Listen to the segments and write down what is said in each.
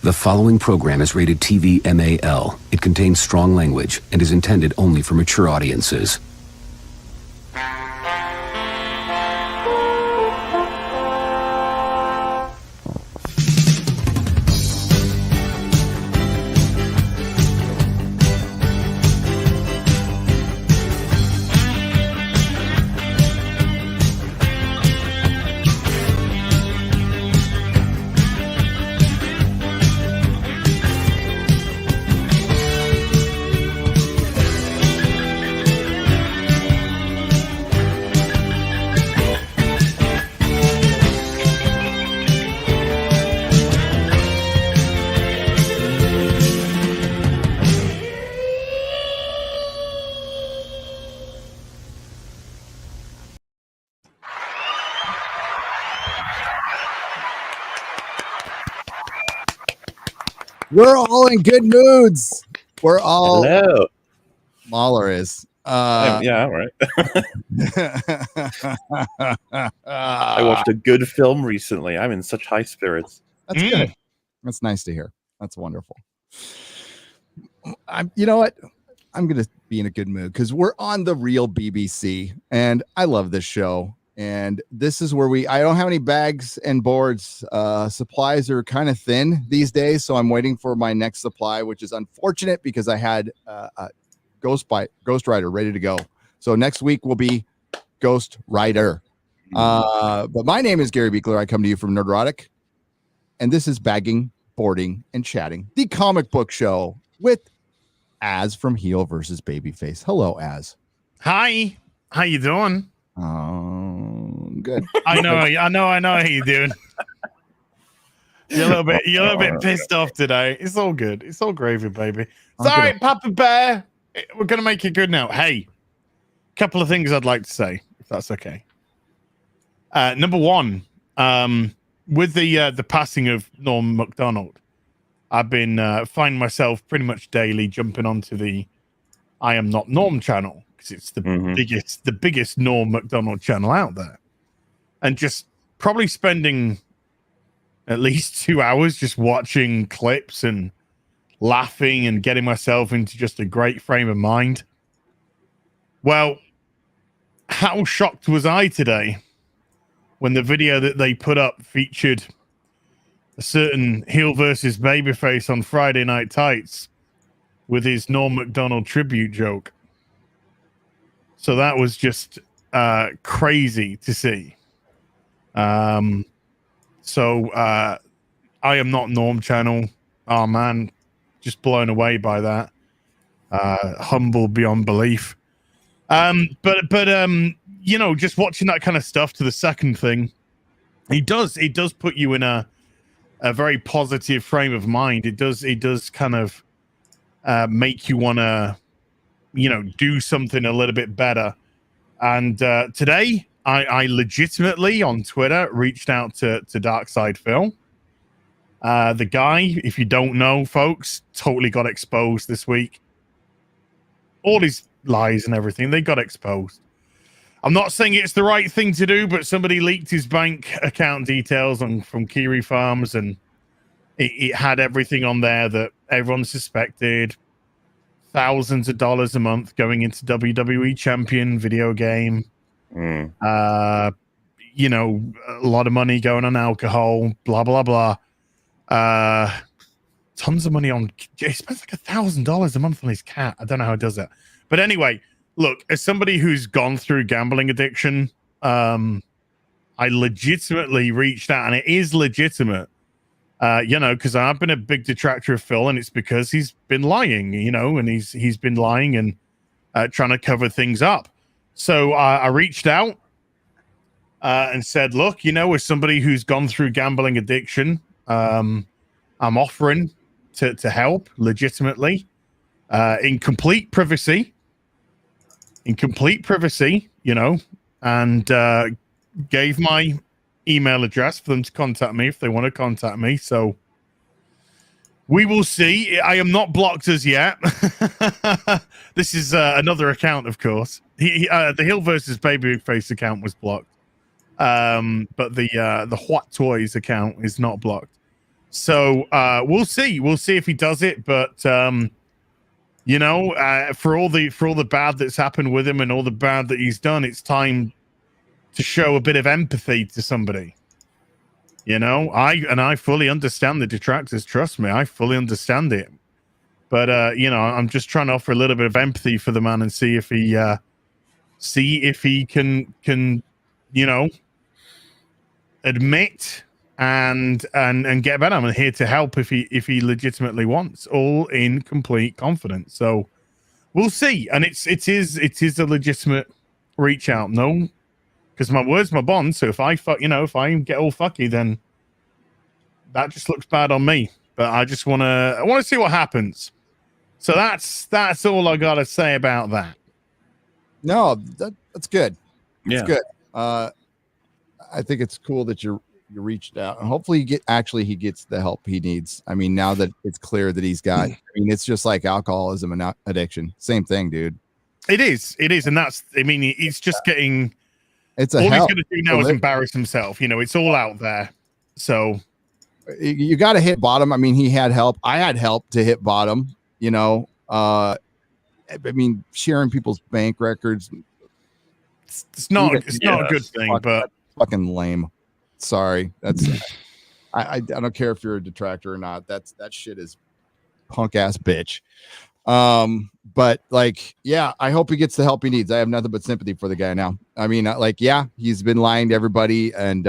The following program is rated TV MAL. It contains strong language and is intended only for mature audiences. We're all in good moods. We're all. Hello. MauLer is. Yeah, all right. I watched a good film recently. I'm in such high spirits. That's good. That's nice to hear. That's wonderful. You know what? I'm going to be in a good mood because we're on the real BBC, and I love this show. And this is where I don't have any bags and boards. Supplies are kind of thin these days, so I'm waiting for my next supply, which is unfortunate because I had a Ghost Rider ready to go. So next week will be Ghost Rider. But my name is Gary Beekler. I come to you from Nerdrotic, and this is Bagging, Boarding, and Chatting, the comic book show with Az from Heel vs. Babyface. Hello, Az. Hi. How you doing? Oh, good. I know how you doing. You're a little bit pissed off today. It's all good. It's all gravy, baby. It's all right, Papa Bear. We're gonna make it good now. Hey, couple of things I'd like to say, if that's okay. Number one, with the passing of Norm Macdonald, I've been finding myself pretty much daily jumping onto the I Am Not Norm channel. It's the biggest Norm Macdonald channel out there, and just probably spending at least 2 hours just watching clips and laughing and getting myself into just a great frame of mind. Well, how shocked was I today when the video that they put up featured a certain Heel versus Babyface on Friday Night Tights with his Norm Macdonald tribute joke. So that was just crazy to see. I Am Not Norm channel. Oh man, just blown away by that. Humble beyond belief. But you know, just watching that kind of stuff to the second thing, it does put you in a very positive frame of mind. It does kind of make you want to, you know, do something a little bit better. And today I legitimately on Twitter reached out to Darkside Phil. The guy, if you don't know, folks, totally got exposed this week. All his lies and everything, they got exposed. I'm not saying it's the right thing to do, but somebody leaked his bank account details from Kiri Farms, and it had everything on there that everyone suspected. Thousands of dollars a month going into WWE champion video game. You know, a lot of money going on alcohol, blah, blah, blah. Tons of money on, he spends like $1,000 a month on his cat. I don't know how he does that. But anyway, look, as somebody who's gone through gambling addiction, I legitimately reached out, and it is legitimate. You know, because I've been a big detractor of Phil, and it's because he's been lying, you know, and he's been lying and trying to cover things up. So I reached out and said, look, you know, as somebody who's gone through gambling addiction, I'm offering to help legitimately in complete privacy, you know, and gave my email address for them to contact me if they want to contact me. So we will see. I am not blocked as yet. This is another account, of course. The Heel versus Babyface account was blocked, but the What Toys account is not blocked. So we'll see. We'll see if he does it. But you know, for all the bad that's happened with him and all the bad that he's done, it's time to show a bit of empathy to somebody. You know, I fully understand the detractors. Trust me, I fully understand it. But you know, I'm just trying to offer a little bit of empathy for the man and see if he can you know, admit and get better. I'm here to help if he legitimately wants, all in complete confidence. So we'll see. And it is a legitimate reach out. No, because my word's my bond. So if I if I get all fucky, then that just looks bad on me. But I want to see what happens. So that's all I gotta say about that. No, that's good. Yeah. It's good. I think it's cool that you reached out, and hopefully he gets the help he needs. I mean, now that it's clear that he's got, I mean, it's just like alcoholism and addiction. Same thing, dude. It is, and that's. I mean, he's just getting. It's all he's going to do now is embarrass himself. You know, it's all out there. So you got to hit bottom. I mean, he had help. I had help to hit bottom. You know, I mean, sharing people's bank records. It's not a good thing, but fucking lame. Sorry, that's I don't care if you're a detractor or not. That shit is punk ass bitch. But like, yeah, I hope he gets the help he needs. I have nothing but sympathy for the guy now. I mean, like, yeah, he's been lying to everybody, and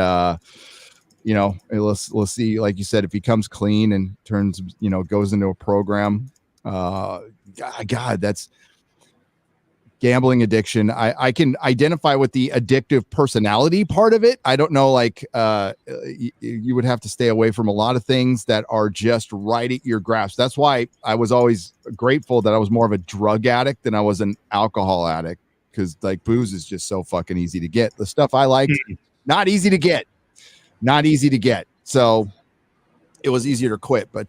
you know, let's see, like you said, if he comes clean and turns, you know, goes into a program. God, that's gambling addiction. I can identify with the addictive personality part of it. I don't know, like you would have to stay away from a lot of things that are just right at your grasp. That's why I was always grateful that I was more of a drug addict than I was an alcohol addict, because like booze is just so fucking easy to get. The stuff I liked, not easy to get. So it was easier to quit. But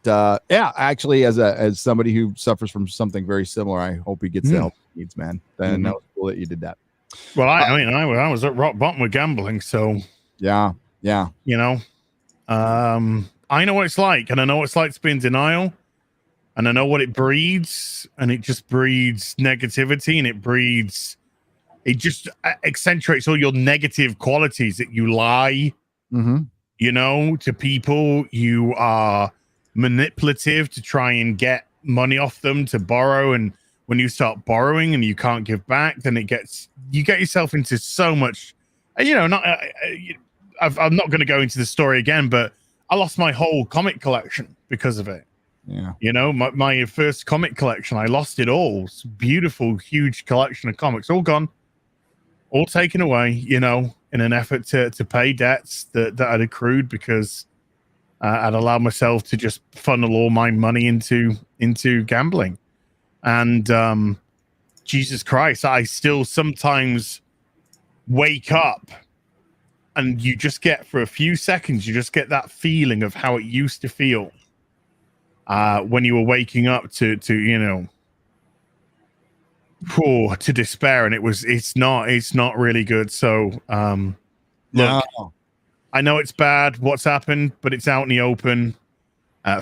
yeah, actually, as somebody who suffers from something very similar, I hope he gets the help he needs, man. And that was cool that you did that. Well, I was at rock bottom with gambling, so yeah, you know, I know what it's like, and I know what it's like to be in denial, and I know what it breeds, and it just breeds negativity, and it just accentuates all your negative qualities. That you lie, you know, to people. You are manipulative to try and get money off them to borrow, and when you start borrowing and you can't give back, then you get yourself into so much. You know, I'm not going to go into the story again, but I lost my whole comic collection because of it. Yeah, you know, my first comic collection, I lost it all. It's a beautiful, huge collection of comics, all gone, all taken away. You know, in an effort to pay debts that I'd accrued because I'd allowed myself to just funnel all my money into gambling. And Jesus Christ, I still sometimes wake up and you just get, for a few seconds, you just get that feeling of how it used to feel when you were waking up to you know, to despair. And it's not really good. So look, I know it's bad what's happened, but it's out in the open.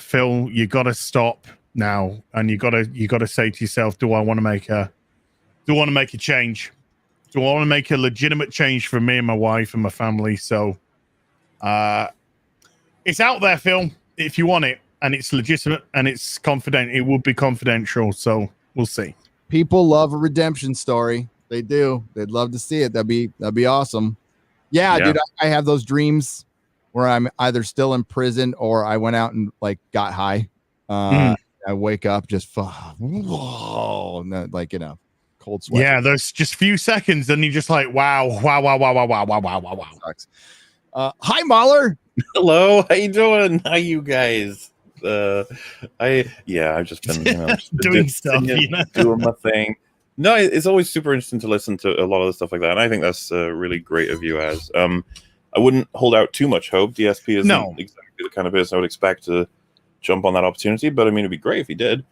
Phil, you got to stop now, and you gotta say to yourself, do I want to make a change? Do I want to make a legitimate change for me and my wife and my family? So it's out there, Phil, if you want it, and it's legitimate and it's confident. It would be confidential, so we'll see. People love a redemption story. They do. They'd love to see it. That'd be awesome. Yeah. Dude, I have those dreams where I'm either still in prison or I went out and like got high. I wake up just whoa, like in a cold sweat. Yeah, there's just few seconds, and you're just like, wow. Sucks. Hi, MauLer. Hello, how you doing? How you guys? I've just been doing stuff, you know? doing my thing. No, it's always super interesting to listen to a lot of the stuff like that, and I think that's really great of you. As I wouldn't hold out too much hope. DSP isn't exactly the kind of person I would expect to jump on that opportunity, but I mean, it'd be great if he did.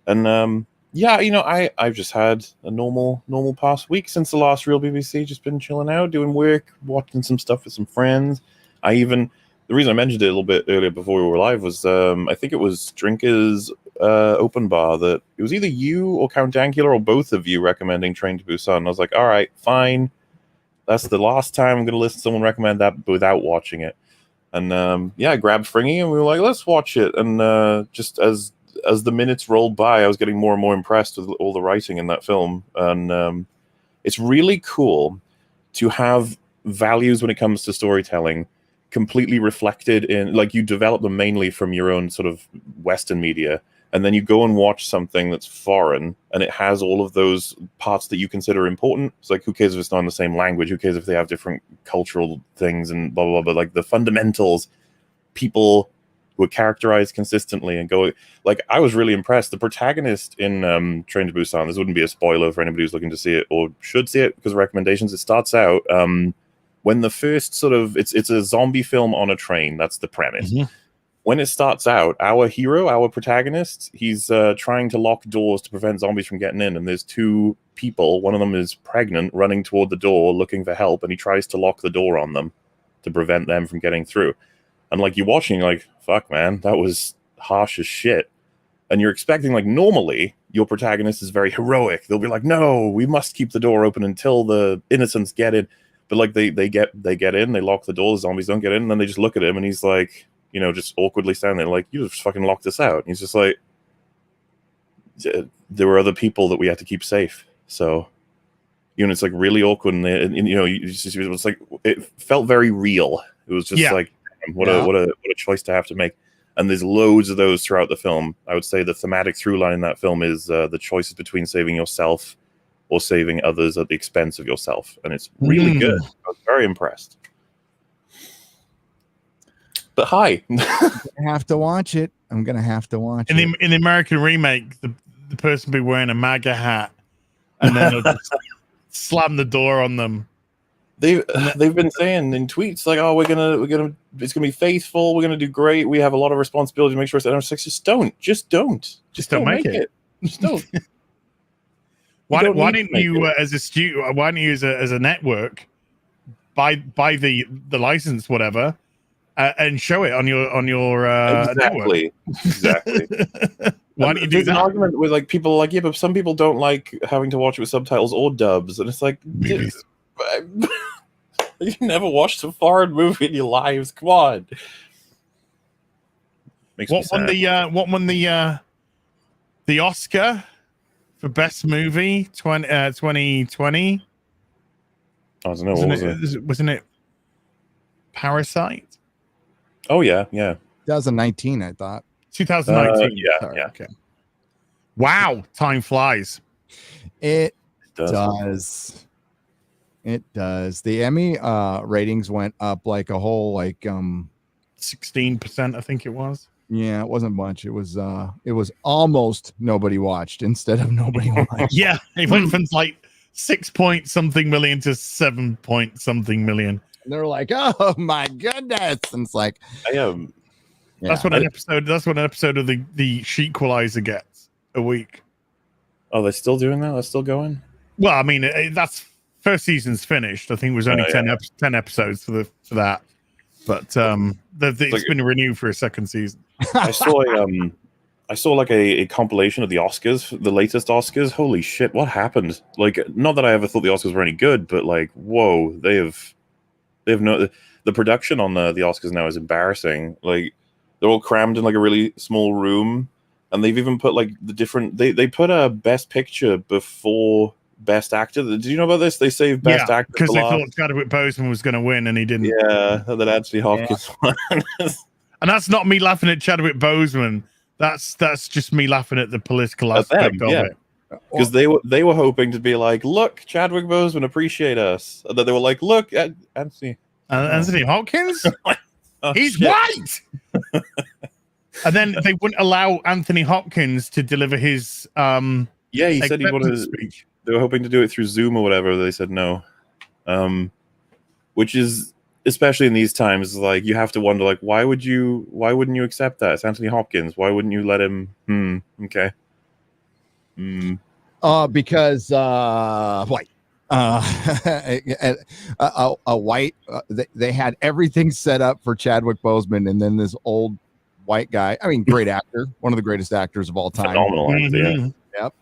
And yeah, you know, I've just had a normal past week since the last real BBC. Just been chilling out, doing work, watching some stuff with some friends. I even the reason I mentioned it a little bit earlier before we were live was I think it was Drinker's open bar that it was either you or Count Dankula or both of you recommending Train to Busan. I was like, all right, fine. That's the last time I'm going to listen to someone recommend that without watching it. And I grabbed Fringy and we were like, let's watch it. And just as the minutes rolled by, I was getting more and more impressed with all the writing in that film. And it's really cool to have values when it comes to storytelling completely reflected in, like, you develop them mainly from your own sort of Western media, and then you go and watch something that's foreign and it has all of those parts that you consider important. It's like, who cares if it's not in the same language? Who cares if they have different cultural things and blah, blah, blah. But like the fundamentals, people who are characterized consistently and go, like, I was really impressed. The protagonist in Train to Busan, this wouldn't be a spoiler for anybody who's looking to see it or should see it because of recommendations. It starts out when the first sort of, it's a zombie film on a train. That's the premise. Mm-hmm. When it starts out, our hero, our protagonist, he's trying to lock doors to prevent zombies from getting in. And there's two people, one of them is pregnant, running toward the door looking for help. And he tries to lock the door on them to prevent them from getting through. And like, you're watching, you're like, fuck, man, that was harsh as shit. And you're expecting, like, normally your protagonist is very heroic. They'll be like, no, we must keep the door open until the innocents get in. But like they get in, they lock the door, the zombies don't get in, and then they just look at him and he's like, you know, just awkwardly standing there like, you just fucking locked this out. And he's just like, there were other people that we had to keep safe. So, you know, it's like really awkward. And you know, it was like, it felt very real. It was just like, what a choice to have to make. And there's loads of those throughout the film. I would say the thematic through line in that film is the choices between saving yourself or saving others at the expense of yourself. And it's really good. I was very impressed. But hi. I have to watch it. I'm going to have to watch it. In the American remake, the person be wearing a MAGA hat and then just slam the door on them. They've been saying in tweets like, oh, it's gonna be faithful, we're gonna do great, we have a lot of responsibility to make sure it's NR6. Just don't make it. Just don't. Why didn't you as a studio? Why didn't you as a network buy the license, whatever, and show it on your exactly. network? Exactly. Why don't you do that? An argument with like people like, yeah, but some people don't like having to watch it with subtitles or dubs, and it's like, you never watched a foreign movie in your lives. Come on. What won the Oscar for best movie 2020? I don't know. Wasn't it Parasite? Oh yeah. 2019, I thought. 2019. Yeah. Okay. Wow, time flies. It does. It does. The Emmy ratings went up like a whole 16%, I think it was. Yeah, it wasn't much. It was almost nobody watched instead of nobody watched. Yeah, it went from like 6 point something million to 7 point something million. And they're like, oh my goodness. And it's like, that's what an episode of the Sheequalizer gets a week. Oh, they're still doing that? They're still going? Well, I mean, that's first season's finised. I think it was only 10 episodes for that. But it's been renewed for a second season. I saw like a compilation of the Oscars, the latest Oscars. Holy shit, what happened? Like, not that I ever thought the Oscars were any good, but like, whoa, they have the production on the Oscars now is embarrassing. Like, they're all crammed in like a really small room, and they've even put like the different they put a best picture before best actor. Did you know about this? They saved best actor because they thought Chadwick Boseman was going to win and he didn't. Yeah, that Anthony Hopkins won. And that's not me laughing at Chadwick Boseman. That's just me laughing at the political aspect of it. Because they were hoping to be like, look, Chadwick Boseman, appreciate us. And then they were like, look, Anthony Hopkins, he's white. And then they wouldn't allow Anthony Hopkins to deliver his he said he wanted speech. They were hoping to do it through Zoom or whatever. They said no, which is, especially in these times, like, you have to wonder, like, why wouldn't you accept that? It's Anthony Hopkins. Why wouldn't you let him? Okay. Because white. A white. They had everything set up for Chadwick Boseman, and then this old white guy. I mean, great actor, one of the greatest actors of all time. Phenomenal actor, yeah. Yep.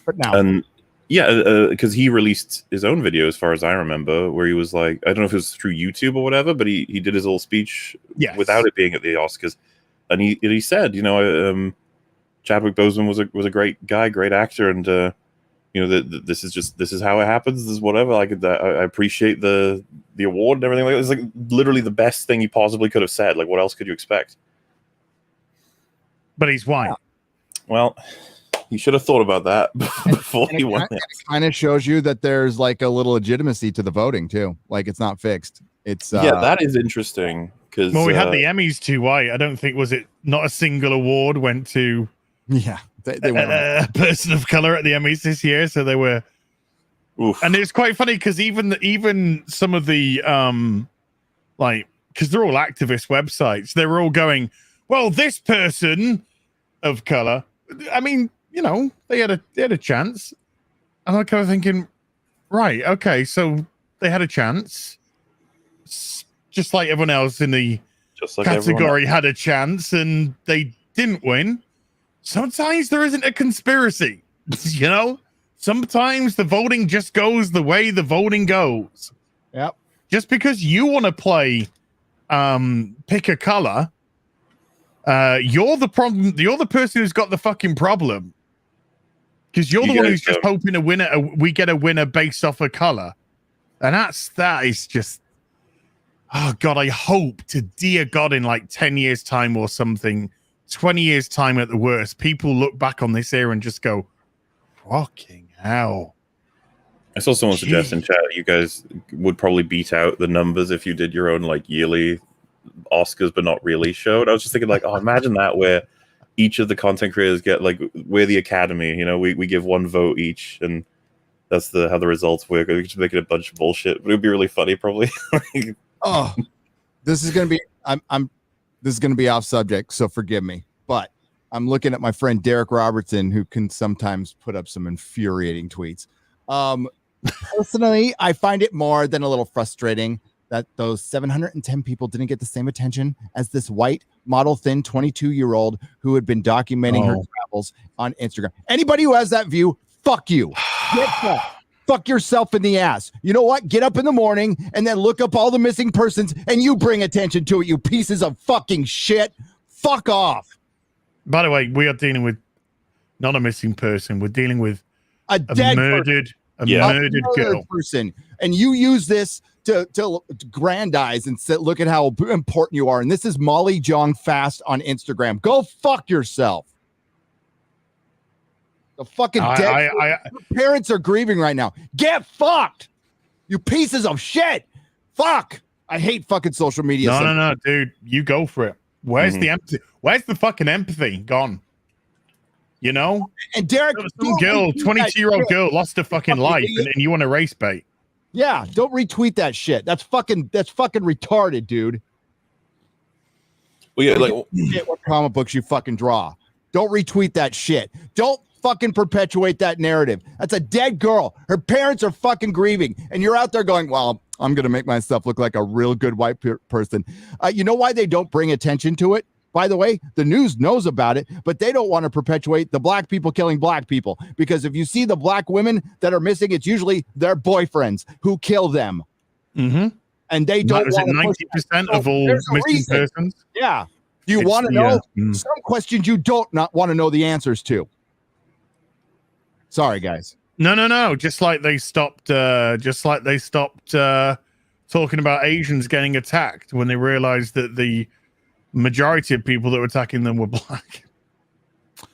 But now, and yeah, because he released his own video, as far as I remember, where he was like, I don't know if it was through YouTube or whatever, but he did his little speech without it being at the Oscars, and he said, Chadwick Boseman was a great guy, great actor, and this is how it happens. This is whatever. I appreciate the award and everything like that. It's like literally the best thing he possibly could have said. Like, what else could you expect? But he's white. Well, he should have thought about that before he won. It kind of shows you that there's like a little legitimacy to the voting too. Like, it's not fixed. It's that is interesting because we had the Emmys too white. I don't think was it not a single award went to they went a person of color at the Emmys this year, so they were. Oof. And it's quite funny because even some of the because they're all activist websites, they were all going, well, this person of color. I mean, they had a chance, and I'm kind of thinking, right, okay, so they had a chance, just like everyone else in the category had a chance, and they didn't win. Sometimes there isn't a conspiracy, Sometimes the voting just goes the way the voting goes. Yep. Just because you want to play, pick a color, you're the problem. You're the person who's got the fucking problem. Because you're the one who's just hoping we get a winner based off a color. And that is just, oh God, I hope to dear God in like 10 years time or something, 20 years time at the worst, people look back on this era and just go, fucking hell. I saw someone suggest in chat you guys would probably beat out the numbers if you did your own like yearly Oscars but not really show. And I was just thinking like, oh, imagine that where each of the content creators get like, we're the Academy, we give one vote each, and that's how the results work. We just make it a bunch of bullshit, but it would be really funny probably. Oh, this is gonna be this is gonna be off subject, so forgive me, but I'm looking at my friend Derek Robertson, who can sometimes put up some infuriating tweets. Personally, I find it more than a little frustrating that those 710 people didn't get the same attention as this white, model thin 22-year-old who had been documenting her travels on Instagram. Anybody who has that view, fuck you. Fuck yourself in the ass. You know what? Get up in the morning and then look up all the missing persons and you bring attention to it, you pieces of fucking shit. Fuck off. By the way, we are dealing with not a missing person. We're dealing with a dead murdered girl person. And you use this to grandize and say, look at how important you are. And this is Molly Jong Fast on Instagram. Go fuck yourself. The fucking dead parents are grieving right now. Get fucked, you pieces of shit. Fuck. I hate fucking social media. No, dude. You go for it. Where's the empathy? Where's the fucking empathy gone? And Derek, some girl, 22-year-old girl, lost her fucking life, and you want to race bait? Yeah, don't retweet that shit. That's fucking retarded, dude. Well, yeah, like what comic books you fucking draw. Don't retweet that shit. Don't fucking perpetuate that narrative. That's a dead girl. Her parents are fucking grieving, and you're out there going, well, I'm going to make myself look like a real good white person. You know why they don't bring attention to it? By the way, the news knows about it, but they don't want to perpetuate the black people killing black people, because if you see the black women that are missing, it's usually their boyfriends who kill them. Mm-hmm. And they don't want 90% of all missing persons? Yeah. Do you want to know some questions you don't not want to know the answers to? Sorry, guys. No. Just like they stopped talking about Asians getting attacked when they realized that the majority of people that were attacking them were black.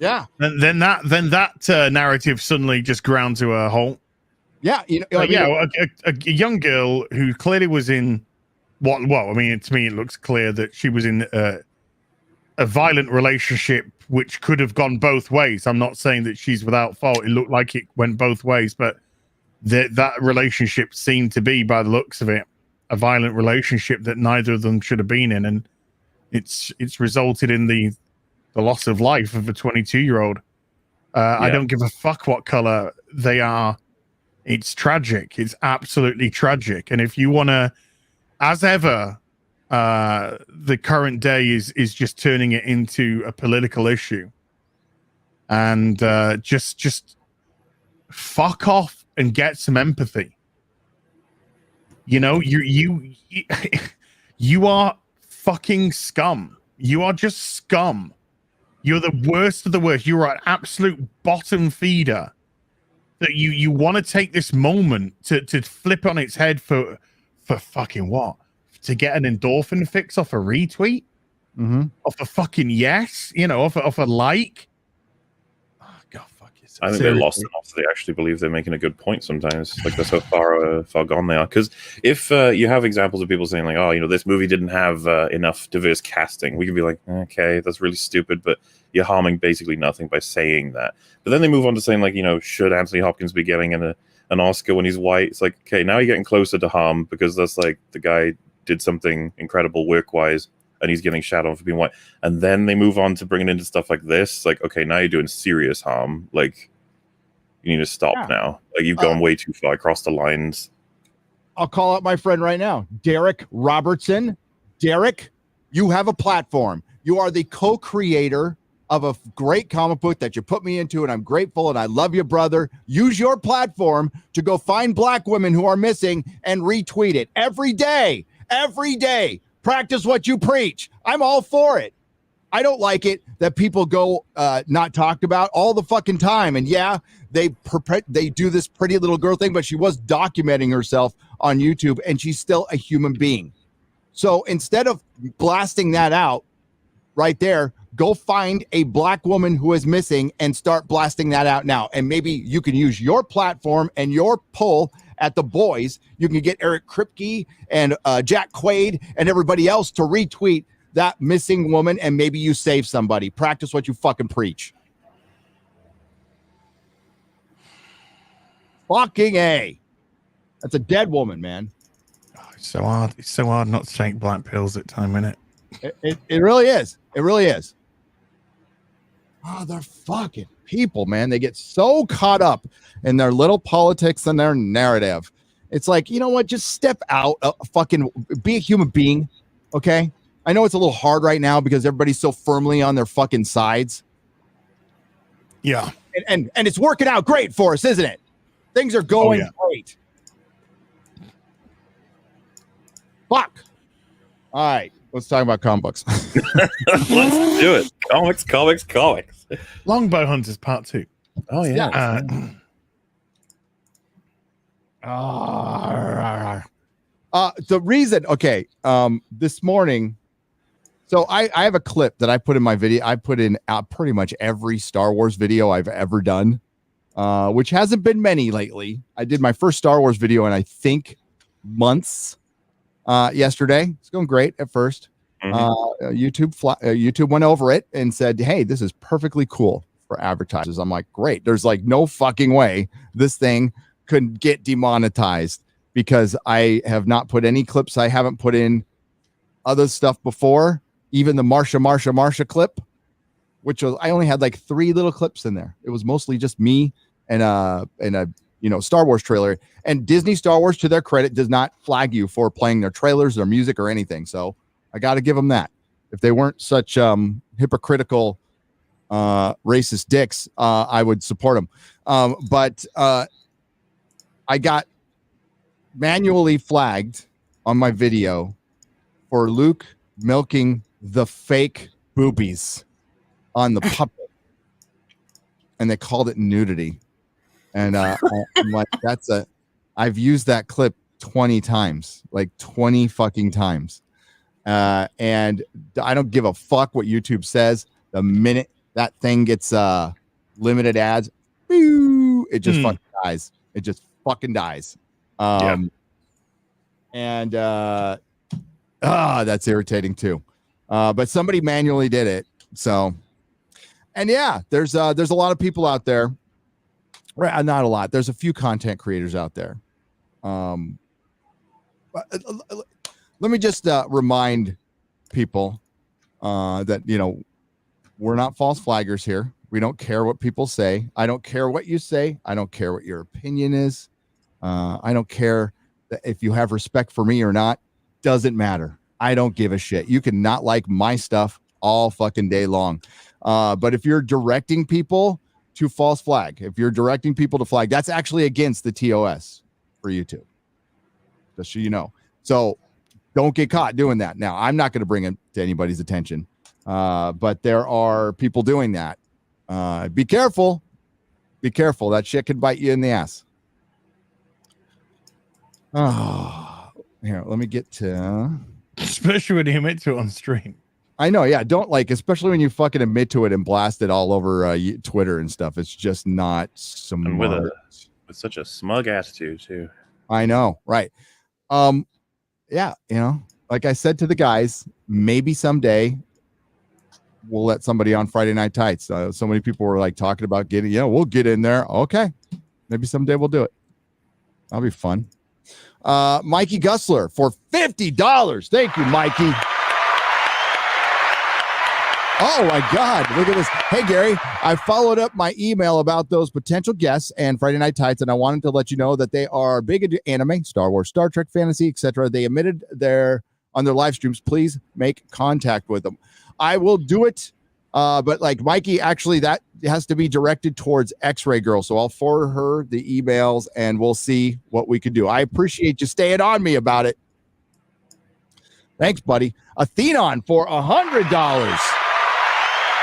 Yeah. And then that narrative suddenly just ground to a halt. Yeah. A young girl who clearly was in to me, it looks clear that she was in a violent relationship, which could have gone both ways. I'm not saying that she's without fault. It looked like it went both ways, but that relationship seemed to be, by the looks of it, a violent relationship that neither of them should have been in. And it's resulted in the loss of life of a 22-year-old. I don't give a fuck what color they are It's tragic. It's absolutely tragic. And if you want to, as ever, the current day is just turning it into a political issue. And just fuck off and get some empathy. You know, you are fucking scum. You are just scum. You're the worst of the worst. You are an absolute bottom feeder. That you want to take this moment to flip on its head for fucking what? To get an endorphin fix off a retweet? Off a fucking yes? You know, off a like? I think they're lost enough so they actually believe they're making a good point sometimes. Like, they're so far gone they are. Because if you have examples of people saying, like, oh, you know, this movie didn't have enough diverse casting, we can be like, okay, that's really stupid, but you're harming basically nothing by saying that. But then they move on to saying, like, you know, should Anthony Hopkins be getting an Oscar when he's white? It's like, okay, now you're getting closer to harm, because that's like, the guy did something incredible work-wise, and he's getting shat on for being white. And then they move on to bringing into stuff like this. Like, okay, now you're doing serious harm. Like, you need to stop now. Like, you've gone way too far across the lines. I'll call out my friend right now, Derek Robertson. Derek, you have a platform. You are the co-creator of a great comic book that you put me into, and I'm grateful, and I love you, brother. Use your platform to go find black women who are missing and retweet it every day. Every day. Practice what you preach. I'm all for it. I don't like it that people go not talked about all the fucking time. And yeah, they do this pretty little girl thing, but she was documenting herself on YouTube, and she's still a human being. So instead of blasting that out right there, go find a black woman who is missing and start blasting that out now. And maybe you can use your platform and your pull at the boys. You can get Eric Kripke and Jack Quaid and everybody else to retweet that missing woman, and maybe you save somebody. Practice what you fucking preach. Fucking A. That's a dead woman, man. Oh, it's so hard. It's so hard not to take black pills at time, isn't it? It really is. It really is. Oh, they're fucking people, man. They get so caught up in their little politics and their narrative. It's like, you know what? Just step out, fucking be a human being, okay? I know it's a little hard right now because everybody's so firmly on their fucking sides. Yeah. And it's working out great for us, isn't it? Things are going great. Fuck. All right. Let's talk about comic books. Let's do it. Comics. Longbow Hunters Part 2. Oh, yeah. The reason, this morning, so I have a clip that I put in my video. I put in pretty much every Star Wars video I've ever done, which hasn't been many lately. I did my first Star Wars video in, I think, months yesterday. It's going great at first. YouTube went over it and said, hey, this is perfectly cool for advertisers. I'm like, great. There's like no fucking way this thing could get demonetized because I have not put any clips. I haven't put in other stuff before. Even the Marcia clip, which was, I only had like 3 little clips in there. It was mostly just me and a Star Wars trailer. And Disney Star Wars, to their credit, does not flag you for playing their trailers, their music, or anything. So I got to give them that. If they weren't such hypocritical, racist dicks, I would support them. But I got manually flagged on my video for Luke milking the fake boobies on the puppet, and they called it nudity. And I'm like, I've used that clip 20 times, like 20 fucking times. And I don't give a fuck what YouTube says. The minute that thing gets limited ads, it just fucking dies. It just fucking dies. And that's irritating too. But somebody manually did it. So, and yeah, there's a lot of people out there. Right, not a lot. There's a few content creators out there. Let me just remind people that, we're not false flaggers here. We don't care what people say. I don't care what you say. I don't care what your opinion is. I don't care if you have respect for me or not. Doesn't matter. I don't give a shit. You can not like my stuff all fucking day long. But if you're directing people to false flag, if you're directing people to flag, that's actually against the TOS for YouTube. Just so you know. So don't get caught doing that. Now, I'm not going to bring it to anybody's attention. But there are people doing that. Be careful. Be careful. That shit could bite you in the ass. Oh, here, let me get to. Especially when you admit to it on stream. I know, yeah. Don't especially when you fucking admit to it and blast it all over Twitter and stuff. It's just not smart. And with such a smug attitude too. I know, right? Yeah, like I said to the guys, maybe someday we'll let somebody on Friday Night Tights. So many people were like talking about getting, we'll get in there. Okay, maybe someday we'll do it. That'll be fun. Mikey Gussler for $50. Thank you, Mikey. Oh my God, look at this. Hey, Gary, I followed up my email about those potential guests and Friday Night Tights, and I wanted to let you know that they are big into anime, Star Wars, Star Trek, fantasy, etc. They admitted on their live streams. Please make contact with them. I will do it, but like Mikey, actually, that has to be directed towards X-Ray Girl, so I'll forward her the emails, and we'll see what we can do. I appreciate you staying on me about it. Thanks, buddy. Athenon for $100.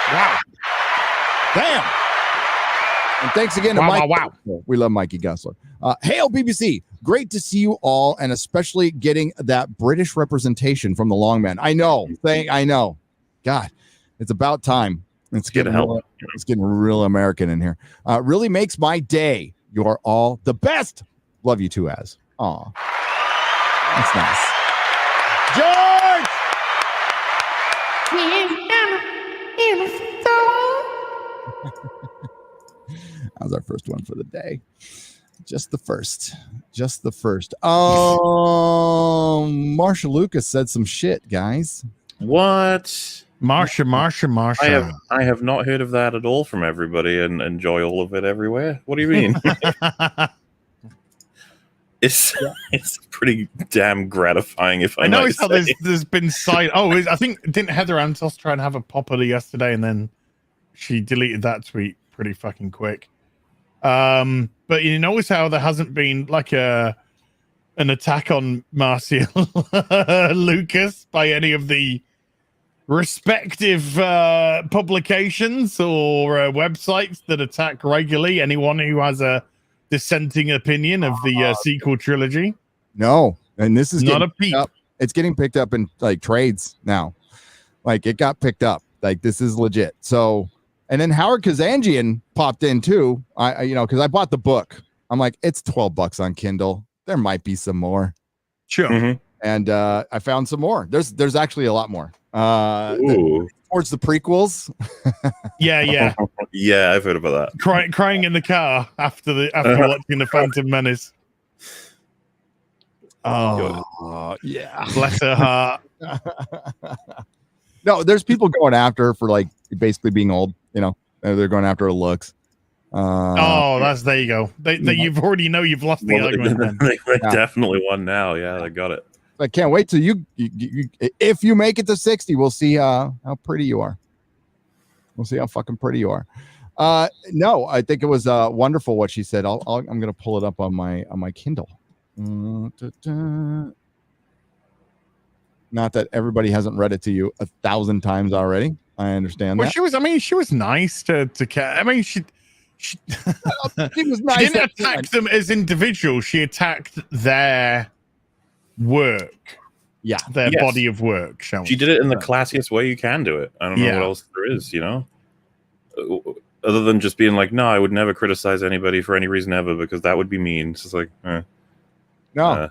Wow. Damn. And thanks again to Mike. Wow. We love Mikey Gussler. Hail BBC. Great to see you all, and especially getting that British representation from the long man. I know. I know. God, it's about time. It's getting real American in here. Really makes my day. You are all the best. Love you too, Az. Aw. That's nice. George! That was our first one for the day. Just the first. Marcia Lucas said some shit, guys. What? Marcia. I have not heard of that at all from everybody and enjoy all of it everywhere. What do you mean? It's pretty damn gratifying if I know how there's been side. I think didn't Heather Antos try and have a pop at her yesterday, and then she deleted that tweet pretty fucking quick. But you notice how there hasn't been like an attack on Marcia Lucas by any of the respective publications or websites that attack regularly anyone who has a dissenting opinion of the sequel trilogy. No, and this is not a peep. It's getting picked up in like trades now. Like it got picked up. Like this is legit. So, and then Howard Kazanjian popped in too. Because I bought the book. I'm like, it's $12 on Kindle. There might be some more. Sure. Mm-hmm. And I found some more. There's actually a lot more. Towards the prequels. Yeah. Yeah, I've heard about that. Crying in the car after watching The Phantom Menace. Oh, yeah. Bless her heart. No, there's people going after her for like basically being old. They're going after her looks. There you go. You've already you've lost the argument. They definitely won now. Yeah, they got it. I can't wait till you if you make it to 60, we'll see how pretty you are. We'll see how fucking pretty you are. No, I think it was wonderful what she said. I'm going to pull it up on my Kindle. Not that everybody hasn't read it to you 1,000 times already. I understand that. She was nice to Kat. She was nice. She didn't attack them as individuals. She attacked their work. Yeah. Their body of work. She did it in the classiest way you can do it. I don't know what else there is, other than just being like, no, I would never criticize anybody for any reason ever because that would be mean. It's just like, no.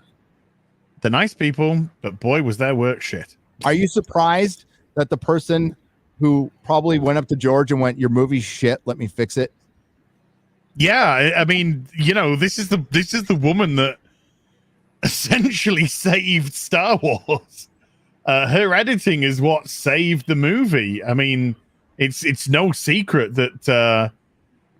They're nice people, but boy, was their work shit. Are you surprised that the person who probably went up to George and went, your movie's shit, let me fix it? Yeah, I mean, this is the woman that essentially saved Star Wars. Her editing is what saved the movie. I mean, it's no secret that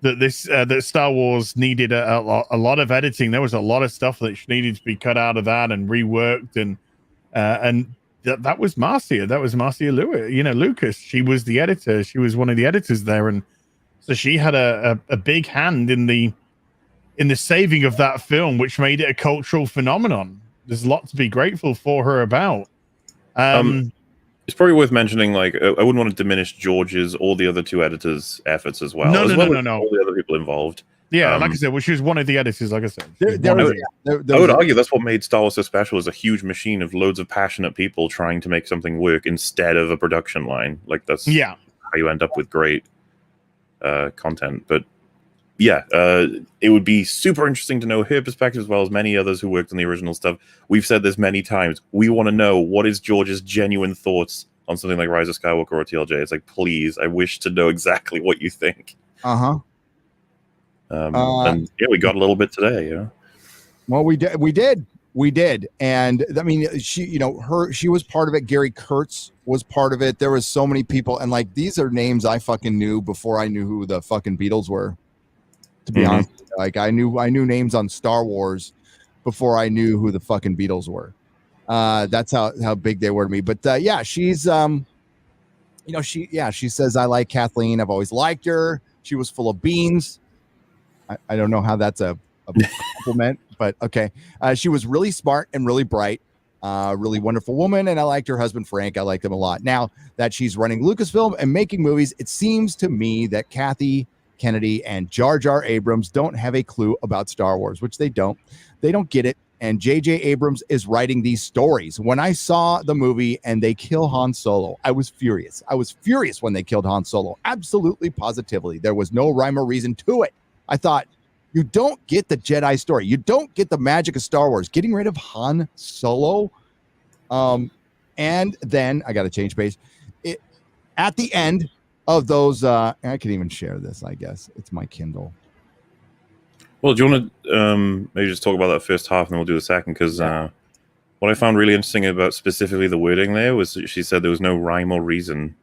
that that Star Wars needed a lot of editing. There was a lot of stuff that needed to be cut out of that and reworked, and that was Marcia. That was Marcia Lucas. She was the editor. She was one of the editors there, and so she had a big hand in the saving of that film, which made it a cultural phenomenon. There's a lot to be grateful for her about. It's probably worth mentioning, like, I wouldn't want to diminish George's or the other two editors' efforts as well. No. All the other people involved. Yeah, like I said, well, she was one of the editors, like I said. I would argue that's what made Star Wars so special, is a huge machine of loads of passionate people trying to make something work instead of a production line. Like, that's how you end up with great content. But yeah, it would be super interesting to know her perspective, as well as many others who worked on the original stuff. We've said this many times. We want to know what is George's genuine thoughts on something like Rise of Skywalker or TLJ. It's like, please, I wish to know exactly what you think. And yeah, we got a little bit today. Yeah. Well, we did, and I mean, she was part of it. Gary Kurtz was part of it. There was so many people, and like, these are names I fucking knew before I knew who the fucking Beatles were. To be honest, like, I knew names on Star Wars before I knew who the fucking Beatles were. That's how big they were to me. But yeah, she's she says, I like Kathleen. I've always liked her. She was full of beans. I don't know how that's a compliment, but okay. She was really smart and really bright, really wonderful woman, and I liked her husband Frank. I liked him a lot. Now that she's running Lucasfilm and making movies, it seems to me that Kathy Kennedy and Jar Jar Abrams don't have a clue about Star Wars, which they don't. They don't get it. And J.J. Abrams is writing these stories. When I saw the movie and they kill Han Solo, I was furious. I was furious when they killed Han Solo. Absolutely, positively. There was no rhyme or reason to it. I thought, you don't get the Jedi story. You don't get the magic of Star Wars. Getting rid of Han Solo. And then, I got to change page. At the end of those, I can even share this, I guess. It's my Kindle. Well, do you want to maybe just talk about that first half and then we'll do the second? Because what I found really interesting about specifically the wording there was that she said there was no rhyme or reason.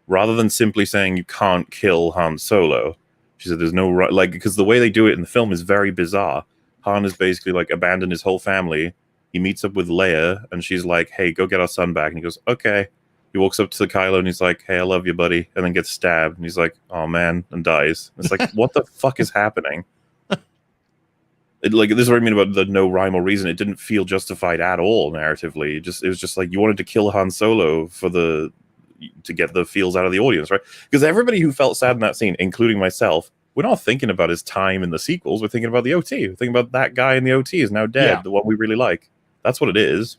Rather than simply saying you can't kill Han Solo, she said there's no because the way they do it in the film is very bizarre. Han has basically like abandoned his whole family. He meets up with Leia and she's like, hey, go get our son back. And he goes, okay. He walks up to Kylo and he's like, hey, I love you, buddy. And then gets stabbed. And he's like, oh, man, and dies. It's like, what the fuck is happening? This is what I mean about the no rhyme or reason. It didn't feel justified at all narratively. It was just like you wanted to kill Han Solo to get the feels out of the audience, right? Because everybody who felt sad in that scene, including myself, we're not thinking about his time in the sequels. We're thinking about the OT. We're thinking about that guy in the OT is now dead, the one we really like. That's what it is.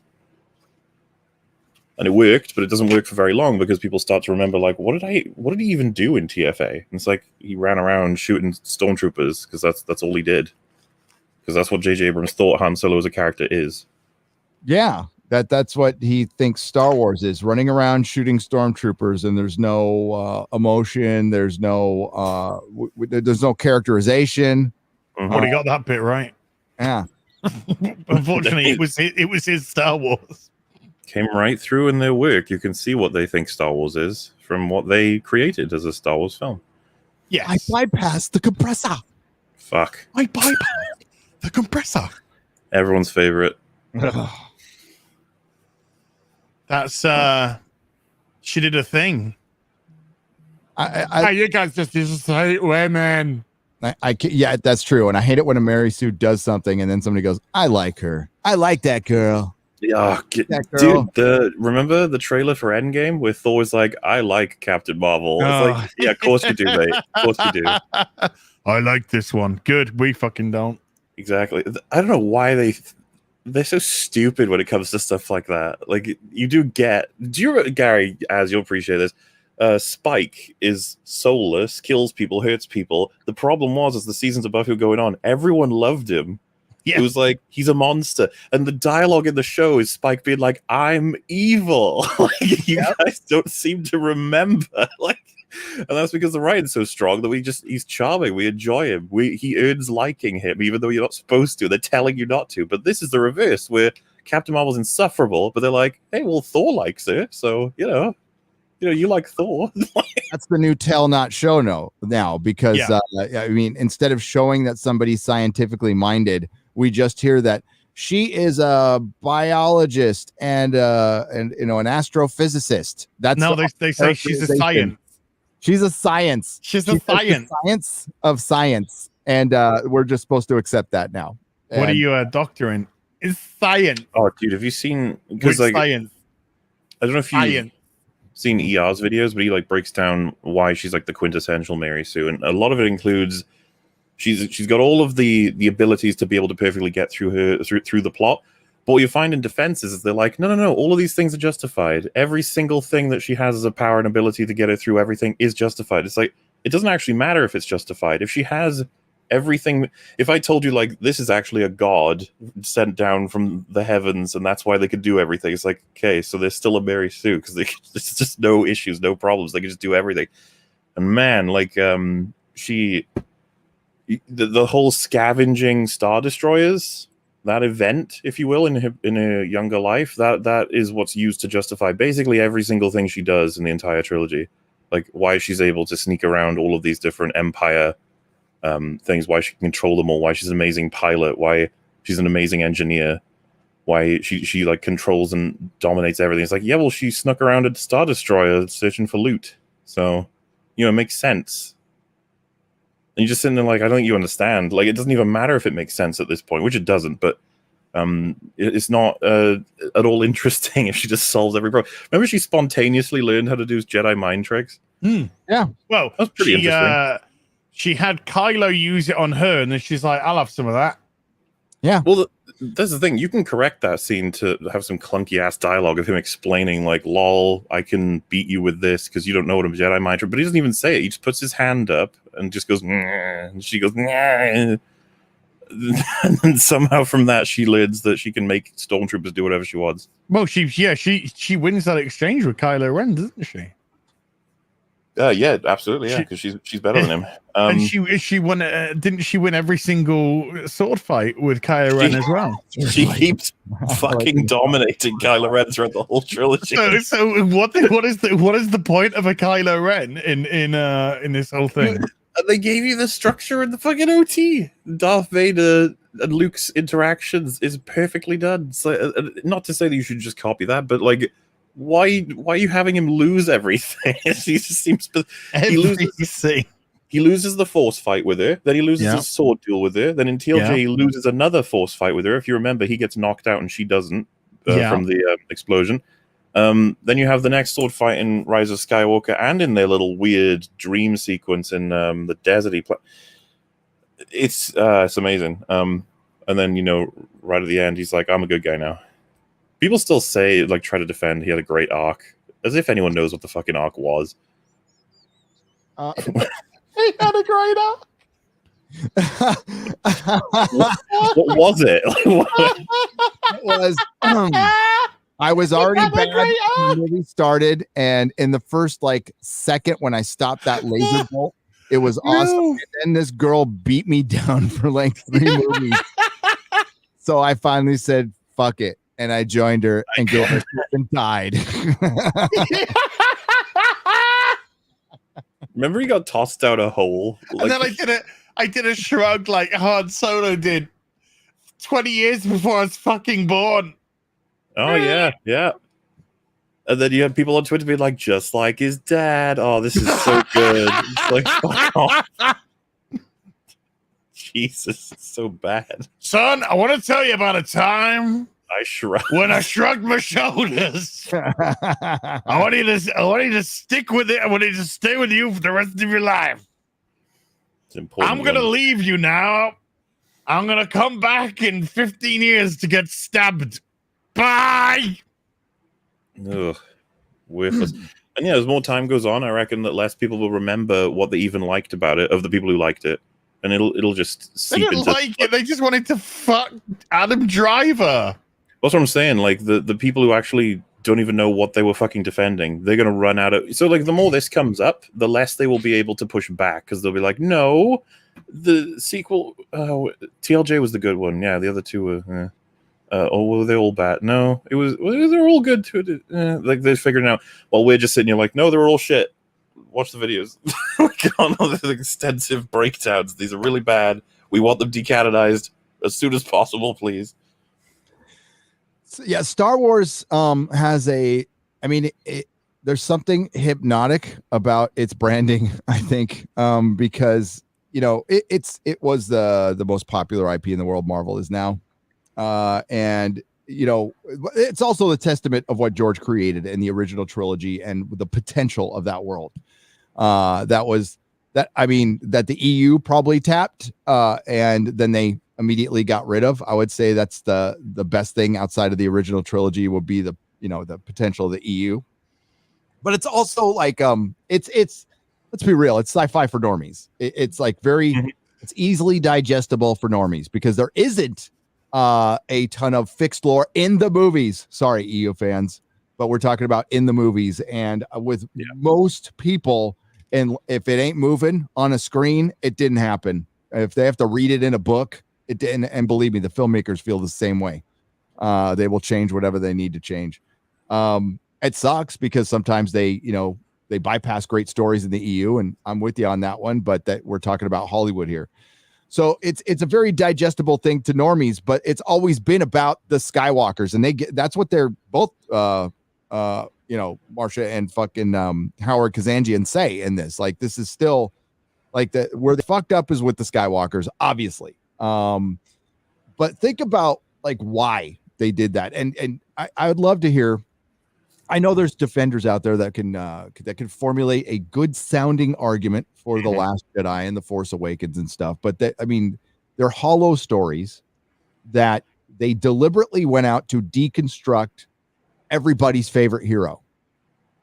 And it worked, but it doesn't work for very long because people start to remember, like, what did he even do in TFA? And it's like he ran around shooting stormtroopers because that's all he did. Because that's what J.J. Abrams thought Han Solo as a character is. Yeah, that's what he thinks Star Wars is: running around shooting stormtroopers, and there's no emotion, there's no characterization. Well, he got that bit right. Yeah. Unfortunately, it was his Star Wars. Came right through in their work. You can see what they think Star Wars is from what they created as a Star Wars film. Yes. I bypassed the compressor. Fuck. I bypassed the compressor. Everyone's favorite. That's she did a thing. You guys just hate women. Yeah, that's true. And I hate it when a Mary Sue does something and then somebody goes, I like her. I like that girl. Yeah, dude, remember the trailer for Endgame where Thor was like, I like Captain Marvel? It's like, yeah, of course you do, mate. Of course you do. I like this one. Good. We fucking don't. Exactly. I don't know why they're so stupid when it comes to stuff like that. Like, you do you, Gary, as you'll appreciate this, Spike is soulless, kills people, hurts people. The problem was, as the seasons above were going on, everyone loved him. Yeah. It was like, he's a monster. And the dialogue in the show is Spike being like, I'm evil. Like, you guys don't seem to remember. And that's because the writing's so strong that he's charming. We enjoy him. He earns liking him, even though you're not supposed to. They're telling you not to. But this is the reverse, where Captain Marvel's insufferable, but they're like, hey, well, Thor likes her. So, you like Thor. That's the new tell not show now because I mean, instead of showing that somebody's scientifically minded, we just hear that she is a biologist and an astrophysicist. That's they say she's a science. She's a science. She's a science. Science of science, and we're just supposed to accept that now. What are you a doctor in? It's science. Oh, dude, have you seen? Because like, science. I don't know if you've seen ER's videos, but he like breaks down why she's like the quintessential Mary Sue, and a lot of it includes she's got all of the abilities to be able to perfectly get through the plot. But what you find in defenses is they're like, no, all of these things are justified. Every single thing that she has as a power and ability to get her through everything is justified. It's like, it doesn't actually matter if it's justified. If she has everything, if I told you like this is actually a god sent down from the heavens and that's why they could do everything, it's like, okay, so there's still a Mary Sue because there's just no issues, no problems. They can just do everything. And man, like the whole scavenging Star Destroyers, that event, if you will, in her younger life, that is what's used to justify basically every single thing she does in the entire trilogy. Like why she's able to sneak around all of these different Empire things, why she can control them all, why she's an amazing pilot, why she's an amazing engineer, why she like controls and dominates everything. It's like, yeah, well, she snuck around a Star Destroyer searching for loot. So, it makes sense. And you're just sitting there like, I don't think you understand. Like, it doesn't even matter if it makes sense at this point, which it doesn't, but it's not at all interesting if she just solves every problem. Remember she spontaneously learned how to do Jedi mind tricks? Yeah. Well, that's pretty interesting. She had Kylo use it on her, and then she's like, I'll have some of that. Yeah. Well, that's the thing. You can correct that scene to have some clunky-ass dialogue of him explaining, like, lol, I can beat you with this because you don't know what a Jedi mind trick. But he doesn't even say it. He just puts his hand up and just goes, nah, and she goes, nah. And then somehow from that, she learns that she can make stormtroopers do whatever she wants. Well, she wins that exchange with Kylo Ren, doesn't she? Yeah, absolutely, yeah, because she's better than him. And she won. Didn't she win every single sword fight with Kylo Ren as well? She keeps fucking dominating Kylo Ren throughout the whole trilogy. So what is the point of a Kylo Ren in this whole thing? They gave you the structure in the fucking OT. Darth Vader and Luke's interactions is perfectly done. So, not to say that you should just copy that, but like, why are you having him lose everything? He just seems he loses the Force fight with her, then he loses his sword duel with her, then in TLJ he loses another Force fight with her. If you remember, he gets knocked out and she doesn't from the explosion. Then you have the next sword fight in Rise of Skywalker and in their little weird dream sequence in the deserty it's amazing. And then right at the end he's like, I'm a good guy now. People still say, like, try to defend he had a great arc, as if anyone knows what the fucking arc was. He had a great arc. What was it? It was. I was already bad when the movie started, and in the first second when I stopped that laser bolt, it was awesome. And then this girl beat me down for 3 movies. So I finally said, "Fuck it." And I joined her and gave her and died. Remember he got tossed down a hole? And then I did a shrug like Han Solo did 20 years before I was fucking born. Oh, yeah. And then you have people on Twitter being like, just like his dad. Oh, this is so good. It's like, fuck off. Jesus, it's so bad. Son, I want to tell you about a time when I shrugged my shoulders. I want you to stick with it. I want you to stay with you for the rest of your life. It's important. I'm going to leave you now. I'm going to come back in 15 years to get stabbed. Bye. Ugh. Worthless. And as more time goes on, I reckon that less people will remember what they even liked about it, of the people who liked it. And it'll just seep They didn't like it. They just wanted to fuck Adam Driver. That's what I'm saying. Like the people who actually don't even know what they were fucking defending, they're gonna run out of. So the more this comes up, the less they will be able to push back because they'll be like, no, the sequel, TLJ was the good one. Yeah, the other two were. Were they all bad? No, they're all good too. They're figuring out. While we're just sitting here like, no, they're all shit. Watch the videos. On all the extensive breakdowns. These are really bad. We want them decanonized as soon as possible, please. So, yeah, Star Wars has a. I mean, there's something hypnotic about its branding. I think because it was the most popular IP in the world. Marvel is now, and it's also the testament of what George created in the original trilogy and the potential of that world. That the EU probably tapped, and then they immediately got rid of. I would say that's the best thing outside of the original trilogy would be the potential of the EU. But it's also like it's let's be real, it's sci-fi for normies. It's like it's easily digestible for normies because there isn't a ton of fixed lore in the movies. Sorry, EU fans, but we're talking about in the movies, and with most people. And if it ain't moving on a screen, it didn't happen. If they have to read it in a book, it didn't. And believe me, the filmmakers feel the same way. They will change whatever they need to change. It sucks because sometimes they bypass great stories in the EU, and I'm with you on that one. But that we're talking about Hollywood here, so it's a very digestible thing to normies. But it's always been about the Skywalkers, and that's what they're both. Marcia and fucking Howard Kazanjian say in this. Like, this is still like where they fucked up is with the Skywalkers, obviously. But think about like why they did that. And I would love to hear. I know there's defenders out there that can formulate a good sounding argument for The Last Jedi and The Force Awakens and stuff. But they're hollow stories that they deliberately went out to deconstruct everybody's favorite hero.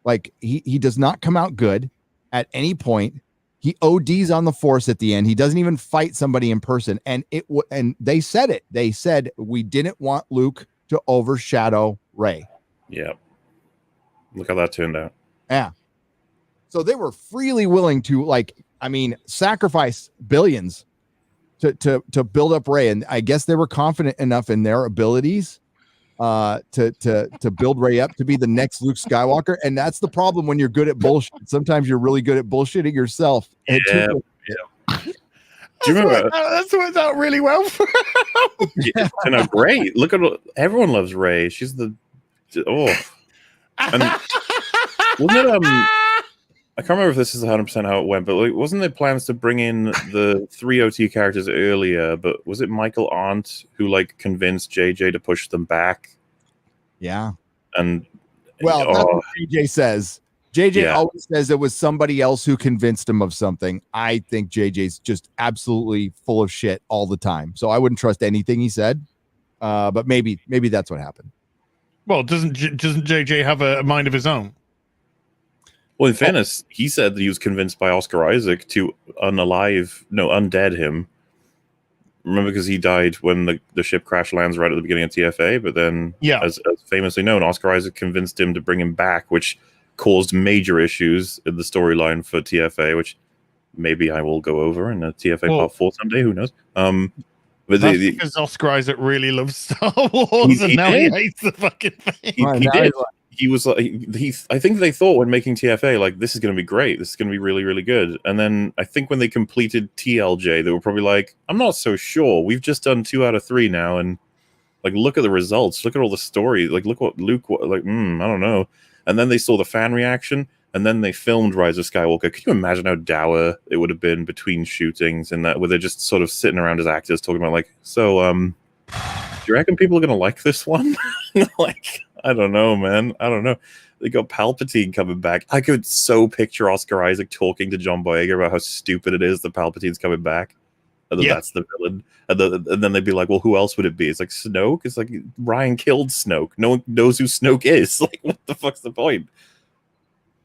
Like he does not come out good at any point. He ODs on the Force at the end. He doesn't even fight somebody in person. And and they said it. They said we didn't want Luke to overshadow Rey. Yeah. Look how that turned out. Yeah. So they were freely willing to sacrifice billions to build up Rey. And I guess they were confident enough in their abilities to build Rey up to be the next Luke Skywalker. And that's the problem when you're good at bullshit. Sometimes you're really good at bullshitting yourself. Yeah. Do you remember that's worked out really well for him. Yeah, turned out great. Look at everyone loves Rey. She's and wasn't it I can't remember if this is 100% how it went, but wasn't there plans to bring in the 3 OT characters earlier? But was it Michael Arndt who convinced JJ to push them back? Yeah. And that's what JJ says. JJ always says it was somebody else who convinced him of something. I think JJ's just absolutely full of shit all the time. So I wouldn't trust anything he said. But maybe that's what happened. Well, doesn't JJ have a mind of his own? Well, in fairness, he said that he was convinced by Oscar Isaac to undead him. Remember, because he died when the ship crash lands right at the beginning of TFA. But then, as famously known, Oscar Isaac convinced him to bring him back, which caused major issues in the storyline for TFA, which maybe I will go over in a TFA Part 4 someday. Who knows? But that's because Oscar Isaac really loves Star Wars, and now he hates the fucking thing. He did. He was I think they thought when making TFA, this is going to be great. This is going to be really, really good. And then I think when they completed TLJ, they were probably like, I'm not so sure. We've just done 2 out of 3 now. And look at the results. Look at all the story. Look what Luke, I don't know. And then they saw the fan reaction, and then they filmed Rise of Skywalker. Could you imagine how dour it would have been between shootings and that, where they're just sort of sitting around as actors talking about do you reckon people are going to like this one? I don't know, man. I don't know. They got Palpatine coming back. I could so picture Oscar Isaac talking to John Boyega about how stupid it is that Palpatine's coming back. And then that's the villain. And then they'd be like, well, who else would it be? It's like Snoke. It's like Ryan killed Snoke. No one knows who Snoke is. What the fuck's the point?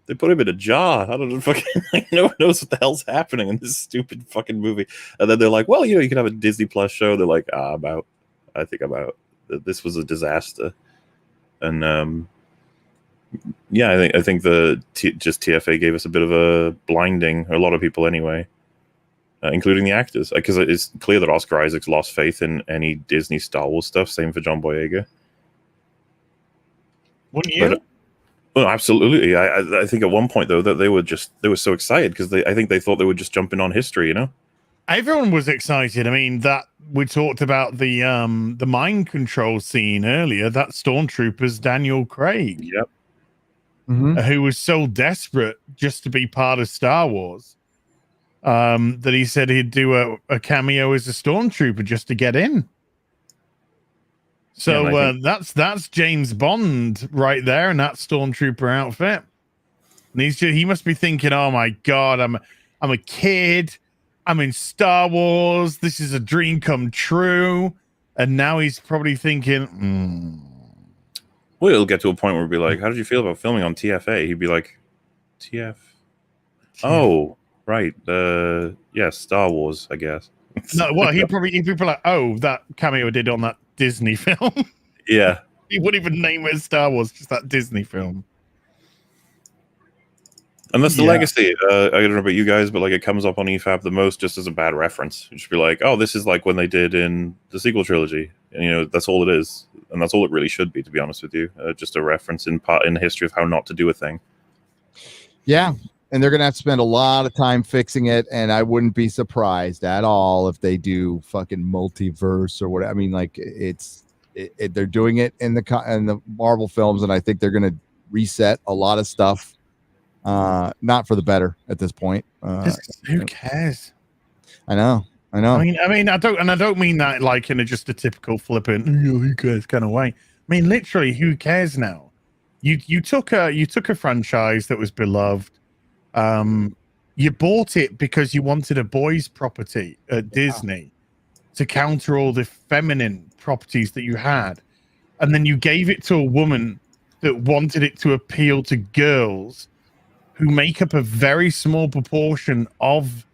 They put him in a jar. I don't know. Fucking no one knows what the hell's happening in this stupid fucking movie. And then they're like, well, you can have a Disney Plus show. They're like, I'm out. I think I'm out. This was a disaster. And I think just TFA gave us a bit of a blinding. A lot of people anyway, including the actors, because it's clear that Oscar Isaac's lost faith in any Disney Star Wars stuff. Same for John Boyega. Wouldn't you? Well, absolutely. I think at one point though that they were so excited because I think they thought they would just jump in on history, you know. Everyone was excited. I mean, that we talked about the mind control scene earlier. That Stormtrooper's Daniel Craig. Yep. Who was so desperate just to be part of Star Wars that he said he'd do a cameo as a Stormtrooper just to get in. So that's James Bond right there in that Stormtrooper outfit. And he must be thinking, "Oh my God, I'm a kid. I'm in Star Wars. This is a dream come true." And now he's probably thinking, Well, it'll get to a point where we'll be like, "How did you feel about filming on TFA?" He'd be like, "TF? Oh, right. Yeah, Star Wars, I guess." No, well, he'd be like, "Oh, that cameo I did on that Disney film." Yeah. He wouldn't even name it Star Wars, just that Disney film. And that's the legacy. I don't know about you guys, but like it comes up on EFAP the most just as a bad reference. You should be like, "Oh, this is like when they did in the sequel trilogy," and you know that's all it is, and that's all it really should be, to be honest with you. Just a reference in the history of how not to do a thing. Yeah, and they're gonna have to spend a lot of time fixing it, and I wouldn't be surprised at all if they do fucking multiverse or whatever. I mean, like they're doing it in the Marvel films, and I think they're gonna reset a lot of stuff. Not for the better at this point. Who cares? I know. I mean, I don't mean that like in just a typical flippant who cares kind of way. I mean, literally, who cares now? You took a franchise that was beloved. You bought it because you wanted a boys' property at Disney to counter all the feminine properties that you had, and then you gave it to a woman that wanted it to appeal to girls who make up a very small proportion of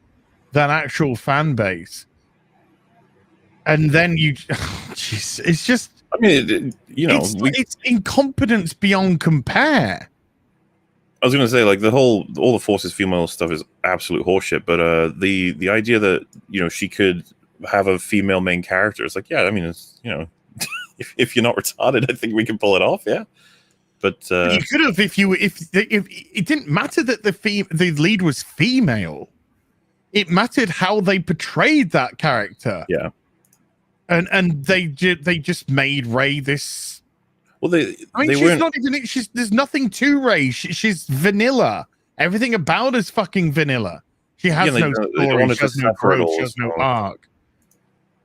that actual fan base. And then it's just, I mean, it's incompetence beyond compare. I was going to say, like, all the Forces female stuff is absolute horseshit, but the idea that, she could have a female main character, it's like, yeah, I mean, it's, if you're not retarded, I think we can pull it off, yeah. But you could have if it didn't matter that the lead was female. It mattered how they portrayed that character. Yeah, and they just made Rey this. Well, she's not even. There's nothing to Rey. She's vanilla. Everything about her's fucking vanilla. She has no story. She has no growth. She has no arc.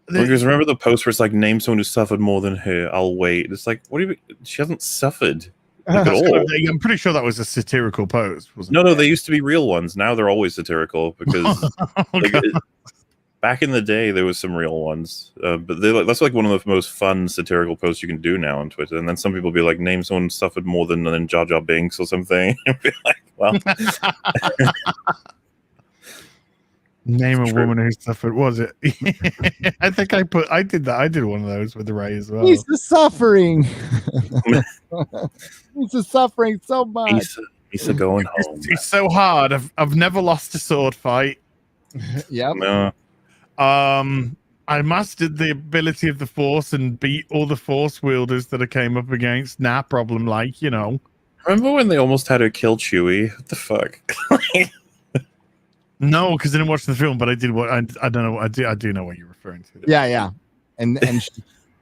Because remember the post where it's like, name someone who suffered more than her. I'll wait. It's like, what do you mean? She hasn't suffered. Like at all. I'm pretty sure that was a satirical post. No, they used to be real ones. Now they're always satirical because back in the day there was some real ones. But that's like one of the most fun satirical posts you can do now on Twitter. And then some people be like, name someone who suffered more than Jar Jar Binks or something. And be like, well, name a woman who suffered. Was it? I think I did that. I did one of those with the Rey as well. He's the suffering. He's the suffering so much. He's going home. It's so hard. I've never lost a sword fight. Yep. No. I mastered the ability of the Force and beat all the Force wielders that I came up against. Nah problem. Like, Remember when they almost had her kill Chewie? What the fuck? No, because I didn't watch the film, but I did. What I don't know. I do know what you're referring to. Yeah, and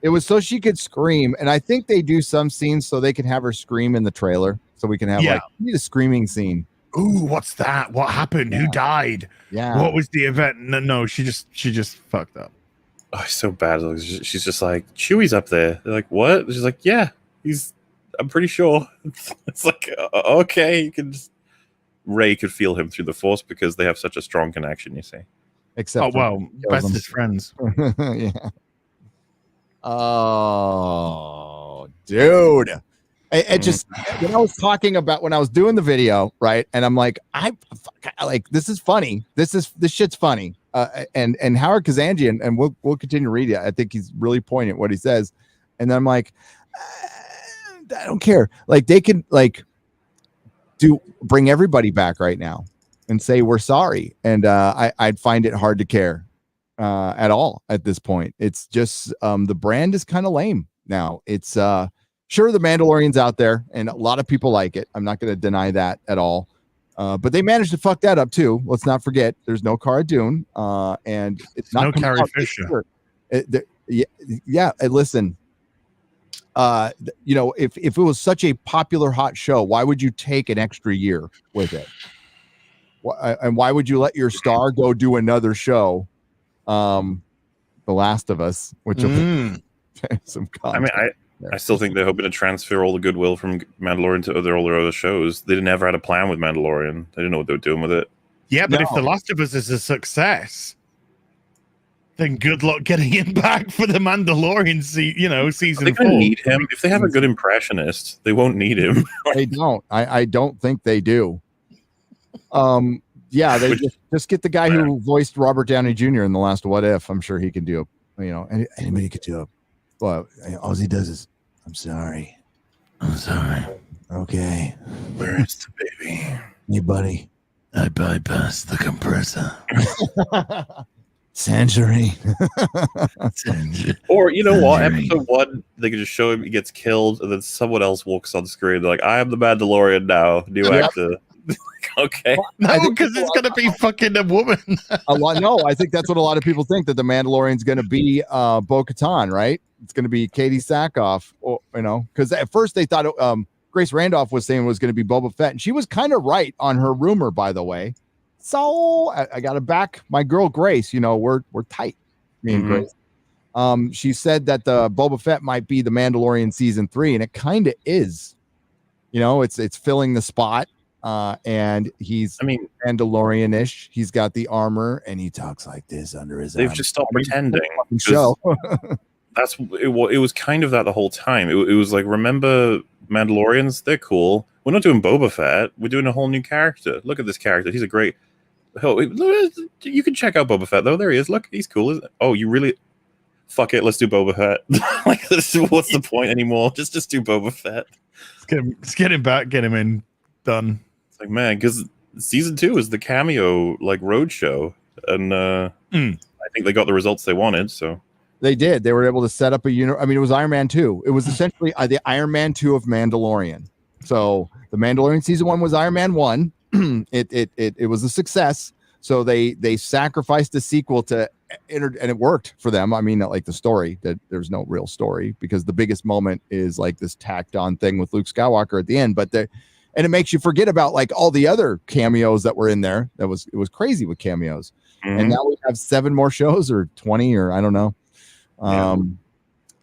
it was so she could scream, and I think they do some scenes so they can have her scream in the trailer, so we can have we need a screaming scene. Ooh, what's that? What happened? Who died? Yeah, what was the event? No, she just fucked up. Oh, it's so bad. She's just like, Chewie's up there. They're like, what? She's like, yeah, I'm pretty sure. It's like, okay, you can just. Rey could feel him through the Force because they have such a strong connection, you see. Except bestest friends. Yeah. Oh, dude. It just when I was talking about when I was doing the video, right? And I'm like, this is funny. This shit's funny. And Howard Kazanjian, and we'll continue to read it. I think he's really poignant what he says. And then I'm like, I don't care. Like they could bring everybody back right now and say we're sorry, and I'd find it hard to care at all at this point. It's just the brand is kind of lame now. It's Sure, the Mandalorian's out there, and a lot of people like it. I'm not going to deny that at all. But they managed to fuck that up too. Let's not forget, there's no Cara Dune, and it's not no Carrie Fisher. Yeah. Listen, if it was such a popular hot show, why would you take an extra year with it? And why would you let your star go do another show? The Last of Us, which will be some content. I mean, I still think they're hoping to transfer all the goodwill from Mandalorian to all their other shows. They never had a plan with Mandalorian. They didn't know what they were doing with it. Yeah, but if The Last of Us is a success, then good luck getting him back for the Mandalorian season 4. They need him. If they have a good impressionist, they won't need him. They don't. I don't think they do. Yeah, they just get the guy who voiced Robert Downey Jr. in the last What If. I'm sure he can do it. Anybody could do it. But all he does is, I'm sorry. Okay. Where's the baby? Hey, buddy. I bypassed the compressor. Tangerine. Or you know what? Episode 1, they could just show him he gets killed, and then someone else walks on screen. They're like, "I am the Mandalorian now. New actor." Okay. No, because it's gonna be fucking a woman. No, I think that's what a lot of people think, that the Mandalorian's gonna be Bo-Katan, right? It's gonna be Katie Sackhoff, because at first they thought Grace Randolph was saying it was gonna be Boba Fett, and she was kind of right on her rumor, by the way. So I got to back my girl Grace. We're tight, me and Grace. She said that the Boba Fett might be the Mandalorian season 3, and it kind of is. It's filling the spot. And he's Mandalorian-ish. He's got the armor, and he talks like this under his. They've just stopped pretending. Show. It was kind of that the whole time. It was like, remember Mandalorians? They're cool. We're not doing Boba Fett. We're doing a whole new character. Look at this character. He's a great. You can check out Boba Fett though. There he is. Look, he's cool. Oh, you really? Fuck it. Let's do Boba Fett. What's the point anymore? Just do Boba Fett. Let's get him back. Get him in. Done. It's like, man, because season 2 is the cameo road show, and I think they got the results they wanted. So they did. They were able to set up it was Iron Man 2. It was essentially the Iron Man 2 of Mandalorian. So the Mandalorian season 1 was Iron Man 1. It was a success. So they sacrificed the sequel to and it worked for them. I mean, not like the story, that there's no real story, because the biggest moment is like this tacked on thing with Luke Skywalker at the end, and it makes you forget about like all the other cameos that were in there. It was crazy with cameos. And now we have 7 more shows, or 20, or I don't know.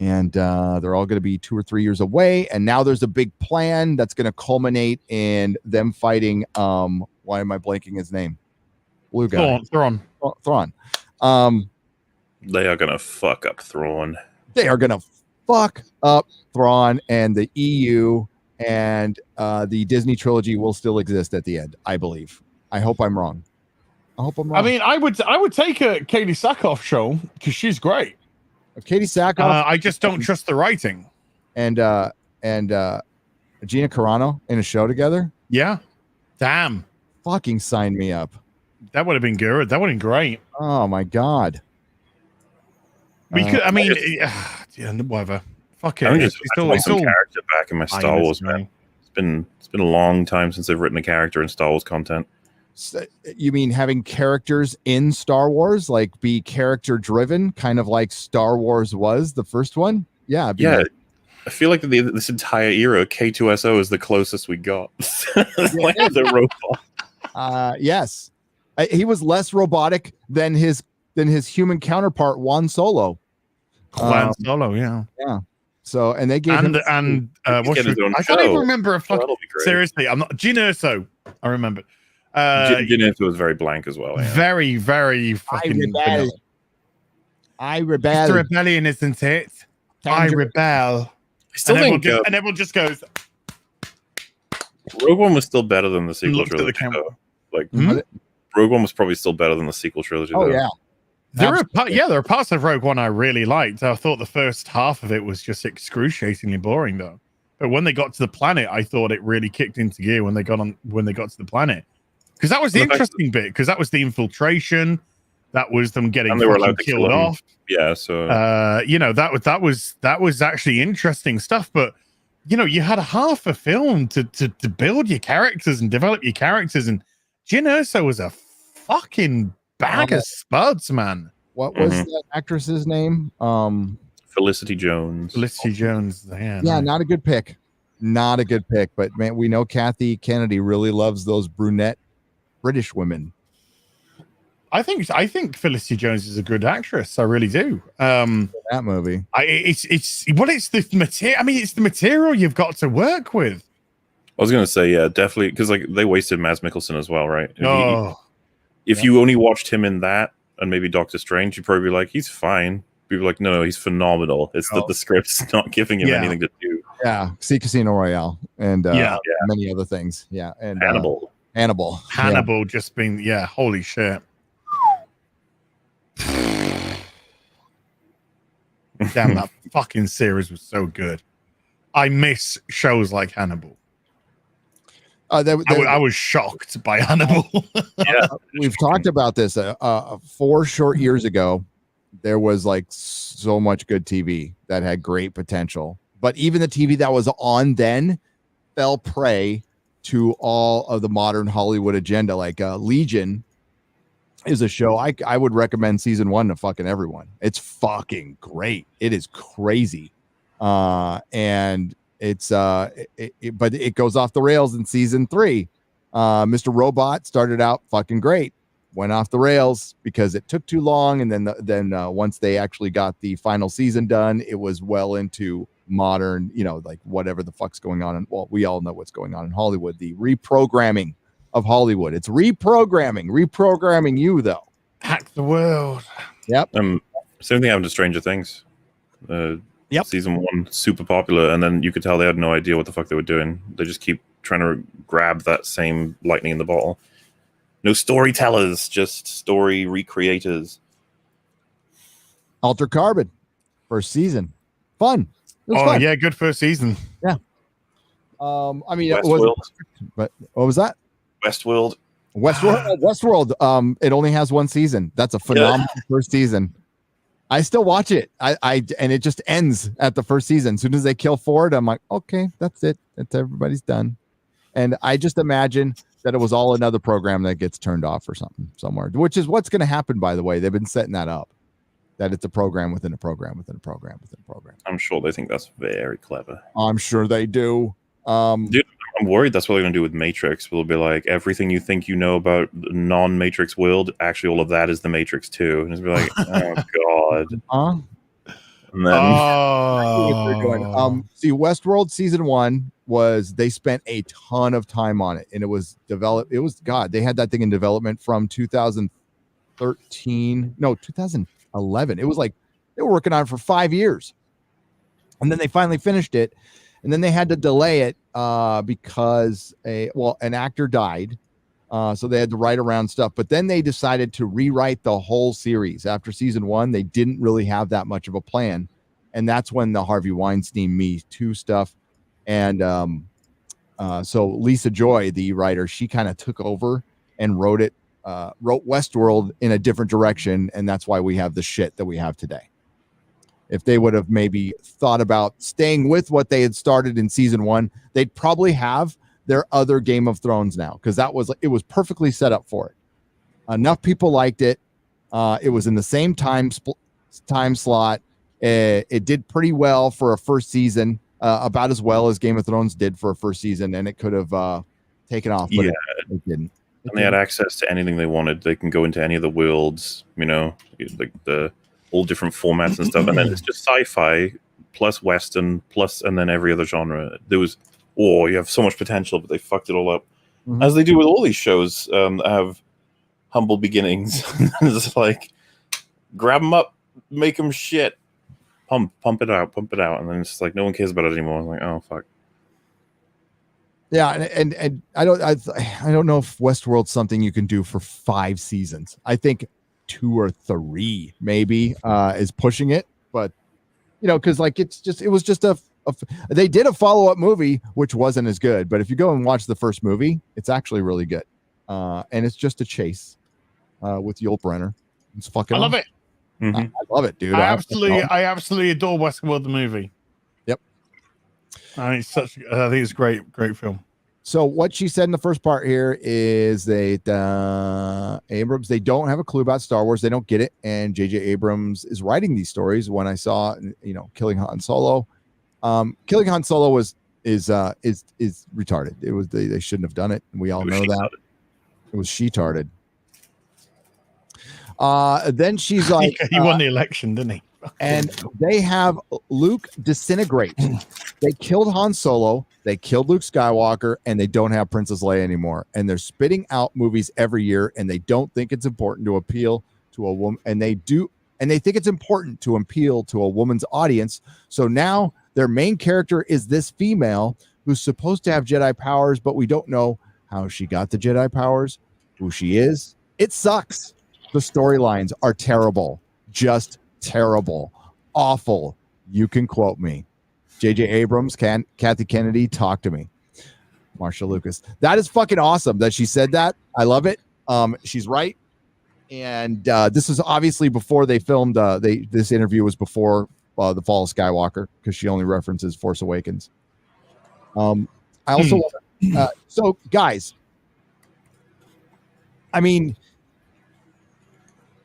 And they're all going to be 2 or 3 years away. And now there's a big plan that's going to culminate in them fighting. Why am I blanking his name? Blue guy. Thrawn. They are going to fuck up Thrawn. They are going to fuck up Thrawn, and the EU and the Disney trilogy will still exist at the end, I believe. I hope I'm wrong. I mean, I would take a Katie Sackhoff show, because she's great. Katie Sackhoff. I just don't trust the writing. And Gina Carano in a show together. Yeah. Damn. Fucking sign me up. That would have been good. That would have been great. Oh my god. We could. I mean, whatever. Fuck it. I'm just some character back in my Star Wars, man. It's been a long time since they've written a character in Star Wars content. So, you mean having characters in Star Wars, like be character driven, kind of like Star Wars was the first one? Yeah. Yeah. I feel like this entire era, K2SO is the closest we got. Like the robot. Yes. He was less robotic than his human counterpart, Juan Solo. Solo, yeah. Yeah. So, and they gave him I can't even remember a fucking. Seriously, I'm not. Gin Erso, I remember. Gin Erso was very blank as well. Yeah. Very, very fucking. I rebel. It's the rebellion, isn't it? I rebel. I still think, and everyone just goes. Rogue One was still better than the sequel trilogy. Like, Rogue One was probably still better than the sequel trilogy. Oh yeah. There are parts of Rogue One I really liked. I thought the first half of it was just excruciatingly boring, though. But when they got to the planet, I thought it really kicked into gear when they got to the planet, because that was the interesting bit. Because that was the infiltration, that was them getting killed off. Yeah, so that was actually interesting stuff. But you had a half a film to build your characters and develop your characters, and Jyn Erso was a fucking bag of spuds, man. What was that actress's name? Felicity Jones. Felicity Jones. Yeah, not a good pick. Not a good pick. But man, we know Kathy Kennedy really loves those brunette British women. I think Felicity Jones is a good actress. I really do. That movie. It's the material. I mean, it's the material you've got to work with. I was gonna say, yeah, definitely, because like they wasted Mads Mikkelsen as well, right? If Oh, you only watched him in that and maybe Doctor Strange, you'd probably be like, he's fine. People like, no, he's phenomenal. It's that the script's not giving him anything to do. Yeah, see Casino Royale and many other things. Yeah, and Hannibal just being holy shit. Damn, that fucking series was so good. I miss shows like Hannibal. I was shocked by Hannibal. We've talked about this 4 short years ago. There was like so much good TV that had great potential, but even the TV that was on then fell prey to all of the modern Hollywood agenda. Like Legion is a show I would recommend season 1 to fucking everyone. It's fucking great. It is crazy. And it's but it goes off the rails in season 3. Mr. Robot started out fucking great, went off the rails because it took too long, and then once they actually got the final season done, it was well into modern, like whatever the fuck's going on. And well, we all know what's going on in Hollywood, the reprogramming of Hollywood. It's reprogramming you though. Hack the world. Yep. Same thing happened to Stranger Things. Season 1 super popular, and then you could tell they had no idea what the fuck they were doing. They just keep trying to grab that same lightning in the bottle. No storytellers, just story recreators. Alter Carbon, first season, fun. It was fun. Yeah, good first season. Yeah. I mean, it was, but what was that? Westworld. Westworld. It only has 1 season. That's a phenomenal first season. I still watch it. And it just ends at the first season. As soon as they kill Ford, I'm like, okay, that's it. Everybody's done. And I just imagine that it was all another program that gets turned off or something somewhere, which is what's going to happen, by the way. They've been setting that up, that it's a program within a program within a program within a program. I'm sure they think that's very clever. I'm sure they do. Dude, I'm worried that's what they're going to do with Matrix. It'll be like everything you think you know about the non-Matrix world, actually all of that is the Matrix too. And it's be like, oh god. And then see, Westworld season 1 was, they spent a ton of time on it, and it was developed. It was they had that thing in development from 2011. It was like they were working on it for 5 years, and then they finally finished it. And then they had to delay it because an actor died. So they had to write around stuff. But then they decided to rewrite the whole series. After season 1, they didn't really have that much of a plan. And that's when the Harvey Weinstein Me Too stuff. And so Lisa Joy, the writer, she kind of took over and wrote Westworld in a different direction. And that's why we have the shit that we have today. If they would have maybe thought about staying with what they had started in season 1, they'd probably have their other Game of Thrones now, because it was perfectly set up for it. Enough people liked it. It was in the same time slot. It did pretty well for a first season, about as well as Game of Thrones did for a first season, and it could have taken off. But it didn't. And they had access to anything they wanted. They can go into any of the worlds, like all different formats and stuff, and then it's just sci-fi plus Western plus, and then every other genre. You have so much potential, but they fucked it all up, as they do with all these shows that have humble beginnings. It's like grab them up, make them shit, pump it out, and then it's like no one cares about it anymore. I'm like, oh fuck. Yeah, and I don't know if Westworld's something you can do for 5 seasons. I think 2 or 3 maybe is pushing it, but because like it was just they did a follow-up movie which wasn't as good, but if you go and watch the first movie, it's actually really good, and it's just a chase with Yul Brynner. It's fucking I love it. I love it, dude. I absolutely adore Westworld the movie. Yep. I think it's great film. So what she said in the first part here is that Abrams, they don't have a clue about Star Wars. They don't get it. And J.J. Abrams is writing these stories. When I saw, killing Han Solo, killing Han Solo is retarded. It was they shouldn't have done it. And we all know that. It was she-tarded. Then she's like, he won the election, didn't he? And they have Luke disintegrate. They killed Han Solo, they killed Luke Skywalker, and they don't have Princess Leia anymore. And they're spitting out movies every year, and they don't think it's important to appeal to a woman. And they do, and they think it's important to appeal to a woman's audience. So now their main character is this female who's supposed to have Jedi powers, but we don't know how she got the Jedi powers, who she is. It sucks. The storylines are terrible. Just terrible, awful. You can quote me. J.J. Abrams, Kathy Kennedy, talk to me. Marcia Lucas. That is fucking awesome that she said that. I love it. She's right. And this was obviously before they filmed. This interview was before the Fall of Skywalker because she only references Force Awakens. I also so guys. I mean,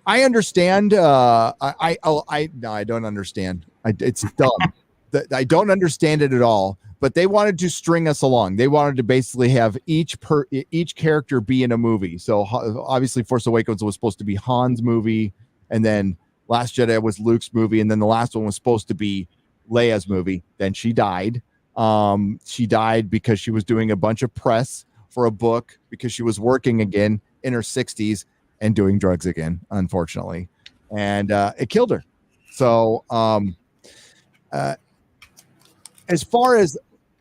I understand. No, I don't understand. It's dumb. I don't understand it at all. But they wanted to string us along. They wanted to basically have each character be in a movie. So obviously, Force Awakens was supposed to be Han's movie, and then Last Jedi was Luke's movie, and then the last one was supposed to be Leia's movie. Then she died. She died because she was doing a bunch of press for a book because she was working again in her 60s. And doing drugs again, unfortunately, and it killed her. So, as far as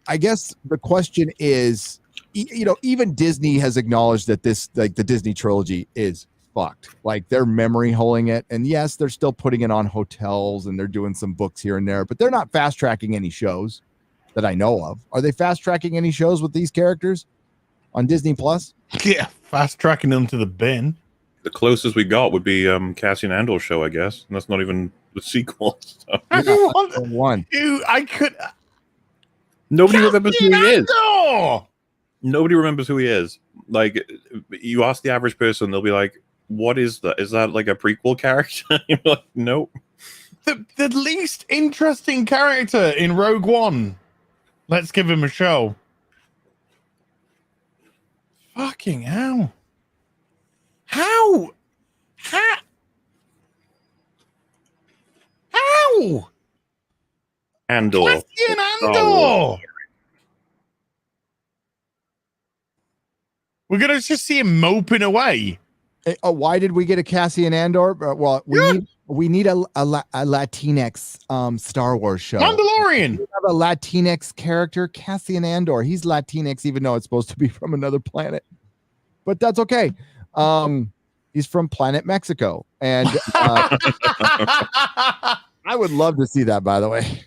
I guess the question is, even Disney has acknowledged that this, like the Disney trilogy, is fucked. Like they're memory holing it, and yes, they're still putting it on hotels and they're doing some books here and there, but they're not fast tracking any shows that I know of. Are they fast tracking any shows with these characters on Disney Plus? Yeah, fast tracking them to the bin. The closest we got would be Cassian Andor's show, I guess. And that's not even the sequel. So. I could. Nobody remembers who he is. Nobody remembers who he is. Like, you ask the average person, they'll be like, "What is that? Is that like a prequel character?" You're like, "Nope." The least interesting character in Rogue One. Let's give him a show. Fucking hell. How? Andor. Cassian Andor. We're gonna just see him moping away. Why did we get a Cassian Andor? Well, we need a Latinx Star Wars show. Mandalorian. We have a Latinx character, Cassian Andor. He's Latinx, even though it's supposed to be from another planet. But that's okay. He's from planet Mexico, and I would love to see that. By the way,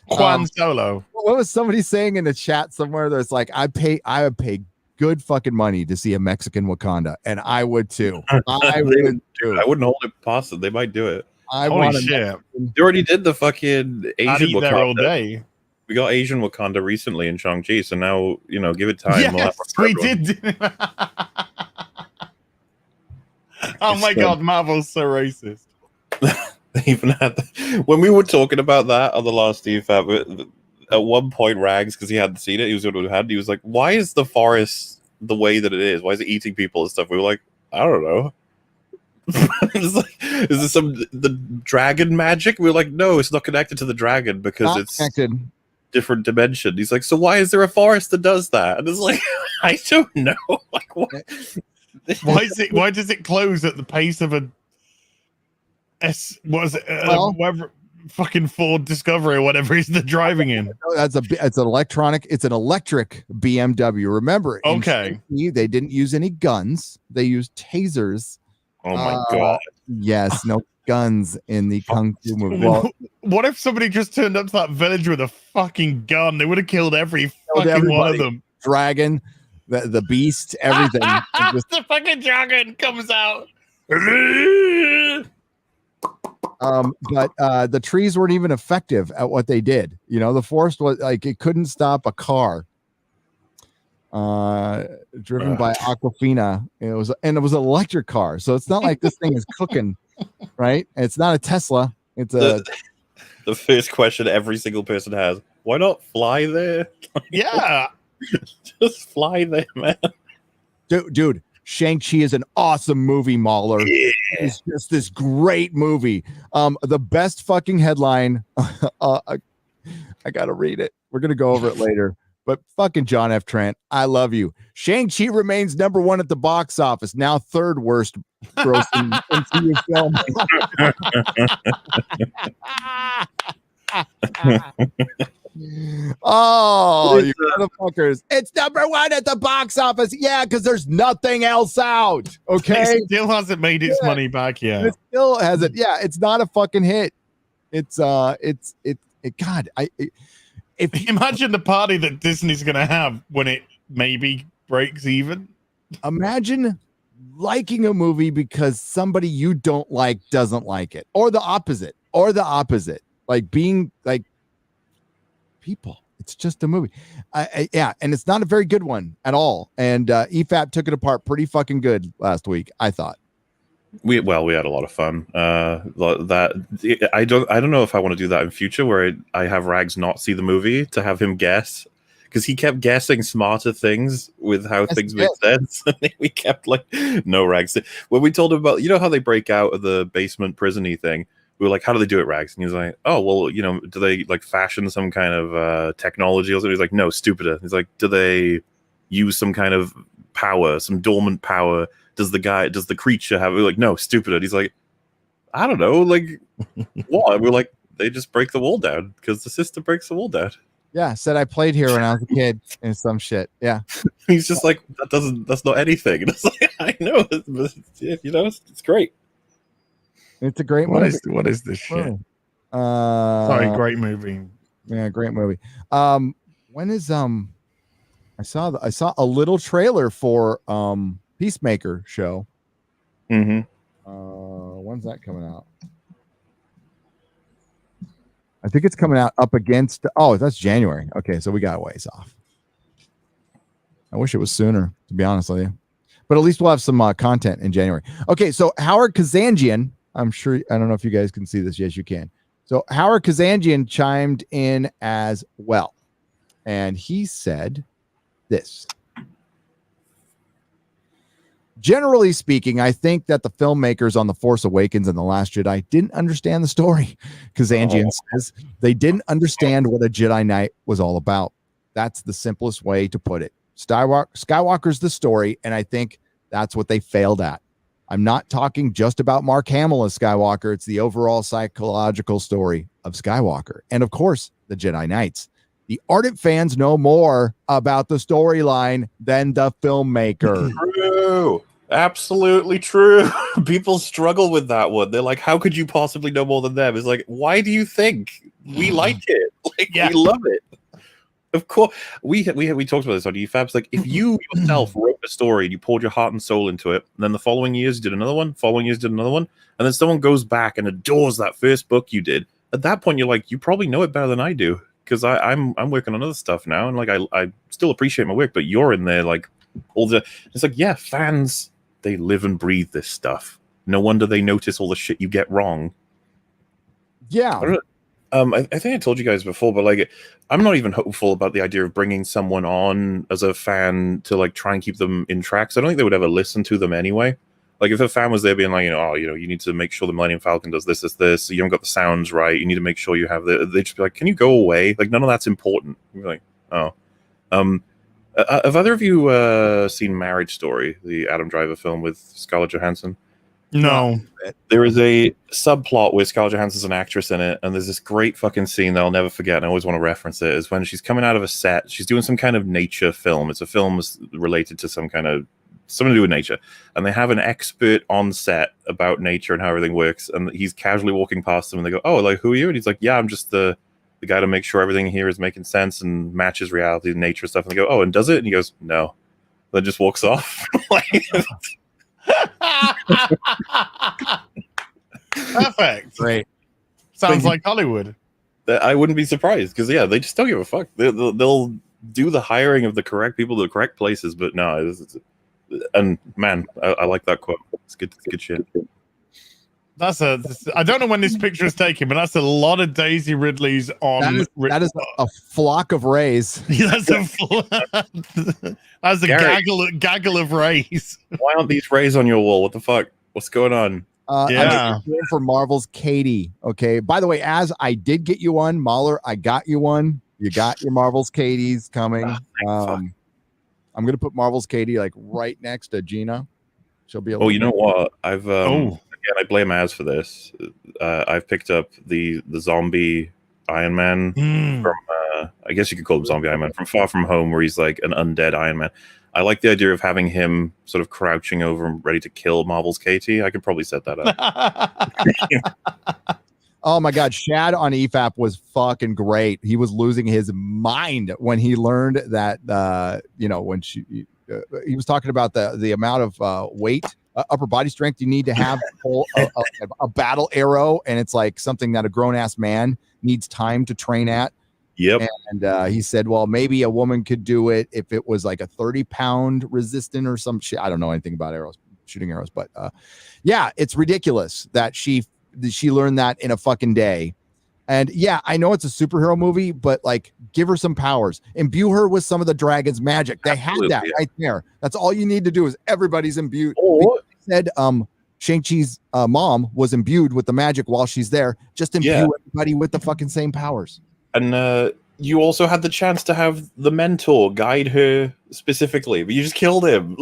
Juan Solo. What was somebody saying in the chat somewhere? That's like, I would pay good fucking money to see a Mexican Wakanda, and I would too. I wouldn't hold it past them. They might do it. Holy shit! They already did the fucking Asian Wakanda there all day. We got Asian Wakanda recently in Shang-Chi, so now give it time. Yes, we did. Oh my god, Marvel's so racist. They even had when we were talking about that on the last DFAT, at one point Rags, because he hadn't seen it, he was like, "Why is the forest the way that it is? Why is it eating people and stuff?" We were like, "I don't know." It's like, is this the dragon magic? We were like, "No, it's not connected to the dragon because not it's connected. Different dimension." He's like, "So why is there a forest that does that?" And it's like, I don't know. Like, what? Why does it close at the pace of a whatever fucking Ford Discovery or whatever he's driving in? It's an electric BMW. Remember, okay, they didn't use any guns. They used tasers. Oh my god. Yes, no guns in the Kung Fu movie. Well, what if somebody just turned up to that village with a fucking gun? They would have killed every fucking one of them. Dragon, the beast, everything. The fucking dragon comes out. But the trees weren't even effective at what they did. You know, the forest was like it couldn't stop a car driven by Aquafina. It was an electric car, so it's not like this thing is cooking, right? It's not a Tesla. It's the first question every single person has: why not fly there? Yeah, just fly there, man. Dude. Shang-Chi is an awesome movie, MauLer. Yeah. It's just this great movie. The best fucking headline. I gotta read it. We're gonna go over it later. But fucking John F. Trent, I love you. Shang-Chi remains number 1 at the box office, now 3rd worst grossing MCU film. Oh, you motherfuckers. It's number 1 at the box office. Yeah, because there's nothing else out. Okay. It still hasn't made its money back yet. It still hasn't. Yeah, it's not a fucking hit. It's God, if imagine the party that Disney's gonna have when it maybe breaks even. Imagine liking a movie because somebody you don't like doesn't like it, or the opposite. Like being like people. It's just a movie. Yeah, and it's not a very good one at all. And EFAP took it apart pretty fucking good last week, I thought. We had a lot of fun. That I don't know if I want to do that in future, where I have Rags not see the movie to have him guess, because he kept guessing smarter things with how things make sense. And we kept like, no, Rags. When we told him about, you know how they break out of the basement prison-y thing, we were like, how do they do it, Rags? And he was like, oh, well, you know, do they like fashion some kind of technology or something? He's like, no, stupider. He's like, do they use some kind of power, some dormant power? Does the creature have? We're like, no, stupider. He's like, I don't know, like what? We're like, they just break the wall down because the system breaks the wall down. Yeah, said I played here when I was a kid and some shit. Yeah. He's just like, that's not anything. And it's like, I know, you know, it's great. It's a great movie. What is this shit? Sorry, great movie. Yeah, great movie. When is I saw a little trailer for Peacemaker show. Mm-hmm. When's that coming out? I think it's coming out up against. Oh, that's January. Okay, so we got a ways off. I wish it was sooner, to be honest with you. But at least we'll have some content in January. Okay, so Howard Kazanjian. I'm sure. I don't know if you guys can see this. Yes, you can. So Howard Kazanjian chimed in as well, and he said this. Generally speaking, I think that the filmmakers on The Force Awakens and The Last Jedi didn't understand the story. Kazanjian says they didn't understand what a Jedi Knight was all about. That's the simplest way to put it. Skywalker's the story, and I think that's what they failed at. I'm not talking just about Mark Hamill as Skywalker. It's the overall psychological story of Skywalker. And of course, the Jedi Knights. The ardent fans know more about the storyline than the filmmaker. True. Absolutely true. People struggle with that one. They're like, how could you possibly know more than them? It's like, why do you think we like it? Like, we love it. Of course, we talked about this on EFABs. Like, if you yourself wrote a story and you poured your heart and soul into it, and then the following years you did another one, and then someone goes back and adores that first book you did, at that point you're like, you probably know it better than I do, because I'm working on other stuff now, and like I still appreciate my work, but you're in there like all the. It's like, yeah, fans, they live and breathe this stuff. No wonder they notice all the shit you get wrong. Yeah. I think I told you guys before, but like, I'm not even hopeful about the idea of bringing someone on as a fan to like try and keep them in tracks. I don't think they would ever listen to them anyway. Like, if a fan was there being like, you need to make sure the Millennium Falcon does this, you haven't got the sounds right, you need to make sure you have they'd just be like, can you go away? Like, none of that's important. You're like, oh. Have either of you seen Marriage Story, the Adam Driver film with Scarlett Johansson? No. There is a subplot where Scarlett Johansson's an actress in it, and there's this great fucking scene that I'll never forget, and I always want to reference it, is when she's coming out of a set, she's doing some kind of nature film. It's a film related to something to do with nature, and they have an expert on set about nature and how everything works, and he's casually walking past them, and they go, oh, like, who are you? And he's like, yeah, I'm just the guy to make sure everything here is making sense and matches reality and nature stuff. And they go, oh, and does it? And he goes, no. Then just walks off. Perfect. Great. Sounds like Hollywood. I wouldn't be surprised because yeah, they just don't give a fuck. They'll do the hiring of the correct people to the correct places, but no. And man, I like that quote. It's good shit. I don't know when this picture is taken, but that's a lot of Daisy Ridleys on. That is a flock of rays. That's a gaggle of rays. Why aren't these rays on your wall? What the fuck? What's going on? I'm here for Marvel's Katie. Okay. By the way, as I did get you one, MauLer, I got you one. You got your Marvel's Katie's coming. I'm gonna put Marvel's Katie like right next to Gina. She'll be. You know what? I've again, I blame Az for this. I've picked up the zombie Iron Man from. I guess you could call him zombie Iron Man from Far From Home, where he's like an undead Iron Man. I like the idea of having him sort of crouching over and ready to kill Marvel's Katie. I could probably set that up. Oh my God, Shad on EFAP was fucking great. He was losing his mind when he learned that when he was talking about the amount of weight, upper body strength you need to have a battle arrow, and it's like something that a grown ass man needs time to train at. Yep. And he said, well, maybe a woman could do it if it was like a 30-pound resistant or some shit. I don't know anything about shooting arrows, but yeah, it's ridiculous that she learned that in a fucking day. And yeah, I know it's a superhero movie, but like, give her some powers, imbue her with some of the dragon's magic. They had that right there. That's all you need to do is everybody's imbued. Said Shang-Chi's mom was imbued with the magic while she's there. Just imbue everybody with the fucking same powers. And you also had the chance to have the mentor guide her specifically, but you just killed him.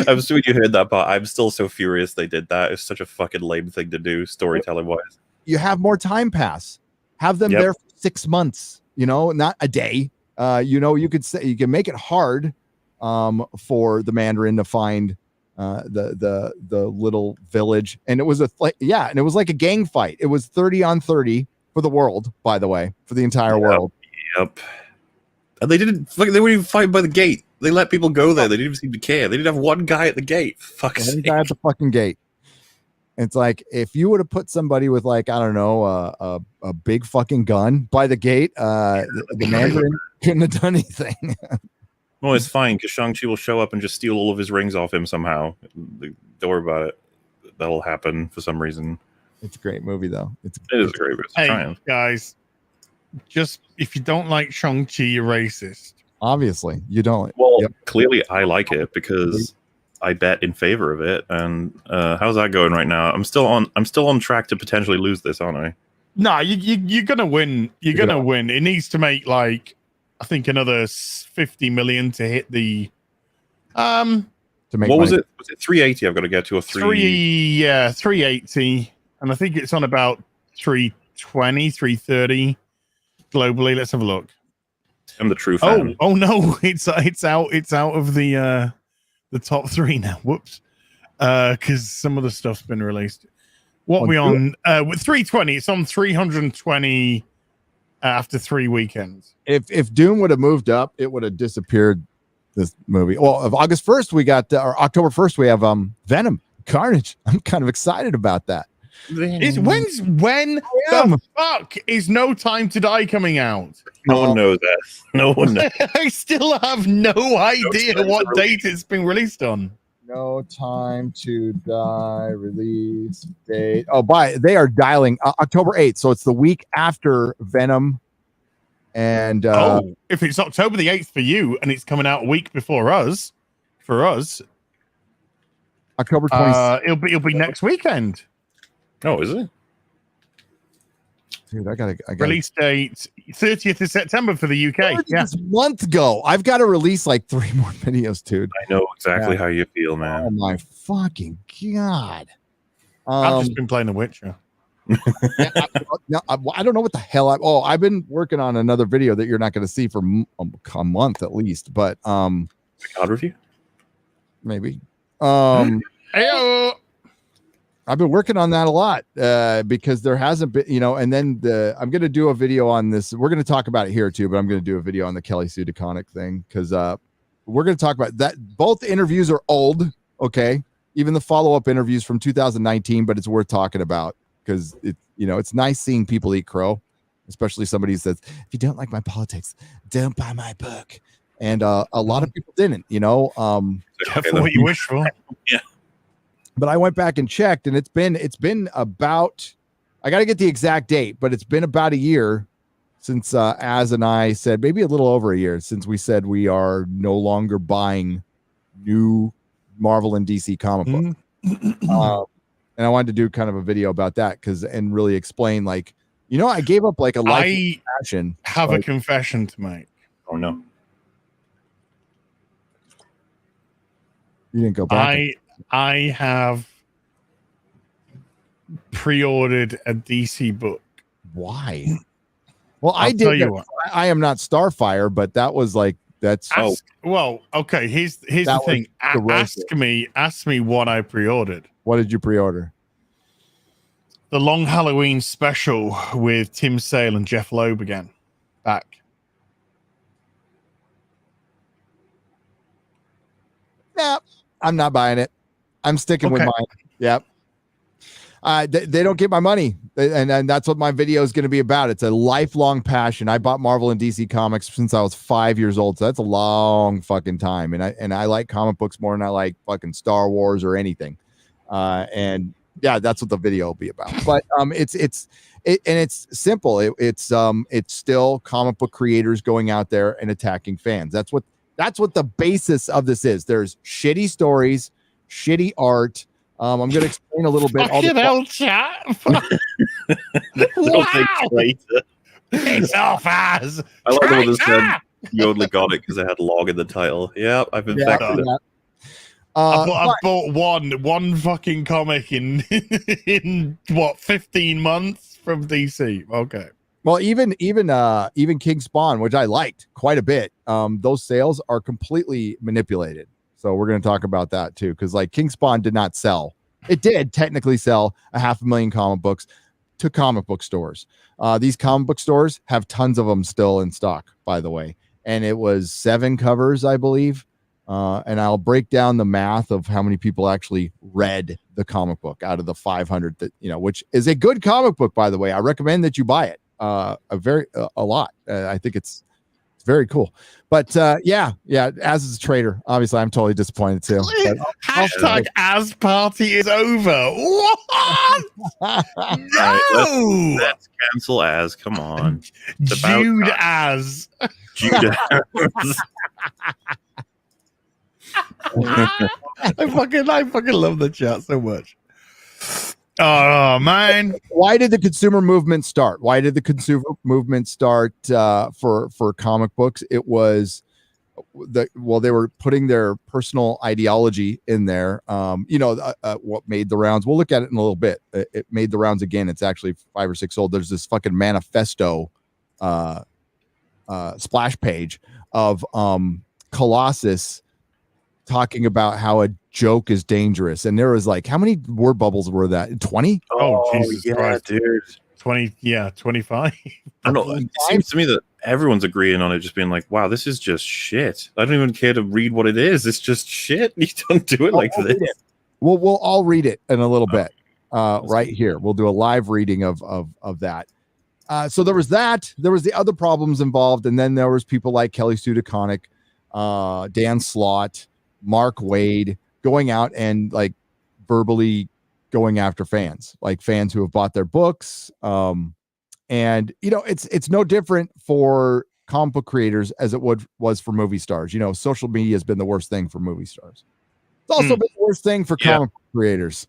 I'm sure you heard that part. I'm still so furious they did that. It's such a fucking lame thing to do, storytelling wise. You have more time pass. Have them there for 6 months. Not a day. You could say you can make it hard for the Mandarin to find the little village, and it was and it was like a gang fight. It was 30 on 30. For the world, by the way, for the entire world. Yep. And they wouldn't even fight by the gate. They let people go there. They didn't even seem to care. They didn't have one guy at the gate. One guy at the fucking gate. It's like if you would have put somebody with like, I don't know, a big fucking gun by the gate, the Mandarin couldn't have done anything. Well, it's fine because Shang-Chi will show up and just steal all of his rings off him somehow. Don't worry about it. That'll happen for some reason. It's a great movie, though. It is a great movie. Hey, guys, just if you don't like Shang-Chi, you're racist. Obviously, you don't. Well, clearly I like it because I bet in favor of it. And how's that going right now? I'm still on track to potentially lose this, aren't I? No, you're gonna win. You're gonna win. It needs to make like I think another 50 million to hit the to make what money. was it? Was it 380? I've got to get to a 380. And I think it's on about 320, 330 globally. Let's have a look. I'm the true fan. Oh no, it's out of the top 3 now. Whoops. Because some of the stuff's been released. What we on with 320? It's on 320 after 3 weekends. If Doom would have moved up, it would have disappeared. This movie. Well, of August 1st, we got or October 1st, we have Venom Carnage. I'm kind of excited about that. When the fuck is No Time to Die coming out? No one knows that. No one knows. I still have no idea what date it's been released on. No Time to Die release date. They are dialing October 8th, so it's the week after Venom. And if it's October the 8th for you and it's coming out a week before us, for us, October 20th. It'll be next weekend. Oh, is it? Dude, I gotta release date 30th of September for the UK. Yeah, this month ago. I've got to release like 3 more videos, dude. I know exactly how you feel, man. Oh my fucking god! I've just been playing The Witcher. I don't know what the hell I've been working on another video that you're not going to see for a month at least, but God review, maybe. Heyo. I've been working on that a lot because there hasn't been, and then I'm going to do a video on this. We're going to talk about it here too, but I'm going to do a video on the Kelly Sue DeConnick thing because we're going to talk about that. Both interviews are old. Okay. even the follow-up interviews from 2019, but it's worth talking about because it's nice seeing people eat crow, especially somebody who says, if you don't like my politics, don't buy my book. And a lot of people didn't, Careful what you wish for. Yeah. But I went back and checked, and it's been about, I got to get the exact date, but it's been about a year since Az and I said, maybe a little over a year since we said we are no longer buying new Marvel and DC comic book. And I wanted to do kind of a video about that and really explain, like, I gave up like a life passion. Have a confession to make. Oh no. You didn't go back. I have pre-ordered a DC book. Why? Well, I'll tell you what. I am not Starfire, but that was like well, okay. Here's the thing. Ask me what I pre-ordered. What did you pre-order? The Long Halloween special with Tim Sale and Jeff Loeb again. Back. Yeah, I'm not buying it. I'm sticking with mine. Yep. They don't get my money, and that's what my video is going to be about. It's a lifelong passion. I bought Marvel and DC comics since I was 5 years old, so that's a long fucking time. And I like comic books more than I like fucking Star Wars or anything. And yeah, that's what the video will be about. But it's simple. It's still comic book creators going out there and attacking fans. That's what the basis of this is. There's shitty stories, shitty art. I'm going to explain a little bit. Fucking hell, chat. Wow. It's off as. I like the one that said you only got it because it had log in the title. Yeah, I've infected it. I bought one fucking comic in what 15 months from DC. Okay. Well, even King Spawn, which I liked quite a bit, those sales are completely manipulated. So we're going to talk about that too, because like King Spawn did not sell. It did technically sell 500,000 comic books to comic book stores. These comic book stores have tons of them still in stock, by the way. And it was 7 covers, I believe. And I'll break down the math of how many people actually read the comic book out of the 500 that, which is a good comic book, by the way. I recommend that you buy it a lot. I think it's very cool. But yeah, as is a trader, obviously I'm totally disappointed too. Hashtag as party is over. What? No, let's cancel as. Come on, Jude as. Jude as. I fucking love the chat so much. Oh man, why did the consumer movement start? Why did the consumer movement start for comic books? It was they were putting their personal ideology in there. What made the rounds? We'll look at it in a little bit. It made the rounds again. It's actually 5 or 6 old. There's this fucking manifesto splash page of Colossus talking about how a joke is dangerous, and there was like, how many word bubbles were that? 20? Oh Jesus yeah, Christ, dude. 20, yeah, 25. I don't know. It seems to me that everyone's agreeing on it, just being like, wow, this is just shit. I don't even care to read what it is. It's just shit. You don't do it like this. We'll all read it in a little bit right here. We'll do a live reading of that. So there was that. There was the other problems involved, and then there was people like Kelly Sue DeConnick, Dan Slott, Mark Wade going out and like verbally going after fans, like fans who have bought their books. And it's no different for comic book creators as it was for movie stars. Social media has been the worst thing for movie stars. It's also been the worst thing for comic book creators.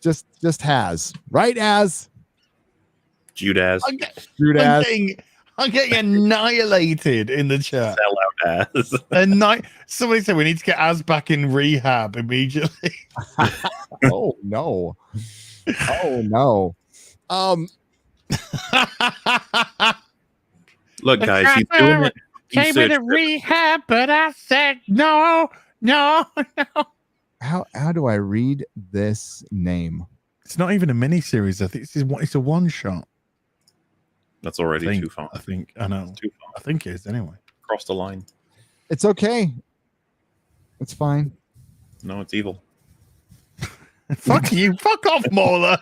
Just has, right? As Jude as. I'm getting annihilated in the chat. Sell out as. Somebody said we need to get Az back in rehab immediately. Oh no. Look, guys, he's doing it. Came into rehab, but I said no. How do I read this name? It's not even a mini series. I think it's a one shot. That's already too far. I think I know. Too far. I think it is anyway. Cross the line. It's okay. It's fine. No, it's evil. Fuck you. Fuck off, MauLer.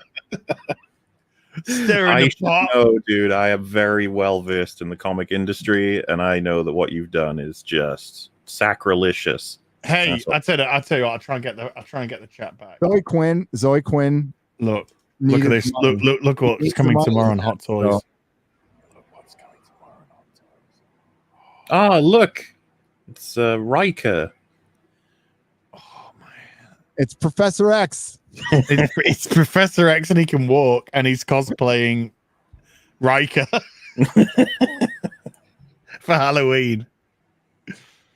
Staring the pot. No, dude, I am very well versed in the comic industry, and I know that what you've done is just sacrilegious. Hey, I tell you what, I'll try and get the chat back. Zoe Quinn. Look at this. Look what's coming tomorrow on Hot Toys. Oh. Look what's coming tomorrow on Hot Toys. Ah, look. It's Riker. Oh man. It's Professor X. It's Professor X and he can walk and he's cosplaying Riker for Halloween.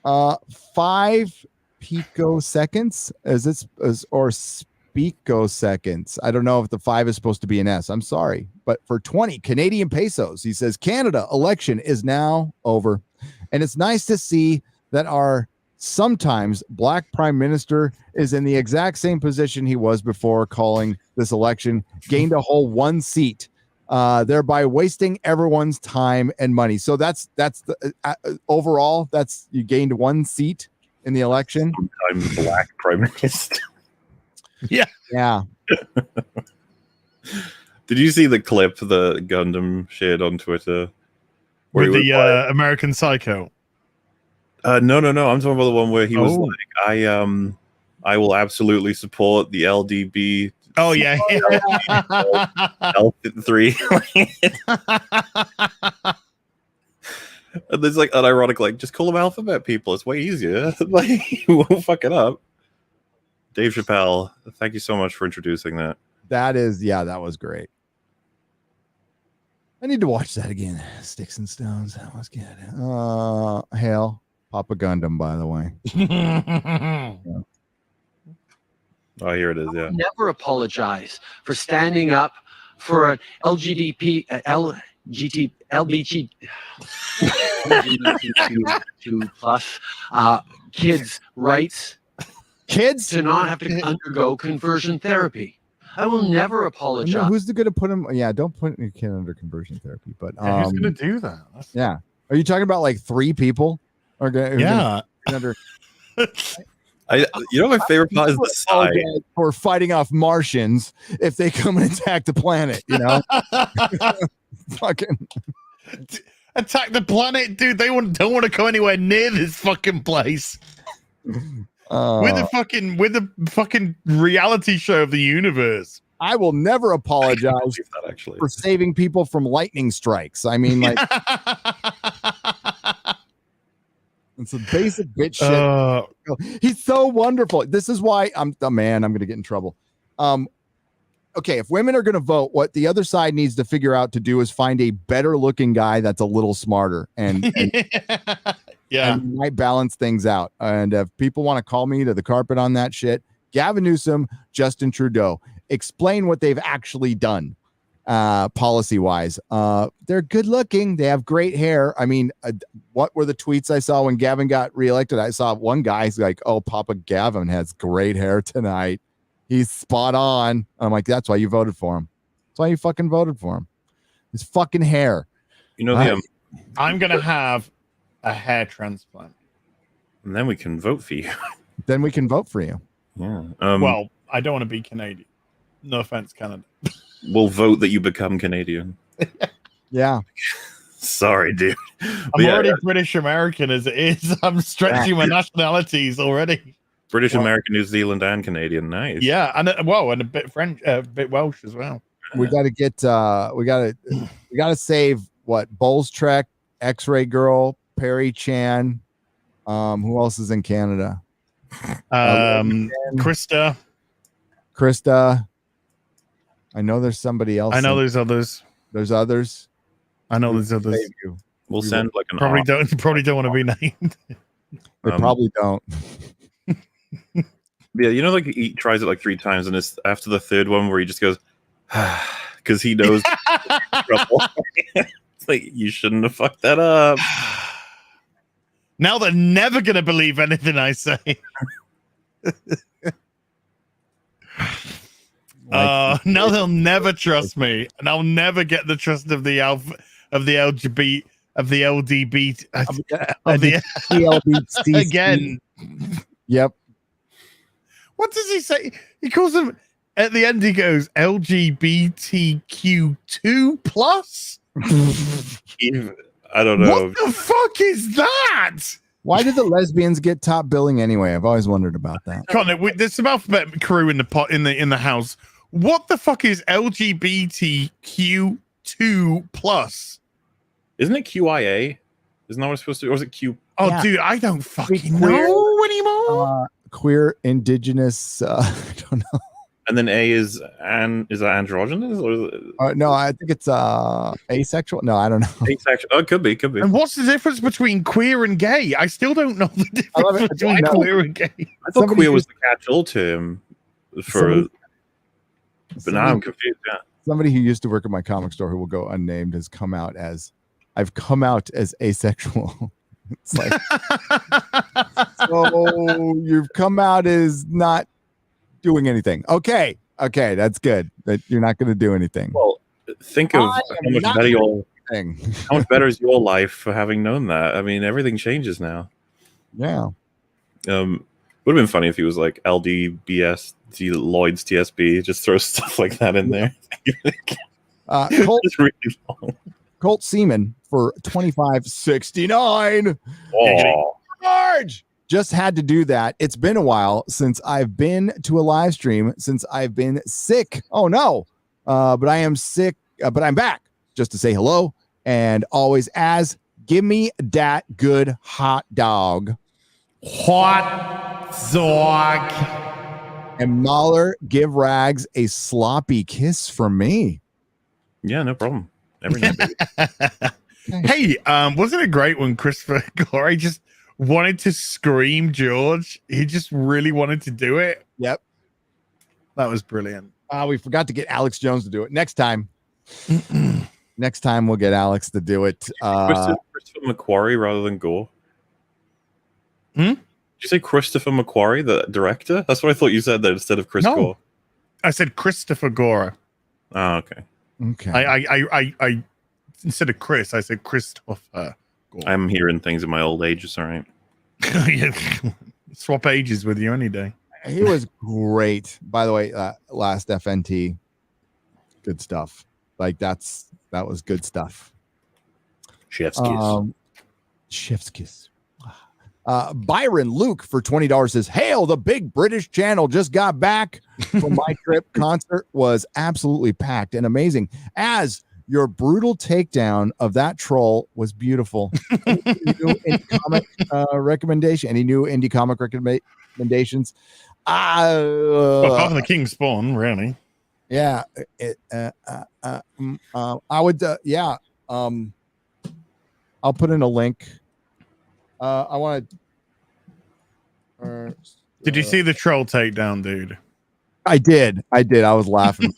5 picoseconds or picoseconds. I don't know if the 5 is supposed to be an S. I'm sorry, but for 20 Canadian pesos, he says Canada election is now over, and it's nice to see that our sometimes black prime minister is in the exact same position he was before calling this election, gained a whole 1 seat, thereby wasting everyone's time and money. So that's the overall, that's you gained 1 seat in the election. Sometimes black prime minister. Yeah. Did you see the clip that Gundam shared on Twitter? With the American Psycho? No. I'm talking about the one where he was like, I will absolutely support the LDB. Oh, yeah. L3. And there's like unironic, like, just call them alphabet people. It's way easier. Like, you won't fuck it up. Dave Chappelle, thank you so much for introducing that. That was great. I need to watch that again. Sticks and Stones. That was good. Hail. Papa Gundam, by the way. Yeah. Oh, here it is. Yeah. Never apologize for standing up for an LGBTQ plus kids' rights. Kids to not have to undergo conversion therapy. I will never apologize. No, who's going to put him? Yeah, don't put your kid under conversion therapy. But who's going to do that? Yeah. Are you talking about like 3 people? Yeah. Under, my favorite part is the side for fighting off Martians if they come and attack the planet. You know, fucking attack the planet, dude. They don't want to go anywhere near this fucking place. With the fucking reality show of the universe. I will never apologize for saving people from lightning strikes. I mean, like, it's a basic bitch shit. He's so wonderful. This is why I'm going to get in trouble. Okay, if women are going to vote, what the other side needs to figure out to do is find a better looking guy that's a little smarter and and might balance things out. And if people want to call me to the carpet on that shit, Gavin Newsom, Justin Trudeau, explain what they've actually done policy wise. They're good looking. They have great hair. I mean, what were the tweets I saw when Gavin got reelected? I saw one guy's like, oh, Papa Gavin has great hair tonight. He's spot on. I'm like, that's why you voted for him. That's why you fucking voted for him. His fucking hair. You know, I'm going to have a hair transplant. And then we can vote for you. Then we can vote for you. Yeah. Well, I don't want to be Canadian. No offense, Canada. We'll vote that you become Canadian. Yeah. Sorry, dude. I'm already British American as it is. I'm stretching my nationalities already. British American, New Zealand, and Canadian. Nice. Yeah, and a bit French, a bit Welsh as well. We got to get. We got to save what? Bowles Trek, X-Ray Girl, Perry Chan. Who else is in Canada? Krista. I know there's somebody else. I know there's others. There's others. I know there's others. We'll send like an probably don't want to be named. They probably don't. Yeah, you know, like he tries it like 3 times, and it's after the 3rd one where he just goes, because he knows trouble. It's like, you shouldn't have fucked that up. Now they're never gonna believe anything I say. Now they'll never trust me, and I'll never get the trust of the LDB again. Yep. What does he say? He calls them at the end. He goes LGBTQ2 plus. I don't know. What the fuck is that? Why did the lesbians get top billing anyway? I've always wondered about that. Connor, there's some alphabet crew in the house. What the fuck is LGBTQ2 plus? Isn't it QIA? Isn't that what it's supposed to be? Or is it Q? Oh, Yeah. dude, I don't fucking Queer, know anymore. Queer, indigenous. I don't know. And then A is that androgynous? Or is it No, I think it's asexual. No, I don't know. asexual? Oh, it could be. And what's the difference between queer and gay? I still don't know the difference between queer and gay. I thought queer was the catch-all term for. But now I'm confused. Yeah. Somebody who used to work at my comic store who will go unnamed has come out as I've come out as asexual. It's like, so you've come out as not doing anything. Okay, that's good. That you're not going to do anything. Well, think of how much better is your life for having known that. I mean, everything changes now. Yeah. Would have been funny if he was like LDBS Lloyd's TSB. Just throw stuff like that in there. Colt, it's really long. Colt Seaman for $25.69. Oh. Large. Just had to do that. It's been a while since I've been to a live stream, since I've been sick. Oh no. But I am sick, but I'm back just to say hello. And always give me that good hot dog. Hot dog. And MauLer, give Rags a sloppy kiss from me. Yeah, no problem. Every night. Hey, wasn't it great when Christopher Glory just wanted to scream George? He just really wanted to do it. Yep. That was brilliant. We forgot to get Alex Jones to do it. Next time. Next time we'll get Alex to do it. Christopher McQuarrie rather than Gore. Did you say Christopher McQuarrie, the director? That's what I thought you said there instead of Chris Gore. I said Christopher Gore. Oh, okay. Okay. I instead of Chris, I said Christopher Gore. I'm hearing things in my old age. It's all right. Swap ages with you any day. He was great. By the way, last FNT, good stuff. Like that was good stuff. Chef's kiss. Chef's kiss. Byron Luke for $20 says, "Hail, the big British channel just got back from my trip. Concert was absolutely packed and amazing. As your brutal takedown of that troll was beautiful." Any new indie comic recommendation? Any new indie comic recommendations? Apart from the King's Spawn, really. Yeah. I would. Yeah. I'll put in a link. I want to. Did you see the troll takedown, dude? I did. I was laughing.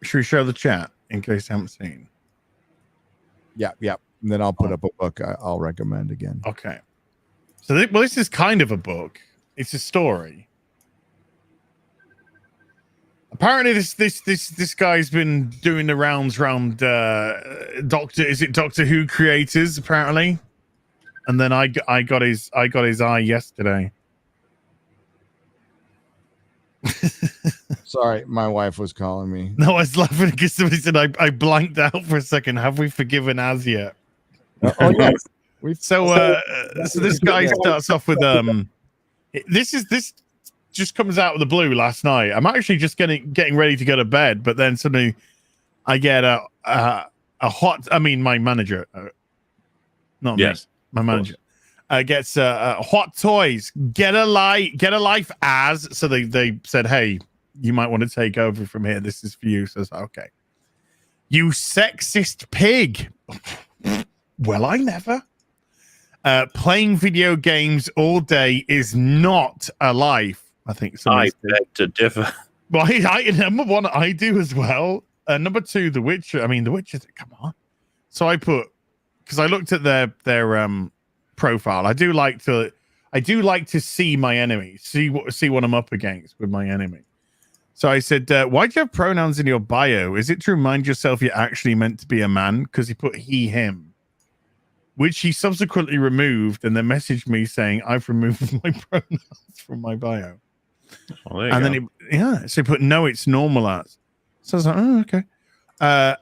Should we show the chat in case you haven't seen? Yeah. And then I'll put up a book I'll recommend again. Okay. So, this is kind of a book. It's a story. Apparently, this guy's been doing the rounds around Doctor Who creators apparently, and then I got his eye yesterday. Sorry, my wife was calling me. No, I was laughing because somebody said I blanked out for a second. Have we forgiven Az yet? Oh yes. So this guy starts off with this just comes out of the blue last night. I'm actually just getting ready to go to bed, but then suddenly I get my manager, not me, my manager, gets hot toys. Get a life, Az. So they said, hey, you might want to take over from here. This is for you. So it's like, okay. You sexist pig. Well, I never. Playing video games all day is not a life. I think I beg to differ. Well, number one, I do as well. Number two, The Witcher. I mean, The Witcher. Come on. So I put, because I looked at their profile. I do like to see my enemy, see what I'm up against with my enemy. So I said, why do you have pronouns in your bio? Is it to remind yourself you're actually meant to be a man? Because he put he, him. which he subsequently removed, and then messaged me saying, "I've removed my pronouns from my bio." Well, then so he put, "No, it's normal as." So I was like, "Oh, okay."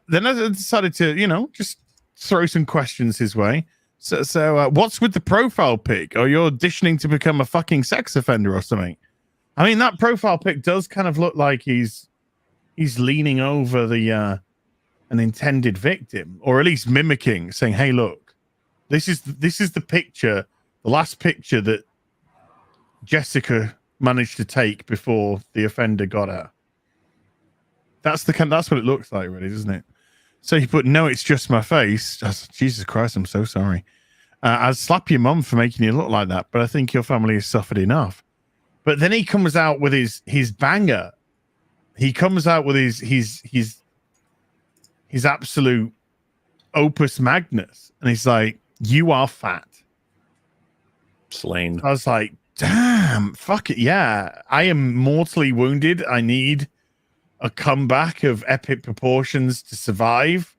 Then I decided to, just throw some questions his way. So what's with the profile pic? Are you auditioning to become a fucking sex offender or something? I mean, that profile pic does kind of look like he's leaning over an intended victim, or at least mimicking, saying, "Hey, look, this is the picture, the last picture that Jessica managed to take before the offender got her." That's what it looks like, really, doesn't it? So he put, "No, it's just my face." I said, Jesus Christ, I'm so sorry. I'd slap your mum for making you look like that, but I think your family has suffered enough. But then he comes out with his banger. He comes out with his absolute opus magnus, and he's like, "You are fat." Slain. I was like, damn, fuck it, yeah. I am mortally wounded. I need a comeback of epic proportions to survive.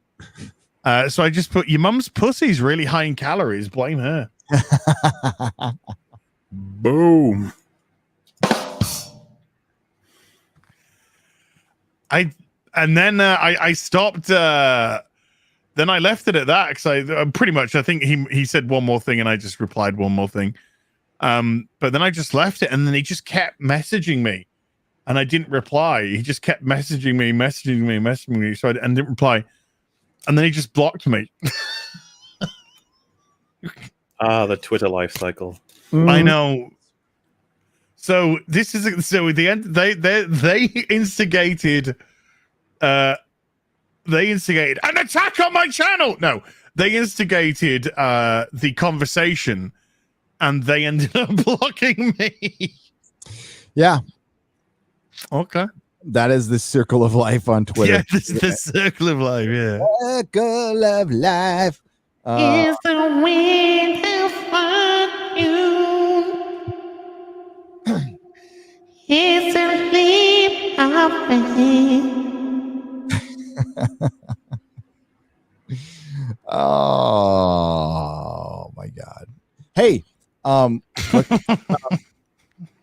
So I just put, "Your mum's pussy's really high in calories. Blame her." Boom. I stopped. Then I left it at that because I pretty much, I think he said one more thing and I just replied one more thing. But then I just left it, and then he just kept messaging me, and I didn't reply. He just kept messaging me. So I didn't reply, and then he just blocked me. The Twitter life cycle. I know. So at the end, they instigated an attack on my channel. No, they instigated the conversation, and they ended up blocking me. Yeah. Okay. That is the circle of life on Twitter. Yeah, this is the circle of life. Yeah. Circle of life. Is the wind has found you? Is a leap of faith? Oh my God. Hey,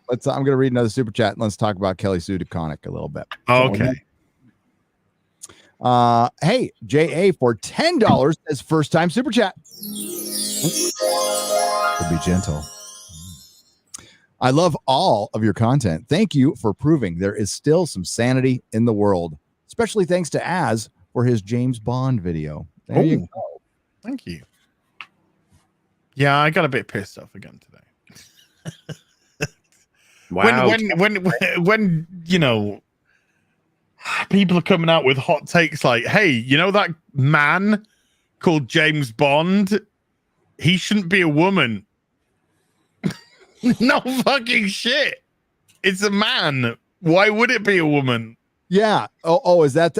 let's I'm gonna read another super chat and let's talk about Kelly Sue DeConnick a little bit. Okay. Hey, JA for $10 as first time super chat. To be gentle. I love all of your content. Thank you for proving there is still some sanity in the world, especially thanks to Az for his James Bond video. There you go. Thank you. Yeah, I got a bit pissed off again today. Wow. When people are coming out with hot takes like, "Hey, that man called James Bond, he shouldn't be a woman." No fucking shit. It's a man. Why would it be a woman? Yeah. Is that?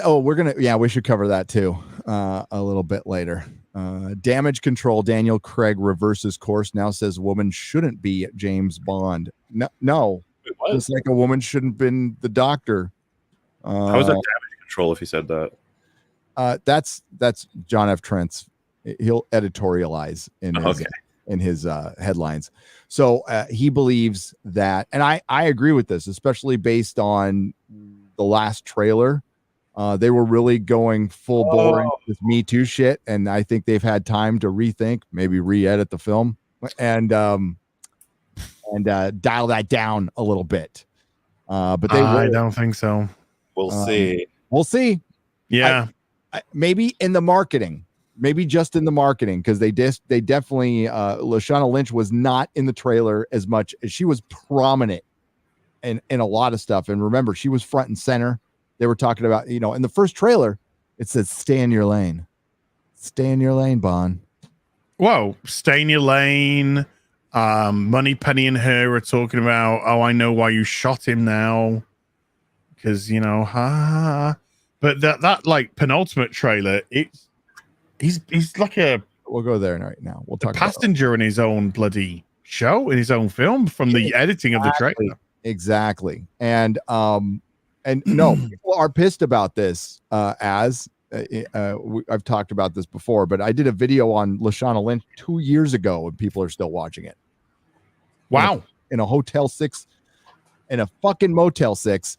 We should cover that too a little bit later. Damage Control, Daniel Craig reverses course, now says woman shouldn't be James Bond. No. Just like a woman shouldn't have been the Doctor. How is that Damage Control if he said that? That's John F. Trent's. He'll editorialize in his headlines. So he believes that, and I agree with this, especially based on the last trailer. They were really going full bore with Me Too shit, and I think they've had time to rethink, maybe re-edit the film, and dial that down a little bit. But I don't think so. We'll see. We'll see. Yeah, maybe in the marketing. Maybe just in the marketing, because they definitely Lashana Lynch was not in the trailer as much as she was prominent in a lot of stuff. And remember, she was front and center. They were talking about, in the first trailer, it says "Stay in your lane." Stay in your lane, Bond. Whoa, stay in your lane. Moneypenny and her are talking about, "Oh, I know why you shot him now," because But that like penultimate trailer, He's like we'll go there right now. We'll talk passenger in his own bloody show, in his own film, from the editing of the trailer. Exactly. And no, people are pissed about this, as I've talked about this before, but I did a video on Lashana Lynch 2 years ago, and people are still watching it. Wow. In a Hotel 6, in a fucking Motel 6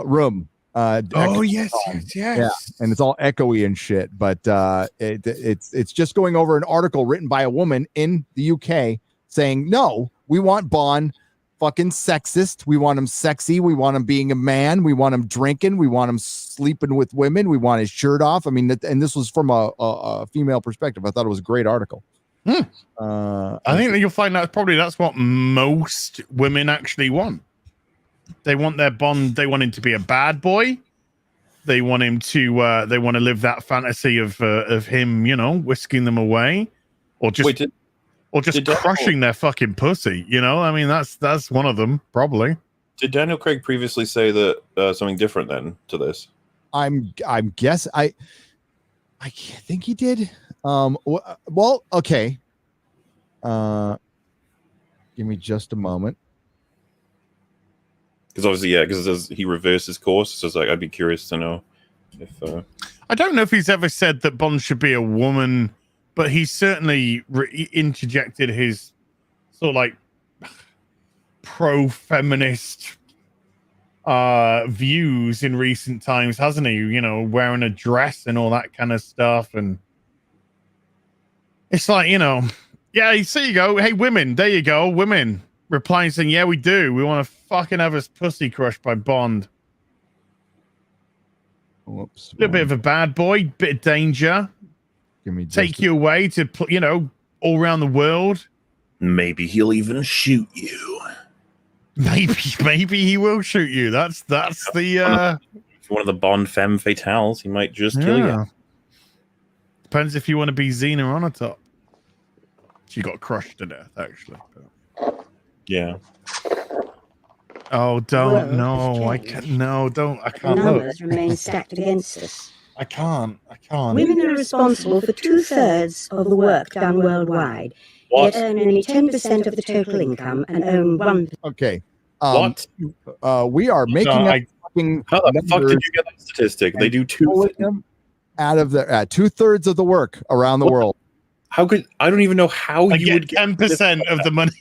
room. Yes. Yeah, and it's all echoey and shit. But it's just going over an article written by a woman in the UK saying, no, we want Bond fucking sexist. We want him sexy. We want him being a man. We want him drinking. We want him sleeping with women. We want his shirt off. I mean, and this was from a female perspective. I thought it was a great article. I think that you'll find out probably that's what most women actually want. They want their Bond. They want him to be a bad boy. They want him to. They want to live that fantasy of him, whisking them away, or just crushing their fucking pussy. I mean, that's one of them probably. Did Daniel Craig previously say that something different then to this? I think he did. Well, okay. Give me just a moment. Because obviously, because it says he reversed his course. So it's like, I'd be curious to know if. I don't know if he's ever said that Bond should be a woman, but he certainly interjected his sort of like pro-feminist views in recent times, hasn't he? Wearing a dress and all that kind of stuff. And it's like, yeah, so you go. Hey, women, there you go. Women replying saying, yeah, we do. We want to fucking have his pussy crushed by Bond. Whoops. A little bit of a bad boy, bit of danger. Take you away to, all around the world. Maybe he'll even shoot you. Maybe he will shoot you. That's the one of the Bond femme fatales. He might just kill you. Depends if you want to be Xena on a top. She got crushed to death, actually. Yeah. Oh, don't. No, I can't. No, don't. I can't look. Numbers remain stacked against us. I can't. Women are responsible for 2/3 of the work done worldwide, yet earn only 10% of the total income and own 1%. Okay. What? We are making up fucking. How the fuck did you get that statistic? They do out of the 2/3 of the work around the world. How could I don't even know how you would get 10% of the money.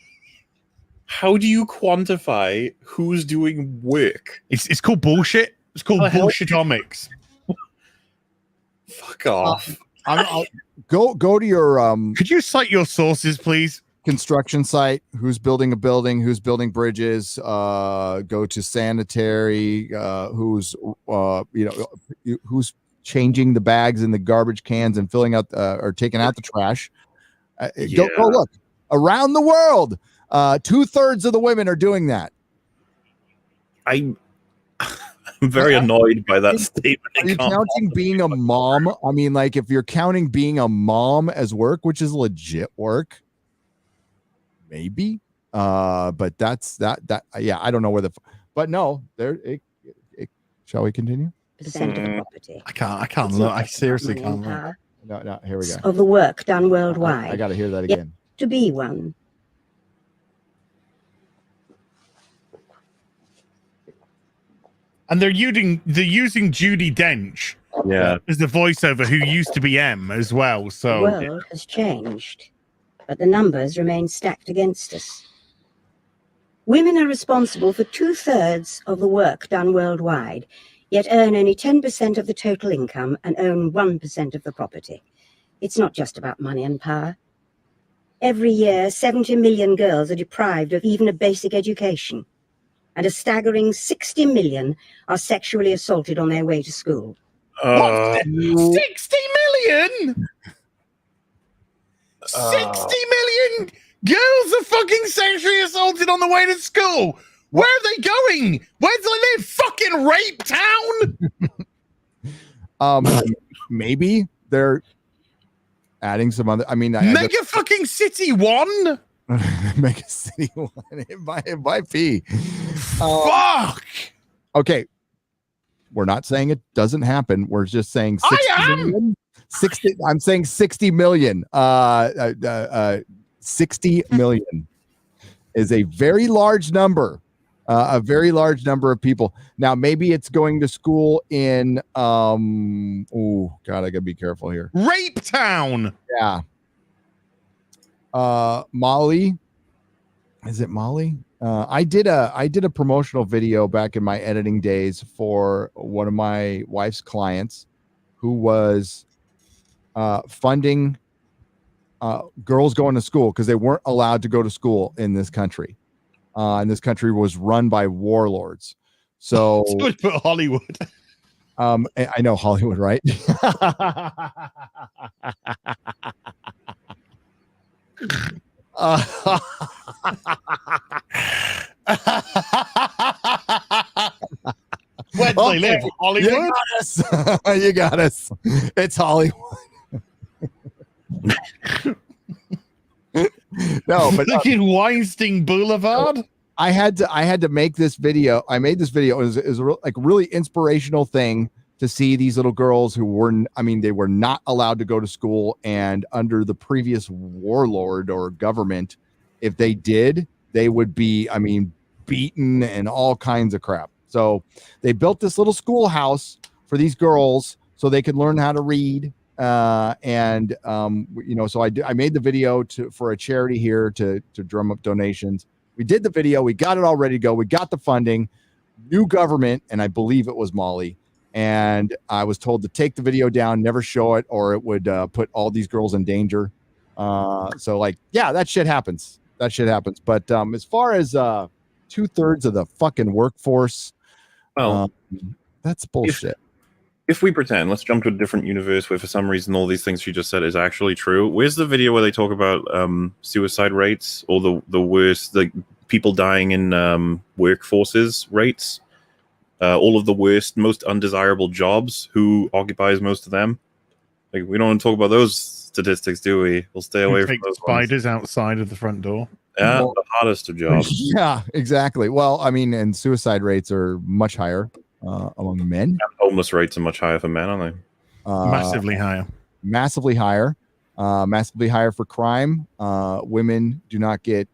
How do you quantify who's doing work? It's called bullshit. It's called bullshitomics. Fuck off. Go to your Could you cite your sources, please? Construction site. Who's building a building? Who's building bridges? Go to sanitary. Who's changing the bags in the garbage cans and filling out or taking out the trash. Go look around the world. 2/3 of the women are doing that. I'm very annoyed by that statement. Are you counting being a mom? I mean, like if you're counting being a mom as work, which is legit work, maybe. But that's that. Yeah, I don't know where but no, there. Shall we continue? Percent of the property. I can't look. I seriously can't look. No. Here we go. Of the work done worldwide. I got to hear that again. To be one. And they're using Judi Dench as the voiceover who used to be M as well. So the world has changed, but the numbers remain stacked against us. Women are responsible for 2/3 of the work done worldwide, yet earn only 10% of the total income and own 1% of the property. It's not just about money and power. Every year, 70 million girls are deprived of even a basic education, and a staggering 60 million are sexually assaulted on their way to school. What? 60 million? 60 million girls are fucking sexually assaulted on the way to school. Where are they going? Where do they live? Fucking Rape Town? Maybe they're adding some other. I mean, Mega fucking City 1. Mega City 1. It might be. Fuck. Okay. We're not saying it doesn't happen. We're just saying 60 million. 60. I'm saying 60 million. 60 million is a very large number. A very large number of people. Now, maybe it's going to school in oh God, I gotta be careful here. Rape Town. Yeah. Molly. Is it Molly? I did a promotional video back in my editing days for one of my wife's clients who was funding girls going to school because they weren't allowed to go to school in this country. And this country was run by warlords. So put Hollywood. I know Hollywood, right? Where do they live? Hollywood? You got us. You got us. It's Hollywood. No, but look at Weinstein Boulevard. I had to make this video. I made this video. It was a really inspirational thing to see these little girls who they were not allowed to go to school, and under the previous warlord or government, if they did, they would be, beaten and all kinds of crap. So they built this little schoolhouse for these girls so they could learn how to read. So I made the video for a charity here to drum up donations. We did the video. We got it all ready to go. We got the funding, new government, and I believe it was Molly. And I was told to take the video down, never show it, or it would put all these girls in danger. That shit happens. But as far as 2/3 of the fucking workforce, that's bullshit. If we pretend, let's jump to a different universe where for some reason all these things she just said is actually true. Where's the video where they talk about suicide rates or the worst, the people dying in workforces rates? All of the worst, most undesirable jobs, who occupies most of them? Like, we don't want to talk about those statistics, do we? We'll stay away from those spiders outside of the front door. Yeah, the hottest of jobs. Yeah, exactly. Well, and suicide rates are much higher among men. And homeless rates are much higher for men, aren't they? Massively higher. Massively higher. Massively higher for crime. Women do not get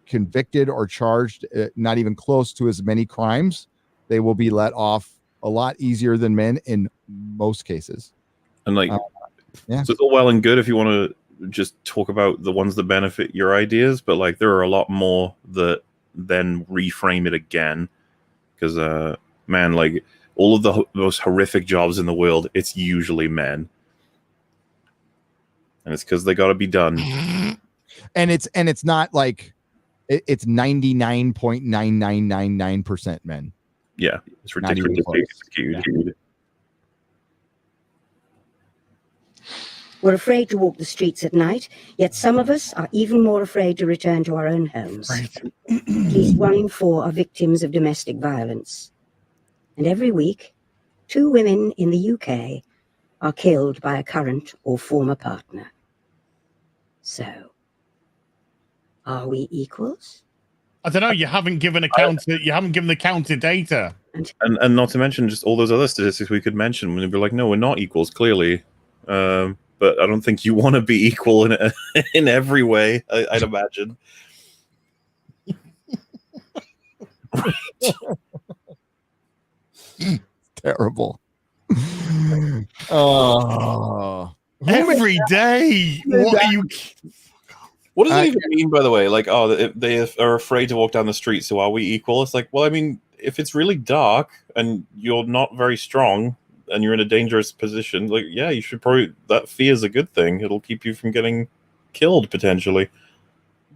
convicted or charged, not even close to as many crimes. They will be let off a lot easier than men in most cases. And so it's all well and good if you want to just talk about the ones that benefit your ideas, but there are a lot more that then reframe it again. Because all of the most horrific jobs in the world, it's usually men, and it's because they got to be done. And it's not it's 99.9999% men. Yeah, it's ridiculous. We're afraid to walk the streets at night, yet some of us are even more afraid to return to our own homes. At least 1 in 4 are victims of domestic violence. And every week, 2 women in the UK are killed by a current or former partner. So, are we equals? I don't know. You haven't given the counter data. And not to mention just all those other statistics we could mention. We'd be like, no, we're not equals, clearly. But I don't think you want to be equal in every way, I'd imagine. Terrible. Oh, every day. What are you? What does it even mean, by the way? They are afraid to walk down the street, so are we equal? It's if it's really dark and you're not very strong and you're in a dangerous position, you should probably, that fear is a good thing. It'll keep you from getting killed, potentially.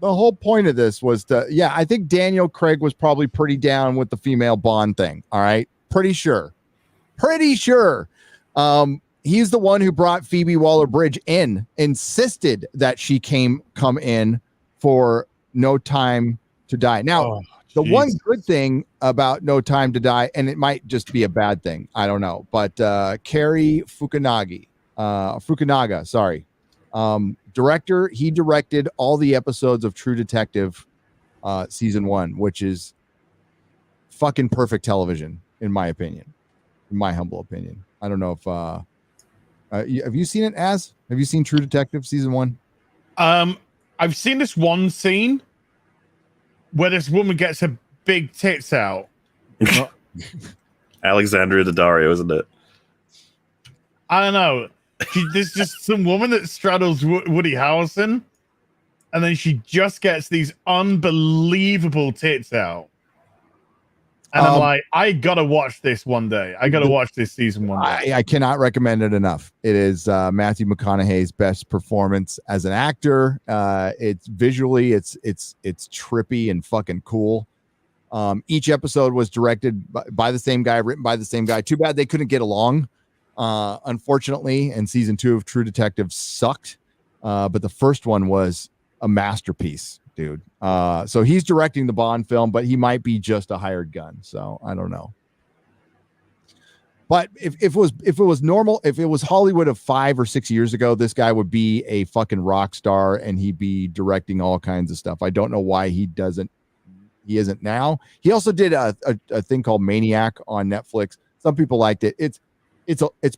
The whole point of this was I think Daniel Craig was probably pretty down with the female Bond thing. All right. Pretty sure. He's the one who brought Phoebe Waller-Bridge in, insisted that she come in for No Time to Die. Now, the one good thing about No Time to Die, and it might just be a bad thing, I don't know, but Cary Fukunaga, director, he directed all the episodes of True Detective season 1, which is fucking perfect television, in my opinion, in my humble opinion. I don't know if have you seen it, Az? Have you seen True Detective season 1? I've seen this one scene where this woman gets her big tits out. Alexandria Daddario, isn't it? I don't know. There's just some woman that straddles Woody Harrelson, and then she just gets these unbelievable tits out. And I'm like, I gotta watch this one day. I gotta watch this season one day. I cannot recommend it enough. It is Matthew McConaughey's best performance as an actor. It's visually, it's trippy and fucking cool. Each episode was directed by the same guy, written by the same guy. Too bad they couldn't get along. Unfortunately, and season 2 of True Detective sucked. But the first one was a masterpiece. Dude. So he's directing the Bond film, but he might be just a hired gun. So I don't know. But if it was normal, if it was Hollywood of 5 or 6 years ago, this guy would be a fucking rock star and he'd be directing all kinds of stuff. I don't know why he isn't now. He also did a thing called Maniac on Netflix. Some people liked it. It's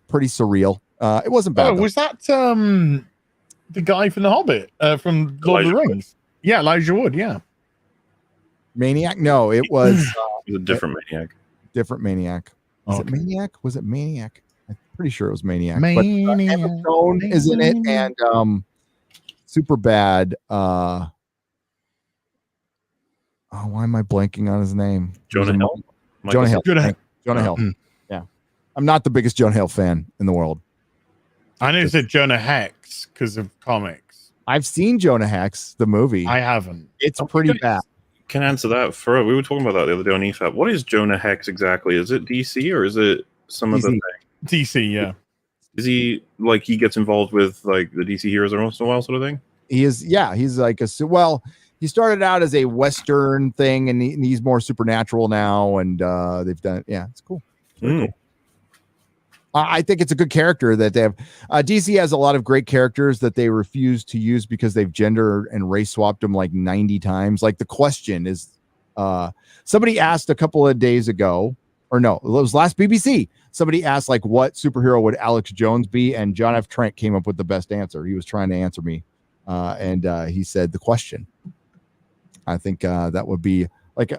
pretty surreal. It wasn't bad. Oh, was that the guy from The Hobbit, from Lord of the Rings? Yeah, Elijah Wood. Yeah, Maniac. No, it was a different Maniac. Different Maniac. Was it Maniac? Was it Maniac? I'm pretty sure it was Maniac. Maniac. But Emma Stone is in it, and super bad. Why am I blanking on his name? Jonah Hill. Jonah Hill. Jonah Hill. Yeah, I'm not the biggest Jonah Hill fan in the world. I know you said Jonah Hex because of comics. I've seen Jonah Hex, the movie. I haven't. It's pretty bad. Can answer that for we were talking about that the other day on EFAP. What is Jonah Hex exactly? Is it DC or is it some other thing? DC, yeah. Is he like he gets involved with like the DC heroes every once in a while, sort of thing? He is, yeah. He's like he started out as a Western thing, and he's more supernatural now. And they've done, yeah, it's cool. Cool. I think it's a good character that they have. DC has a lot of great characters that they refuse to use because they've gender and race swapped them like 90 times. Like The Question is, somebody asked a couple of days ago, or no, it was last BBC. Somebody asked like, what superhero would Alex Jones be? And John F. Trent came up with the best answer. He was trying to answer me. And he said The Question. I think that would be like,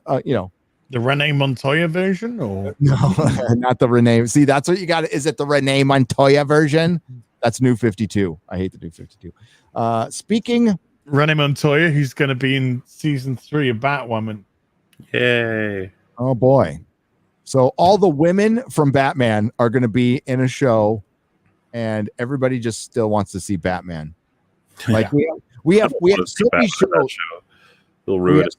the Renee Montoya version, or no, not the Renee. See, that's what you got. Is it the Renee Montoya version? That's New 52. I hate the New 52. Speaking Renee Montoya, who's going to be in season 3 of Batwoman. Yay! Oh boy! So all the women from Batman are going to be in a show, and everybody just still wants to see Batman. Like we have so many shows. It'll ruin it.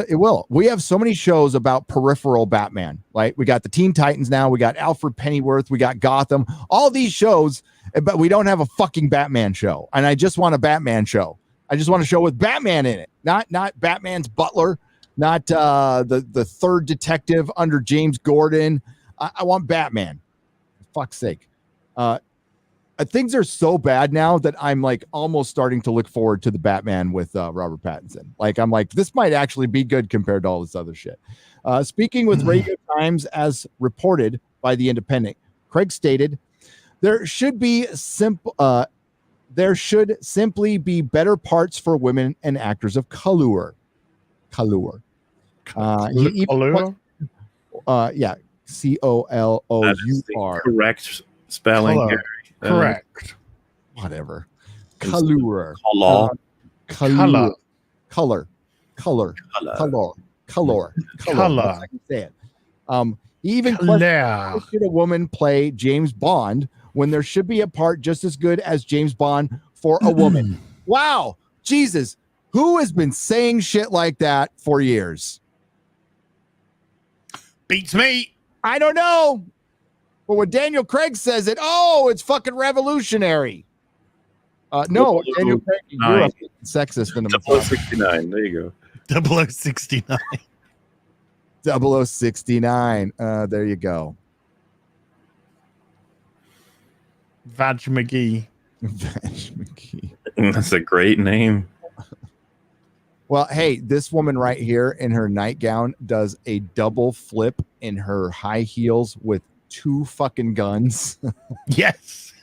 It will. We have so many shows about peripheral Batman, right? We got the Teen Titans now. We got Alfred Pennyworth. We got Gotham. All these shows, but we don't have a fucking Batman show. And I just want a Batman show. I just want a show with Batman in it, not Batman's butler, not the third detective under James Gordon. I want Batman. For fuck's sake. Things are so bad now that I'm like almost starting to look forward to the Batman with Robert Pattinson. Like, I'm like, this might actually be good compared to all this other shit. Speaking with Radio Times, as reported by The Independent, Craig stated, there should simply be better parts for women and actors of color. Yeah, COLOUR. Correct spelling. Correct. Whatever. Color. Color. I can say it. He even questioned, should a woman play James Bond when there should be a part just as good as James Bond for a woman? Wow. Jesus. Who has been saying shit like that for years? Beats me. I don't know. But when Daniel Craig says it, it's fucking revolutionary. No, Daniel Craig, you're a sexist in the 069. There you go. 0069. 0069. There you go. Vaj McGee. Vaj McGee. That's a great name. Well, hey, this woman right here in her nightgown does a double flip in her high heels with 2 fucking guns. Yes.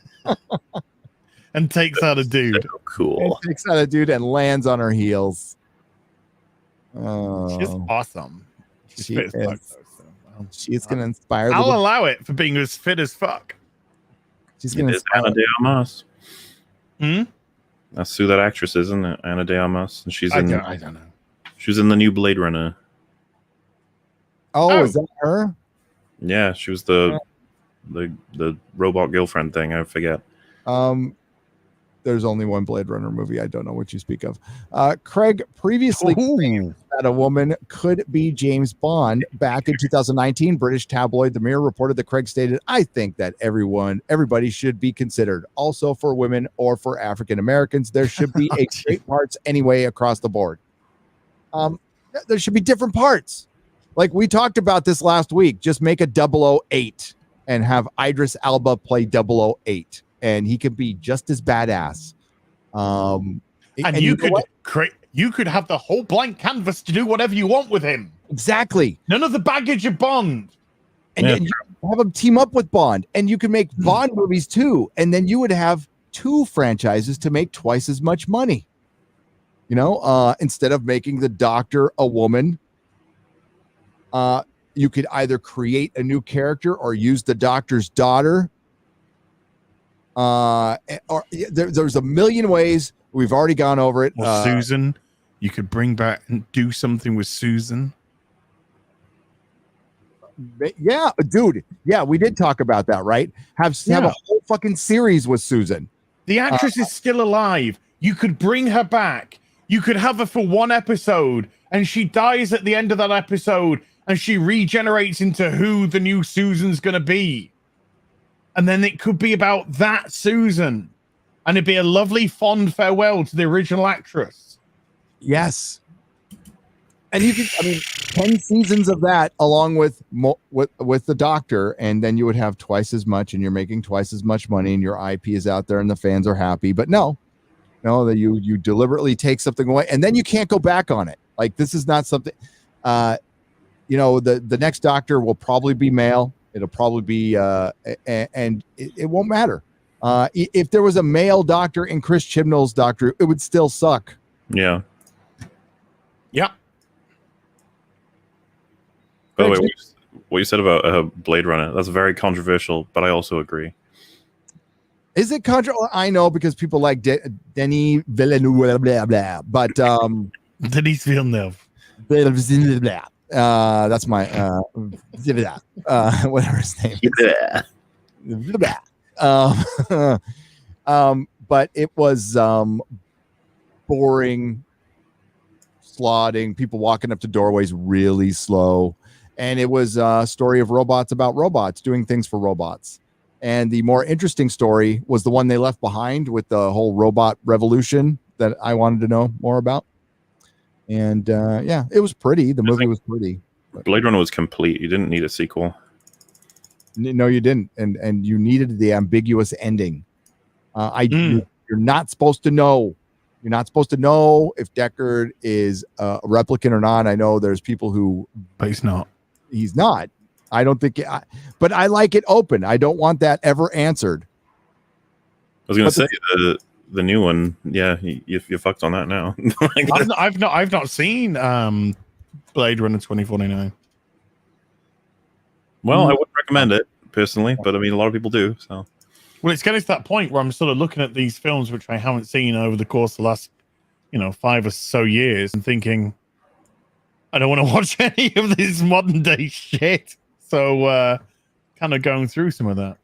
And takes out a dude. So cool. And takes out a dude and lands on her heels. She's awesome. She's fit as fuck, though, so, well, she's going to inspire. I'll allow it for being as fit as fuck. She's going to inspire. Ana de Armas. Hmm? That's who that actress is, isn't it? Ana de Armas. And she's I don't know. She was in the new Blade Runner. Oh, is that her? Yeah, she was the robot girlfriend thing. I forget. There's only one Blade Runner movie. I don't know what you speak of. Craig previously claimed that a woman could be James Bond. Back in 2019, British tabloid The Mirror reported that Craig stated, "I think that everybody should be considered. Also for women or for African Americans, there should be a great parts anyway across the board. There should be different parts. Like we talked about this last week. Just make a 008 and have Idris Elba play 008. And he could be just as badass. And you could have the whole blank canvas to do whatever you want with him. Exactly. None of the baggage of Bond. And you have him team up with Bond, and you can make Bond movies too. And then you would have 2 franchises to make twice as much money. You know, instead of making the Doctor a woman, you could either create a new character or use the Doctor's daughter. There's a million ways. We've already gone over it. Well, Susan, you could bring back and do something with Susan. Yeah, dude. Yeah, we did talk about that, right? Have a whole fucking series with Susan. The actress is still alive. You could bring her back. You could have her for 1 episode, and she dies at the end of that episode, and she regenerates into who the new Susan's gonna be. And then it could be about that Susan. And it'd be a lovely, fond farewell to the original actress. Yes. And you could, 10 seasons of that along with the Doctor, and then you would have twice as much, and you're making twice as much money, and your IP is out there, and the fans are happy. But no, that you deliberately take something away, and then you can't go back on it. Like, this is not something, the next Doctor will probably be male. It'll probably be, and it won't matter. If there was a male Doctor in Chris Chibnall's Doctor, it would still suck. Yeah. Yeah. By the way, what you said about Blade Runner, that's very controversial, but I also agree. Is it controversial? I know, because people like Denis Villeneuve, blah, blah, blah, but Denis Villeneuve. That's my whatever his name is. But it was boring, slogging, people walking up to doorways really slow, and it was a story of robots about robots doing things for robots. And the more interesting story was the one they left behind with the whole robot revolution that I wanted to know more about. And it was pretty. The movie was pretty. Blade Runner was complete. You didn't need a sequel. No, you didn't. And you needed the ambiguous ending. You're not supposed to know. You're not supposed to know if Deckard is a replicant or not. I know there's people who... But he's not. He's not. I don't think... but I like it open. I don't want that ever answered. I was going to say... The new one, yeah, you fucked on that now. I've not seen Blade Runner 2049. Well, I wouldn't recommend it personally, but I mean, a lot of people do. So, well, it's getting to that point where I'm sort of looking at these films which I haven't seen over the course of the last, 5 or so years, and thinking, I don't want to watch any of this modern day shit. So, kind of going through some of that.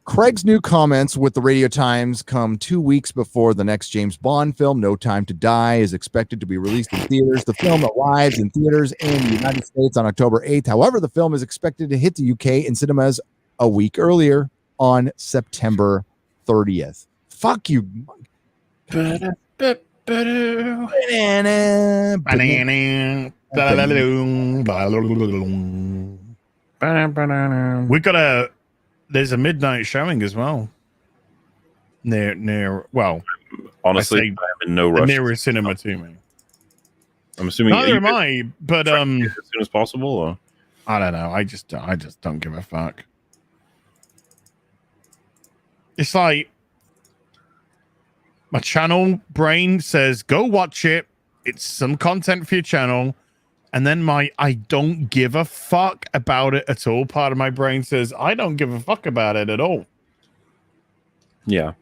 Craig's new comments with the Radio Times come 2 weeks before the next James Bond film, No Time to Die, is expected to be released in theaters. The film arrives in theaters in the United States on October 8th. However, the film is expected to hit the UK in cinemas a week earlier on September 30th. Fuck you. There's a midnight showing as well. Well, honestly, I'm in no rush. Near a cinema to me. I'm assuming neither am I, but as soon as possible. Or? I don't know. I just don't give a fuck. It's like my channel brain says go watch it, it's some content for your channel, and then my I don't give a fuck about it at all part of my brain says I don't give a fuck about it at all. Yeah.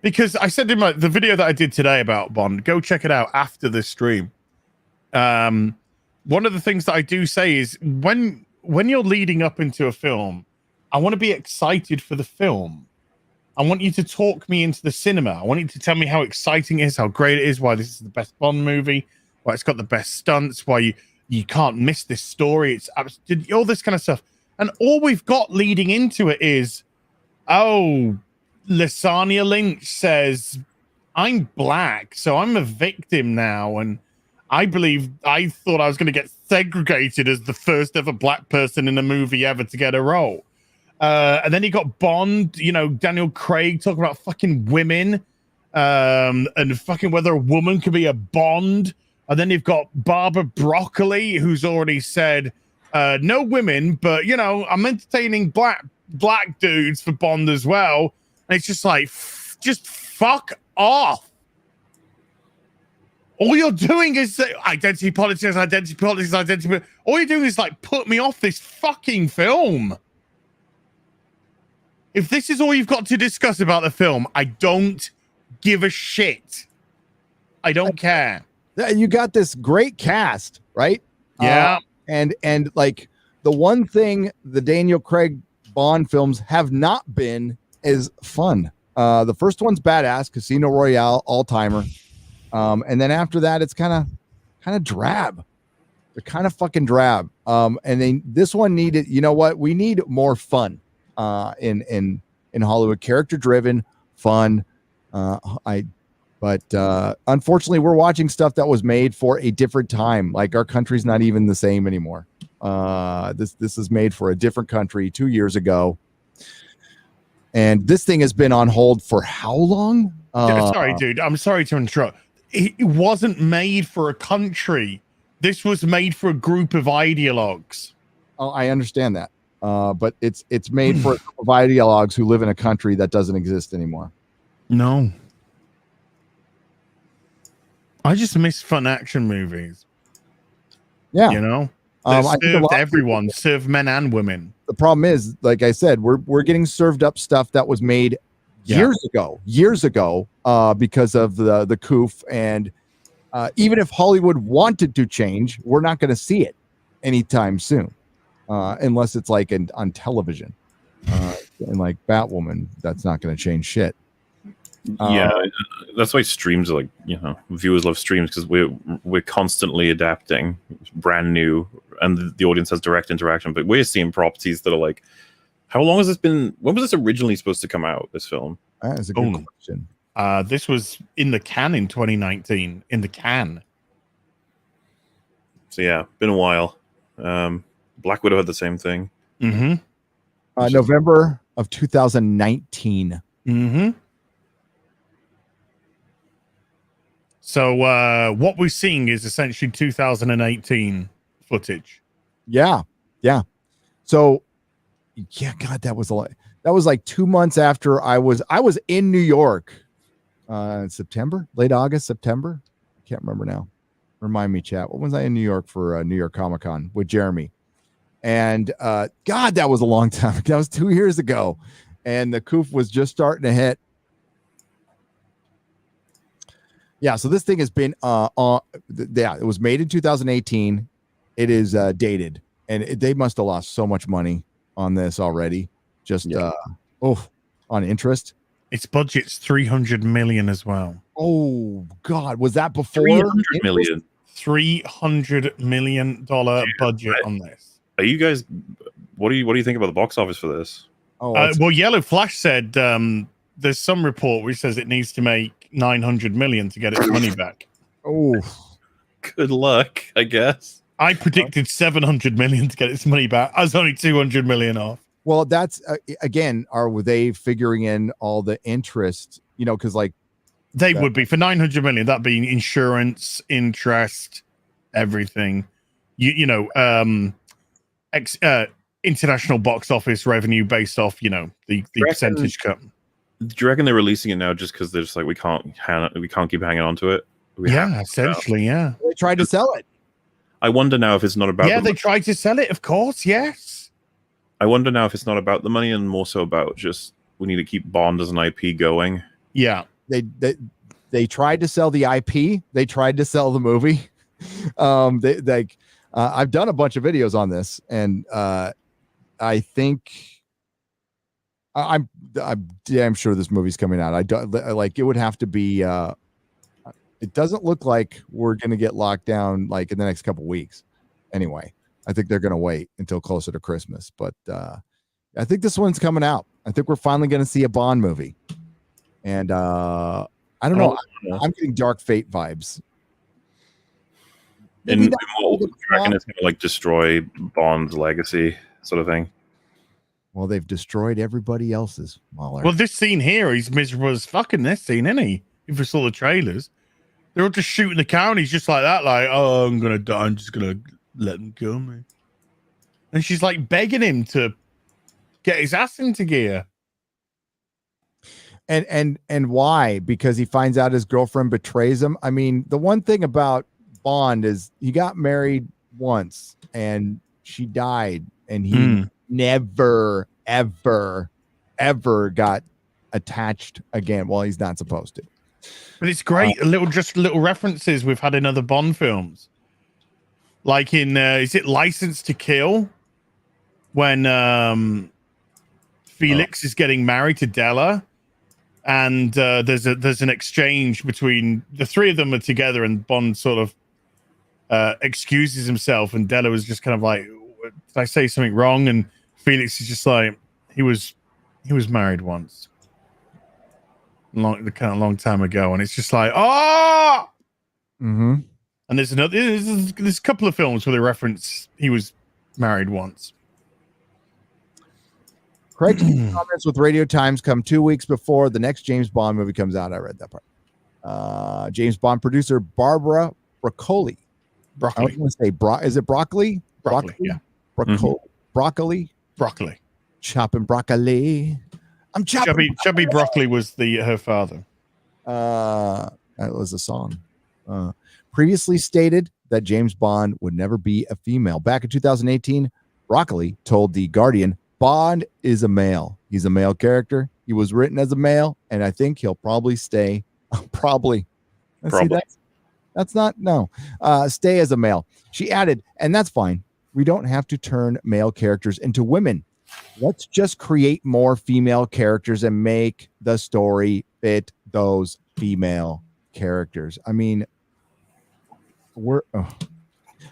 Because I said in the video that I did today about Bond, go check it out after this stream. One of the things that I do say is when you're leading up into a film, I want to be excited for the film. I want you to talk me into the cinema. I want you to tell me how exciting it is, how great it is, why this is the best Bond movie, why it's got the best stunts, why you can't miss this story. It's all this kind of stuff. And all we've got leading into it is, oh, Lasagna Lynch says, I'm black, so I'm a victim now. And I thought I was going to get segregated as the first ever black person in a movie ever to get a role. And then you got Bond, Daniel Craig talking about fucking women and fucking whether a woman could be a Bond. And then you've got Barbara Broccoli, who's already said, no women, but, I'm entertaining black dudes for Bond as well. And it's just like, just fuck off. All you're doing is identity politics. All you're doing is put me off this fucking film. If this is all you've got to discuss about the film, I don't give a shit. I don't care. You got this great cast, right? Yeah. And the one thing the Daniel Craig Bond films have not been is fun. The first one's badass, Casino Royale, all-timer. And then after that, it's kind of drab. They're kind of fucking drab. And then this one needed, we need more fun in Hollywood, character driven, fun. But unfortunately, we're watching stuff that was made for a different time. Like our country's not even the same anymore. This is made for a different country 2 years ago. And this thing has been on hold for how long? Sorry, dude. I'm sorry to interrupt. It wasn't made for a country. This was made for a group of ideologues. Oh, I understand that. But it's made for a group of ideologues who live in a country that doesn't exist anymore. No. I just miss fun action movies. Yeah. I served everyone, served men and women. The problem is, like I said, we're getting served up stuff that was made years ago, because of the coof. And even if Hollywood wanted to change, we're not going to see it anytime soon, unless it's on television. And like Batwoman, that's not going to change shit. That's why streams are viewers love streams, because we're constantly adapting brand new, and the audience has direct interaction. But we're seeing properties that are how long has this been? When was this originally supposed to come out, this film? That is a good question. This was in the can in 2019. In the can. So yeah, been a while. Black Widow had the same thing. Mm-hmm. November of 2019. Mm-hmm. So what we're seeing is essentially 2018 footage. Yeah. So, yeah, God, that was a lot. That was 2 months after I was in New York, in September, late August, September. I can't remember now. Remind me, chat. What was I in New York for New York Comic Con with Jeremy? And God, that was a long time. That was 2 years ago, and the coof was just starting to hit. Yeah, so this thing has been it was made in 2018. It is dated, and they must have lost so much money on this already. Just on interest. Its budget's $300 million as well. Oh God, was that before $300 million? $300 million budget on this. Are you guys? What do you think about the box office for this? Well, Yellow Flash said there's some report which says it needs to make $900 million to get its money back. Oh, good luck, I guess. I predicted $700 million to get its money back. I was only $200 million off. Well, that's again, are they figuring in all the interest? Because they would be for $900 million. That'd be insurance, interest, everything. International box office revenue based off the percentage cut. Do you reckon they're releasing it now just because they're just like we can't keep hanging on to it? Essentially, yeah. They tried to sell it. I wonder now if it's not about. Yeah, they tried to sell it. Of course, yes. I wonder now if it's not about the money and more so about just we need to keep Bond as an IP going. Yeah, they tried to sell the IP. They tried to sell the movie. I've done a bunch of videos on this, and I think I'm damn sure this movie's coming out. I don't like it would have to be. It doesn't look like we're going to get locked down like in the next couple weeks. Anyway, I think they're going to wait until closer to Christmas. But I think this one's coming out. I think we're finally going to see a Bond movie. And I don't know. I'm getting Dark Fate vibes. And you reckon it's going to like destroy Bond's legacy, sort of thing? Well, they've destroyed everybody else's. MauLer. Well, this scene here, he's miserable as fucking this scene, isn't he? If you saw the trailers, they're all just shooting the cow, and he's just like that, like, oh, I'm gonna die. I'm just gonna let him kill me. And she's like begging him to get his ass into gear. And why? Because he finds out his girlfriend betrays him. I mean, the one thing about Bond is he got married once and she died, and he never, ever, ever got attached again. Well, he's not supposed to. But it's great. Little references we've had in other Bond films. Like in, is it License to Kill? When Felix is getting married to Della, and there's an exchange between the three of them are together, and Bond sort of excuses himself, and Della was just kind of like, did I say something wrong? And Felix is just like, he was married once. Long time ago, and it's just like, oh. And there's a couple of films where they reference he was married once. Craig's comments with Radio Times come 2 weeks before the next James Bond movie comes out. I read that part. James Bond producer Barbara Broccoli. I was going to say is it broccoli? Broccoli, yeah. Broccoli. Chopping broccoli. I'm chopping. Chubby Broccoli was her father. That was a song. Previously stated that James Bond would never be a female. Back in 2018, Broccoli told The Guardian, Bond is a male. He's a male character. He was written as a male, and I think he'll probably stay. Probably. See, that's not, no. Stay as a male. She added, and that's fine. We don't have to turn male characters into women. Let's just create more female characters and make the story fit those female characters. I mean,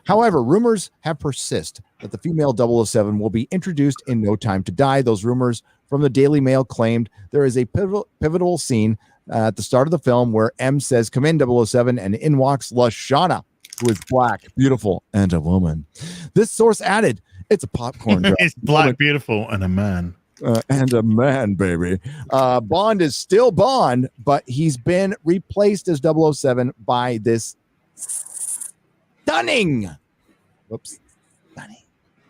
however, rumors have persisted that the female 007 will be introduced in No Time to Die. Those rumors from the Daily Mail claimed there is a pivotal scene at the start of the film where M says, "Come in, 007," and in walks Lashana, who is black, beautiful, and a woman. This source added, it's a popcorn drop. It's black, beautiful, and a man. And a man, baby. Bond is still Bond, but he's been replaced as 007 by this stunning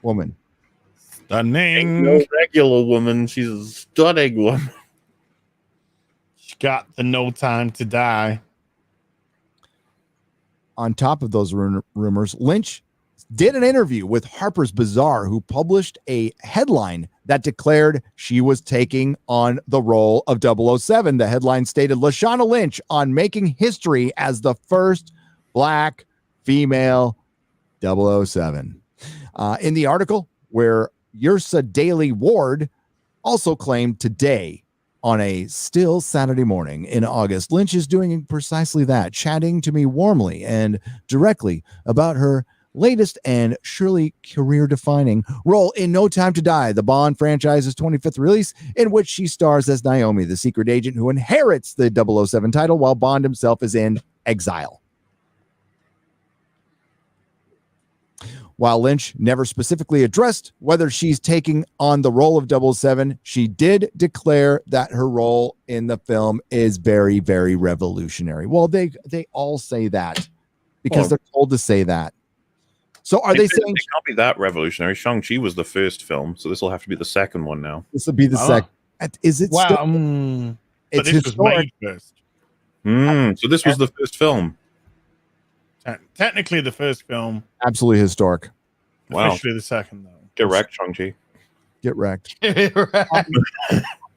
woman. Stunning. No regular woman. She's a stunning woman. She got the No Time to Die. On top of those rumors, Lynch did an interview with Harper's Bazaar, who published a headline that declared she was taking on the role of 007. The headline stated, Lashana Lynch on making history as the first black female 007. In the article, where Yrsa Daly Ward also claimed today, on a still Saturday morning in August, Lynch is doing precisely that, chatting to me warmly and directly about her latest and surely career-defining role in No Time to Die, the Bond franchise's 25th release, in which she stars as Naomi, the secret agent who inherits the 007 title while Bond himself is in exile. While Lynch never specifically addressed whether she's taking on the role of 007, she did declare that her role in the film is very, very revolutionary. Well, they all say that because they're told to say that. So are they saying it can't be that revolutionary? Shang-Chi was the first film, so this will have to be the second one now. This will be the second. Is it? Wow. it's this historic. was made first. So this was the first film. Technically, the first film. Absolutely historic. Wow. Officially the second, though. Get wrecked, Shang-Chi. Get wrecked.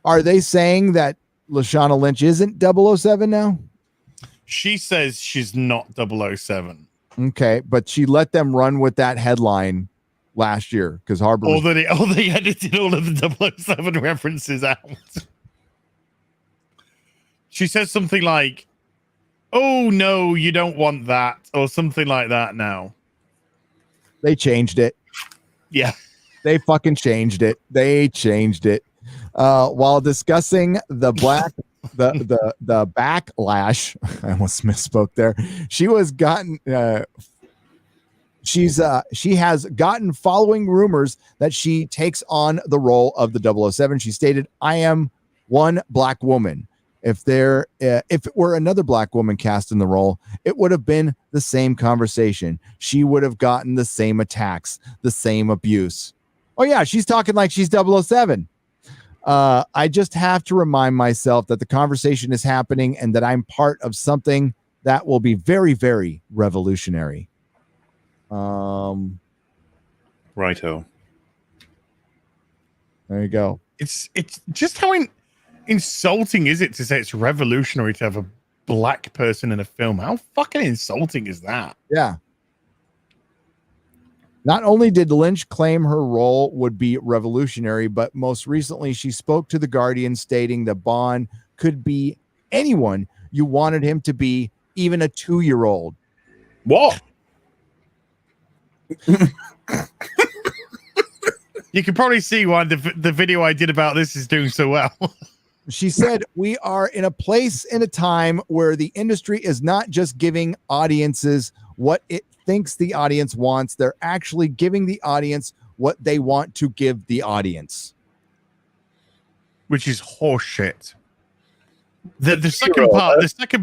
Are they saying that Lashana Lynch isn't 007 now? She says she's not 007. Okay, but she let them run with that headline last year because Harbor. They edited all of the 007 references out. She says something like, "Oh no, you don't want that," or something like that. Now they changed it. Yeah, they fucking changed it. They changed it while discussing the the backlash. I almost misspoke there. She has gotten following rumors that she takes on the role of the 007. She stated, "I am one black woman. If it were another black woman cast in the role, it would have been the same conversation. She would have gotten the same attacks, the same abuse." Oh yeah, she's talking like she's 007. I just have to remind myself that the conversation is happening and that I'm part of something that will be very, very revolutionary. Righto. There you go. It's just how insulting is it to say it's revolutionary to have a black person in a film? How fucking insulting is that? Yeah. Not only did Lynch claim her role would be revolutionary, but most recently she spoke to The Guardian stating that Bond could be anyone you wanted him to be, even a 2-year-old. What? You can probably see why the video I did about this is doing so well. She said, "We are in a place in a time where the industry is not just giving audiences what it thinks the audience wants. They're actually giving the audience what they want to give the audience." Which is horseshit. The second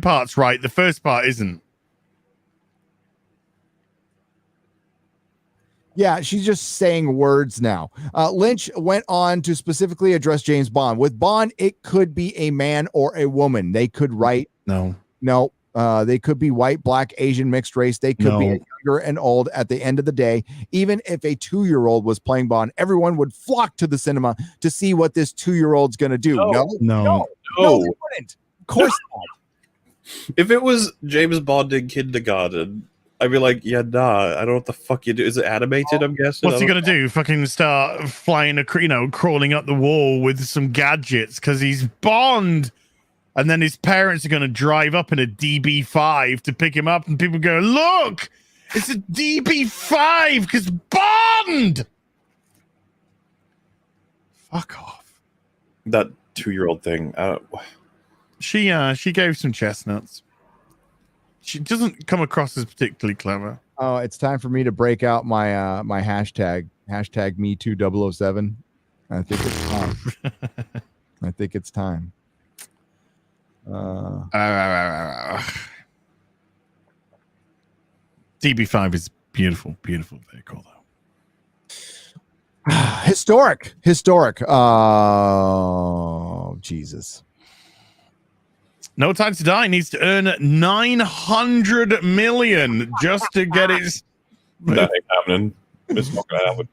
part's right. The first part isn't. Yeah, she's just saying words now. Lynch went on to specifically address James Bond. With Bond, it could be a man or a woman. They could write. No. They could be white, black, Asian, mixed race. They could be younger and old. At the end of the day, even if a 2-year-old was playing Bond, everyone would flock to the cinema to see what this 2-year-old's going to do. No, they wouldn't. Of course not. If it was James Bond in kindergarten, I'd be like, yeah, nah, I don't know what the fuck you do. Is it animated, I'm guessing? What's he going to do? Fucking start flying, crawling up the wall with some gadgets because he's Bond. And then his parents are going to drive up in a DB5 to pick him up. And people go, look, it's a DB5 because Bond. Fuck off. That 2-year-old thing. She gave some chestnuts. She doesn't come across as particularly clever. Oh, it's time for me to break out my my hashtag #MeToo007. I think it's time. I think it's time. DB5 is beautiful vehicle though. Historic. Oh, Jesus. No Time to Die needs to earn 900 million just to get his. That ain't happening. It's not gonna happen.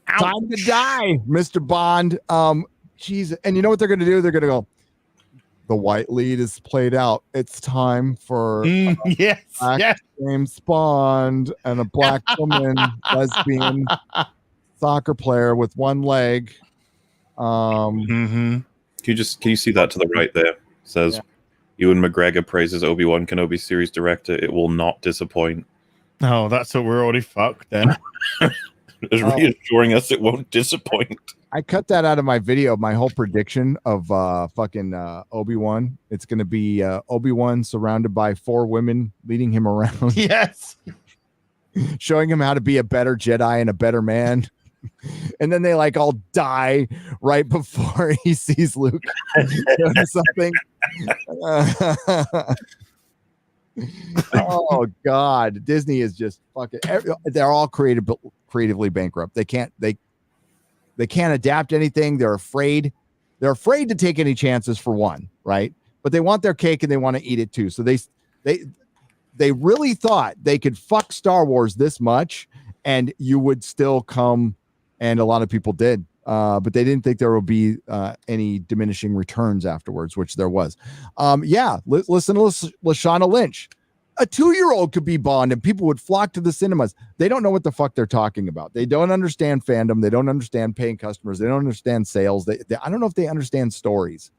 Time to die, Mr. Bond. Jesus. And you know what they're gonna do? They're gonna go, the white lead is played out. It's time for yes. James Bond and a black woman, lesbian soccer player with one leg. Can you see that to the right there? It says, Ewan McGregor praises Obi-Wan Kenobi series director. It will not disappoint. Oh, that's what we're already fucked then. It's reassuring us it won't disappoint. I cut that out of my video, my whole prediction of fucking Obi-Wan. It's going to be Obi-Wan surrounded by 4 women leading him around. Yes. Showing him how to be a better Jedi and a better man. And then they like all die right before he sees Luke doing something. Oh God, Disney is just fucking. They're all creatively bankrupt. They can't adapt anything. They're afraid They're afraid to take any chances for one, right? But they want their cake and they want to eat it too. So they really thought they could fuck Star Wars this much and you would still come, and a lot of people did. But they didn't think there would be any diminishing returns afterwards, which there was. Listen to Lashana Lynch. A 2-year-old could be Bond and people would flock to the cinemas. They don't know what the fuck they're talking about. They don't understand fandom. They don't understand paying customers. They don't understand sales. I don't know if they understand stories.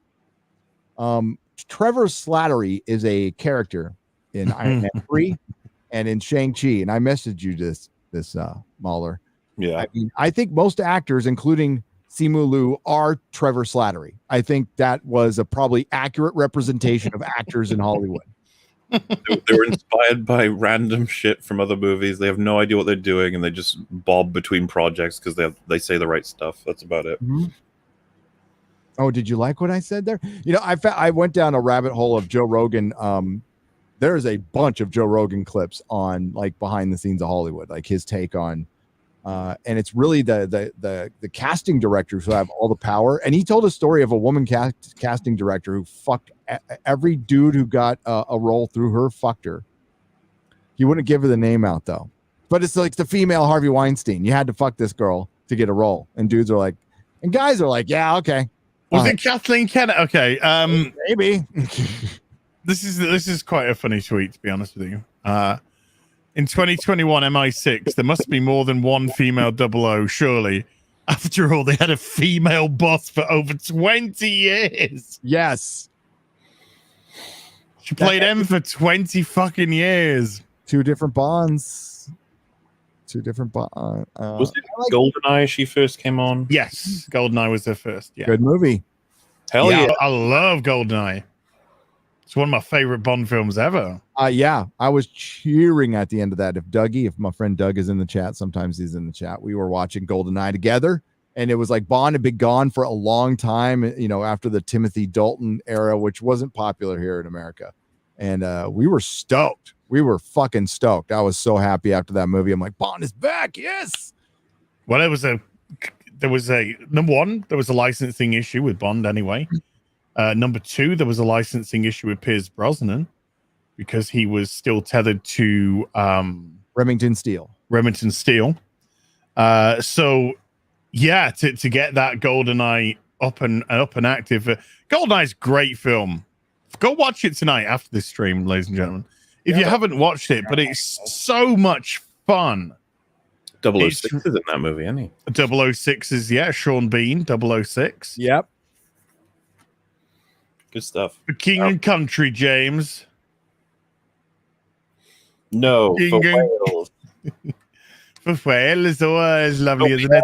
Trevor Slattery is a character in Iron Man 3 and in Shang-Chi. And I messaged you this MauLer. Yeah. I think most actors, including Simu Liu, are Trevor Slattery. I think that was a probably accurate representation of actors in Hollywood. They were inspired by random shit from other movies. They have no idea what they're doing, and they just bob between projects because they say the right stuff. That's about it. Mm-hmm. Oh, did you like what I said there? I went down a rabbit hole of Joe Rogan. There's a bunch of Joe Rogan clips on like behind the scenes of Hollywood, like his take on. And it's really the casting directors who have all the power. And he told a story of a woman casting director who fucked every dude who got a role through her, fucked her. He wouldn't give her the name out though. But it's like the female Harvey Weinstein. You had to fuck this girl to get a role. And dudes are like, and guys are like, yeah, okay. Was it Kathleen Kennedy? Okay. Maybe. This is quite a funny tweet, to be honest with you. In 2021 MI6, there must be more than one female 00, surely. After all, they had a female boss for over 20 years. Yes. She played M for 20 fucking years. 2 different Bonds. 2 different Bonds. Was it GoldenEye she first came on? Yes, GoldenEye was her first. Yeah. Good movie. Hell yeah. I love GoldenEye. It's one of my favorite Bond films ever. Yeah, I was cheering at the end of that. If my friend Doug is in the chat, sometimes he's in the chat. We were watching GoldenEye together, and it was like Bond had been gone for a long time, after the Timothy Dalton era, which wasn't popular here in America. And we were stoked. We were fucking stoked. I was so happy after that movie. I'm like, Bond is back. Yes. Well, there was a number one, there was a licensing issue with Bond anyway. Number 2, there was a licensing issue with Pierce Brosnan because he was still tethered to Remington Steele. So yeah, to get that GoldenEye up and active. GoldenEye's a great film. Go watch it tonight after this stream, ladies and gentlemen. If you haven't watched it, but it's so much fun. 006 is in that movie, isn't he? 006 is, Sean Bean, 006. Yep. Good stuff. For King and Country, James. No, for Wales. For Wales is always lovely, isn't it?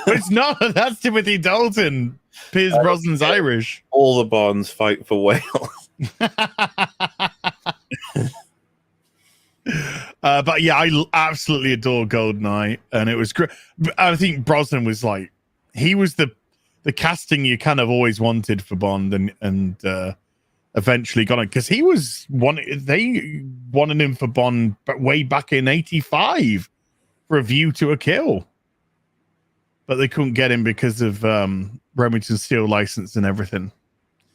But it's not. That's Timothy Dalton. Pierce Brosnan's Irish. All the Bonds fight for Wales. But yeah, I absolutely adore GoldenEye, and it was great. I think Brosnan was like, he was the casting you kind of always wanted for Bond, and eventually got it because he was they wanted him for Bond way back in '85 for A View to a Kill, but they couldn't get him because of Remington Steele license and everything.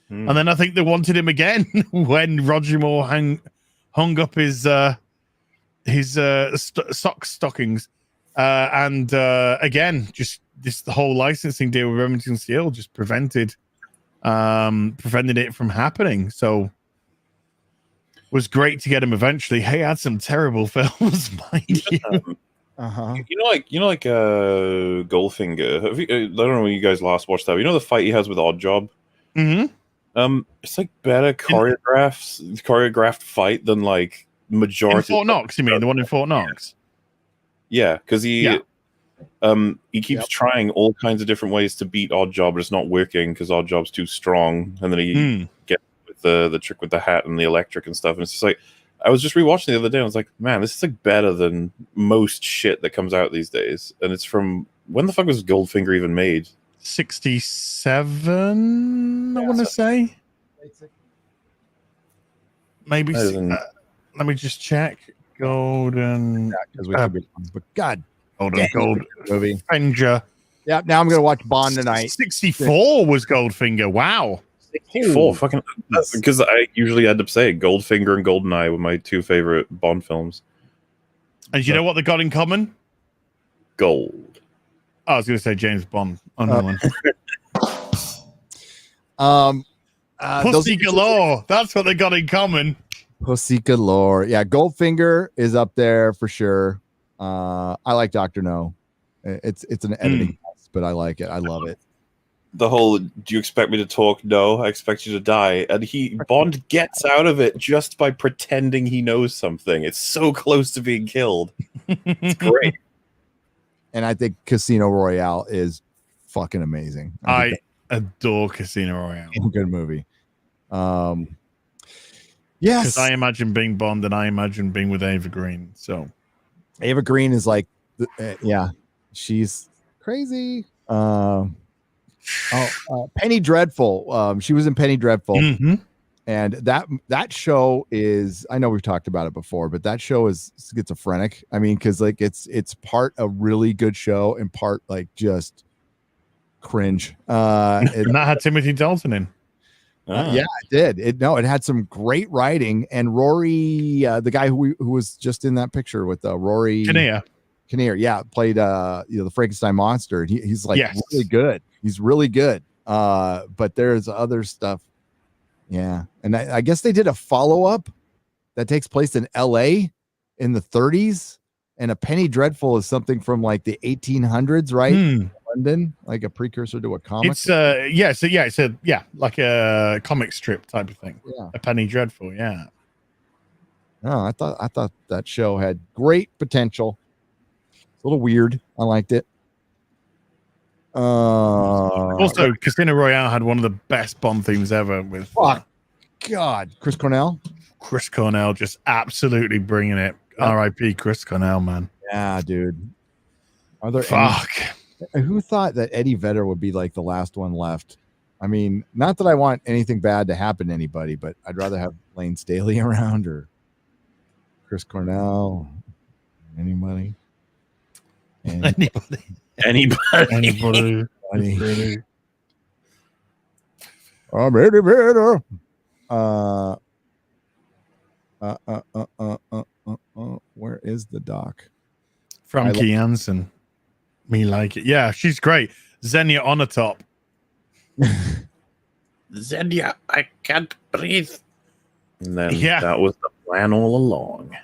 And then I think they wanted him again when Roger Moore hung up his stockings, and again, just the whole licensing deal with Remington Steele just prevented it from happening. So it was great to get him eventually. Hey, had some terrible films, mind you. You know, like Goldfinger. I don't know when you guys last watched that. You know the fight he has with Oddjob. It's like better choreographed fight than like majority. In Fort Knox, you mean the one in Fort Knox? Yeah, because he keeps trying all kinds of different ways to beat Oddjob, but it's not working because Oddjob's too strong. And then he gets with the trick with the hat and the electric and stuff. And it's just like, I was just rewatching the other day. And I was like, man, this is like better than most shit that comes out these days. And it's from when the fuck was Goldfinger even made? 67, I want to say. Maybe. Let me just check. Golden. But God. Hold on, Gold movie. Avenger Yeah, now I'm gonna watch Bond tonight. 64 was Goldfinger. Wow. 64, fucking. Because I usually end up saying Goldfinger and Goldeneye were my two favorite Bond films. And you know what they got in common? Gold. I was going to say James Bond. Pussy galore. That's what they got in common. Pussy galore. Yeah, Goldfinger is up there for sure. I like Dr. No. It's an editing mess, but I like it. I love it. The whole, do you expect me to talk? No, I expect you to die. And Bond gets out of it just by pretending he knows something. It's so close to being killed. It's great. And I think Casino Royale is fucking amazing. I adore Casino Royale. Good movie. Yes. Because I imagine being Bond and I imagine being with Ava Green. So Ava Green is like, she's crazy. Penny Dreadful. She was in Penny Dreadful. Mm-hmm. And that show is, I know we've talked about it before, but that show is schizophrenic. I mean, because like it's part a really good show and part like just cringe. And that had Timothy Dalton in. Yeah, it did. It had some great writing, and Rory, the guy who was just in that picture with Rory Kinnear, yeah, played the Frankenstein monster. He's like really good. He's really good. But there's other stuff. Yeah, and I guess they did a follow-up that takes place in L.A. in the 30s, and a Penny Dreadful is something from like the 1800s, right? London, like a precursor to a comic. It's like a comic strip type of thing. Yeah, a Penny Dreadful. Yeah. No, I thought that show had great potential. It's a little weird. I liked it. Also, Casino Royale had one of the best Bond themes ever with God, Chris Cornell. Chris Cornell just absolutely bringing it. R.I.P. Chris Cornell, man. Yeah, dude. Are there who thought that Eddie Vedder would be like the last one left? I mean, not that I want anything bad to happen to anybody, but I'd rather have Lane Staley around or Chris Cornell. Anybody. Anybody. I'm Eddie Vedder. Where is the doc? From Janssen. Me like it. Yeah, she's great. Xenia on the top. Xenia, I can't breathe. And then that was the plan all along.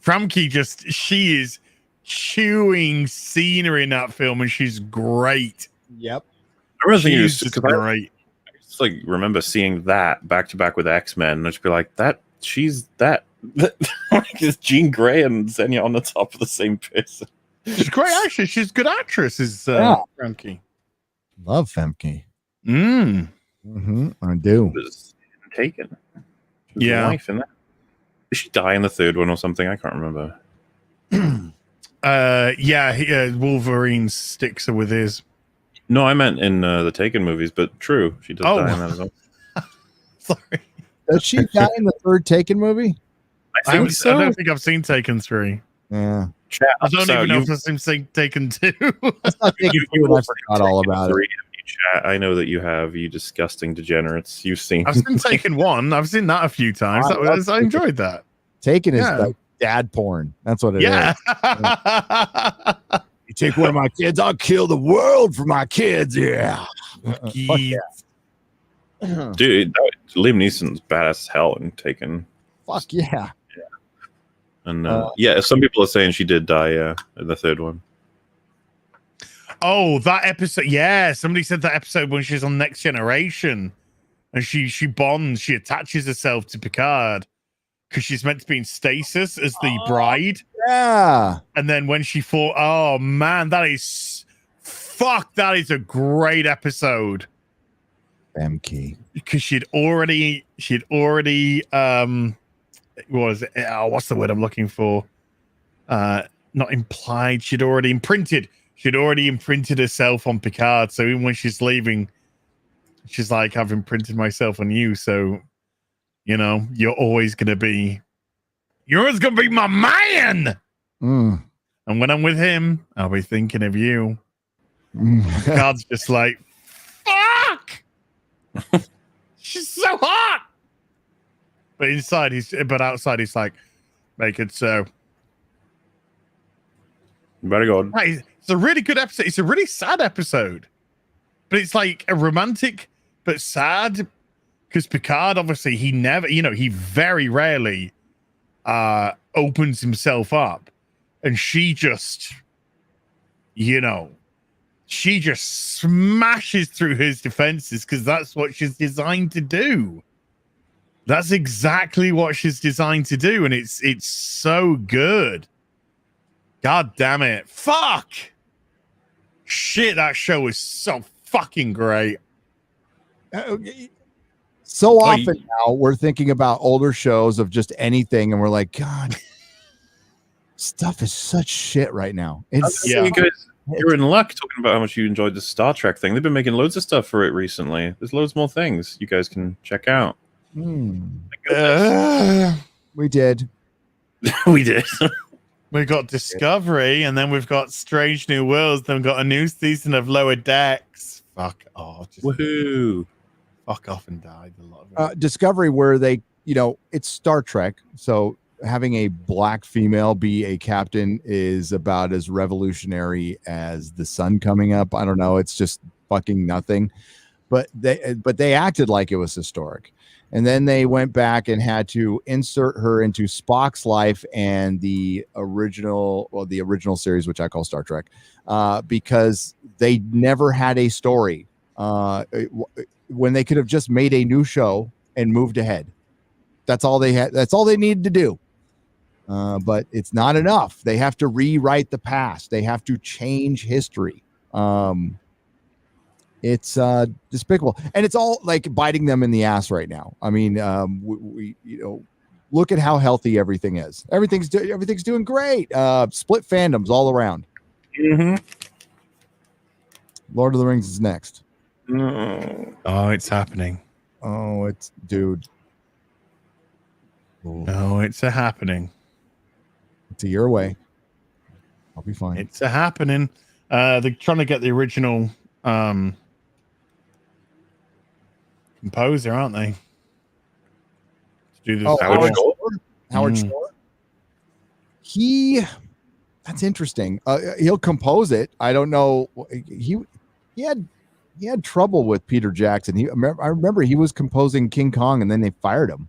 Framke she is chewing scenery in that film, and she's great. Yep. I remember she's great. I just like remember seeing that back to back with X-Men, and I'd just be like, she's that. Like, is Jean Grey and Xenia on the top of the same person? She's a great actress. She's a good actress, is Femke. Love Femke. I do. Was Taken. Yeah. Wife in that. Did she die in the third one or something? I can't remember. Wolverine sticks her with his. No, I meant in the Taken movies, but true. She does die in that as well. Sorry. Does she die in the third Taken movie? I think so. I don't think I've seen Taken 3. Yeah. I don't even know if I've seen Taken 2. That's not Taken 2, I forgot all about it. I know that you have, you disgusting degenerates. You've seen. I've seen Taken 1. I've seen that a few times. I enjoyed that. Taken is like dad porn. That's what it is. You take one of my kids, I'll kill the world for my kids. Yeah. Fuck yeah. Dude, Liam Neeson's badass as hell in Taken. Fuck yeah. And some people are saying she did die in the third one. Oh, that episode. Yeah, somebody said that episode when she's on Next Generation and she bonds, she attaches herself to Picard because she's meant to be in stasis as the bride. Yeah. And then when she fought, oh man, that is a great episode. Femke. Because she'd already what was it? What's the word I'm looking for? Not implied. She'd already imprinted herself on Picard. So even when she's leaving, she's like, I've imprinted myself on you. So, you're always going to be my man. And And when I'm with him, I'll be thinking of you. God's just like, fuck! She's so hot! But outside he's like, make it so. Very good. Right, it's a really good episode. It's a really sad episode. But it's like a romantic but sad, because Picard, obviously, he very rarely opens himself up. And she just, she just smashes through his defenses because that's what she's designed to do. That's exactly what she's designed to do. And it's so good. God damn it. Fuck. Shit, that show is so fucking great. So often now we're thinking about older shows of just anything, and we're like, God, stuff is such shit right now. You guys, you're in luck talking about how much you enjoyed the Star Trek thing. They've been making loads of stuff for it recently. There's loads more things you guys can check out. We did. We did. We got Discovery, and then we've got Strange New Worlds. Then we've got a new season of Lower Decks. Fuck off. Woohoo. Fuck off and die. A lot of it. Discovery, where they, it's Star Trek. So having a black female be a captain is about as revolutionary as the sun coming up. I don't know. It's just fucking nothing. But they acted like it was historic. And then they went back and had to insert her into Spock's life and the original series, which I call Star Trek, because they never had a story when they could have just made a new show and moved ahead. That's all they had. That's all they needed to do. But it's not enough. They have to rewrite the past. They have to change history. It's despicable, and it's all like biting them in the ass right now. I mean, we look at how healthy everything is. Everything's doing great. Split fandoms all around. Mm-hmm. Lord of the Rings is next. Oh, it's happening. Oh, it's dude. Oh, it's a happening. It's a year away. I'll be fine. It's a happening. They're trying to get the original composer, aren't they? To do this. Howard Shore. That's interesting. He'll compose it. I don't know. He had trouble with Peter Jackson. I remember he was composing King Kong, and then they fired him.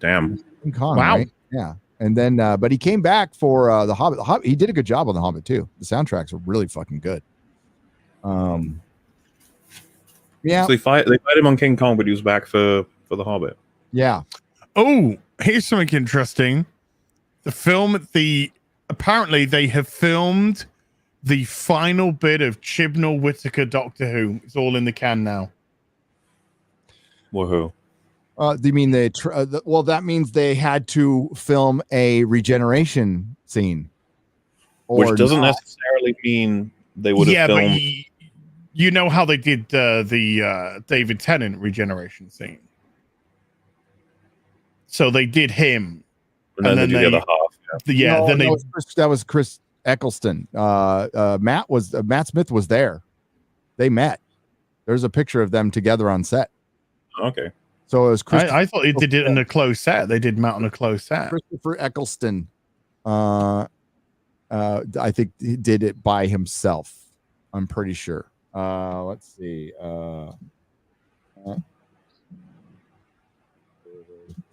Damn. King Kong. Wow. Right? Yeah. And then, but he came back for The Hobbit. He did a good job on The Hobbit too. The soundtracks are really fucking good. Yeah. So they fired him on King Kong, but he was back for The Hobbit. Yeah. Oh, here's something interesting. Apparently they have filmed the final bit of Chibnall Whittaker Doctor Who. It's all in the can now. Woohoo. Do you mean well, that means they had to film a regeneration scene. Which doesn't necessarily mean they would have filmed. But you know how they did the David Tennant regeneration scene. So they did him. And then they did the other half. Yeah. That was Chris Eccleston. Matt Smith was there. They met. There's a picture of them together on set. Okay. So it was Chris. I thought they did it in a closed set. They did Matt on a closed set. Christopher Eccleston. I think he did it by himself. I'm pretty sure. Let's see.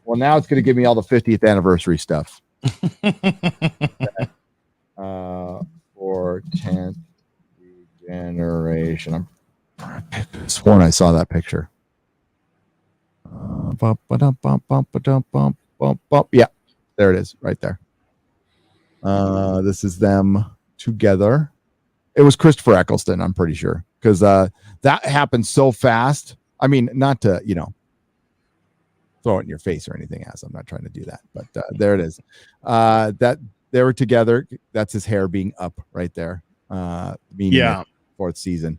Well, now it's going to give me all the 50th anniversary stuff. For 10th regeneration. I'm sworn I saw that picture. Yeah, there it is, right there. This is them together. It was Christopher Eccleston, I'm pretty sure, because that happened so fast. I mean, not to throw it in your face or anything, as I'm not trying to do that, but there it is. That they were together. That's his hair being up right there. Meaning fourth season.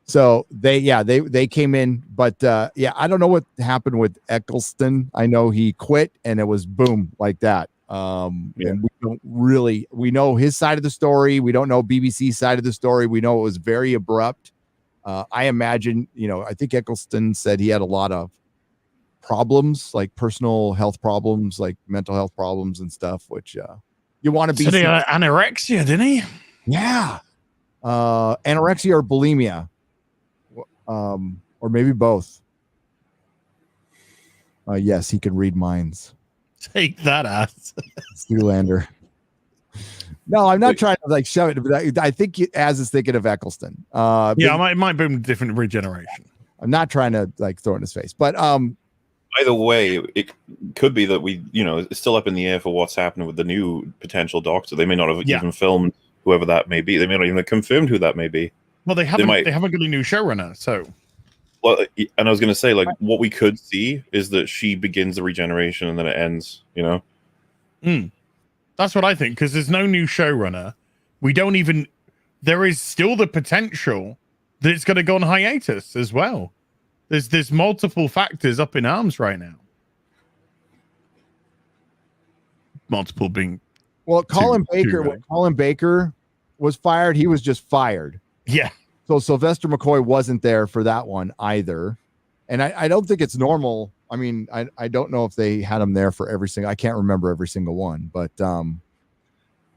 So they came in, but I don't know what happened with Eccleston. I know he quit and it was boom like that. And we don't really, we know his side of the story. We don't know BBC's side of the story. We know it was very abrupt. I imagine, I think Eccleston said he had a lot of problems, like personal health problems, like mental health problems and stuff, which you want to be. So anorexia, didn't he? Yeah. Anorexia or bulimia. Or maybe both. Yes, he could read minds. Take that ass. Zoolander. No, I'm not trying to shove it, but I think Az is thinking of Eccleston. It might be a different regeneration. I'm not trying to throw it in his face, but either way, it could be that it's still up in the air for what's happening with the new potential Doctor. They may not have even filmed whoever that may be. They may not even have confirmed who that may be. Well, they haven't got a new showrunner, so. Well, and I was going to say, what we could see is that she begins the regeneration and then it ends. That's what I think, because there's no new showrunner. There is still the potential that it's going to go on hiatus as well. There's multiple factors up in arms right now. Multiple being. Well, Colin Baker, when Colin Baker was fired, he was just fired. Yeah. So Sylvester McCoy wasn't there for that one either. And I don't think it's normal. I mean, I don't know if they had him there for every single, I can't remember every single one, but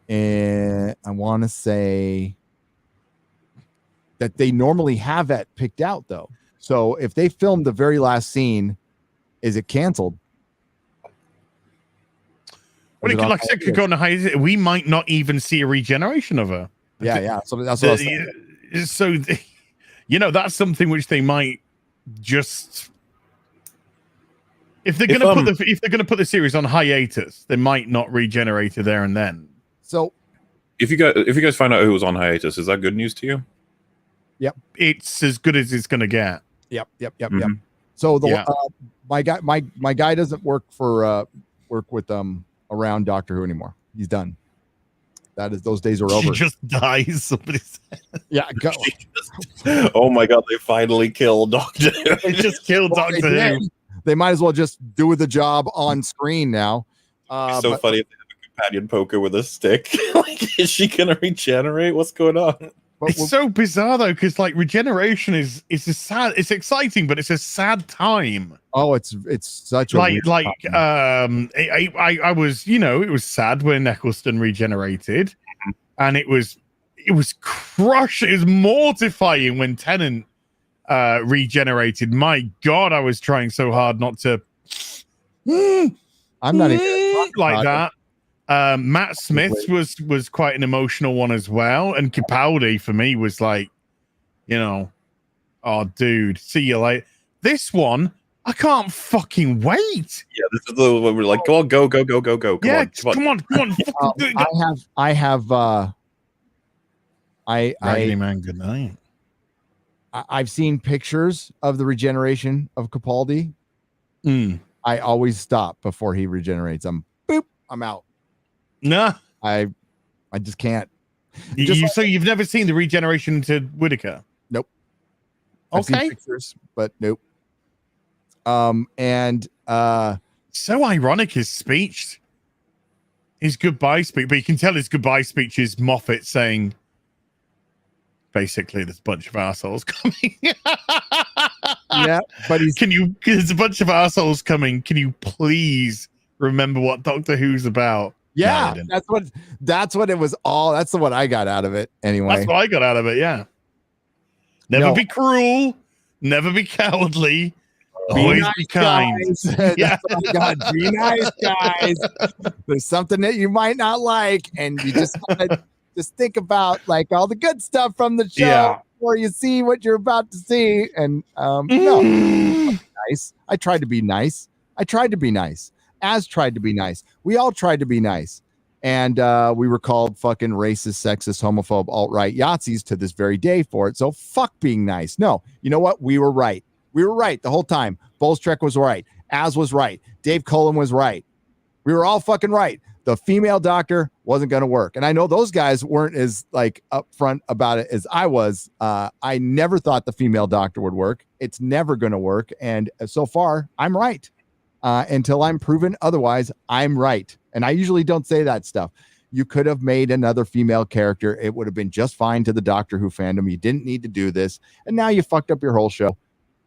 and I want to say that they normally have that picked out though. So if they filmed the very last scene, is it canceled? Well, like I said, could go on a hiatus. We might not even see a regeneration of her. Yeah. So that's what I was saying. So, that's something which they might just, if they're going to put the series on hiatus, they might not regenerate it there and then. So, if you guys find out who was on hiatus, is that good news to you? Yep, it's as good as it's going to get. Yep. So my guy doesn't work with around Doctor Who anymore. He's done. Those days are over. She just dies. Somebody said. Yeah, go. Oh my God! They finally killed Doctor Who. They just killed Doctor Who. They might as well just do the job on screen now. It's so funny if they have a companion poker with a stick. Is she gonna regenerate? What's going on? It's so bizarre though, because regeneration is it's exciting, but it's a sad time. Oh, it's such a I was, it was sad when Eccleston regenerated, and it was crushing. It was mortifying when Tennant regenerated. My God, I was trying so hard not to. I'm not even like that. Matt Smith was quite an emotional one as well, and Capaldi for me was like, oh dude, see you later. This one, I can't fucking wait. Yeah, this is the one we're like, go on, go. Come on. Man, good night. I've seen pictures of the regeneration of Capaldi. I always stop before he regenerates. I'm out. Nah, I just can't. So you've never seen the regeneration to Whittaker? Nope. I've seen pictures, but nope. So ironic, his speech, his goodbye speech, but you can tell his goodbye speech is Moffat saying, basically, there's a bunch of assholes coming. Yeah, but there's a bunch of assholes coming. Can you please remember what Doctor Who's about? Yeah, no, that's what it was all. That's the one I got out of it anyway. That's what I got out of it. Yeah. Never be cruel. Never be cowardly. Always be kind. Yeah. Be nice, guys. There's something that you might not like, and you just gotta just think about all the good stuff from the show before you see what you're about to see. And no, nice. I tried to be nice. Az tried to be nice. We all tried to be nice. And we were called fucking racist, sexist, homophobe, alt-right Yahtzees to this very day for it. So fuck being nice. No, you know what? We were right. We were right the whole time. Bolstrek was right. Az was right. Dave Cullen was right. We were all fucking right. The female Doctor wasn't going to work. And I know those guys weren't as upfront about it as I was. I never thought the female Doctor would work. It's never going to work. And so far, I'm right. Until I'm proven otherwise, I'm right. And I usually don't say that stuff. You could have made another female character. It would have been just fine to the Doctor Who fandom. You didn't need to do this. And now you fucked up your whole show.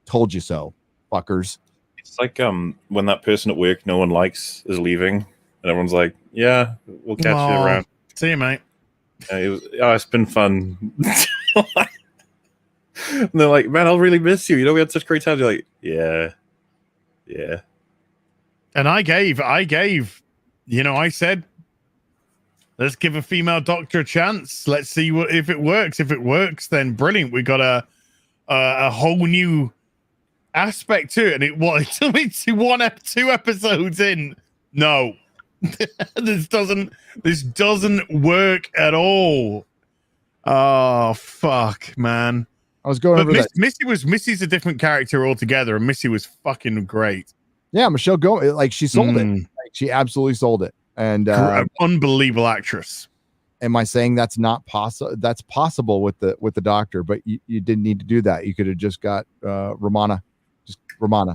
Told you so, fuckers. It's like when that person at work no one likes is leaving, and everyone's like, "Yeah, we'll catch you around. See you, mate." It's been fun. And they're like, "Man, I'll really miss you. You know, we had such great times." You're like, "Yeah." And I gave, I said, let's give a female Doctor a chance. Let's see if it works. If it works, then brilliant. We got a whole new aspect to it. And it took me to 2 episodes in. No, this doesn't work at all. Oh fuck, man. I was going over that. Missy's a different character altogether, and Missy was fucking great. Yeah, Michelle she sold it. Like, she absolutely sold it. And unbelievable actress. Am I saying that's not possible? That's possible with the Doctor, but you didn't need to do that. You could have just got Romana or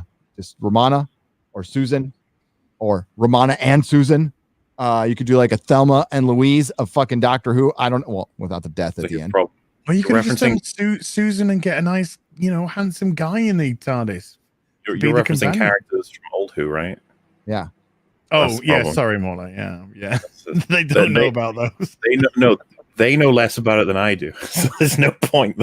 Susan, or Romana and Susan. You could do like a Thelma and Louise of fucking Doctor Who. I don't know. Well, without the death at the end. Well, you could have just done Susan and get a nice, handsome guy in the TARDIS. You're referencing characters from old Who, right? Yeah. Oh, yeah. Sorry, MauLer. Yeah. They don't know about those. They know less about it than I do. So there's no point.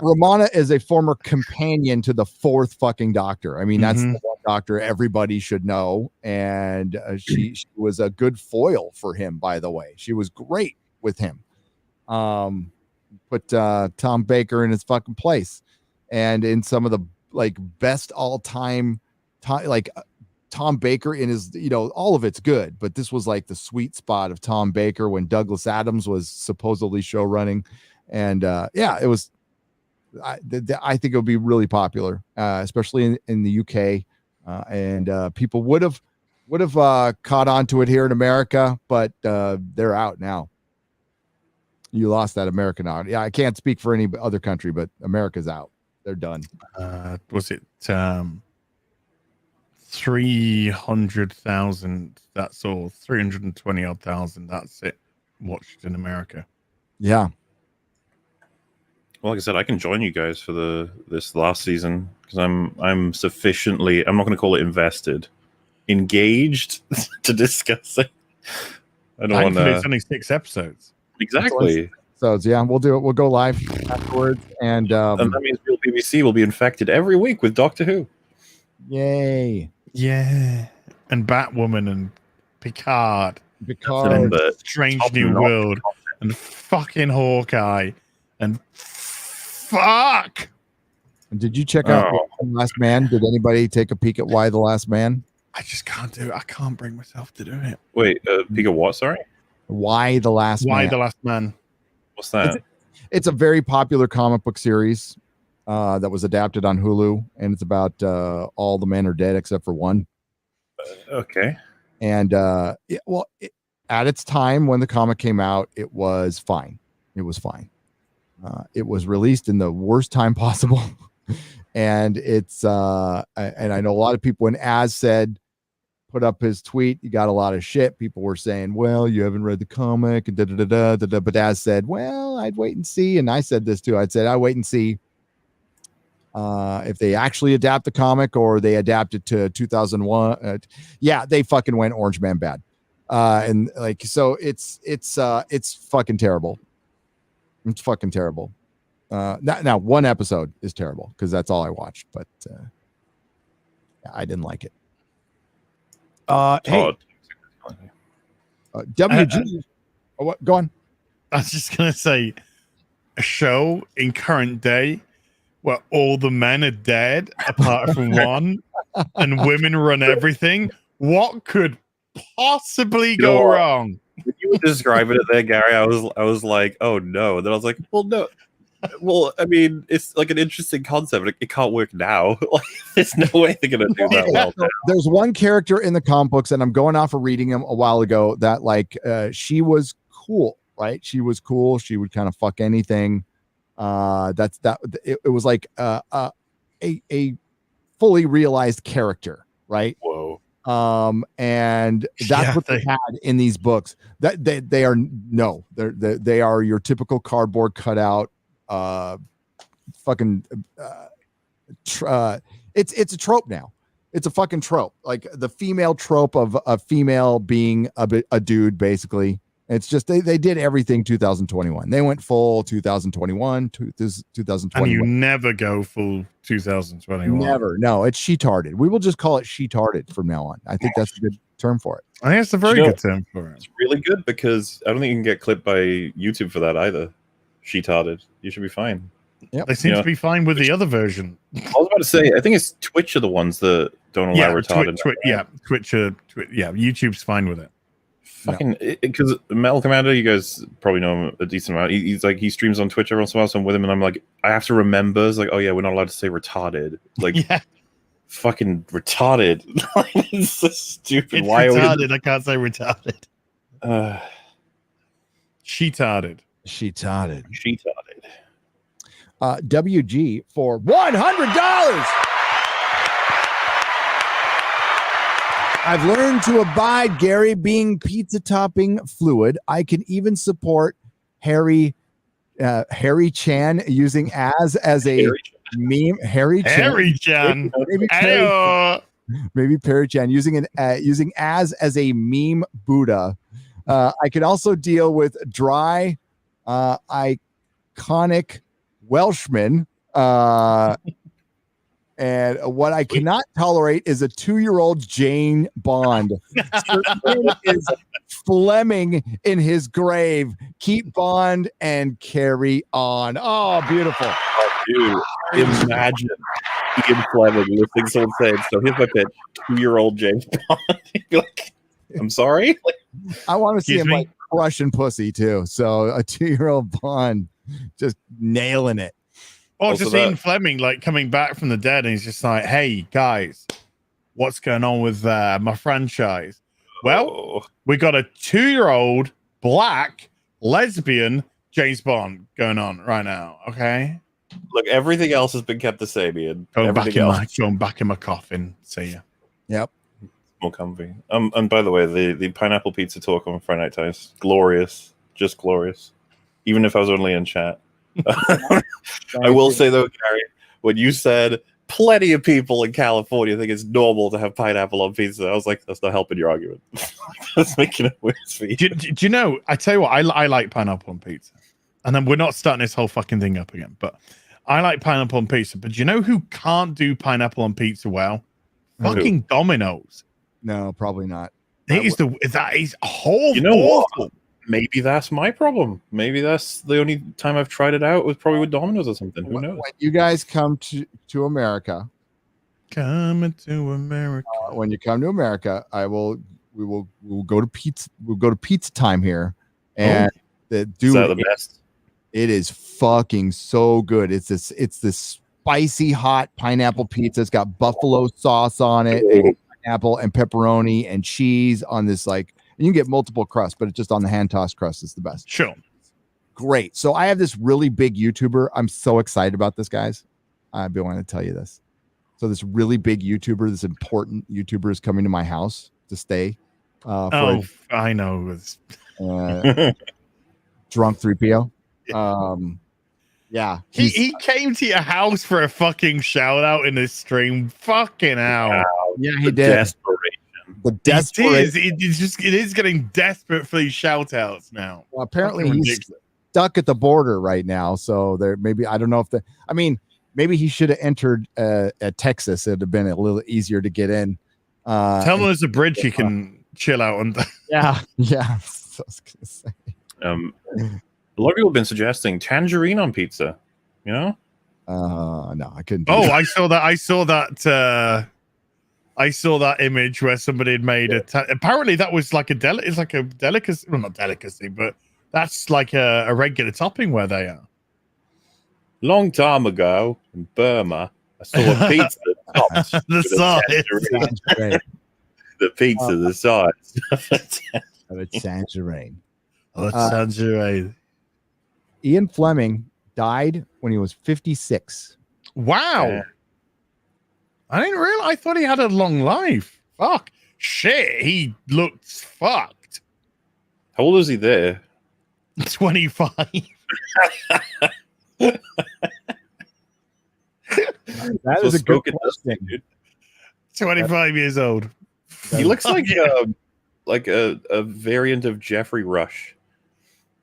Romana is a former companion to the 4th fucking Doctor. I mean, that's the one Doctor everybody should know. And she was a good foil for him, by the way. She was great with him. Put Tom Baker in his fucking place. And in some of the best all-time Tom Baker in his, all of it's good, but this was like the sweet spot of Tom Baker when Douglas Adams was supposedly show running. And it was, I think it would be really popular, especially in the UK. And people would have caught on to it here in America, but they're out now. You lost that American audience. Yeah, I can't speak for any other country, but America's out. They're done. Was it 300,000? That's all. 320 odd thousand. That's it. Watched in America. Yeah. Well, like I said, I can join you guys for this last season because I'm sufficiently. I'm not going to call it invested, engaged to discuss it. I don't want to. It's only 6 episodes. Exactly. So yeah, we'll do it. We'll go live afterwards, and that means Real BBC will be infected every week with Doctor Who. Yay! Yeah, and Batwoman and Picard, and Strange New World, and fucking Hawkeye, and fuck. Did you check out The Last Man? Did anybody take a peek at Why the Last Man? I just can't do it. I can't bring myself to do it. Wait, peek at what? Sorry. Why the Last Man? Why the Last Man? What's that? It's a very popular comic book series that was adapted on Hulu, and it's about all the men are dead except for one. Okay. And at its time when the comic came out, it was fine. It was fine. It was released in the worst time possible, and it's and I know a lot of people when Az said put up his tweet, you got a lot of shit. People were saying, well, you haven't read the comic, and but Az said, well, I'd wait and see. And I said this too. I said, I'd wait and see if they actually adapt the comic or they adapt it to 2001. They fucking went Orange Man bad. And so it's fucking terrible. It's fucking terrible. Now one episode is terrible because that's all I watched, but I didn't like it. Hey, WG. What? Go on. I was just gonna say, a show in current day where all the men are dead apart from one, and women run everything. What could possibly go wrong? When you were describing it there, Gary, I was like, oh no, and then I was like, well, no. Well, I mean, it's like an interesting concept, but it can't work now. Like, there's no way they're gonna do that well now. There's one character in the comic books, and I'm going off of reading them a while ago, that she was cool, right? She was cool. She would kind of fuck anything. It was like a fully realized character. right? Whoa. And that's what they had in these books. That they are they are your typical cardboard cutout. It's a trope now. It's a fucking trope, like the female trope of a female being a dude, basically. It's just they did everything 2021. They went full 2021 to 2021. And you never go full 2021. Never. No, it's she-tarded. We will just call it she-tarded from now on. I think that's a good term for it. I think it's a very good term for it. It's really good because I don't think you can get clipped by YouTube for that either. She-tarded. You should be fine. Yep. They seem to be fine with the other version. I was about to say, I think it's Twitch are the ones that don't allow retarded. Twitch, YouTube's fine with it. Fucking, because Metal Commander, you guys probably know him a decent amount. He's like, he streams on Twitch every once in a while, so I'm with him, and I'm like, I have to remember, it's like, oh yeah, we're not allowed to say retarded. Like, fucking retarded. It's so stupid. It's retarded. I can't say retarded. She-tarded. She-tarded. She-tarded. WG for $100. I've learned to abide, Gary, being pizza topping fluid. I can even support Harry Chan using as a meme. Harry Chan. Maybe Perry Chan using as a meme Buddha. I can also deal with dry, iconic Welshman. And what I cannot tolerate is a 2-year-old Jane Bond. Is Fleming in his grave. Keep Bond and carry on. Oh, beautiful. Oh, dude, imagine Ian Fleming listening to someone saying, so here's my pitch, 2-year-old James Bond. Like, I'm sorry? I want to see him like crushing pussy too. So a 2-year-old Bond just nailing it. Or just Ian Fleming like coming back from the dead and he's just like, hey guys, what's going on with my franchise? Well, we got a 2-year-old black lesbian James Bond going on right now. Okay. Look, everything else has been kept the same, Ian. Going back in my coffin. See ya. Yep. More comfy. And by the way, the pineapple pizza talk on Friday Night Times, glorious, just glorious. Even if I was only in chat. I will say though, Gary, when you said plenty of people in California think it's normal to have pineapple on pizza, I was like, that's not helping your argument. That's making it worse for you. Do you know? I tell you what, I like pineapple on pizza, and then we're not starting this whole fucking thing up again. But I like pineapple on pizza. But do you know who can't do pineapple on pizza well? Fucking Domino's. No, probably not. That is awful. You know what? Maybe that's my problem. Maybe that's the only time I've tried it out was probably with Domino's or something. Who knows? When you guys come to America, coming to America. When you come to America, we'll go to pizza. We'll go to pizza time here, and is that the best? It is fucking so good. It's this spicy hot pineapple pizza. It's got buffalo sauce on it, and pineapple and pepperoni and cheese on this like. You can get multiple crusts, but it's just on the hand tossed crust is the best. Sure. Great. So I have this really big YouTuber. I'm so excited about this, guys. I've been wanting to tell you this. So this really big YouTuber, this important YouTuber is coming to my house to stay. I know. Drunk 3PO. Yeah. He came to your house for a fucking shout out in the stream. Fucking hell. Yeah, he did. The desperation. It is getting desperate for these shout outs now. Well, apparently he's stuck at the border right now. So there maybe I don't know if maybe he should have entered at Texas. It'd have been a little easier to get in. Tell him there's a bridge he can chill out on. Yeah. So I was gonna say. A lot of people have been suggesting tangerine on pizza. You know? No, I couldn't. I saw that. I saw that image where somebody had made apparently that was like it's like a delicacy, well, not delicacy, but that's like a regular topping where they are. Long time ago in Burma, I saw a pizza the size. The pizza, the size of a tangerine. Tangerine. Ian Fleming died when he was 56. Wow. I didn't realize. I thought he had a long life. Fuck. Shit. He looked fucked. How old is he there? 25. That is a good question. 25 years old. He looks like a variant of Jeffrey Rush.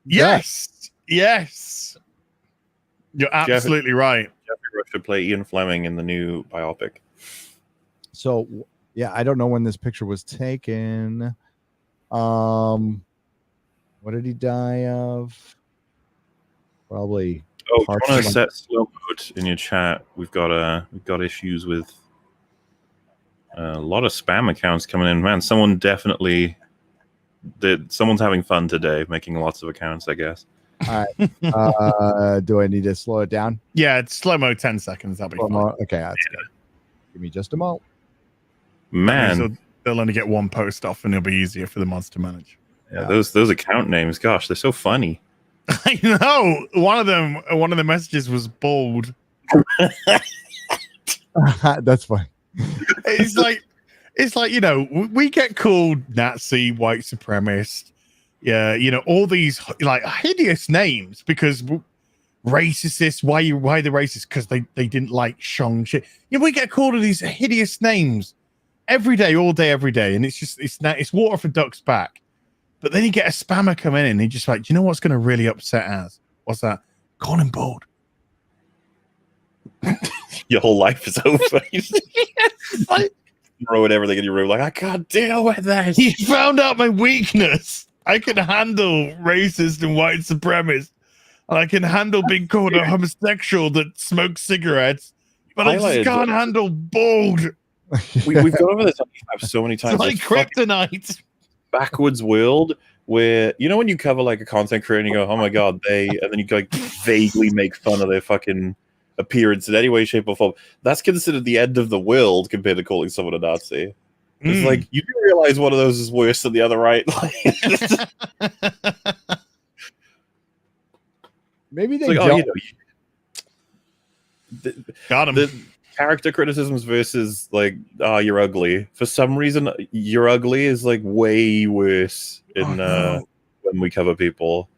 Yes. Yes. You're absolutely right. Jeffrey Rush should play Ian Fleming in the new biopic. So, yeah, I don't know when this picture was taken. What did he die of? Probably. Oh, if you want to set slow mode in your chat, we've got issues with a lot of spam accounts coming in. Man, someone's having fun today, making lots of accounts, I guess. All right. Do I need to slow it down? Yeah, it's slow mo 10 seconds. That'll be fine. Okay, that's good. Give me just a moment. Man, they'll only get one post off, and it'll be easier for the mods to manage. Yeah, those account names, gosh, they're so funny. I know. One of the messages was bald. That's fine. It's like, you know, we get called Nazi, white supremacist, yeah, you know, all these like hideous names because racist. Why the racist? Because they didn't like Shang-Chi. You know, we get called all these hideous names every day, all day, every day, and it's water for ducks back. But then you get a spammer come in and he's just like, do you know what's going to really upset us? What's that? Call him bald. Your whole life is over. Throwing everything in your room like, I can't deal with this. He found out my weakness. I can handle racist and white supremacist. And I can handle being called a homosexual that smokes cigarettes. But I just can't handle bald. We've gone over this so many times. It's like kryptonite. Backwards world where, you know, when you cover like a content creator and you go, oh my god, and then you like vaguely make fun of their fucking appearance in any way, shape, or form. That's considered the end of the world compared to calling someone a Nazi. It's like, you do realize one of those is worse than the other, right? Maybe they like, don't. Got him. The character criticisms versus like, you're ugly. For some reason, you're ugly is like way worse in when we cover people.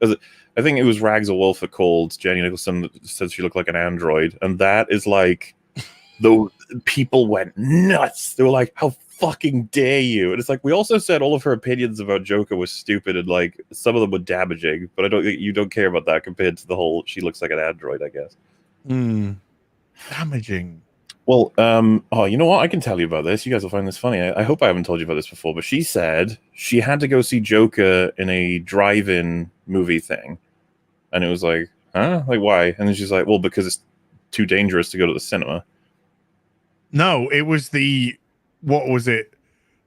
I think it was Rags a Wolf that called Jenny Nicholson that said she looked like an android, and that is like, the people went nuts. They were like, how fucking dare you? And it's like, we also said all of her opinions about Joker was stupid, and like some of them were damaging, but you don't care about that compared to the whole she looks like an android, I guess. Damaging. Well, you know what? I can tell you about this. You guys will find this funny. I hope I haven't told you about this before, but she said she had to go see Joker in a drive-in movie thing. And it was like, huh? Like, why? And then she's like, well, because it's too dangerous to go to the cinema. No, it was what was it?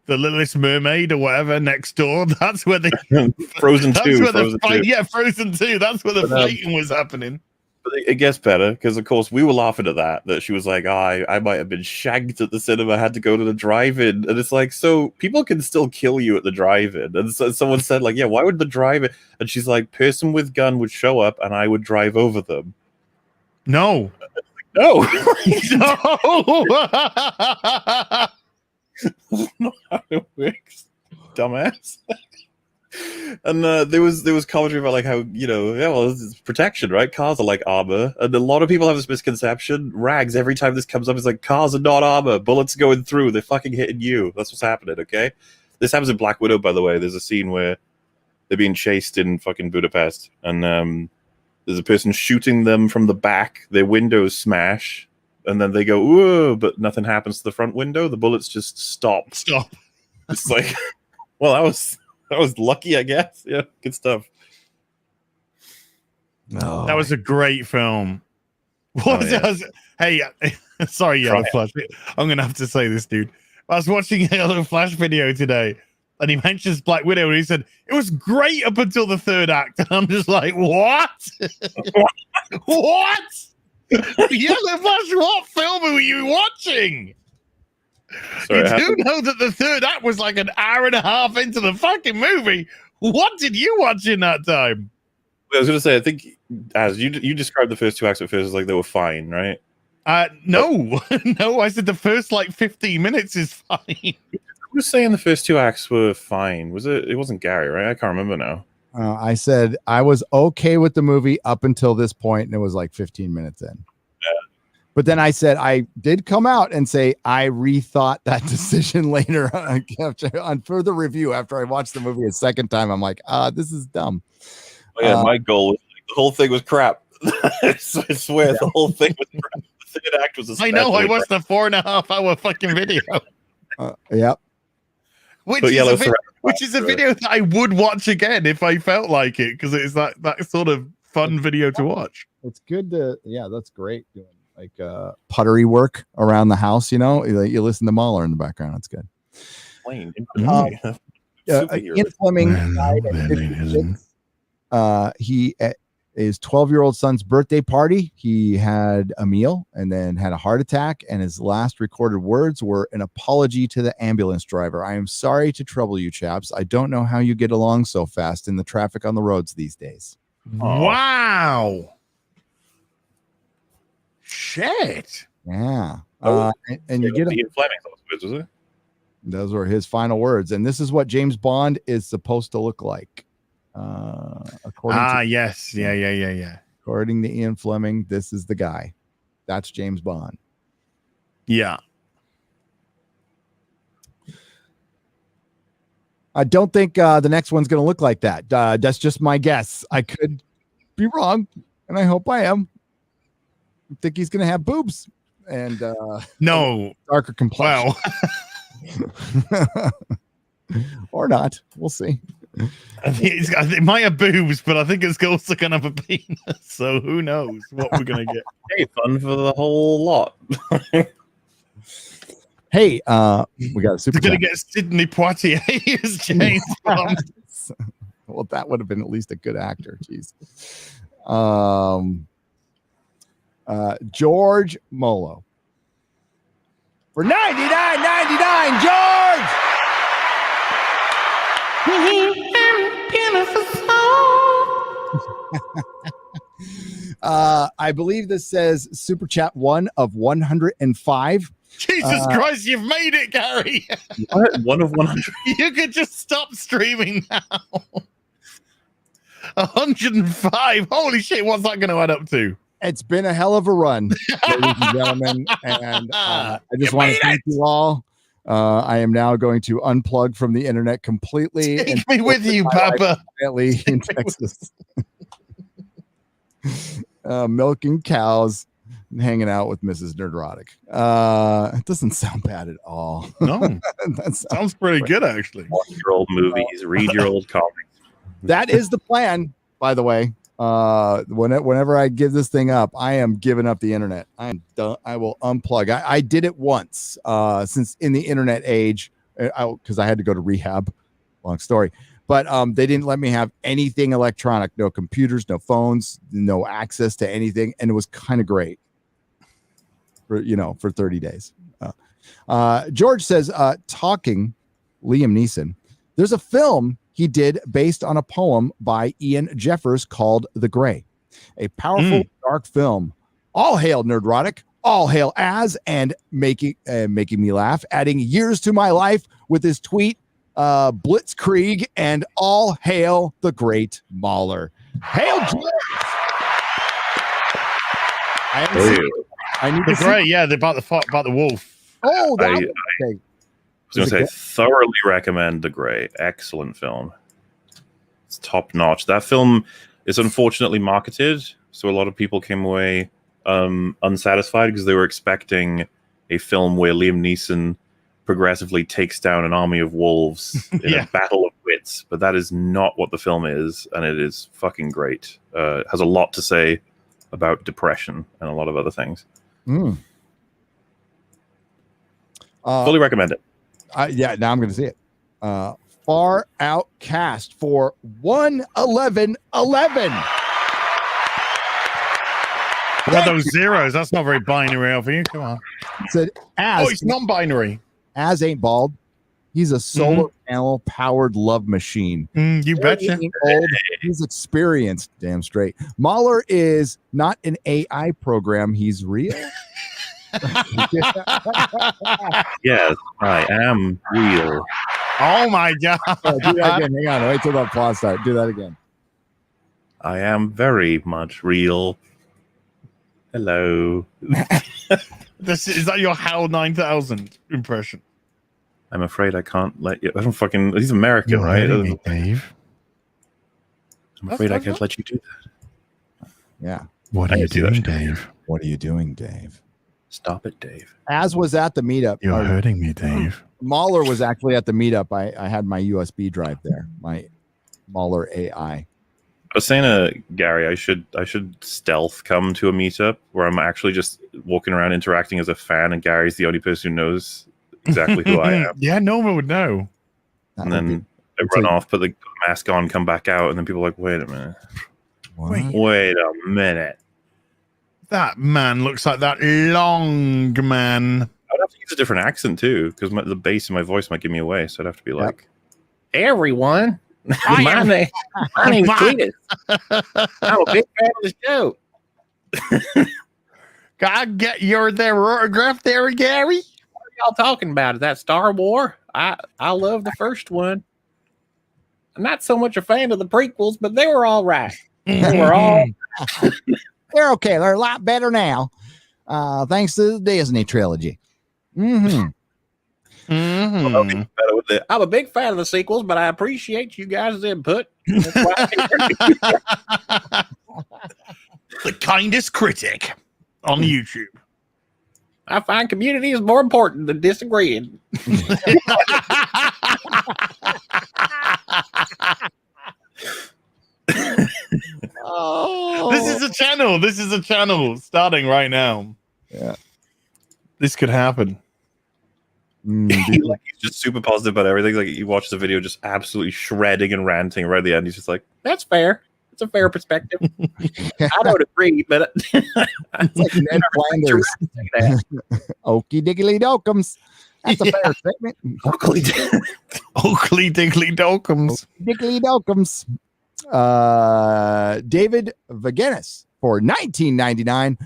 The Littlest Mermaid or whatever next door. That's where they Frozen 2. Yeah, Frozen 2. That's where the fighting was happening. But it gets better because, of course, we were laughing at that she was like, I might have been shagged at the cinema, had to go to the drive-in. And it's like, so people can still kill you at the drive-in. And so someone said, like, yeah, why would the drive-in? And she's like, person with gun would show up and I would drive over them. No. No. No. That's not how it works, dumbass. And there was commentary about like how, you know, yeah, well, it's protection, right? Cars are like armor, and a lot of people have this misconception. Rags, every time this comes up, it's like, cars are not armor. Bullets going through. They're fucking hitting you. That's what's happening. Okay, this happens in Black Widow, by the way. There's a scene where they're being chased in fucking Budapest, and there's a person shooting them from the back. Their windows smash, and then they go, "Whoa!" But nothing happens to the front window. The bullets just stop. It's like, well, that was lucky, I guess. Yeah, good stuff. Oh. That was a great film. Hey, sorry, Yellow Flash. I'm going to have to say this, dude. I was watching a Yellow Flash video today, and he mentions Black Widow, and he said, it was great up until the third act. And I'm just like, what? What? Yellow Flash, what film were you watching? Sorry, you do know that the third act was like an hour and a half into the fucking movie. What did you watch in that time? I was going to say, I think as you described the first two acts at first as like they were fine, right? No, no. I said the first like 15 minutes is fine. Who was saying the first 2 acts were fine? Was it? It wasn't Gary, right? I can't remember now. I said I was okay with the movie up until this point, and it was like 15 minutes in. But then I said I did come out and say I rethought that decision later on further review after I watched the movie a second time. I'm like, this is dumb. Oh, yeah, my goal was the whole thing was crap. I swear the whole thing was crap. The third act was. I know. I watched the 4.5 hour fucking video. Yep. Which is a video that I would watch again if I felt like it, because it's that sort of fun video to watch. It's good to that's great doing like puttery work around the house. You know, you listen to MauLer in the background. That's good. Plain. Ian Fleming died at 56. He his 12-year-old son's birthday party, he had a meal and then had a heart attack, and his last recorded words were an apology to the ambulance driver. I am sorry to trouble you, chaps. I don't know how you get along so fast in the traffic on the roads these days. Wow. Shit. Yeah. And you get Ian Fleming's words, was it? Those were his final words, and this is what James Bond is supposed to look like. Yes. Yeah. According to Ian Fleming, this is the guy. That's James Bond. Yeah. I don't think the next one's going to look like that. That's just my guess. I could be wrong, and I hope I am. I think he's going to have boobs and no darker complexion. Well, or not. We'll see. It might have boobs, but I think it's also going to have a penis. So who knows what we're going to get? Hey, fun for the whole lot. Hey, we got a super. We're going to get Sidney Poitier as James Bond. Well, that would have been at least a good actor. Jeez. George Molo for $99.99. George. I believe this says super chat 1 of 105. Jesus Christ, you've made it, Gary. What? 1 of 100. You could just stop streaming now. 105. Holy shit, what's that going to add up to? It's been a hell of a run, ladies and gentlemen, and I just want to thank you all. I am now going to unplug from the internet completely. Take me with you, Papa. In Texas. Milking cows and hanging out with Mrs. Nerdrotic. It doesn't sound bad at all. No, that sounds pretty good, actually. Watch your old movies, read your old comics. That is the plan, by the way. Whenever I give this thing up, I am giving up the internet. I am done. I will unplug. I did it once since in the internet age, because I had to go to rehab. Long story. But they didn't let me have anything electronic, no computers, no phones, no access to anything. And it was kind of great for 30 days. George says, talking Liam Neeson, there's a film he did based on a poem by Ian Jeffers called The Gray, a powerful, dark film. All hail Nerdrotic, all hail Az, and making me laugh, adding years to my life with his tweet, Blitzkrieg, and all hail the great MauLer. Hail George! I need The Gray, yeah, they're about the wolf. Oh, that okay. I was going to say, thoroughly recommend The Gray. Excellent film. It's top notch. That film is unfortunately marketed, so a lot of people came away unsatisfied because they were expecting a film where Liam Neeson progressively takes down an army of wolves in a battle of wits. But that is not what the film is, and it is fucking great. It has a lot to say about depression and a lot of other things. Fully recommend it. Now I'm going to see it. Far Out Cast for 11111. What about those zeros? That's not very binary for you. Come on. Said Az. It's non-binary. Az ain't bald. He's a solar panel powered love machine. You betcha. Old, he's experienced. Damn straight. MauLer is not an AI program. He's real. Yes, I am real. Oh my god! Oh, do that again. Hang on. Wait till the applause starts. Do that again. I am very much real. Hello. Is that your HAL 9000 impression? I'm afraid I can't let you. I don't fucking. He's American, You're right? hurting me, Dave. I'm afraid I can't let you do that. Yeah. What I are you can see that doing, shit. Dave? What are you doing, Dave? Stop it, Dave. As was at the meetup. You're hurting me, Dave. MauLer was actually at the meetup. I had my USB drive there. My MauLer AI. I was saying to Gary, I should stealth come to a meetup where I'm actually just walking around interacting as a fan, and Gary's the only person who knows exactly who I am. Yeah, no one would know. And then I run off, put the mask on, come back out, and then people are like, wait a minute. Wait a minute. That man looks like that long man. I'd have to use a different accent too, because the bass in my voice might give me away. So I'd have to be like, everyone. My name's Cletus. I'm a big fan of the show. Can I get your autograph there, Gary? What are y'all talking about? Is that Star Wars? I love the first one. I'm not so much a fan of the prequels, but they were all right. They were all. They're okay. They're a lot better now. Thanks to the Disney Trilogy. Mm-hmm. I'm a big fan of the sequels, but I appreciate you guys' input. That's why The kindest critic on YouTube. I find community is more important than disagreeing. Oh, This is a channel. This is a channel starting right now. Yeah. This could happen. He's just super positive about everything. Like he watches the video just absolutely shredding and ranting right at the end. He's just like, that's fair. It's a fair perspective. I don't agree, but it's like Ned Flanders. Okie diggly dokums. That's a fair statement. Oakley Diggly Dokums. Diggly dokums. David Vagenis for $19.99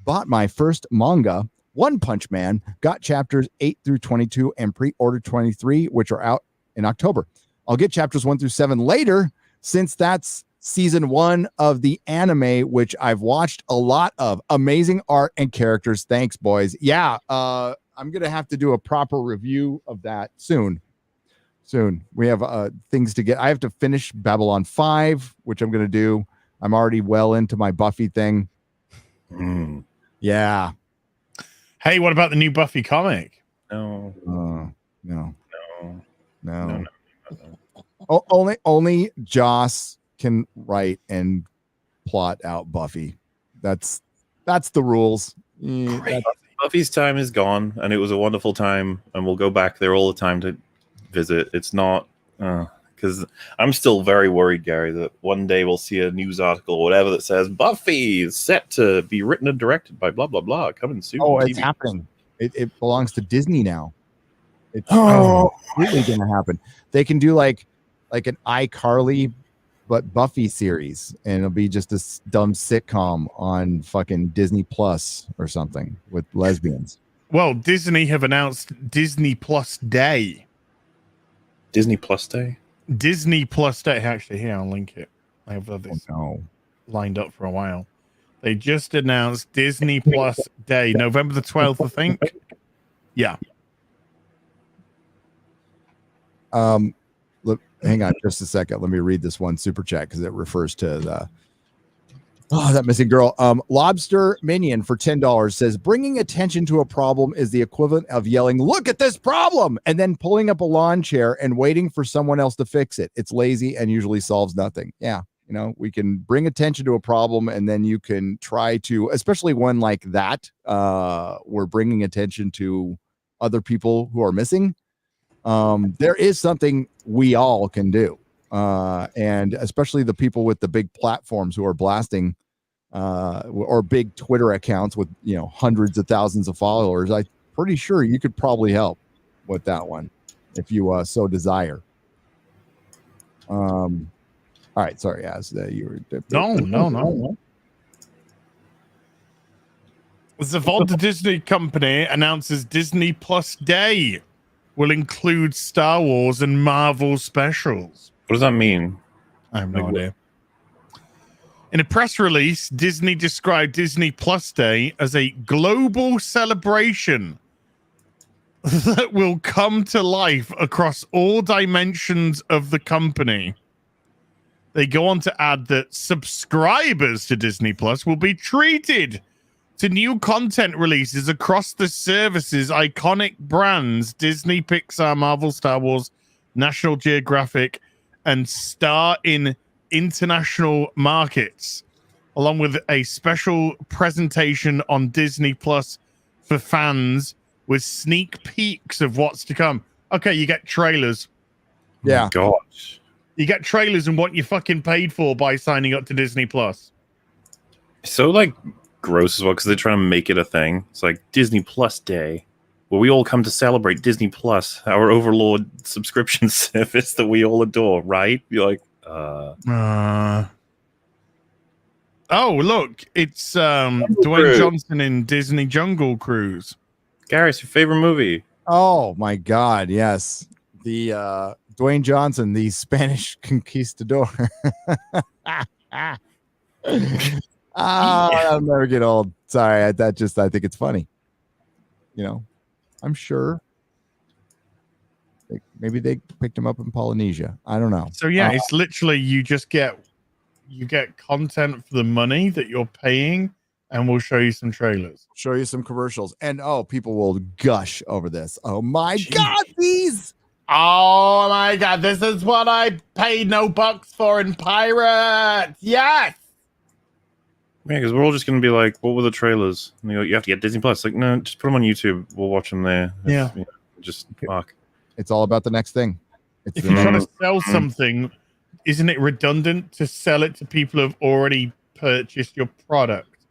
bought my first manga, One Punch Man, got chapters 8 through 22 and pre-ordered 23, which are out in October. I'll get chapters 1 through 7 later, since that's season 1 of the anime, which I've watched a lot of. Amazing art and characters. Thanks, boys. Yeah, I'm gonna have to do a proper review of that soon. We have things to get. I have to finish Babylon 5, which I'm gonna do. I'm already well into my Buffy thing. Yeah. Hey, what about the new Buffy comic? No. No. Only Joss can write and plot out Buffy. That's the rules. Buffy's time is gone, and it was a wonderful time, and we'll go back there all the time to visit. It's not because I'm still very worried, Gary, that one day we'll see a news article or whatever that says Buffy is set to be written and directed by blah blah blah coming soon. Oh, it's happening. It belongs to Disney now. It's completely gonna happen. They can do like an iCarly but Buffy series, and it'll be just a dumb sitcom on fucking Disney Plus or something with lesbians. Well, Disney have announced Disney Plus Day. Disney Plus Day? Disney Plus Day. Actually, here, I'll link it. I have this lined up for a while. They just announced Disney Plus Day, November the 12th, I think. Yeah. Look, hang on just a second. Let me read this one super chat because it refers to that missing girl. Lobster Minion for $10 says bringing attention to a problem is the equivalent of yelling, "Look at this problem," and then pulling up a lawn chair and waiting for someone else to fix it. It's lazy and usually solves nothing. Yeah. We can bring attention to a problem, and then you can try to, especially one like that, we're bringing attention to other people who are missing. There is something we all can do. And especially the people with the big platforms who are blasting, or big Twitter accounts with, hundreds of thousands of followers. I'm pretty sure you could probably help with that one if you so desire. All right. Sorry. As you were. No. The Walt Disney Company announces Disney Plus Day will include Star Wars and Marvel specials. What does that mean? I have no idea. In a press release, Disney described Disney Plus Day as a global celebration that will come to life across all dimensions of the company. They go on to add that subscribers to Disney Plus will be treated to new content releases across the service's iconic brands Disney, Pixar, Marvel, Star Wars, National Geographic, and Star in international markets, along with a special presentation on Disney Plus for fans with sneak peeks of what's to come. Okay, you get trailers. Yeah. Oh gosh. You get trailers and what you fucking paid for by signing up to Disney Plus. So like gross as well because they're trying to make it a thing. It's like Disney Plus Day, where we all come to celebrate Disney Plus, our overlord subscription service that we all adore, right? You're like, oh, look, it's Dwayne Johnson in Disney Jungle Cruise. Gary, it's your favorite movie. Oh my God, yes. The Dwayne Johnson, the Spanish conquistador. I'll never get old. Sorry, I think it's funny. You know, I'm sure. Maybe they picked him up in Polynesia. I don't know. So yeah, it's literally you get content for the money that you're paying, and we'll show you some trailers, show you some commercials, and people will gush over this. Oh my God, these! Oh my God, this is what I paid no bucks for in Pirates. Yes. Yeah, because we're all just going to be like, what were the trailers? And you have to get Disney Plus. Like, no, just put them on YouTube. We'll watch them there. Yeah. Just fuck. It's all about the next thing. If you're trying to sell something, isn't it redundant to sell it to people who have already purchased your product?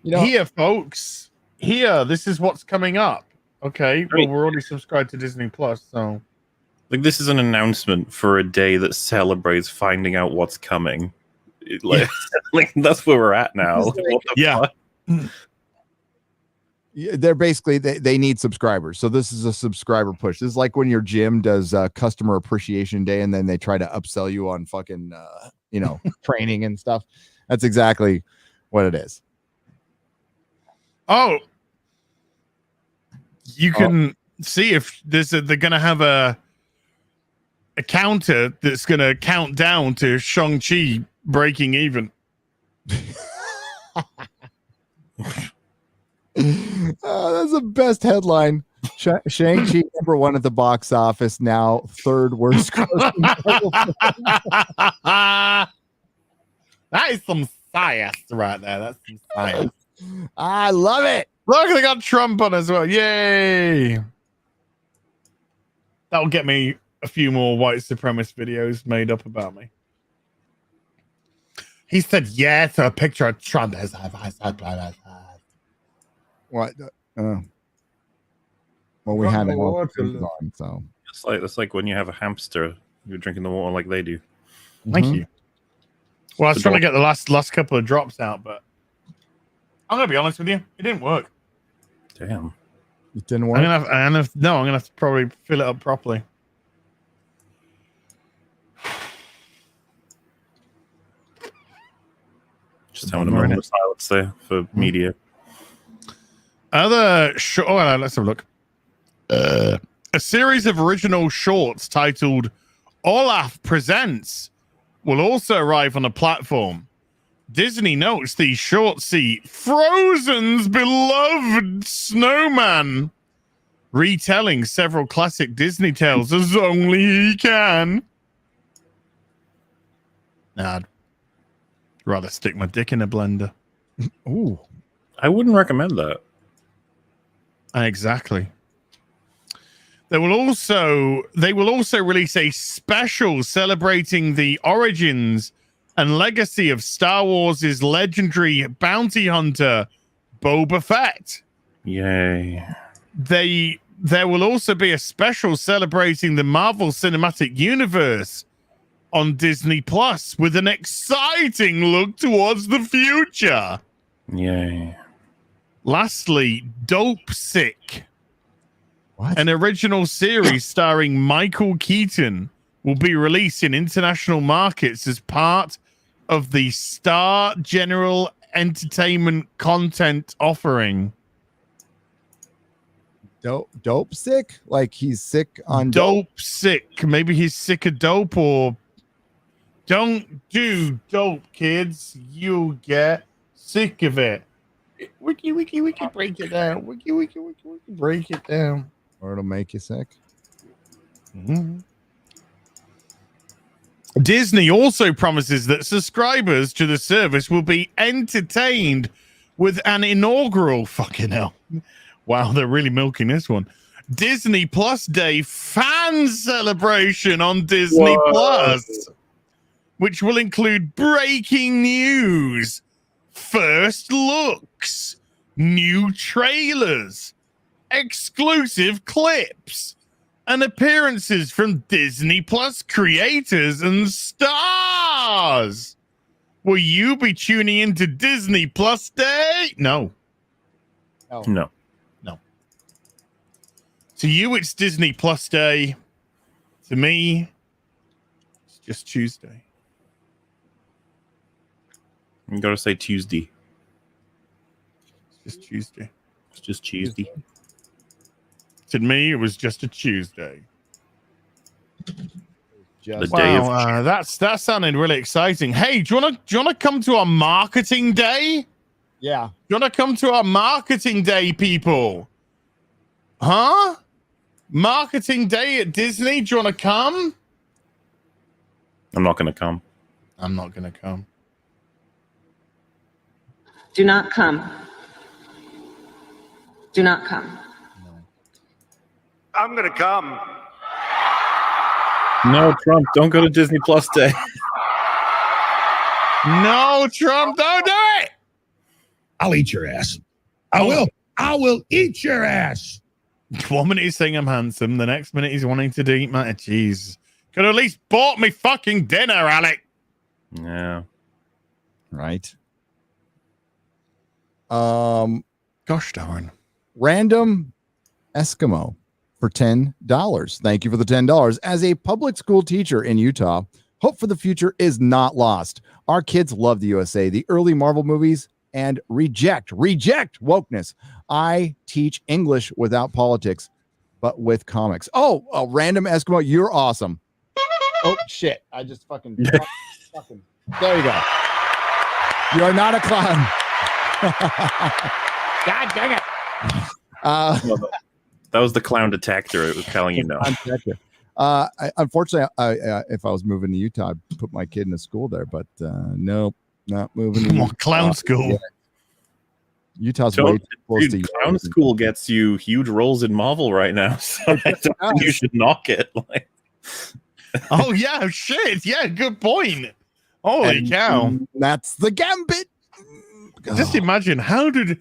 Here, folks. Here, this is what's coming up. Okay, well, we're already subscribed to Disney Plus, so... Like, this is an announcement for a day that celebrates finding out what's coming. Like, that's where we're at now. Yeah. They're basically, they need subscribers. So this is a subscriber push. This is like when your gym does customer appreciation day and then they try to upsell you on fucking, training and stuff. That's exactly what it is. Oh. You can see if they're going to have a counter that's going to count down to Shang-Chi breaking even. That's the best headline. Shang-Chi #1 at the box office, now third worst. That is some science right there. That's some science. I love it. Look, they got Trump on as well. Yay. That'll get me a few more white supremacist videos made up about me. He said, yeah, to a picture of Trump. What? Well, we had it on, so. It's like when you have a hamster, you're drinking the water like they do. Thank you. Well, I was trying to get the last couple of drops out, but I'm going to be honest with you. It didn't work. Damn. It didn't work? I'm gonna have to probably fill it up properly. Just having a moment of silence there for media. Let's have a look. A series of original shorts titled Olaf Presents will also arrive on the platform. Disney notes these shorts see Frozen's beloved snowman retelling several classic Disney tales as only he can. Nah, I'd rather stick my dick in a blender. Ooh. I wouldn't recommend that. Exactly. They will also release a special celebrating the origins and legacy of Star Wars' legendary bounty hunter, Boba Fett. Yay. There will also be a special celebrating the Marvel Cinematic Universe on Disney Plus with an exciting look towards the future. Yay. Lastly, Dope Sick, What? an original series starring Michael Keaton, will be released in international markets as part of the Star General Entertainment content offering. Dope sick? Like he's sick on Dope Sick. Maybe he's sick of dope, or don't do dope, kids. You'll get sick of it. Wiki, break it down. Wiki, break it down. Or it'll make you sick. Mm-hmm. Disney also promises that subscribers to the service will be entertained with an inaugural fucking hell. Wow, they're really milking this one. Disney Plus Day fan celebration on Disney Plus, which will include breaking news, first looks, new trailers, exclusive clips, and appearances from Disney Plus creators and stars. Will you be tuning into Disney Plus Day? No. No. To you, it's Disney Plus Day. To me, it's just Tuesday. You gotta say Tuesday. It's just Tuesday. It's just Tuesday. To me, it was just a Tuesday. The day of that sounded really exciting. Hey, do you wanna come to our marketing day? Yeah. Do you wanna come to our marketing day, people? Huh? Marketing day at Disney. Do you want to come? I'm not gonna come. I'm not gonna come. Do not come. Do not come. I'm gonna come. No, Trump, don't go to Disney Plus Day. No, Trump, don't do it. I'll eat your ass. I will eat your ass. 1 minute he's saying I'm handsome, the next minute he's wanting to eat my cheese. Could at least bought me fucking dinner, Alec. Yeah. Right. Gosh darn. Random Eskimo for $10. Thank you for the $10. As a public school teacher in Utah, hope for the future is not lost. Our kids love the USA, the early Marvel movies, and reject wokeness. I teach English without politics, but with comics. Oh, a random Eskimo, you're awesome. Oh shit! I just fucking there you go. You are not a clown. God dang it! That was the clown detector. It was telling you no. Unfortunately, if I was moving to Utah, I'd put my kid in a school there, but nope, not moving. To clown school. Yeah. Utah's way too close to clown school gets you huge roles in Marvel right now, so I don't think you should knock it. Like, oh yeah, shit, yeah, good point. Holy cow, that's the gambit. Just imagine how did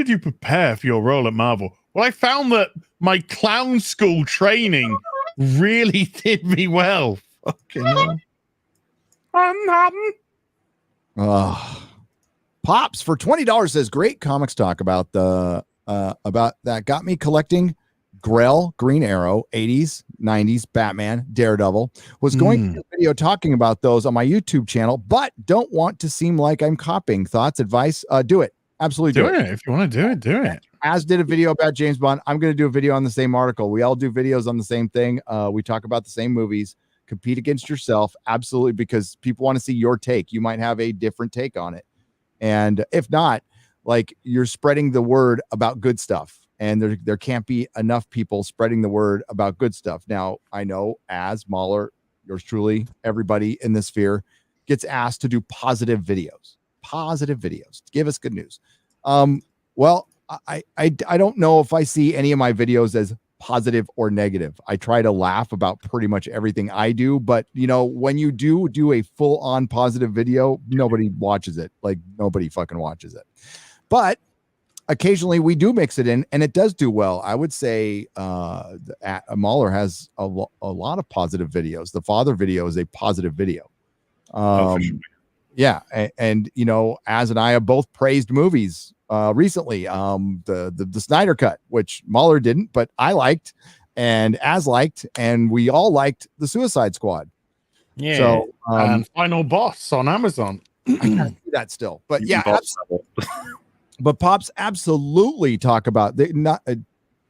you prepare for your role at Marvel? Well, I found that my clown school training really did me well. Fucking hell. Pops for $20 says great comics talk about that got me collecting Grell, Green Arrow, 80s, 90s, Batman, Daredevil. Was going to do a video talking about those on my YouTube channel, but don't want to seem like I'm copying. Thoughts, advice? Do it. Absolutely do it. If you want to do it, do it. As did a video about James Bond. I'm going to do a video on the same article. We all do videos on the same thing. We talk about the same movies. Compete against yourself. Absolutely, because people want to see your take. You might have a different take on it. And if not, like, you're spreading the word about good stuff. And there can't be enough people spreading the word about good stuff. Now, I know as MauLer, yours truly, everybody in this sphere gets asked to do positive videos. Give us good news. Well, I don't know if I see any of my videos as positive or negative. I try to laugh about pretty much everything I do, but you know, when you do a full on positive video, nobody watches it. Like, nobody fucking watches it. But occasionally we do mix it in, and it does do well. I would say MauLer has a lot of positive videos. The father video is a positive video. Yeah, and you know, Az and I have both praised movies recently. The Snyder Cut, which MauLer didn't, but I liked, and Az liked, and we all liked the Suicide Squad. Yeah. So and Final Boss on Amazon. I can't see that still, but yeah. But Pops absolutely talk about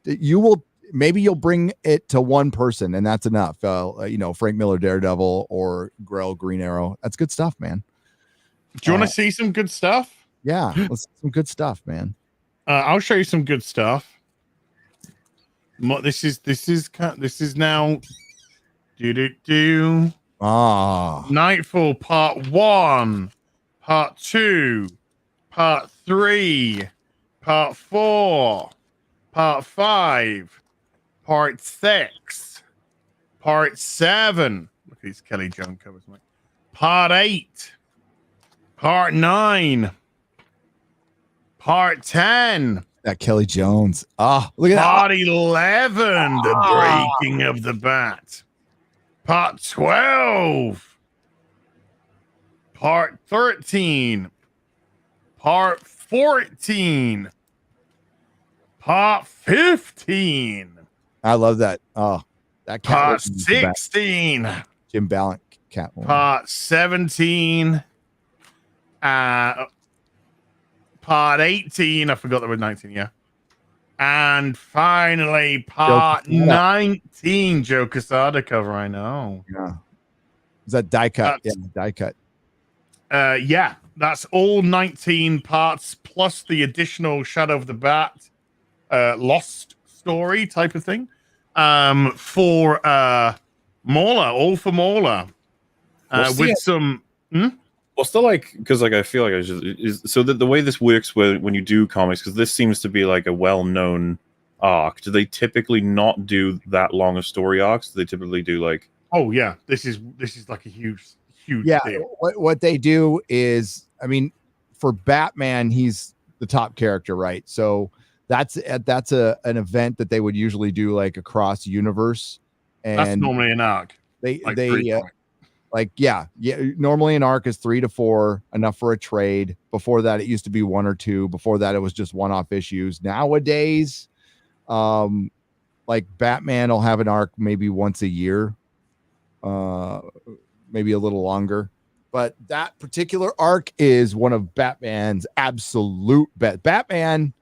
you'll bring it to one person, and that's enough. You know, Frank Miller Daredevil or Grell Green Arrow. That's good stuff, man. Do you want to see some good stuff? Yeah, let's see some good stuff, man. I'll show you some good stuff. This is now Nightfall Part 1, Part 2, Part 3, Part 4, Part 5, Part 6, Part 7. Look at these Kelly Jones covers, mate. Part 8, Part 9, Part 10. That Kelly Jones. Look at Part that. 11, The Breaking of the Bat. Part 12. Part 13. Part 14. Part 15. I love that. That Part 16. Jim Ballant Catwoman. Part 17. Part 18. I forgot there was 19. Yeah. And finally, Part 19. Joe Quesada cover. I know. Yeah. Is that die cut? Yeah, die cut. Yeah, that's all 19 parts plus the additional Shadow of the Bat Lost story type of thing for MauLer, all for MauLer. With some well, still, like, because like I feel like so the way this works when you do comics, because this seems to be like a well-known arc. Do they typically not do that long of story arcs? Do they typically do like? Oh yeah, this is like a huge yeah deal. What they do is, I mean, for Batman, he's the top character, right? So that's an event that they would usually do like across universe, and that's normally an arc. Normally an arc is 3 to 4, enough for a trade. Before that, it used to be 1 or 2. Before that, it was just one-off issues. Nowadays, like Batman will have an arc maybe once a year, maybe a little longer. But that particular arc is one of Batman's absolute best. Batman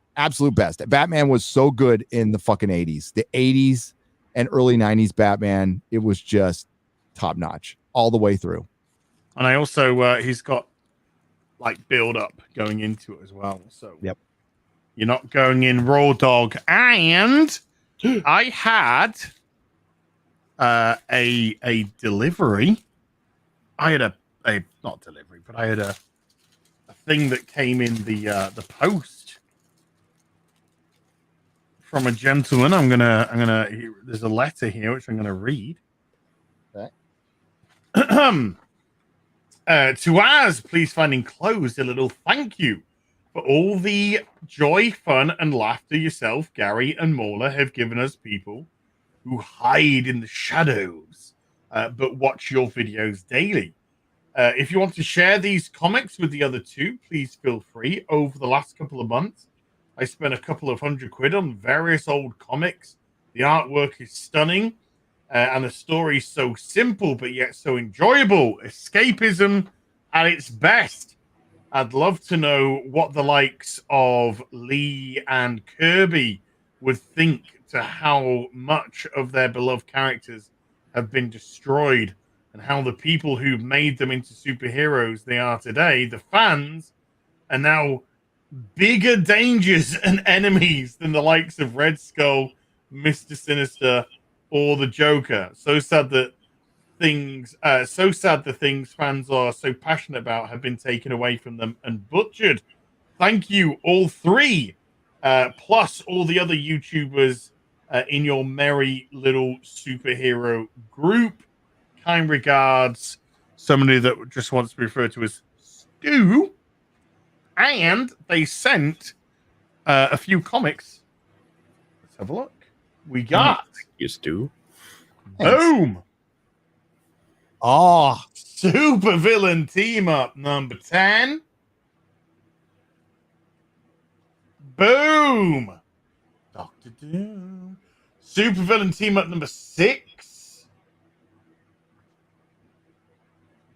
was so good in the fucking 80s. The 80s and early 90s Batman, it was just top notch all the way through. And I also he's got like build up going into it as well. So yep, you're not going in raw dog. And I had a delivery. I had a not delivery, but I had a thing that came in the post from a gentleman. I'm gonna there's a letter here which I'm gonna read. To Az, please find enclosed a little thank you for all the joy, fun, and laughter yourself, Gary, and MauLer have given us people who hide in the shadows but watch your videos daily. If you want to share these comics with the other two, please feel free. Over the last couple of months, I spent a couple of £100 on various old comics. The artwork is stunning. And the story is so simple, but yet so enjoyable. Escapism at its best. I'd love to know what the likes of Lee and Kirby would think to how much of their beloved characters have been destroyed and how the people who made them into superheroes they are today, the fans, are now bigger dangers and enemies than the likes of Red Skull, Mr. Sinister, or the Joker. So sad the things fans are so passionate about have been taken away from them and butchered. Thank you, all three, plus all the other YouTubers in your merry little superhero group. Kind regards, somebody that just wants to be referred to as Stu. And they sent a few comics. Let's have a look. We got you, Stu. Boom. Oh, Super villain team up number 10. Boom. Doctor Doom. Super villain team up number 6.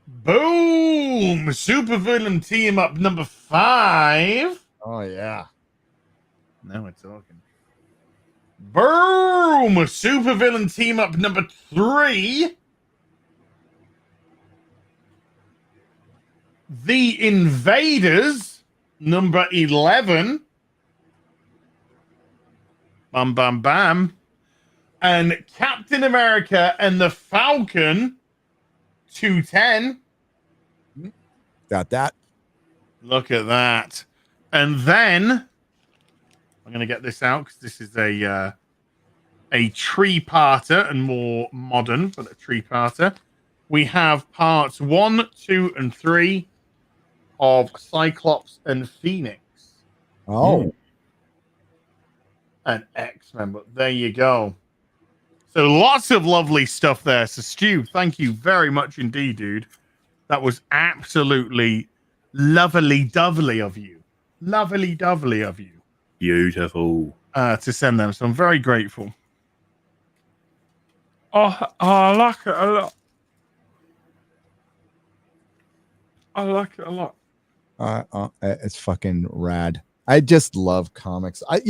Boom. Super villain team up number 5. Oh yeah. Now we're talking. Boom. Super villain team up number 3. The Invaders, number 11. Bam, bam, bam. And Captain America and the Falcon, 210. Got that. Look at that. And then, I'm going to get this out because this is a tree-parter and more modern, but a tree-parter. We have parts 1, 2, and 3 of Cyclops and Phoenix. Oh. And X-Men, but there you go. So lots of lovely stuff there. So Stu, thank you very much indeed, dude. That was absolutely lovely-dovely of you. Lovely-dovely of you. Beautiful. To send them. So I'm very grateful. Oh, I like it a lot. I like it a lot. It's fucking rad. I just love comics. I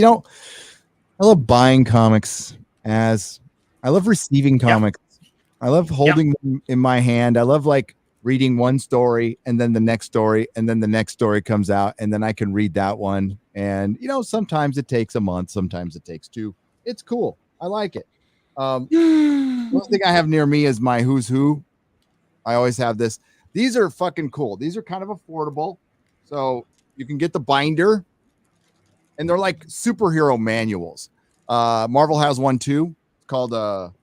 love buying comics. As I love receiving comics. Yep. I love holding them in my hand. I love like reading one story and then the next story and then the next story comes out and then I can read that one. And sometimes it takes a month, sometimes it takes 2. It's cool. I like it. One thing I have near me is my Who's Who. I always have this. These are fucking cool. These are kind of affordable. So you can get the binder and they're like superhero manuals. Marvel has one too. It's called the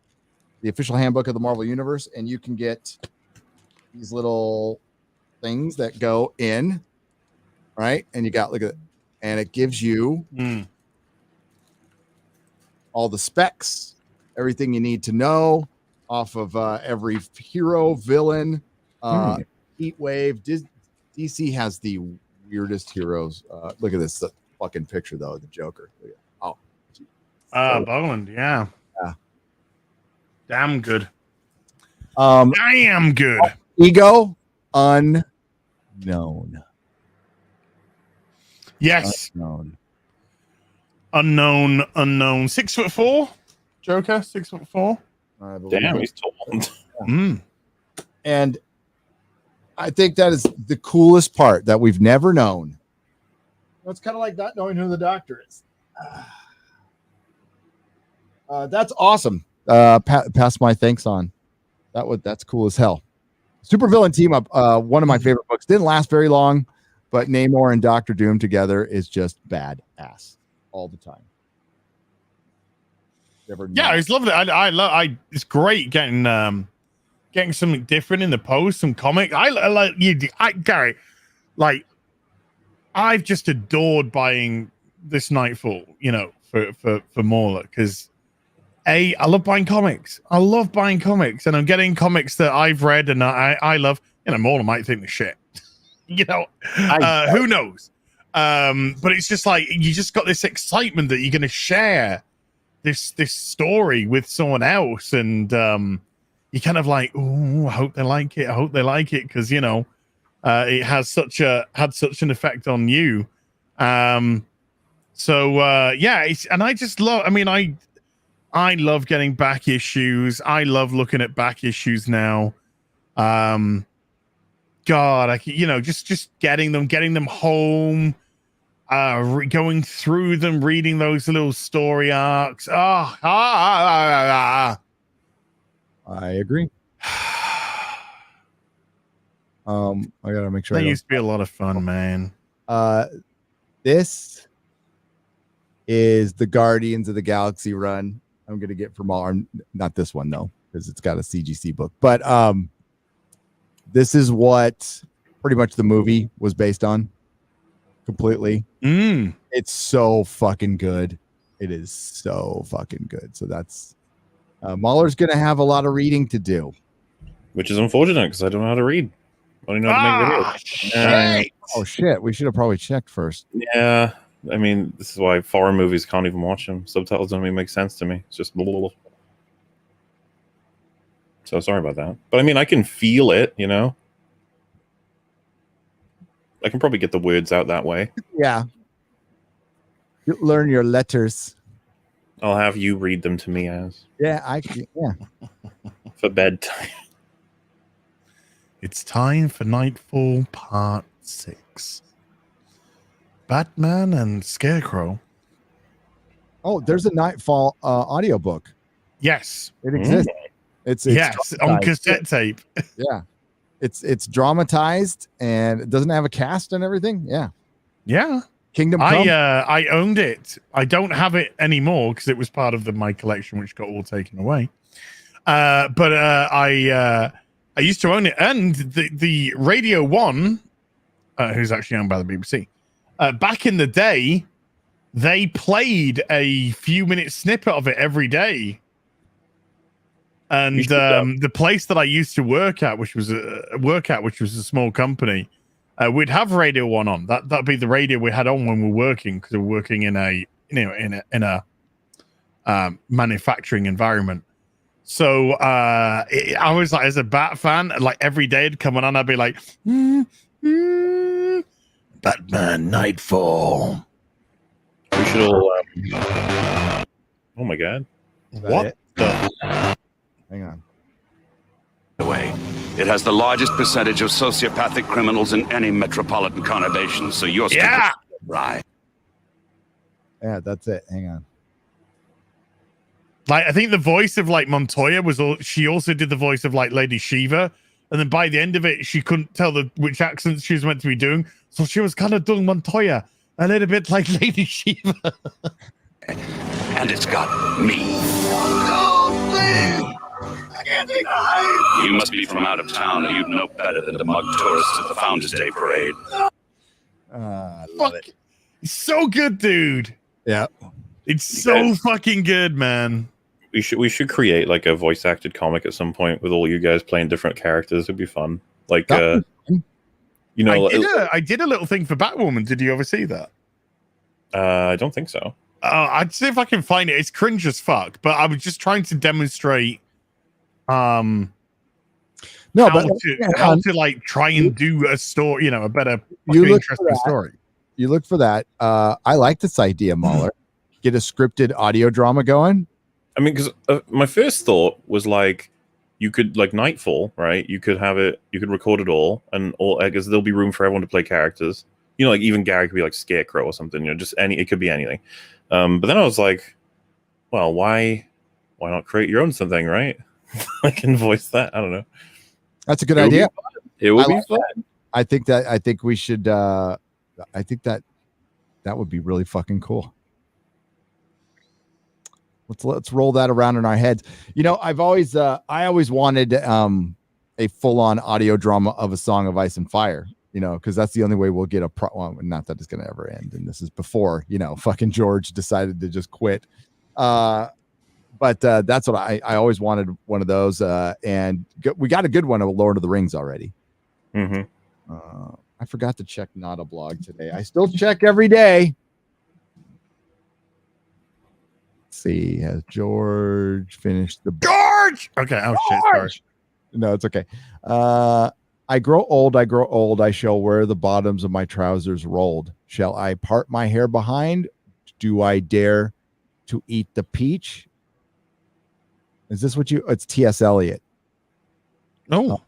Official Handbook of the Marvel Universe. And you can get these little things that go in, right? And you got and it gives you all the specs, everything you need to know off of every hero, villain, Heat Wave. DC has the weirdest heroes. Look at this fucking picture though, the Joker. Oh, Boland, yeah. Damn good. Damn good. Ego unknown. Yes. Unknown. 6'4", Joker. 6'4". Damn, he's tall. And I think that is the coolest part that we've never known. It's kind of like not knowing who the Doctor is. That's awesome. Pass my thanks on. That's cool as hell. Supervillain team up. One of my favorite books. Didn't last very long, but Namor and Doctor Doom together is just badass all the time. Yeah, it's lovely. It's great getting something different in the post, some comic. I like you, Gary. Like, I've just adored buying this Nightfall, for MauLer because I love buying comics. I love buying comics, and I'm getting comics that I've read and I love. MauLer might think the shit. Who knows? But it's just like you just got this excitement that you're going to share this story with someone else, and you're kind of like, oh, I hope they like it. I hope they like it because it has such an effect on you. And I just love. I mean, I love getting back issues. I love looking at back issues now. God, just getting them home, going through them, reading those little story arcs. I agree. I gotta make sure. That used to be a lot of fun, man. This is the Guardians of the Galaxy run I'm gonna get from all. Not this one though, because it's got a CGC book. But this is what pretty much the movie was based on. completely. It's so fucking good. It is so fucking good. So that's MauLer's going to have a lot of reading to do, which is unfortunate because I don't know how to read. I don't know how to make videos. Shit. Oh shit! We should have probably checked first. Yeah, I mean, this is why foreign movies can't even watch them. Subtitles don't even make sense to me. It's just blah, blah, blah. So sorry about that. But I mean, I can feel it, you know? I can probably get the words out that way. Yeah. You learn your letters. I'll have you read them to me as. Yeah, For bedtime. It's time for Nightfall Part 6. Batman and Scarecrow. Oh, there's a Nightfall audiobook. Yes. It exists. It's yes, on cassette tape. Yeah. It's dramatized and it doesn't have a cast and everything. Yeah. Yeah. Kingdom Come. I owned it. I don't have it anymore because it was part of my collection, which got all taken away. But I used to own it, and the Radio 1, who's actually owned by the BBC, back in the day, they played a few-minute snippet of it every day. And the place that I used to work at, which was a small company, we'd have Radio 1 on. That'd be the radio we had on when we were working, because we were working in a manufacturing environment. So I was like, as a Bat fan, like every day it'd come on, I'd be like, Batman Nightfall. We should all. Oh my god! What the? Hang on. Way. It has the largest percentage of sociopathic criminals in any metropolitan conurbation, so you're right. Yeah, that's it. Hang on. Like, I think the voice of like Montoya she also did the voice of like Lady Shiva, and then by the end of it, she couldn't tell which accent she was meant to be doing, so she was kind of doing Montoya a little bit like Lady Shiva. And it's got me. You must be from out of town, or you'd know better than to mug tourists at the Founders Day parade. I love it. It's so good, dude. Yeah, it's so fucking good, man. We should create like a voice acted comic at some point with all you guys playing different characters. It'd be fun. Like, you know, I did a little thing for Batwoman. Did you ever see that? I don't think so. I'd see if I can find it. It's cringe as fuck, but I was just trying to demonstrate how to like try and do a story, a better interesting story. You look for that. I like this idea, MauLer. Get a scripted audio drama going. I mean, because my first thought was like, you could like Nightfall, right? You could have it, you could record it all, and all. I guess there'll be room for everyone to play characters. You know, like even Gary could be like Scarecrow or something. Just it could be anything. But then I was like, well, why not create your own something, right? I can voice that. I don't know. That's a good idea. It would be fun. I think we should. I think that would be really fucking cool. Let's roll that around in our heads. I always wanted a full-on audio drama of a Song of Ice and Fire. Because that's the only way we'll get not that it's going to ever end. And this is before, fucking George decided to just quit. But that's what I always wanted, one of those. And we got a good one of Lord of the Rings already. Mm-hmm. I forgot to check Not a Blog today. I still check every day. Let's see. Has George finished the George? Okay. Oh, shit. Sorry. No, it's okay. I grow old, I shall wear the bottoms of my trousers rolled. Shall I part my hair behind? Do I dare to eat the peach? Is this what it's T.S. Eliot. No.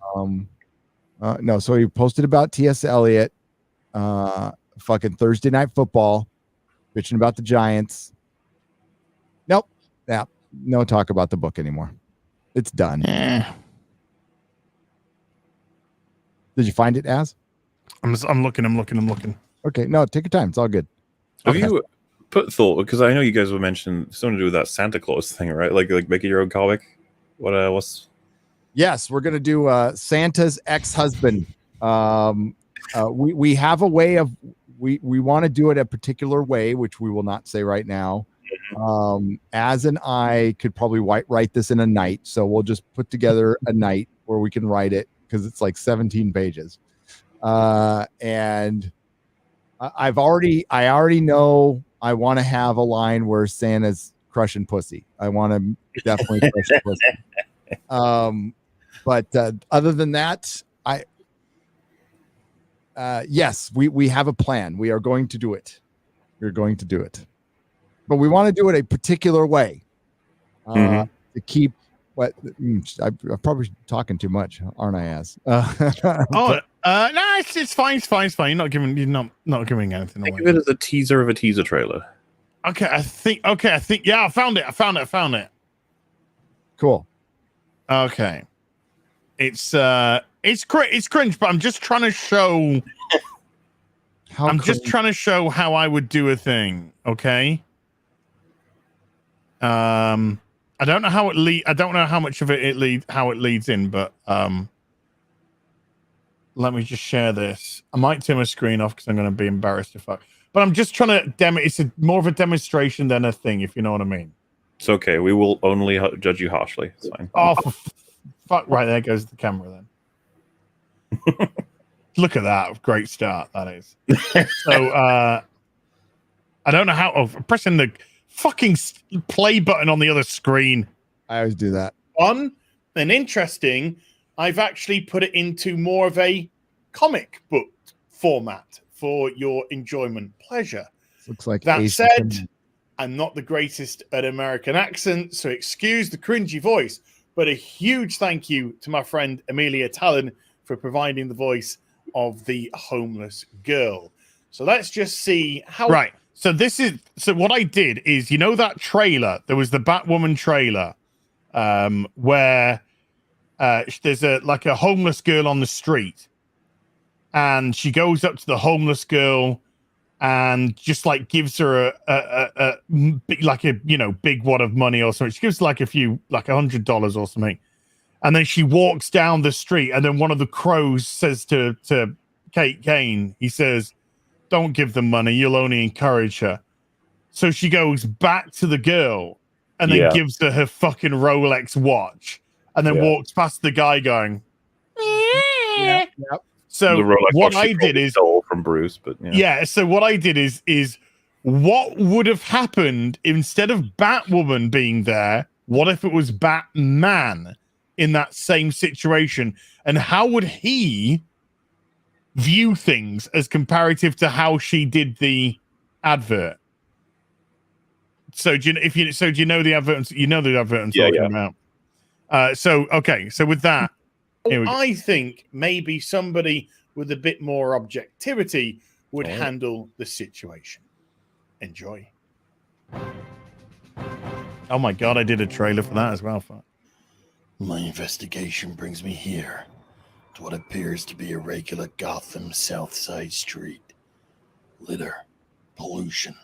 No, so he posted about T.S. Eliot, fucking Thursday Night Football, bitching about the Giants. Nope. Yeah, no talk about the book anymore. It's done. Did you find it, Az? I'm looking. Okay, no, take your time. It's all good. Have you put thought? Because I know you guys were mentioning something to do with that Santa Claus thing, right? Like making your own comic. What's? Yes, we're gonna do Santa's ex-husband. We have a way of we want to do it a particular way, which we will not say right now. Az and I could probably write this in a night, so we'll just put together a night where we can write it because it's like 17 pages. And I already know I want to have a line where Santa's crushing pussy. I want to definitely crush pussy. But other than that, yes, we have a plan. We are going to do it. We're going to do it. But we want to do it a particular way to keep what I'm probably talking too much, aren't I? No, it's fine. You're not giving anything away. Think of it as a teaser of a teaser trailer. Okay, I think. Yeah, I found it. Cool. Okay, it's cringe, but I'm just trying to show. Just trying to show how I would do a thing. Okay. I don't know how I don't know how much of it leads in, but let me just share this. I might turn my screen off because I'm going to be embarrassed if I. But I'm just trying to it's more of a demonstration than a thing, if you know what I mean. It's okay. We will only judge you harshly. It's fine. Oh, fuck! Right, there goes the camera. Then look at that. Great start. That is. So I don't know how. Oh, pressing the fucking play button on the other screen. I always do that. Fun and interesting. I've actually put it into more of a comic book format for your enjoyment pleasure. Looks like that said, I'm not the greatest at American accent, so excuse the cringy voice, but a huge thank you to my friend Amelia Talon for providing the voice of the homeless girl. So let's just see how. Right. So what I did is, you know, that trailer, there was the Batwoman trailer, where there's a homeless girl on the street, and she goes up to the homeless girl and just like gives her a big wad of money or something. She gives like a few, like $100 or something. And then she walks down the street, and then one of the crows says to Kate Kane, he says, "Don't give them money, you'll only encourage her." So she goes back to the girl and then gives her fucking Rolex watch, and then walks past the guy going, Yep. So what I did is stole from Bruce, but so what I did is what would have happened instead of Batwoman being there? What if it was Batman in that same situation? And how would he view things as comparative to how she did the advert? So do you know the advert? You know the advert I'm talking about. So with that, I think maybe somebody with a bit more objectivity would handle the situation. Enjoy. Oh my god, I did a trailer for that as well. My investigation brings me here to what appears to be a regular Gotham South Side street. Litter, pollution,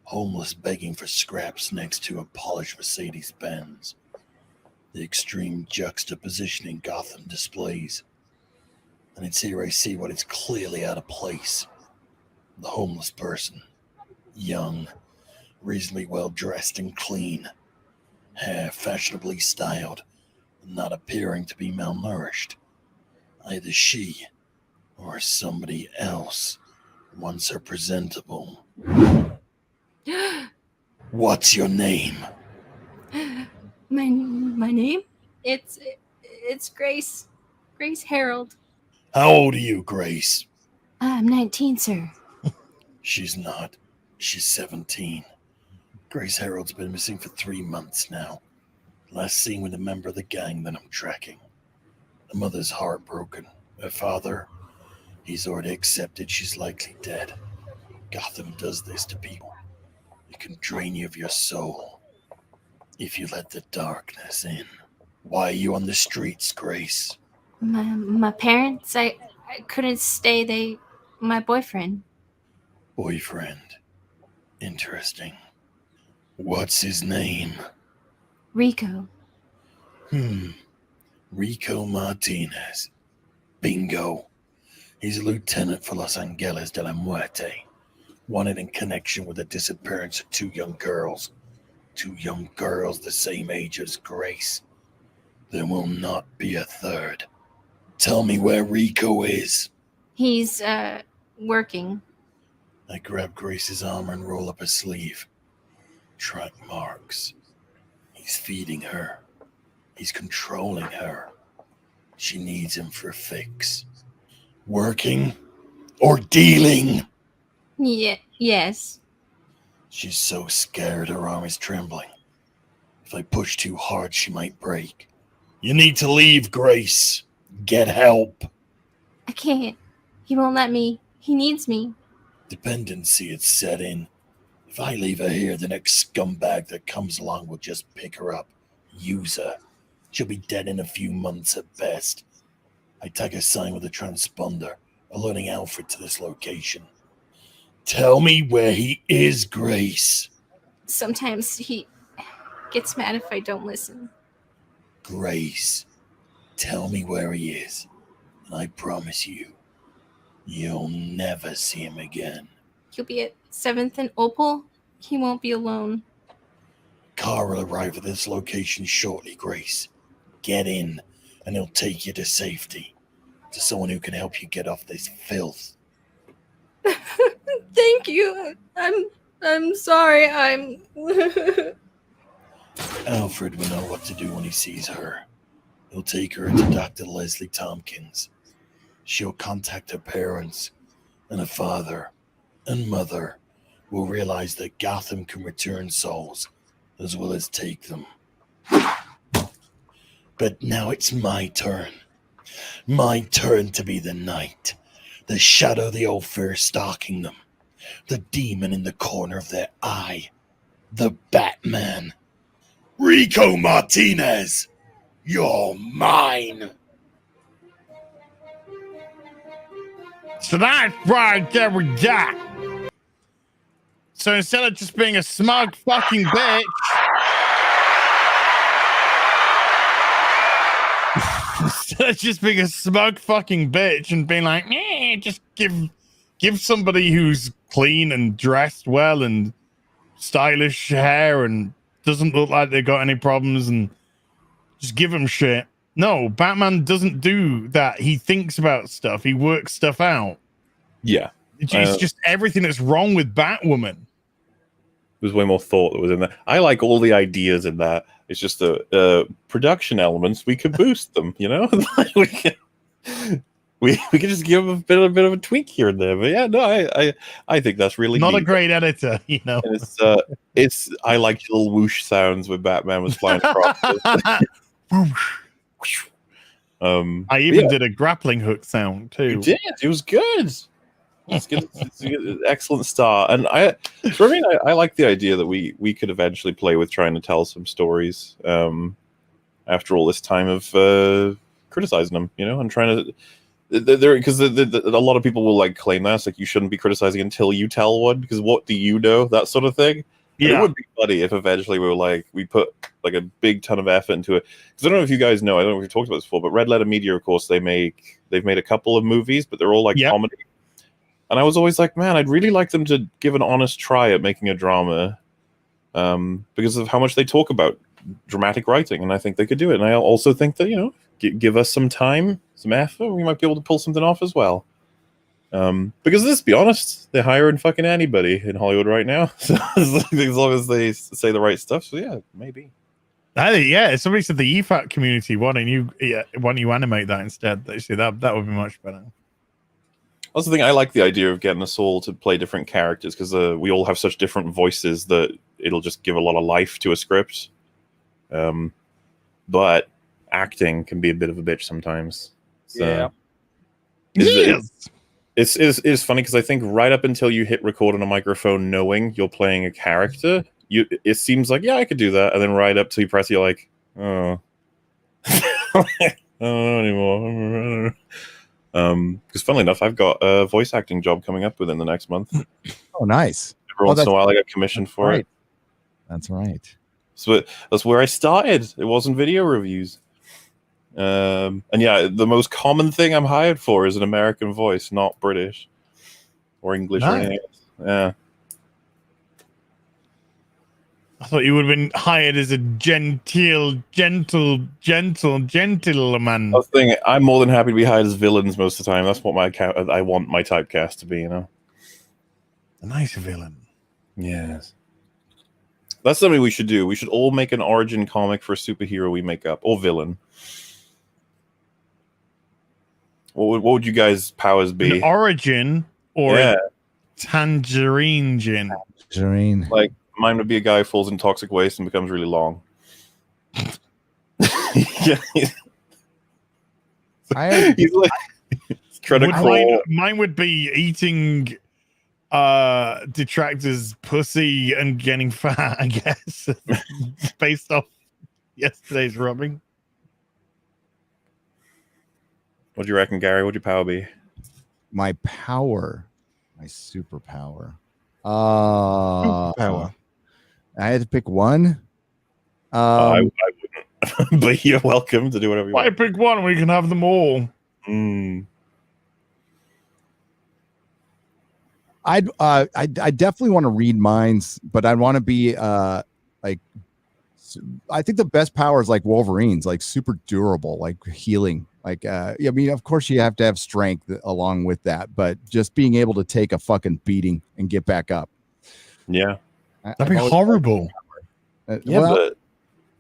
homeless begging for scraps next to a polished Mercedes-Benz. The extreme juxtapositioning Gotham displays. And it's here I see what is clearly out of place. The homeless person, young, reasonably well dressed and clean, hair fashionably styled, and not appearing to be malnourished. Either she or somebody else wants her presentable. What's your name? My name? It's Grace. Grace Harold. How old are you, Grace? I'm 19, sir. She's not. She's 17. Grace Harold's been missing for 3 months now. Last seen with a member of the gang that I'm tracking. The mother's heartbroken. Her father, he's already accepted she's likely dead. Gotham does this to people. It can drain you of your soul if you let the darkness in. Why are you on the streets, Grace? My parents, I couldn't stay. My boyfriend. Boyfriend. Interesting. What's his name? Rico. Rico Martinez. Bingo. He's a lieutenant for Los Angeles de la Muerte, wanted in connection with the disappearance of 2 young girls. 2 young girls the same age as Grace. There will not be a third. Tell me where Rico is. He's working. I grab Grace's arm and roll up her sleeve. Track marks. He's feeding her. He's controlling her. She needs him for a fix. Working or dealing? Yes. She's so scared her arm is trembling. If I push too hard, she might break. You need to leave, Grace. Get help. I can't. He won't let me. He needs me. Dependency had set in. If I leave her here, the next scumbag that comes along will just pick her up, use her. She'll be dead in a few months at best. I tag a sign with a transponder, alerting Alfred to this location. Tell me where he is, Grace. Sometimes he gets mad if I don't listen. Grace, tell me where he is, and I promise you, you'll never see him again. He'll be at 7th and Opal. He won't be alone. Car will arrive at this location shortly, Grace. Get in, and he'll take you to safety. To someone who can help you get off this filth. Thank you. I'm sorry. Alfred will know what to do when he sees her. He'll take her to Dr. Leslie Tompkins. She'll contact her parents, and her father and mother will realize that Gotham can return souls as well as take them. But now it's my turn. My turn to be the knight, the shadow of the old fear stalking them, the demon in the corner of their eye, the Batman. Rico Martinez, you're mine. So that's right there we got. So instead of just being a smug fucking bitch, instead of just being a smug fucking bitch and being like, just give somebody who's clean and dressed well and stylish hair and doesn't look like they got any problems and just give them shit. No, Batman doesn't do that. He thinks about stuff. He works stuff out. Yeah. It's just everything that's wrong with Batwoman. There's way more thought that was in there. I like all the ideas in that. It's just the production elements. We could boost them, you know? we could just give them a bit of a tweak here and there. But yeah, no, I think that's really not neat. A great editor, you know. It's I like little whoosh sounds when Batman was flying across. I even did a grappling hook sound too. You did. It was good. It's good. It's an excellent start. And I like the idea that we could eventually play with trying to tell some stories after all this time of criticizing them, you know, and trying to. Because a lot of people will like claim that, like, you shouldn't be criticizing until you tell one, because what do you know, that sort of thing. Yeah. It would be funny if eventually we put like a big ton of effort into it. Because I don't know if you guys know, I don't know if we've talked about this before, but Red Letter Media, of course, they've made a couple of movies, but they're all like comedy. And I was always like, man, I'd really like them to give an honest try at making a drama, because of how much they talk about dramatic writing, and I think they could do it. And I also think that, you know, give us some time, some effort, we might be able to pull something off as well. Because let's be honest, they're hiring fucking anybody in Hollywood right now. So as long as they say the right stuff, so yeah, maybe. Somebody said the EFAT community wanting you animate that instead. They say that would be much better. Also, think I like the idea of getting us all to play different characters, because we all have such different voices that it'll just give a lot of life to a script. But acting can be a bit of a bitch sometimes. So, It's funny because I think right up until you hit record on a microphone knowing you're playing a character, it seems like, yeah, I could do that. And then right up till you press, you're like, oh. I don't know anymore. Because funnily enough, I've got a voice acting job coming up within the next month. Oh, nice. Every once in a while I get commissioned for it. That's right. So that's where I started. It wasn't video reviews. And yeah, the most common thing I'm hired for is an American voice, not British or English or anything else. Yeah. I thought you would have been hired as a gentleman. I was thinking, I'm more than happy to be hired as villains most of the time. That's what I want my typecast to be, you know? A nice villain. Yes. That's something we should do. We should all make an origin comic for a superhero we make up, or villain. What would you guys' powers be? An origin or a tangerine gin? Tangerine. Like, mine would be a guy who falls in toxic waste and becomes really long. Yeah. He's like trying to crawl. Mine would be eating detractors pussy and getting fat, I guess. Based off yesterday's rubbing. What do you reckon, Gary? What'd your power be? My power, my superpower. Power. I had to pick one. I wouldn't, but you're welcome to do whatever you Why want. pick one? We can have them all. I definitely want to read minds, but I want to be like. I think the best power is like Wolverine's, like super durable, like healing. Like, I mean, of course you have to have strength along with that, but just being able to take a fucking beating and get back up. Yeah. That'd be horrible. But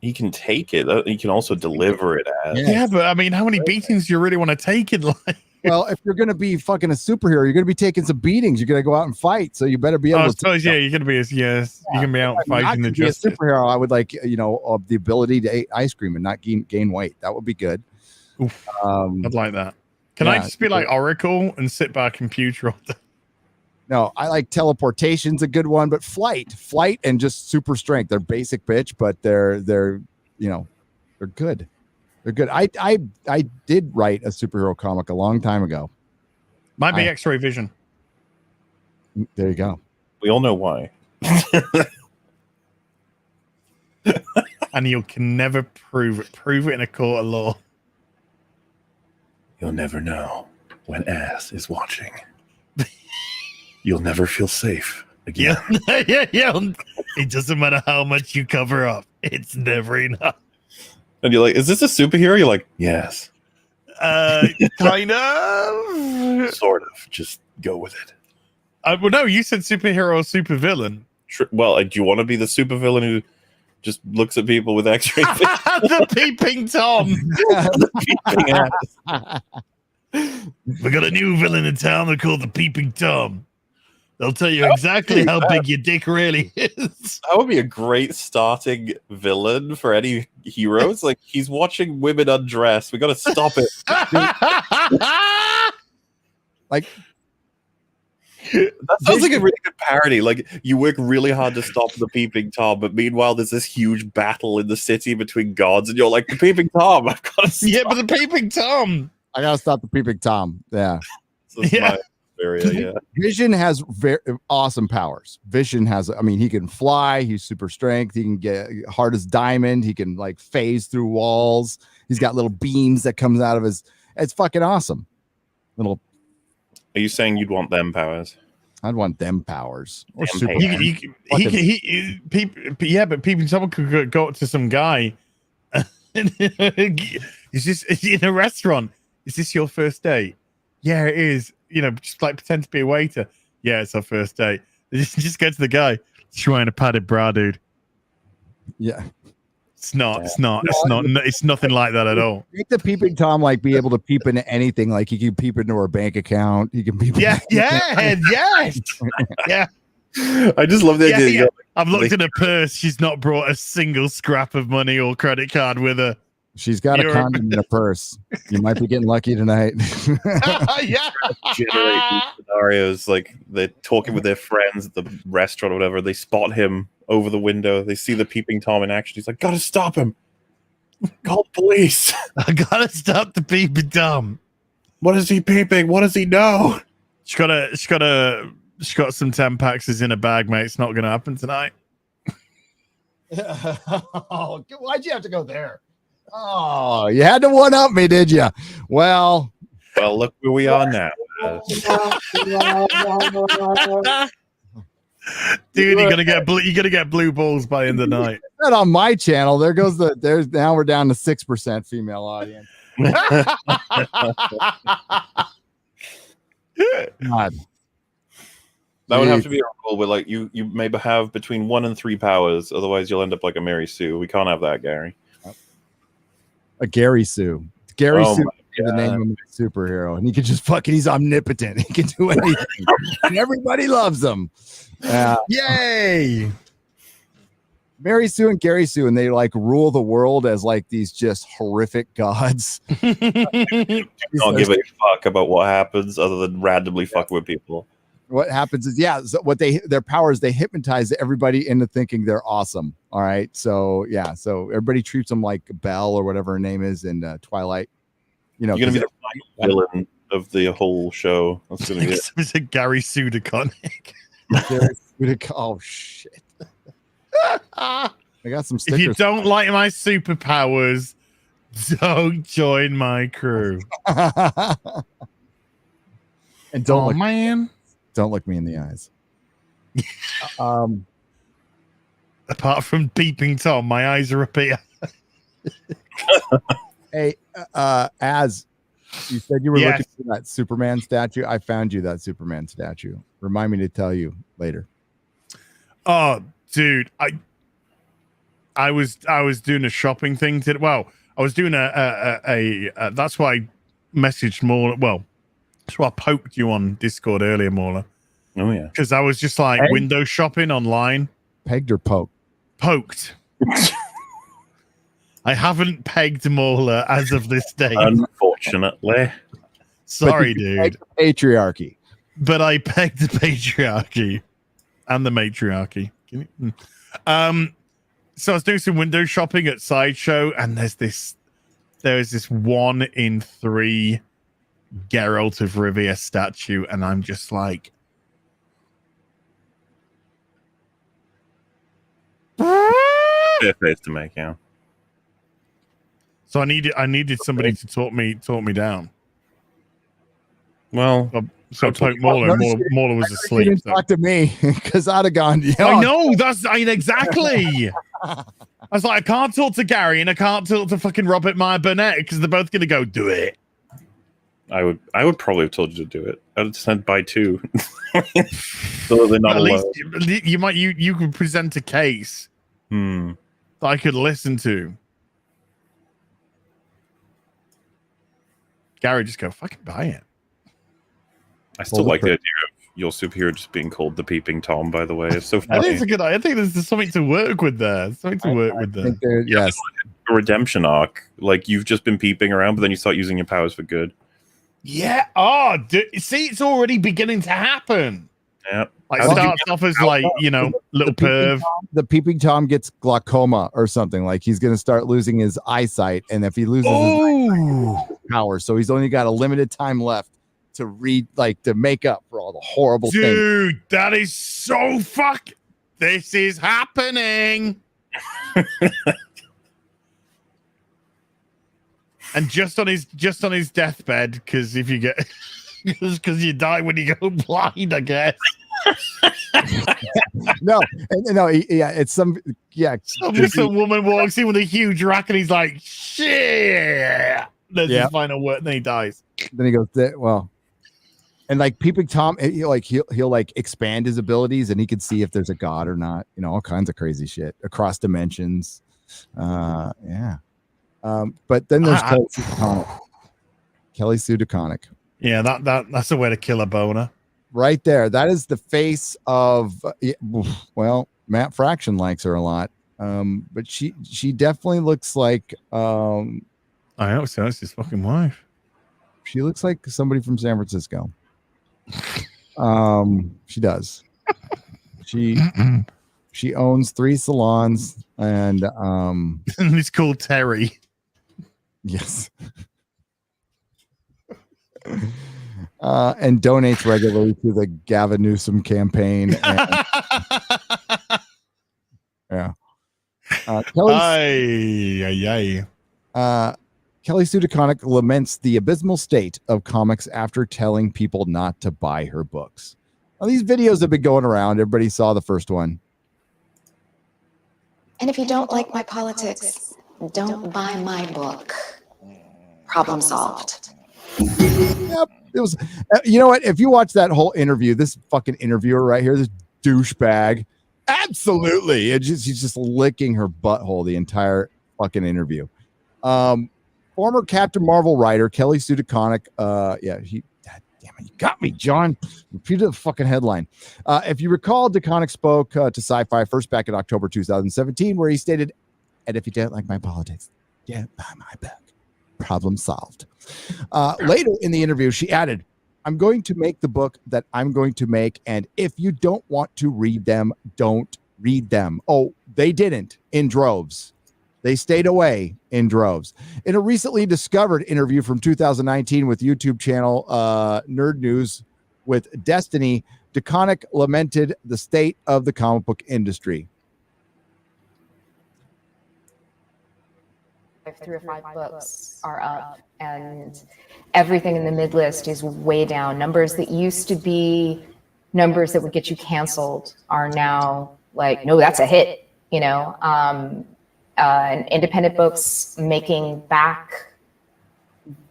he can take it. He can also deliver it as. Yeah, but I mean, how many beatings do you really want to take in life? Well, if you're going to be fucking a superhero, you're going to be taking some beatings. You're going to go out and fight. So you better be able I to. suppose, you're going to be you can be out fighting the be a justice. superhero. I would like, the ability to eat ice cream and not gain weight. That would be good. I'd like that. Can I just be like Oracle and sit by a computer all day? No, I like teleportation's a good one, but flight and just super strength. They're basic bitch, but they're good. They're good. I did write a superhero comic a long time ago. Might be X-ray vision. There you go. We all know why. And you can never prove it. Prove it in a court of law. You'll never know when ass is watching. You'll never feel safe again. Yeah. It doesn't matter how much you cover up. It's never enough. And you're like, is this a superhero? You're like, yes. Kind of. Sort of. Just go with it. Well, no, you said superhero or supervillain. Well, do you want to be the supervillain who just looks at people with X-ray vision? The peeping Tom. The peeping ass. We got a new villain in town. They're called the Peeping Tom. They'll tell you exactly how big your dick really is. That would be a great starting villain for any heroes. Like, he's watching women undress. We got to stop it. Like, that sounds like a really good parody. Like, you work really hard to stop the Peeping Tom, but meanwhile, there's this huge battle in the city between gods, and you're like, the Peeping Tom, I've got to stop. Yeah, but the Peeping Tom. I gotta stop the peeping Tom. Yeah. My area, yeah. Vision has very awesome powers. Vision has, he can fly. He's super strength. He can get hard as diamond. He can like phase through walls. He's got little beams that comes out of his. It's fucking awesome. Are you saying you'd want them powers? I'd want them powers. Or But Peeping Tom could go up to some guy. Is this in a restaurant? Is this your first date? Yeah, it is. Just like pretend to be a waiter. Yeah, it's our first date. Just go to the guy. It's wearing a padded bra, dude. Yeah. It's not. It's nothing like that at all. Make the Peeping Tom be able to peep into anything. Like he can peep into her bank account. He can peep. Yes. Yeah. I just love the idea. Yeah. I've looked at her purse. She's not brought a single scrap of money or credit card with her. She's got a condom in her purse. You might be getting lucky tonight. Generate these scenarios, like they're talking with their friends at the restaurant or whatever. They spot him over the window. They see the Peeping Tom in action. He's like, "Gotta stop him! Call the police! I gotta stop the Peeping Tom. What is he peeping? What does he know?" She got some 10-packs in a bag, mate. It's not gonna happen tonight. Why'd you have to go there? Oh, you had to one up me, did you? Well, look where we are now. Dude, you're gonna get blue balls by the end of the night. Not on my channel. There's now we're down to 6% female audience. God. That would have to be a rule where like you maybe have between 1 and 3 powers, otherwise you'll end up like a Mary Sue. We can't have that, Gary. A Gary Sue. Gary Sue is the name of a superhero, and he can just he's omnipotent. He can do anything. And everybody loves him. Yay! Mary Sue and Gary Sue, and they like rule the world as like these just horrific gods. Don't give a fuck about what happens other than randomly fuck with people. What happens is, so their powers, they hypnotize everybody into thinking they're awesome. All right. So so everybody treats them like Belle or whatever her name is in Twilight. You know, you're gonna be the final villain of the whole show. That's gonna be it. It's a Gary Sue DeConnick. Oh shit. I got some stickers. If you don't like my superpowers, don't join my crew. And don't look me in the eyes. Apart from peeping Tom, my eyes are up here. Hey, as you said you were looking for that Superman statue, I found you that Superman statue. Remind me to tell you later. Oh, dude, I was doing a shopping thing today. Well, I was doing a that's why I messaged MauLer. Well, that's why I poked you on Discord earlier, MauLer. Oh yeah, because I was just like window shopping online. Pegged or poked? Poked. I haven't pegged MauLer as of this day. Unfortunately. Sorry, dude. Patriarchy. But I pegged the patriarchy and the matriarchy. So I was doing some window shopping at Sideshow, and there is this 1 in 3 Geralt of Rivia statue, and I'm just like, fair face to make, yeah. So I needed somebody to talk me down. Well, so I told MauLer was asleep. You didn't talk to me because I'd have gone. I know exactly. I was like, I can't talk to Gary and I can't talk to fucking Robert Meyer Burnett because they're both gonna go do it. I would probably have told you to do it. I'd have sent by 2. So they're not at alone. least you could present a case that I could listen to. Gary, just go fucking buy it. I still like the idea of your superhero just being called the Peeping Tom, by the way. It's so funny. That is a good idea. I think there's something to work with there. Yes. A redemption arc. Like you've just been peeping around, but then you start using your powers for good. Yeah. Oh, see, it's already beginning to happen. Yeah. Like starts off as like, little perv. The Peeping Tom gets glaucoma or something. Like he's going to start losing his eyesight. And if he loses his eyesight, power. So he's only got a limited time left to to make up for all the horrible things. Dude, that is so this is happening. And just on his deathbed, because if you get because you die when you go blind, I guess. It's some woman walks in with a huge rack and he's like, shit. That's his final word, then he dies. Then he goes, and like Peeping Tom, he'll like expand his abilities and he can see if there's a god or not, all kinds of crazy shit across dimensions. But then there's Kelly Sue DeConnick. Yeah, that's a way to kill a boner. Right there. That is the face of Matt Fraction likes her a lot. But she definitely looks like I know, so it's his fucking wife. She looks like somebody from San Francisco. She does. She owns 3 salons and it's called Terry. Yes. And donates regularly to the Gavin Newsom campaign. Kelly Sue DeConnick laments the abysmal state of comics after telling people not to buy her books. Well, these videos have been going around. Everybody saw the first one. And if you don't like my politics, don't buy my book. Problem solved. Yep. It was, you know what? If you watch that whole interview, this fucking interviewer right here, this douchebag, absolutely. He's just licking her butthole the entire fucking interview. Former Captain Marvel writer Kelly Sue DeConnick, God damn it, you got me, John. Repeated the fucking headline. If you recall, DeConnick spoke to Sci-Fi first back in October 2017, where he stated, "And if you don't like my politics, buy my book. Problem solved." Later in the interview, she added, "I'm going to make the book that I'm going to make, and if you don't want to read them, don't read them." Oh, they didn't in droves. They stayed away in droves. In a recently discovered interview from 2019 with YouTube channel Nerd News with Destiny, DeConnick lamented the state of the comic book industry. 3 or 5 books are up, and everything in the mid list is way down. Numbers that used to be numbers that would get you canceled are now like, no, that's a hit, you know. And independent books making back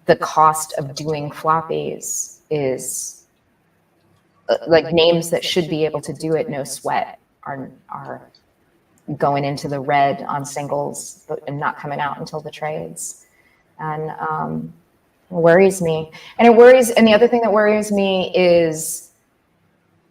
the cost of doing floppies is like names that should be able to do it no sweat are going into the red on singles and not coming out until the trades. And it worries me. And the other thing that worries me is,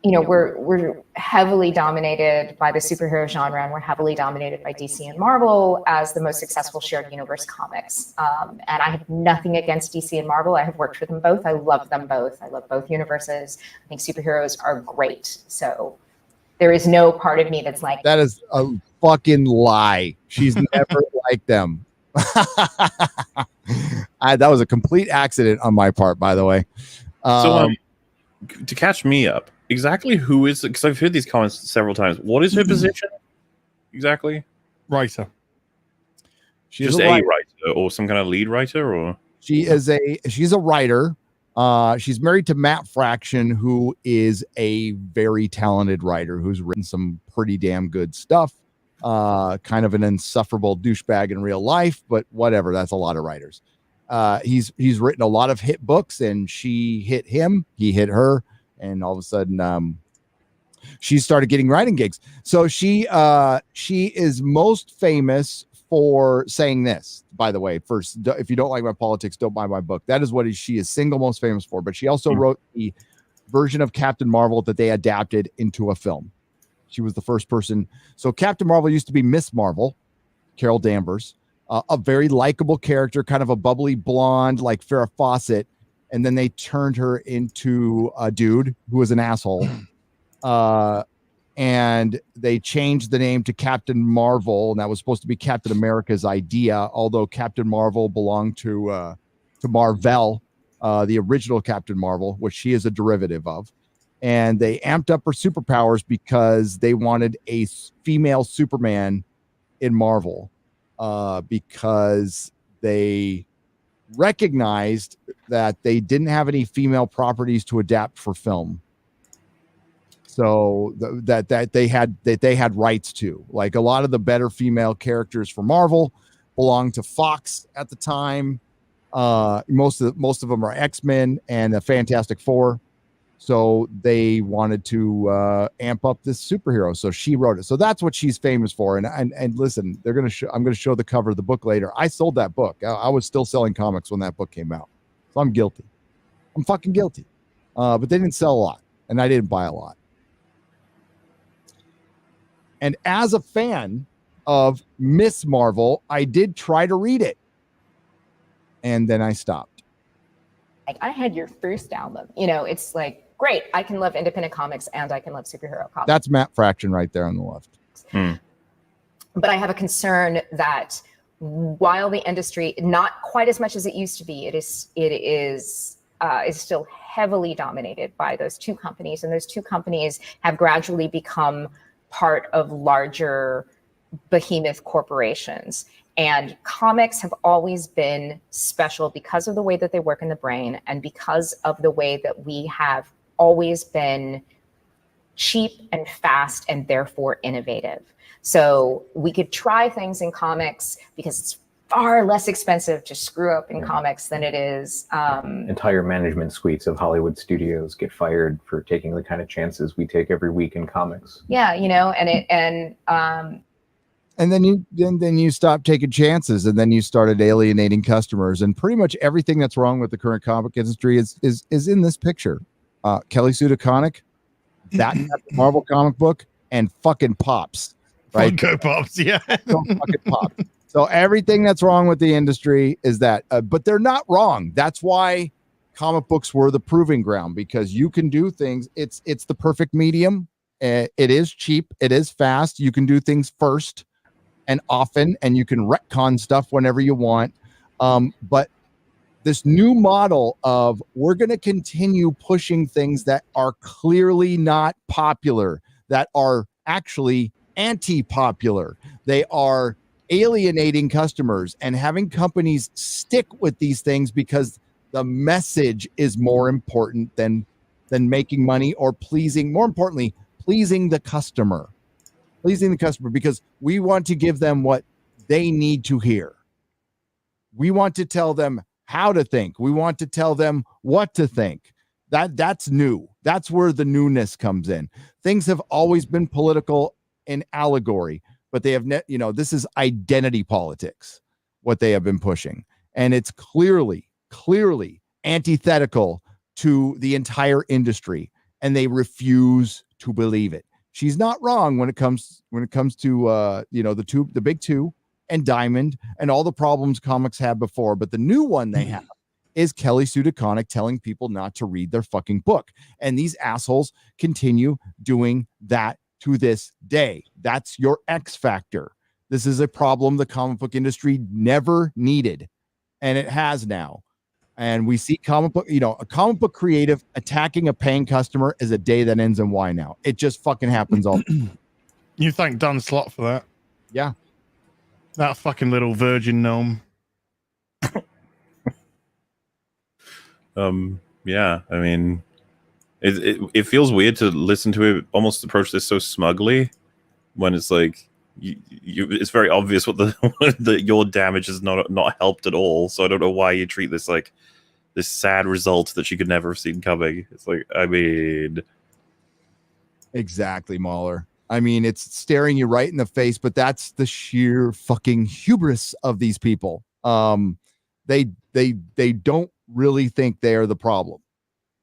you know, we're heavily dominated by the superhero genre, and we're heavily dominated by DC and Marvel as the most successful shared universe comics. And I have nothing against DC and Marvel. I have worked for them both. I love them both. I love both universes. I think superheroes are great. So there is no part of me that's like, that is a fucking lie. She's never liked them. That was a complete accident on my part, by the way. To catch me up, exactly who is, because I've heard these comments several times. What is her position exactly? Writer. She's just a writer or some kind of lead writer, or she's a writer. She's married to Matt Fraction, who is a very talented writer who's written some pretty damn good stuff. Kind of an insufferable douchebag in real life, but whatever. That's a lot of writers. He's written a lot of hit books, and she hit him, he hit her, and all of a sudden she started getting writing gigs. So she is most famous for saying this, by the way. First, if you don't like my politics, don't buy my book. That is what she is single most famous for. But she also wrote the version of Captain Marvel that they adapted into a film. She was the first person. So Captain Marvel used to be Miss Marvel, Carol Danvers, a very likable character, kind of a bubbly blonde like Farrah Fawcett. And then they turned her into a dude who was an asshole. And they changed the name to Captain Marvel, and that was supposed to be Captain America's idea, although Captain Marvel belonged to Marvel, the original Captain Marvel, which she is a derivative of. And they amped up her superpowers because they wanted a female Superman in Marvel, because they recognized that they didn't have any female properties to adapt for film. So that they had rights to, like, a lot of the better female characters for Marvel belonged to Fox at the time. Most of them are X-Men and the Fantastic Four. So they wanted to amp up this superhero. So she wrote it. So that's what she's famous for. And listen, I'm going to show the cover of the book later. I sold that book. I was still selling comics when that book came out. So I'm guilty. I'm fucking guilty. But they didn't sell a lot, and I didn't buy a lot. And as a fan of Miss Marvel, I did try to read it. And then I stopped. like, I had your first album. You know, it's like, great, I can love independent comics and I can love superhero comics. That's Matt Fraction right there on the left. But I have a concern that while the industry, not quite as much as it used to be, it is still heavily dominated by those two companies, and those two companies have gradually become part of larger behemoth corporations. And comics have always been special because of the way that they work in the brain and because of the way that we have always been cheap and fast and therefore innovative. So we could try things in comics because it's far less expensive to screw up in comics than it is. Entire management suites of Hollywood studios get fired for taking the kind of chances we take every week in comics. Yeah, you know, and then you stopped taking chances, and then you started alienating customers, and pretty much everything that's wrong with the current comic industry is in this picture. Kelly Sue DeConnick, that Marvel comic book, and fucking Pops, right? Funko Pops, yeah. Fucking Pops. So everything that's wrong with the industry is that, but they're not wrong. That's why comic books were the proving ground, because you can do things. It's the perfect medium. It is cheap. It is fast. You can do things first and often, and you can retcon stuff whenever you want. But this new model of we're going to continue pushing things that are clearly not popular, that are actually anti-popular. They are alienating customers and having companies stick with these things because the message is more important than making money or pleasing, more importantly, pleasing the customer, because we want to give them what they need to hear. We want to tell them how to think. We want to tell them what to think. That's new. That's where the newness comes in. Things have always been political in allegory, but they have this is identity politics, what they have been pushing. And it's clearly antithetical to the entire industry, and they refuse to believe it. She's not wrong when it comes to the big two and Diamond and all the problems comics had before. But the new one they have is Kelly Sue DeConnick telling people not to read their fucking book. And these assholes continue doing that to this day. That's your X factor. This is a problem the comic book industry never needed, and it has now. And we see a comic book creative attacking a paying customer is a day that ends in Y now. It just fucking happens all. You thank Dan Slott for that. Yeah. That fucking little virgin gnome. Yeah, I mean, it feels weird to listen to it almost approach this so smugly when it's like it's very obvious what your damage has not helped at all. So I don't know why you treat this like this sad result that she could never have seen coming. It's like, I mean, exactly, MauLer. I mean, it's staring you right in the face, but that's the sheer fucking hubris of these people. They don't really think they are the problem.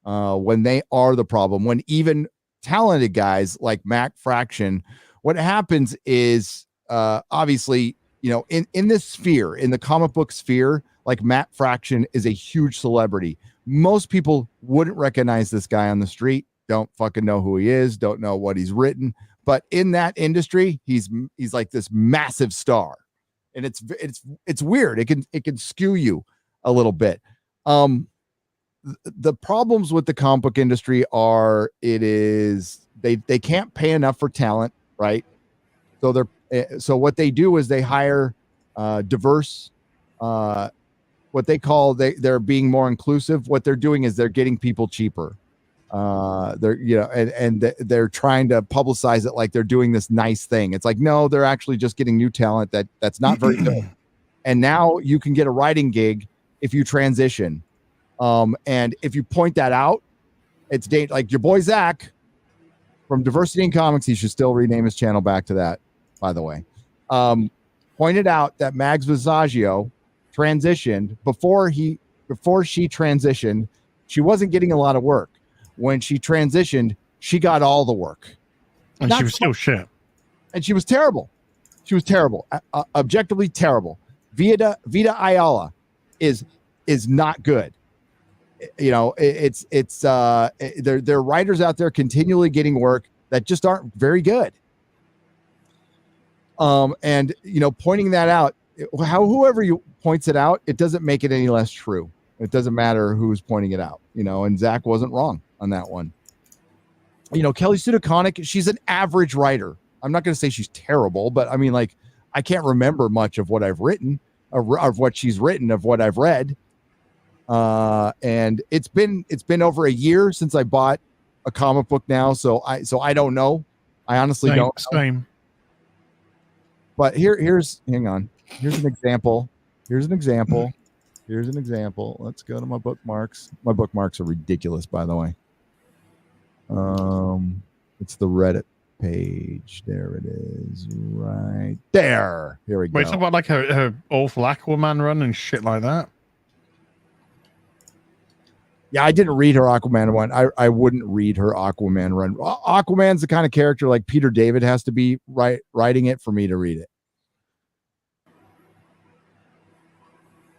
When they are the problem, when even talented guys like Mac Fraction, what happens is obviously, in this sphere, in the comic book sphere, like Matt Fraction is a huge celebrity. Most people wouldn't recognize this guy on the street, don't fucking know who he is, don't know what he's written. But in that industry, he's like this massive star. And it's weird. It can skew you a little bit. The problems with the comic book industry are they can't pay enough for talent, right? So what they do is they hire diverse, what they call they're being more inclusive. What they're doing is they're getting people cheaper. They're trying to publicize it like they're doing this nice thing. It's like, no, they're actually just getting new talent that's not very good. And now you can get a writing gig if you transition. And if you point that out, it's like your boy Zach from Diversity in Comics. He should still rename his channel back to that, by the way. Pointed out that Mags Visaggio transitioned before she transitioned. She wasn't getting a lot of work. When she transitioned, she got all the work. And she was still shit. And she was terrible. She was terrible. Objectively terrible. Vita Ayala is not good. There are writers out there continually getting work that just aren't very good. Pointing that out, whoever you points it out, it doesn't make it any less true. It doesn't matter who's pointing it out, and Zach wasn't wrong on that one. Kelly Sue DeConnick, she's an average writer. I'm not going to say she's terrible, but I mean, like, I can't remember much of what I've written, of what she's written, of what I've read. And it's been over a year since I bought a comic book now, so I don't know. I honestly don't know. Same. But hang on. Here's an example. Here's an example. Let's go to my bookmarks. My bookmarks are ridiculous, by the way. It's the Reddit page. There it is, right there. Here we go. Wait, talk about like her awful Aquaman run and shit like that. Yeah, I didn't read her Aquaman one. I wouldn't read her Aquaman run. Aquaman's the kind of character like Peter David has to be writing it for me to read it.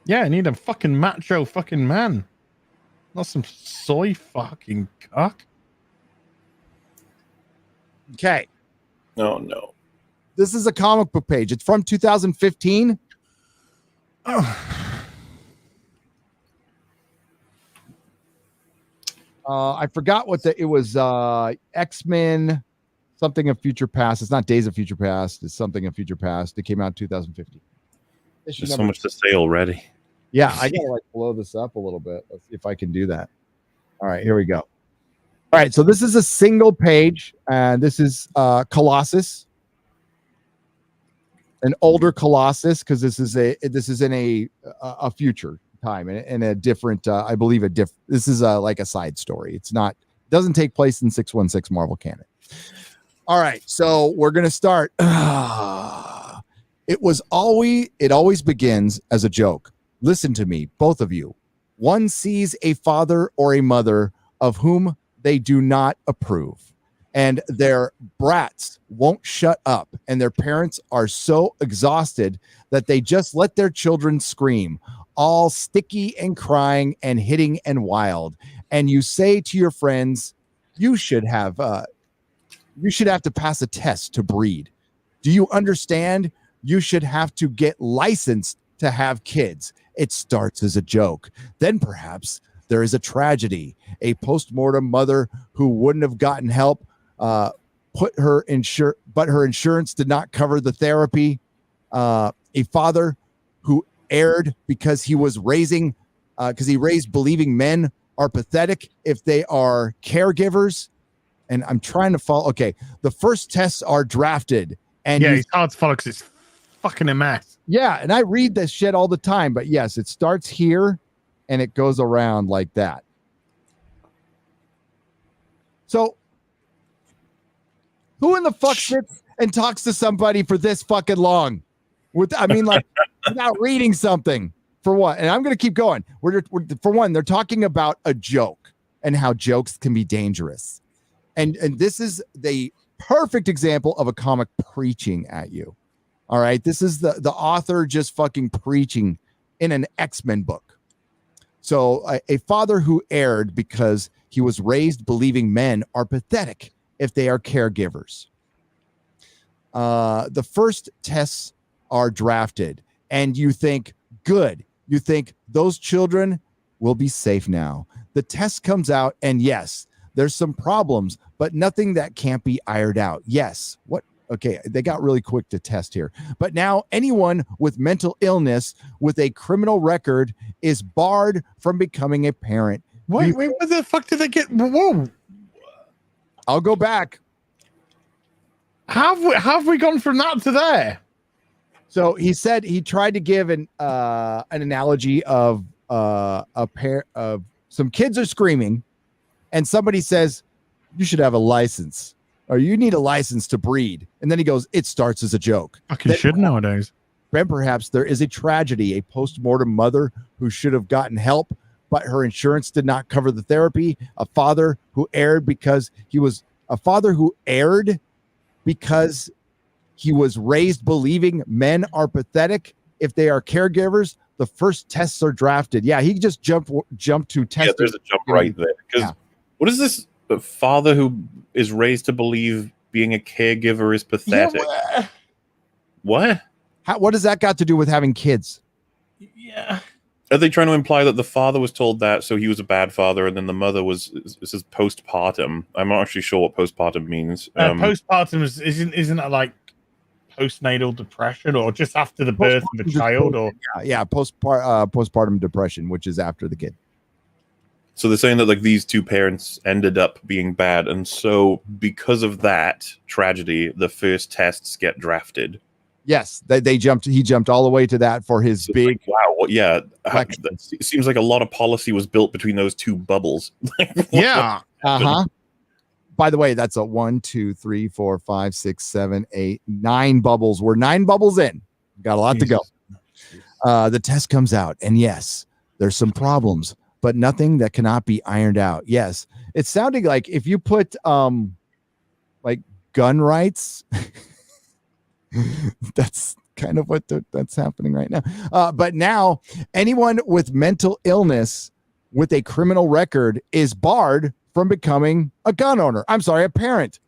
Yeah, I need a fucking macho fucking man. Not some soy fucking cock. Okay. Oh, no. This is a comic book page. It's from 2015. I forgot what it was. X-Men, something of Future Past. It's not Days of Future Past. It's something of Future Past. It came out in 2015. There's so much to say already. Yeah, I gotta like blow this up a little bit. Let's see if I can do that. All right, here we go. All right, so this is a single page, and this is Colossus, an older Colossus, because this is in a future time and a different. I believe this is like a side story. It's not doesn't take place in 616 Marvel canon. All right, so we're gonna start. It always begins as a joke. Listen to me, both of you. One sees a father or a mother of whom they do not approve, and their brats won't shut up, and their parents are so exhausted that they just let their children scream, all sticky and crying and hitting and wild. And you say to your friends, you should have to pass a test to breed. Do you understand? You should have to get licensed to have kids. It starts as a joke. Then perhaps there is a tragedy. A postmortem mother who wouldn't have gotten help, but her insurance did not cover the therapy. A father who erred because he raised believing men are pathetic if they are caregivers. And I'm trying to follow. Okay, the first tests are drafted, and it's hard to follow because it's fucking a mess. Yeah, and I read this shit all the time, but yes, it starts here and it goes around like that. So, who in the fuck sits and talks to somebody for this fucking long? Without reading something for what? And I'm going to keep going. For one, they're talking about a joke and how jokes can be dangerous. And this is the perfect example of a comic preaching at you. All right. This is the author just fucking preaching in an X-Men book. So a father who erred because he was raised believing men are pathetic if they are caregivers. The first tests are drafted and you think, good. You think those children will be safe now. The test comes out and yes, there's some problems, but nothing that can't be ironed out. Yes. What? Okay, they got really quick to test here. But now anyone with mental illness with a criminal record is barred from becoming a parent. Wait, where the fuck did they get? Whoa. I'll go back. How have we gone from that to there? So he said he tried to give an analogy of a pair of some kids are screaming and somebody says, you should have a license. Or you need a license to breed. And then he goes, it starts as a joke. Fucking should nowadays. Then perhaps there is a tragedy, a post-mortem mother who should have gotten help, but her insurance did not cover the therapy. A father who erred because he was raised believing men are pathetic if they are caregivers. The first tests are drafted. Yeah, he just jumped to test. Yeah, there's a jump right there. Because what is this? A father who is raised to believe being a caregiver is pathetic. What? What does that got to do with having kids? Yeah. Are they trying to imply that the father was told that, so he was a bad father, and then the mother was, this is postpartum? I'm not actually sure what postpartum means. Postpartum isn't that like postnatal depression, or just after the birth of a child, or postpartum depression, which is after the kid. So they're saying that like these two parents ended up being bad, and so because of that tragedy, the first tests get drafted. Yes, he jumped all the way to that for his big. Like, wow, yeah. It seems like a lot of policy was built between those two bubbles. Yeah. By the way, that's a 1, 2, 3, 4, 5, 6, 7, 8, 9 bubbles. We're 9 bubbles in. Got a lot to go. The test comes out, and yes, there's some problems, but nothing that cannot be ironed out. Yes, it's sounding like if you put like gun rights. That's kind of what that's happening right now. But now anyone with mental illness with a criminal record is barred from becoming a gun owner. I'm sorry, a parent.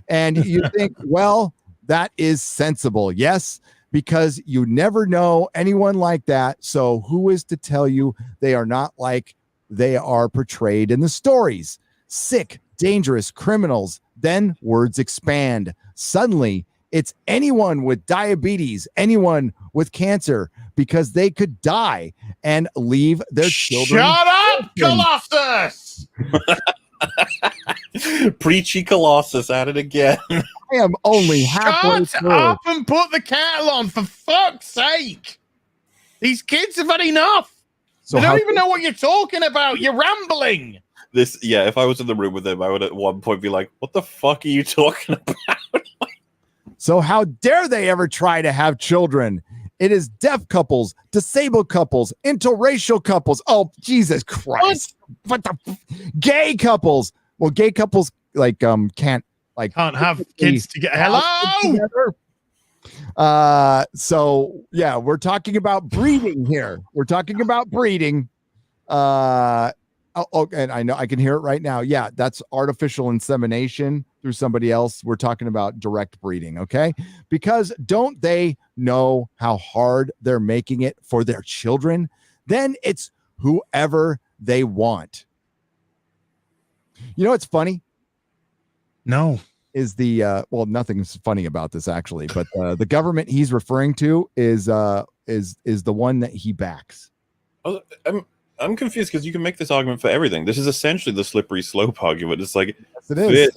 And you think, well, that is sensible. Yes, because you never know anyone like that. So who is to tell you they are not like they are portrayed in the stories? Sick, dangerous criminals. Then words expand. Suddenly, it's anyone with diabetes, anyone with cancer, because they could die and leave their children. Shut up, Colossus! Preachy Colossus at it again. I am only halfway Shut through. up and put the kettle on, for fuck's sake! These kids have had enough. So they don't even know what you're talking about. You're rambling. If I was in the room with them, I would at one point be like, "What the fuck are you talking about?" So how dare they ever try to have children? It is deaf couples, disabled couples, interracial couples. Oh, Jesus Christ. What the gay couples? Well, gay couples can't have kids together. Hello. So yeah, we're talking about breeding here. We're talking about breeding. And I know I can hear it right now. Yeah, that's artificial insemination through somebody else. We're talking about direct breeding, okay? Because don't they know how hard they're making it for their children? Then it's whoever they want. You know what's funny? No. Is the nothing's funny about this actually, but the government he's referring to is the one that he backs. Oh, I'm confused because you can make this argument for everything. This is essentially the slippery slope argument. It's like yes, it is.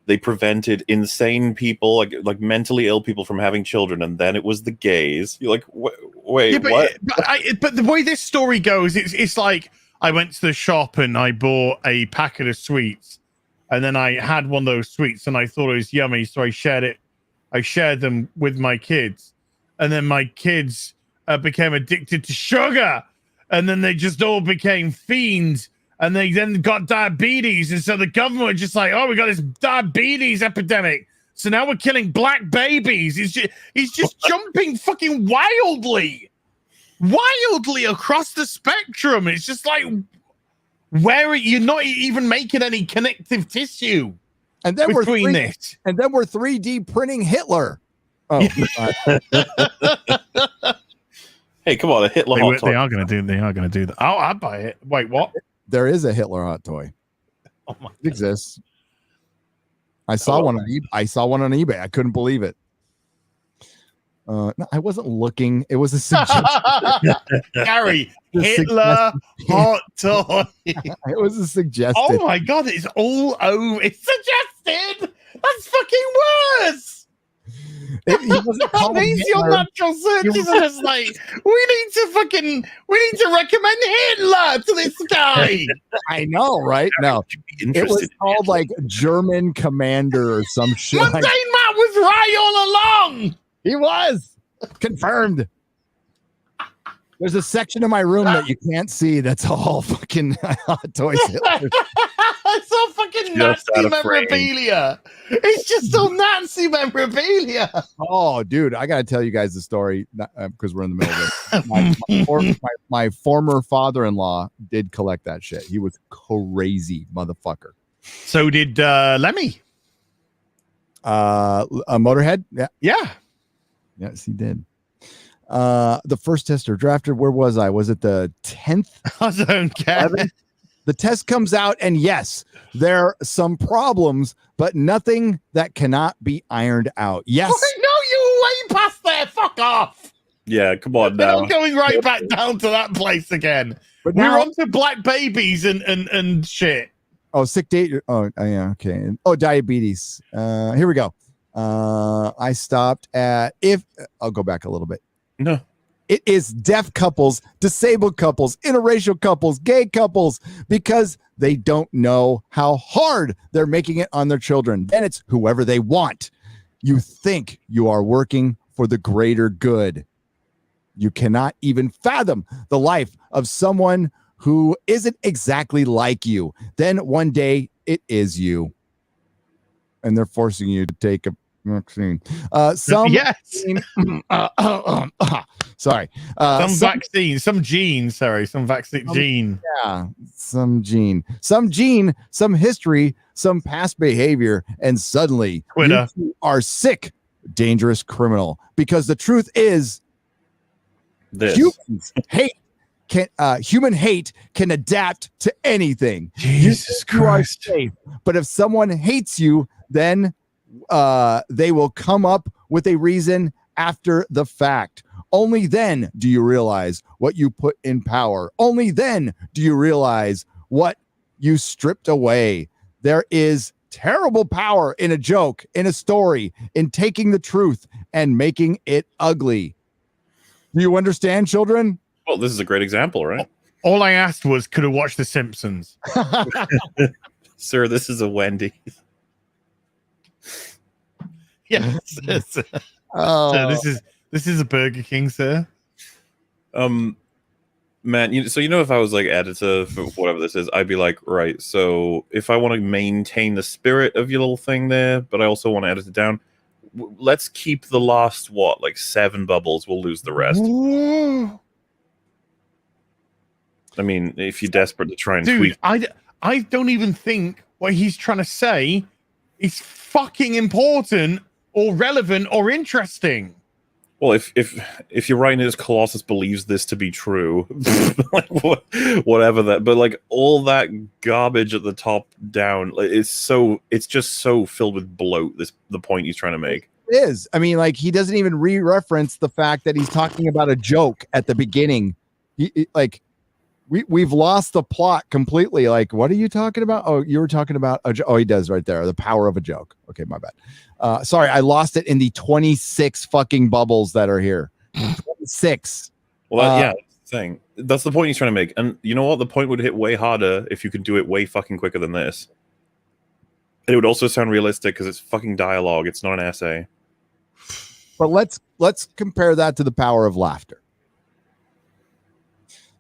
They prevented insane people, like mentally ill people, from having children, and then it was the gays. You're like, wait, what? But the way this story goes, it's like I went to the shop and I bought a packet of sweets, and then I had one of those sweets and I thought it was yummy, so I shared it. I shared them with my kids, and then my kids became addicted to sugar. And then they just all became fiends, and they then got diabetes. And so the government was just like, oh, we got this diabetes epidemic. So now we're killing black babies. He's just jumping fucking wildly across the spectrum. It's just like, where you're not even making any connective tissue. And then between this. And then we're 3D printing Hitler. Oh, hey, come on, a Hitler hot toy. They are going to do that. Oh, I'd buy it. Wait, what? There is a Hitler hot toy. Oh my! It exists. I saw one on eBay. I couldn't believe it. No, I wasn't looking. It was a suggestion. Gary, Hitler hot toy. It was a suggestion. Oh my god, it's all over. It's suggested. That's fucking worse. That means your natural searches are just like, we need to recommend Hitler to this guy. I know, right? No, it was called like German Commander or some shit. Mundane Matt was right all along. He was confirmed. There's a section of my room that you can't see. That's all fucking hot toys. It's all fucking Nazi memorabilia. It's just all Nazi memorabilia. Oh, dude, I gotta tell you guys the story because we're in the middle of it. My former father-in-law did collect that shit. He was crazy, motherfucker. So did Lemmy. A Motorhead? Yeah. Yeah. Yes, he did. The first test are drafted. Where was I? Was it the 10th? I don't care. 11th? The test comes out, and yes, there are some problems, but nothing that cannot be ironed out. Yes. No, you way past there. Fuck off. Yeah, come on We're now. not going right back down to that place again. But We're now- on to black babies and shit. Oh, sick date. Oh, yeah. Okay. Oh, diabetes. Here we go. I stopped at I'll go back a little bit. No. It is deaf couples, disabled couples, interracial couples, gay couples, because they don't know how hard they're making it on their children. Then it's whoever they want. You think you are working for the greater good. You cannot even fathom the life of someone who isn't exactly like you. Then one day it is you. And they're forcing you to take a vaccine. Sorry. Some vaccine, some gene. Sorry, some vaccine gene. Yeah, some gene, some history, some past behavior, and suddenly Twitter. you are sick, dangerous criminal. Because the truth is, humans hate. Human hate can adapt to anything. Jesus You are Christ. safe, but if someone hates you, then they will come up with a reason after the fact. Only then do you realize what you put in power. Only then do you realize what you stripped away. There is terrible power in a joke, in a story, in taking the truth and making it ugly. Do you understand, children? Well, this is a great example, right? All I asked was, could I watch The Simpsons? Sir, this is a Wendy's. Yes. So this is a Burger King, sir. Man, if I was like editor for whatever this is, I'd be like, right, so if I want to maintain the spirit of your little thing there, but I also want to edit it down, let's keep the last 7 bubbles. We'll lose the rest. I mean, if you're desperate to try and tweak, I don't even think what he's trying to say is fucking important or relevant or interesting. well, if you're writing it as Colossus believes this to be true, whatever that, but all that garbage at the top down, it's just so filled with bloat. The point he's trying to make. It is. I mean, he doesn't even re-reference the fact that he's talking about a joke at the beginning. We've lost the plot completely. What are you talking about? Oh, you were talking about oh, he does right there. The power of a joke. Okay, my bad. Sorry, I lost it in the 26 fucking bubbles that are here. 26. Well, yeah, that's the thing. That's the point he's trying to make. And you know what? The point would hit way harder if you could do it way fucking quicker than this. And it would also sound realistic because it's fucking dialogue. It's not an essay. But let's compare that to the power of laughter.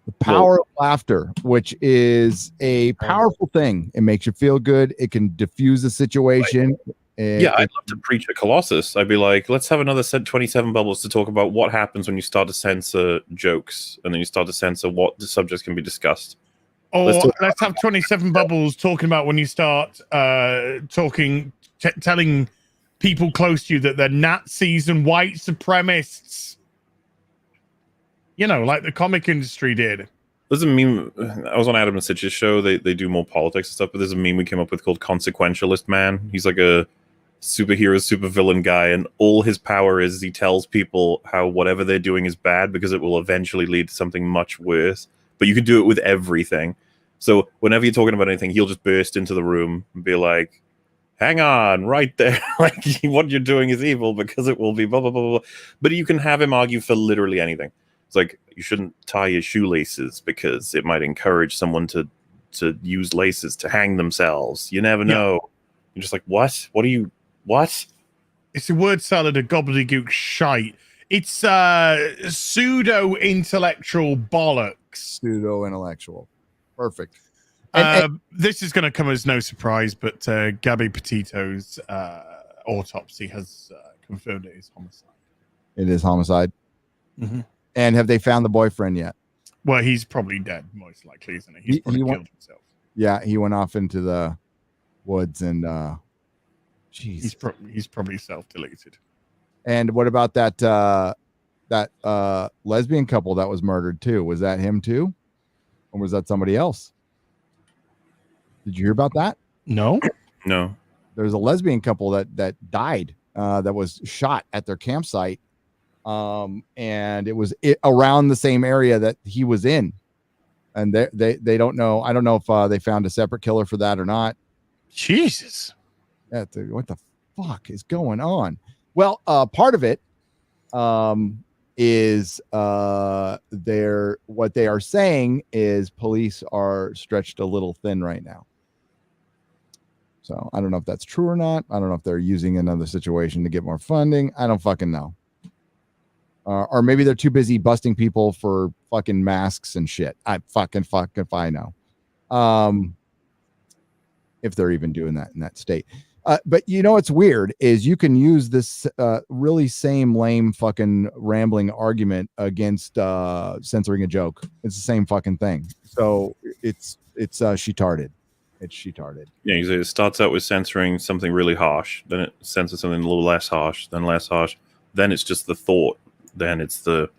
The power of laughter, which is a powerful thing. It makes you feel good. It can diffuse a situation. I'd love to preach a Colossus. I'd be like, let's have another 27 bubbles to talk about what happens when you start to censor jokes and then you start to censor what the subjects can be discussed. Or let's have 27 bubbles talking about when you start telling people close to you that they're Nazis and white supremacists. Like the comic industry did. There's a meme. I was on Adam and Sitch's show. They do more politics and stuff, but there's a meme we came up with called Consequentialist Man. He's like a superhero, supervillain guy, and all his power is he tells people how whatever they're doing is bad because it will eventually lead to something much worse. But you can do it with everything. So whenever you're talking about anything, he'll just burst into the room and be like, hang on, right there. What you're doing is evil because it will be blah, blah, blah, blah. But you can have him argue for literally anything. It's like, you shouldn't tie your shoelaces because it might encourage someone to use laces to hang themselves. You never know. You're just like, what? What? It's a word salad of gobbledygook shite. It's pseudo-intellectual bollocks. Pseudo-intellectual. Perfect. This is going to come as no surprise, but Gabby Petito's autopsy has confirmed it is homicide. It is homicide. Mm-hmm. And have they found the boyfriend yet? Well, he's probably dead, most likely, isn't he? He's probably killed himself. Yeah, he went off into the woods and he's probably self-deleted. And what about that that lesbian couple that was murdered too. Was that him too? Or was that somebody else? Did you hear about that? No. No. There's a lesbian couple that died that was shot at their campsite. And it was around the same area that he was in. And they don't know. I don't know if they found a separate killer for that or not. Jesus. What the fuck is going on? Well, part of it is what they are saying is police are stretched a little thin right now. So I don't know if that's true or not. I don't know if they're using another situation to get more funding. I don't fucking know. Or maybe they're too busy busting people for fucking masks and shit. I fucking if I know. If they're even doing that in that state. But you know what's weird is you can use this really same lame fucking rambling argument against censoring a joke. It's the same fucking thing. So it's she-tarded. It's she-tarded. Yeah, it starts out with censoring something really harsh, then it censors something a little less harsh, then less harsh, then it's just the thought, then it's the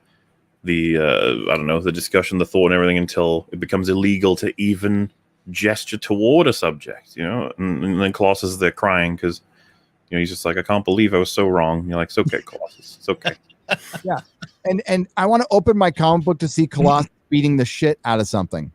I don't know, the discussion, the thought and everything until it becomes illegal to even gesture toward a subject, you know, and then Colossus is there crying because, you know, he's just like, I can't believe I was so wrong. And you're like, it's okay, Colossus, it's okay. Yeah, and I want to open my comic book to see Colossus beating the shit out of something.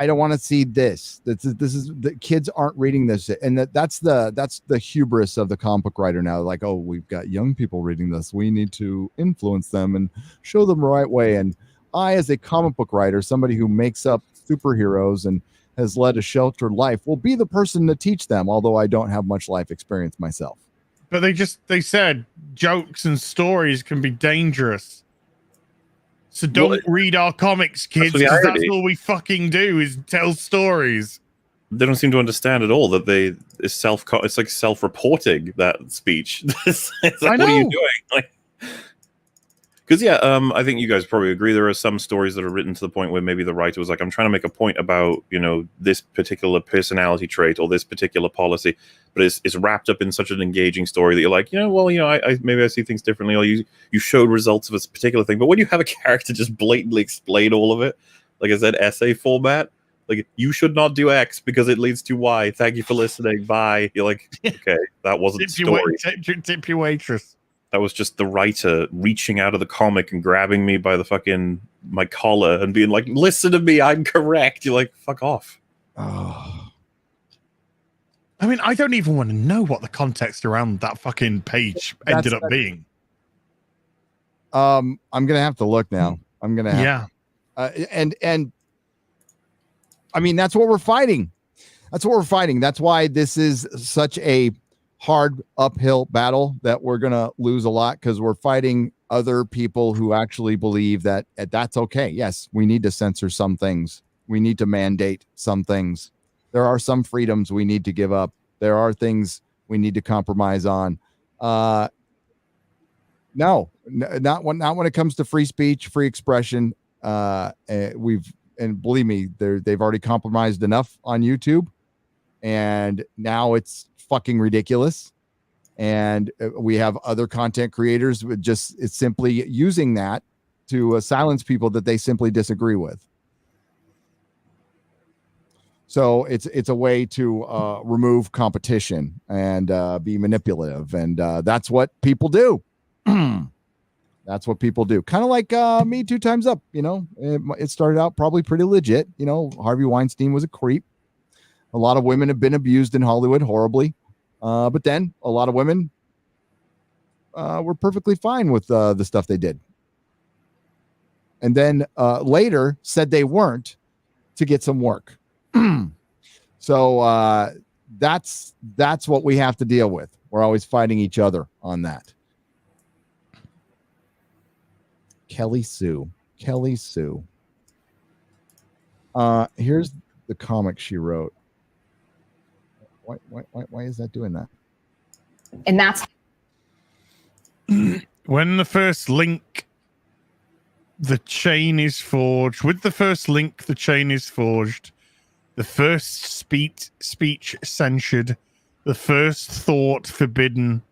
I don't want to see this. This is the kids aren't reading this, and that's the hubris of the comic book writer now. Like, oh, we've got young people reading this. We need to influence them and show them the right way. And I, as a comic book writer, somebody who makes up superheroes and has led a sheltered life, will be the person to teach them. Although I don't have much life experience myself. But they said jokes and stories can be dangerous. So don't read our comics, kids, because that's all we fucking do is tell stories. They don't seem to understand at all that it's like self-reporting that speech. It's like, what are you doing? Like, because I think you guys probably agree there are some stories that are written to the point where maybe the writer was like, I'm trying to make a point about, you know, this particular personality trait or this particular policy, but it's wrapped up in such an engaging story that you're like, you know, well, you know, I maybe I see things differently, or you showed results of a particular thing. But when you have a character just blatantly explain all of it, like I said, essay format, like, you should not do X because it leads to Y. Thank you for listening. Bye. You're like, okay, that wasn't the story. Tip your waitress. That was just the writer reaching out of the comic and grabbing me by my collar and being like, listen to me, I'm correct. You're like, fuck off. Oh. I mean, I don't even want to know what the context around that fucking page ended up being. I'm gonna have to look now. I'm gonna have, and I mean, that's what we're fighting. That's why this is such a hard uphill battle that we're gonna lose a lot, because we're fighting other people who actually believe that that's okay. Yes, we need to censor some things. We need to mandate some things. There are some freedoms we need to give up. There are things we need to compromise on. No, not when it comes to free speech, free expression. And believe me, they've already compromised enough on YouTube, and now it's fucking ridiculous. And we have other content creators with it's simply using that to silence people that they simply disagree with. So it's a way to remove competition and be manipulative, and that's what people do. That's what people do. Kind of like Me Too Time's Up. You know, it started out probably pretty legit. You know, Harvey Weinstein was a creep. A lot of women have been abused in Hollywood horribly, but then a lot of women were perfectly fine with the stuff they did, and then later said they weren't to get some work. So that's what we have to deal with. We're always fighting each other on that. Kelly Sue. Here's the comic she wrote. Why is that doing that? And that's when the first link, the chain is forged. With the first link, the chain is forged. The first speech censured. The first thought forbidden.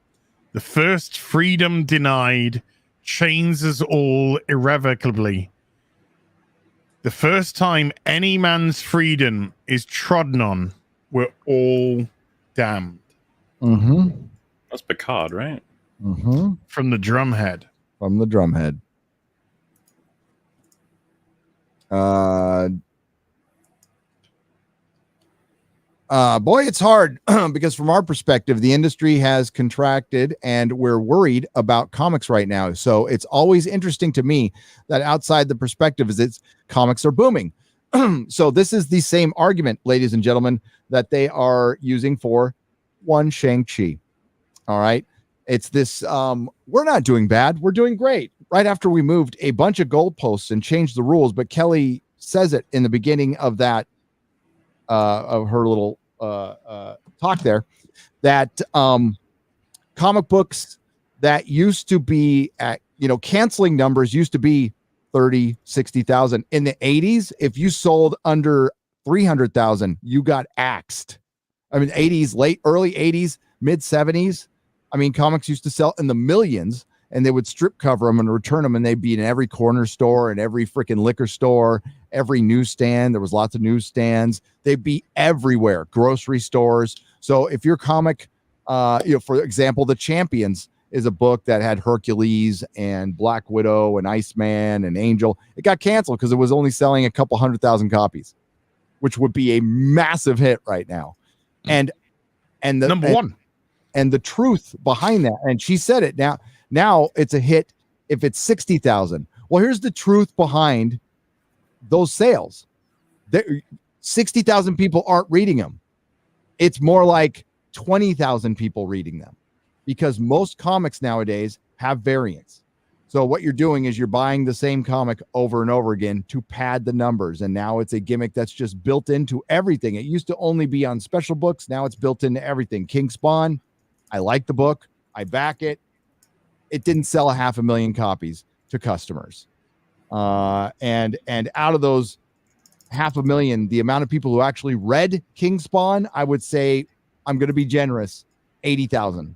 The first freedom denied. chains us all irrevocably. The first time any man's freedom is trodden on, we're all damned. Mm-hmm. That's Picard, right? Mm-hmm. From the drumhead. From the drumhead. Boy, it's hard because from our perspective, the industry has contracted and we're worried about comics right now. So it's always interesting to me that outside the perspective is it's comics are booming. So this is the same argument, ladies and gentlemen, that they are using for one Shang-Chi. All right. It's this, we're not doing bad. We're doing great. Right after we moved a bunch of goalposts and changed the rules, but Kelly says it in the beginning of that, of her little talk there, that comic books that used to be at, canceling numbers used to be 30, 60,000. In the 80s, if you sold under 300,000, you got axed. I mean, 80s, early 80s, mid 70s. I mean, comics used to sell in the millions, and they would strip cover them and return them, and they'd be in every corner store and every freaking liquor store, every newsstand. There was lots of newsstands. They'd be everywhere, grocery stores. So if your comic, for example, The Champions is a book that had Hercules and Black Widow and Iceman and Angel. It got canceled because it was only selling a couple 100,000 copies, which would be a massive hit right now. And the number one. And the truth behind that, and she said it now it's a hit if it's 60,000. Well, here's the truth behind those sales. 60,000 people aren't reading them. It's more like 20,000 people reading them, because most comics nowadays have variants. So what you're doing is you're buying the same comic over and over again to pad the numbers. And now it's a gimmick that's just built into everything. It used to only be on special books. Now it's built into everything. King Spawn, I like the book. I back it. It didn't sell 500,000 copies to customers. And out of those 500,000, the amount of people who actually read King Spawn, I would say, I'm going to be generous, 80,000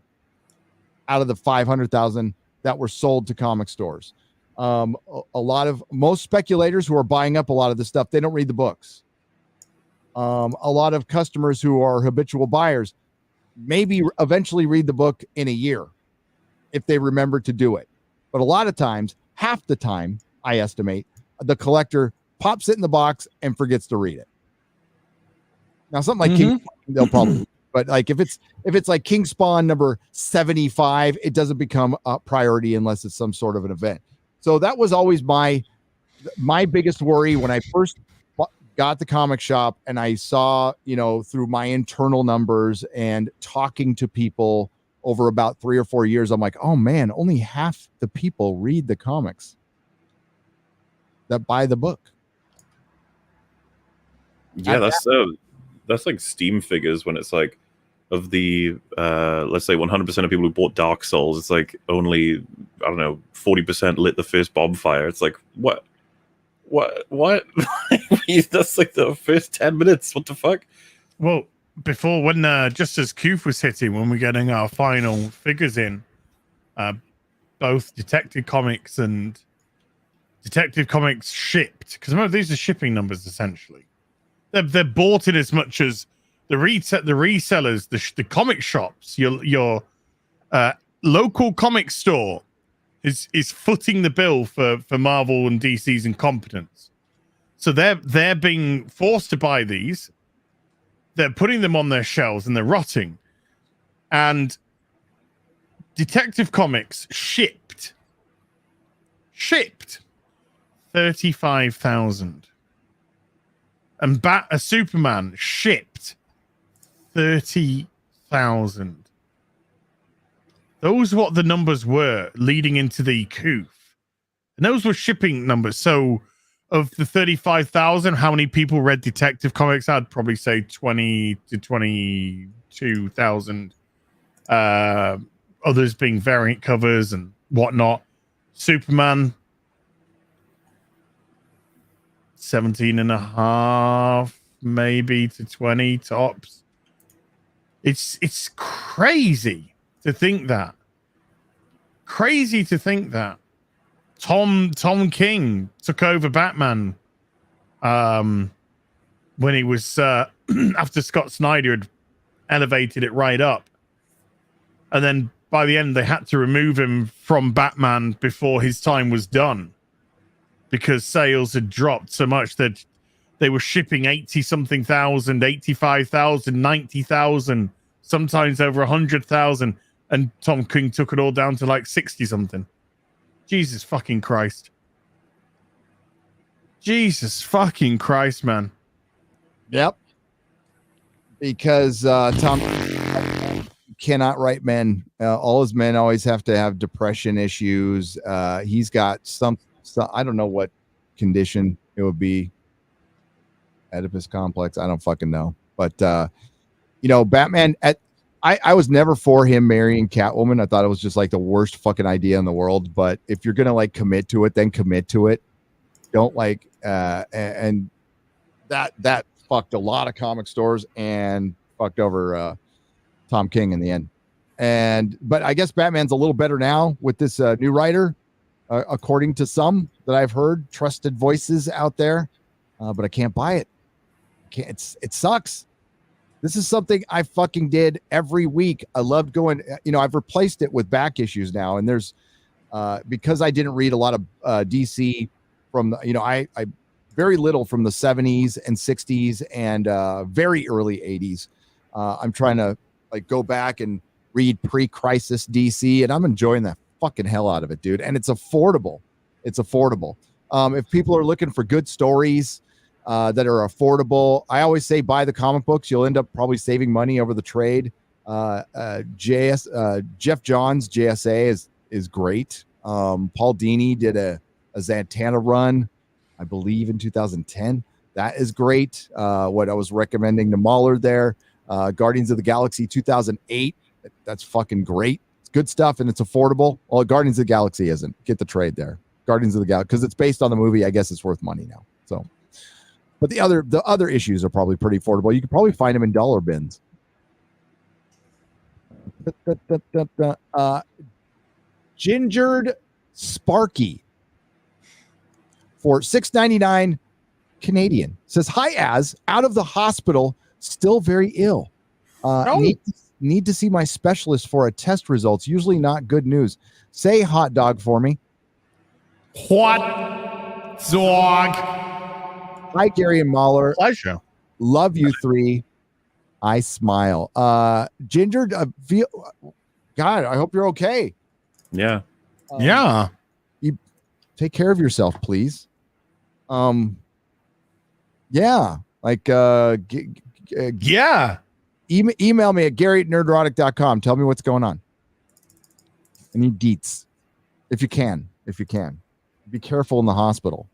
out of the 500,000 that were sold to comic stores. Most speculators who are buying up a lot of this stuff, they don't read the books. A lot of customers who are habitual buyers maybe eventually read the book in a year if they remember to do it. But a lot of times, half the time, I estimate, the collector pops it in the box and forgets to read it. Now, something like King Spawn, they'll probably, but like if it's like King Spawn number 75, it doesn't become a priority unless it's some sort of an event. So that was always my biggest worry when I first got the comic shop, and I saw, through my internal numbers and talking to people over about 3 or 4 years, I'm like, oh man, only half the people read the comics that buy the book. Yeah, that's like Steam figures when it's like, of the let's say 100% of people who bought Dark Souls, it's like only 40% lit the first bonfire. It's like what that's like the first 10 minutes. What the fuck? Well, before, when just as Coof was hitting, when we're getting our final figures in, both Detective Comics and Detective Comics shipped, because remember, these are shipping numbers essentially. They're bought in as much as the resellers, the comic shops, your local comic store is footing the bill for Marvel and DC's incompetence. So they're being forced to buy these. They're putting them on their shelves and they're rotting. And Detective Comics shipped 35,000. And Superman shipped 30,000. Those are what the numbers were leading into the coup. And those were shipping numbers. So of the 35,000, how many people read Detective Comics? I'd probably say 20 to 22,000. Others being variant covers and whatnot. Superman, 17.5, maybe to 20 tops. It's crazy to think that. Tom King took over Batman when he was after Scott Snyder had elevated it right up, and then by the end they had to remove him from Batman before his time was done because sales had dropped so much that they were shipping 80-something thousand, 85,000, 90,000, sometimes over 100,000, and Tom King took it all down to like 60-something. Jesus fucking Christ. Jesus fucking Christ, man. Yep. Because Tom cannot write men. All his men always have to have depression issues. He's got some, I don't know what condition it would be. Oedipus complex. I don't fucking know. But, Batman, I was never for him marrying Catwoman. I thought it was just like the worst fucking idea in the world. But if you're going to like commit to it, then commit to it. Don't like, and that fucked a lot of comic stores and fucked over Tom King in the end. But I guess Batman's a little better now with this new writer, according to some that I've heard, trusted voices out there. But I can't buy it. It sucks. This is something I fucking did every week. I loved going, I've replaced it with back issues now. And there's, because I didn't read a lot of DC from, I very little from the 70s and 60s and very early 80s. I'm trying to like go back and read pre-crisis DC, and I'm enjoying the fucking hell out of it, dude. And it's affordable. If people are looking for good stories that are affordable, I always say buy the comic books. You'll end up probably saving money over the trade. Jeff Johns JSA is great. Paul Dini did a Zatanna run, I believe in 2010. That is great. What I was recommending to MauLer there, Guardians of the Galaxy 2008. That's fucking great. It's good stuff and it's affordable. Well, Guardians of the Galaxy isn't. Get the trade there. Guardians of the Galaxy, because it's based on the movie. I guess it's worth money now. So, but the other issues are probably pretty affordable. You can probably find them in dollar bins. Gingered Sparky for $6.99 Canadian says, hi, Az, out of the hospital, still very ill. Need to see my specialist for a test results. Usually not good news. Say hot dog for me. Hot dog. Hi, Gary and MauLer. Pleasure. Love you three. I smile. Ginger, God, I hope you're okay. Yeah. Yeah. You take care of yourself, please. Yeah. Like, yeah. Email me at gary@nerdrotic.com. Tell me what's going on. I need deets. If you can. Be careful in the hospital.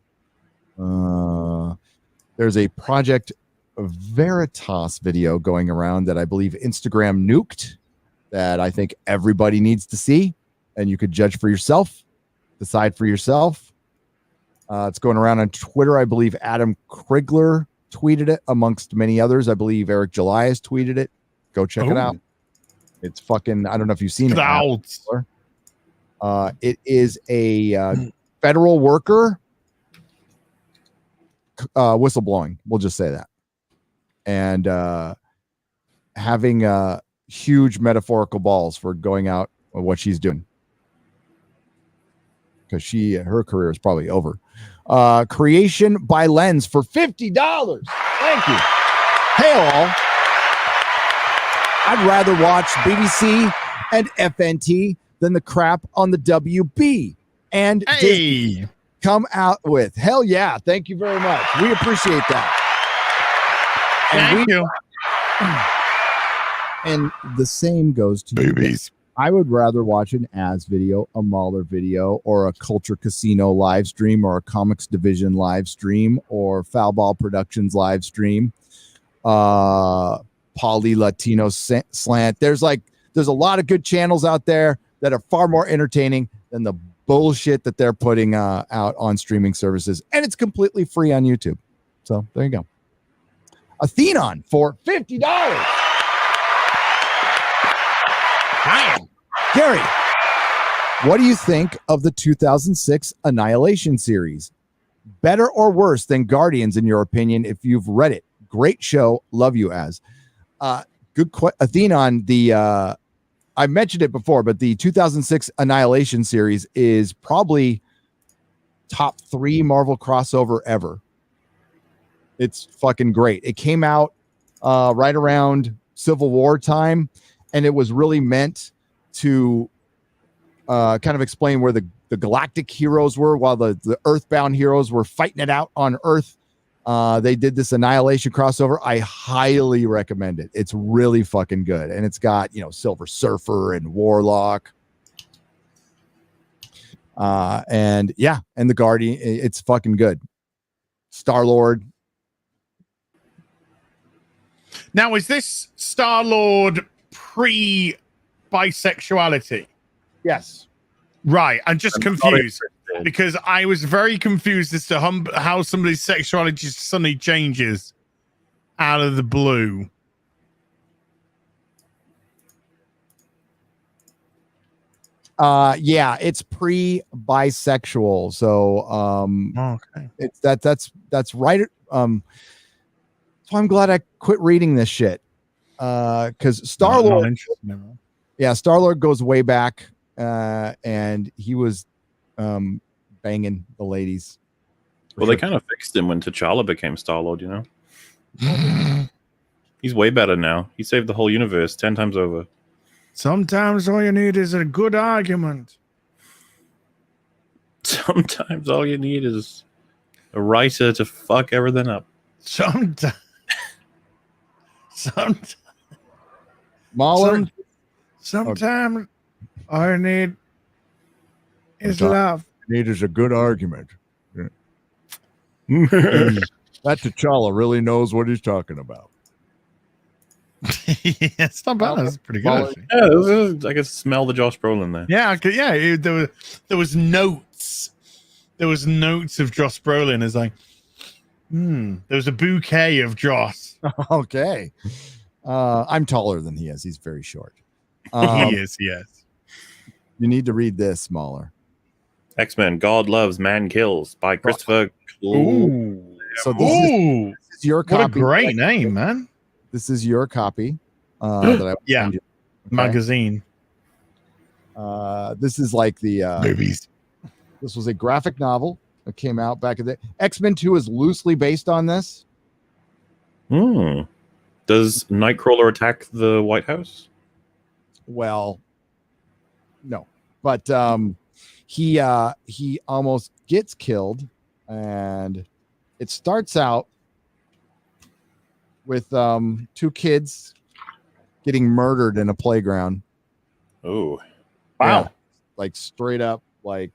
There's a Project Veritas video going around that I believe Instagram nuked that I think everybody needs to see, and you could judge for yourself, decide for yourself. It's going around on Twitter. I believe Adam Krigler tweeted it amongst many others. I believe Eric July has tweeted it. Go check it out. It's fucking, I don't know if you've seen it. It is a federal worker whistleblowing. We'll just say that. And having huge metaphorical balls for going out with what she's doing. Because her career is probably over. Creation by Lens for $50. Thank you. Hey all. I'd rather watch BBC and FNT than the crap on the WB. And Disney come out with. Hell yeah. Thank you very much. We appreciate that. Thank you. And the same goes to Boobies. I would rather watch an Az video, a MauLer video, or a Culture Casino live stream, or a Comics Division live stream, or Foul Ball Productions live stream, Poly Latino Slant. There's a lot of good channels out there that are far more entertaining than the bullshit that they're putting out on streaming services, and it's completely free on YouTube. So there you go. Athenon for $50. Gary, What do you think of the 2006 Annihilation series? Better or worse than Guardians, in your opinion, if you've read it? Great show. Love you, Az. Good Athena on the I mentioned it before, but the 2006 Annihilation series is probably top 3 Marvel crossover ever. It's fucking great. It came out right around Civil War time, and it was really meant to kind of explain where the galactic heroes were while the Earthbound heroes were fighting it out on Earth. They did this Annihilation crossover. I highly recommend it. It's really fucking good. And it's got, Silver Surfer and Warlock. And the Guardian. It's fucking good. Star-Lord. Now, is this Star-Lord pre-bisexuality? Yes. Right. I'm just confused because I was very confused as to how somebody's sexuality suddenly changes out of the blue. It's pre-bisexual. So okay. It's that's right. So I'm glad I quit reading this shit. Because Star-Lord, Star-Lord goes way back, and he was banging the ladies. Well, they kind of fixed him when T'Challa became Star-Lord, He's way better now. He saved the whole universe 10 times over. Sometimes all you need is a good argument. Sometimes all you need is a writer to fuck everything up. Sometimes. MauLer? Sometimes all you need is love. Need is a good argument. That T'Challa really knows what he's talking about. It's not bad. That's pretty good. I can smell the Josh Brolin there. There was notes. There was notes of Josh Brolin as like, there was a bouquet of Josh. Okay. I'm taller than he is. He's very short. He is, yes. You need to read this, MauLer. X-Men, God Loves, Man Kills by Christopher. Ooh. So this is your copy. What a great name, man. This is your copy. That I yeah. Okay. Magazine. This is like the movies. This was a graphic novel that came out back in the X-Men 2 is loosely based on this. Does Nightcrawler attack the White House? Well, no, but he almost gets killed, and it starts out with 2 kids getting murdered in a playground. Oh, wow! Yeah, like straight up, like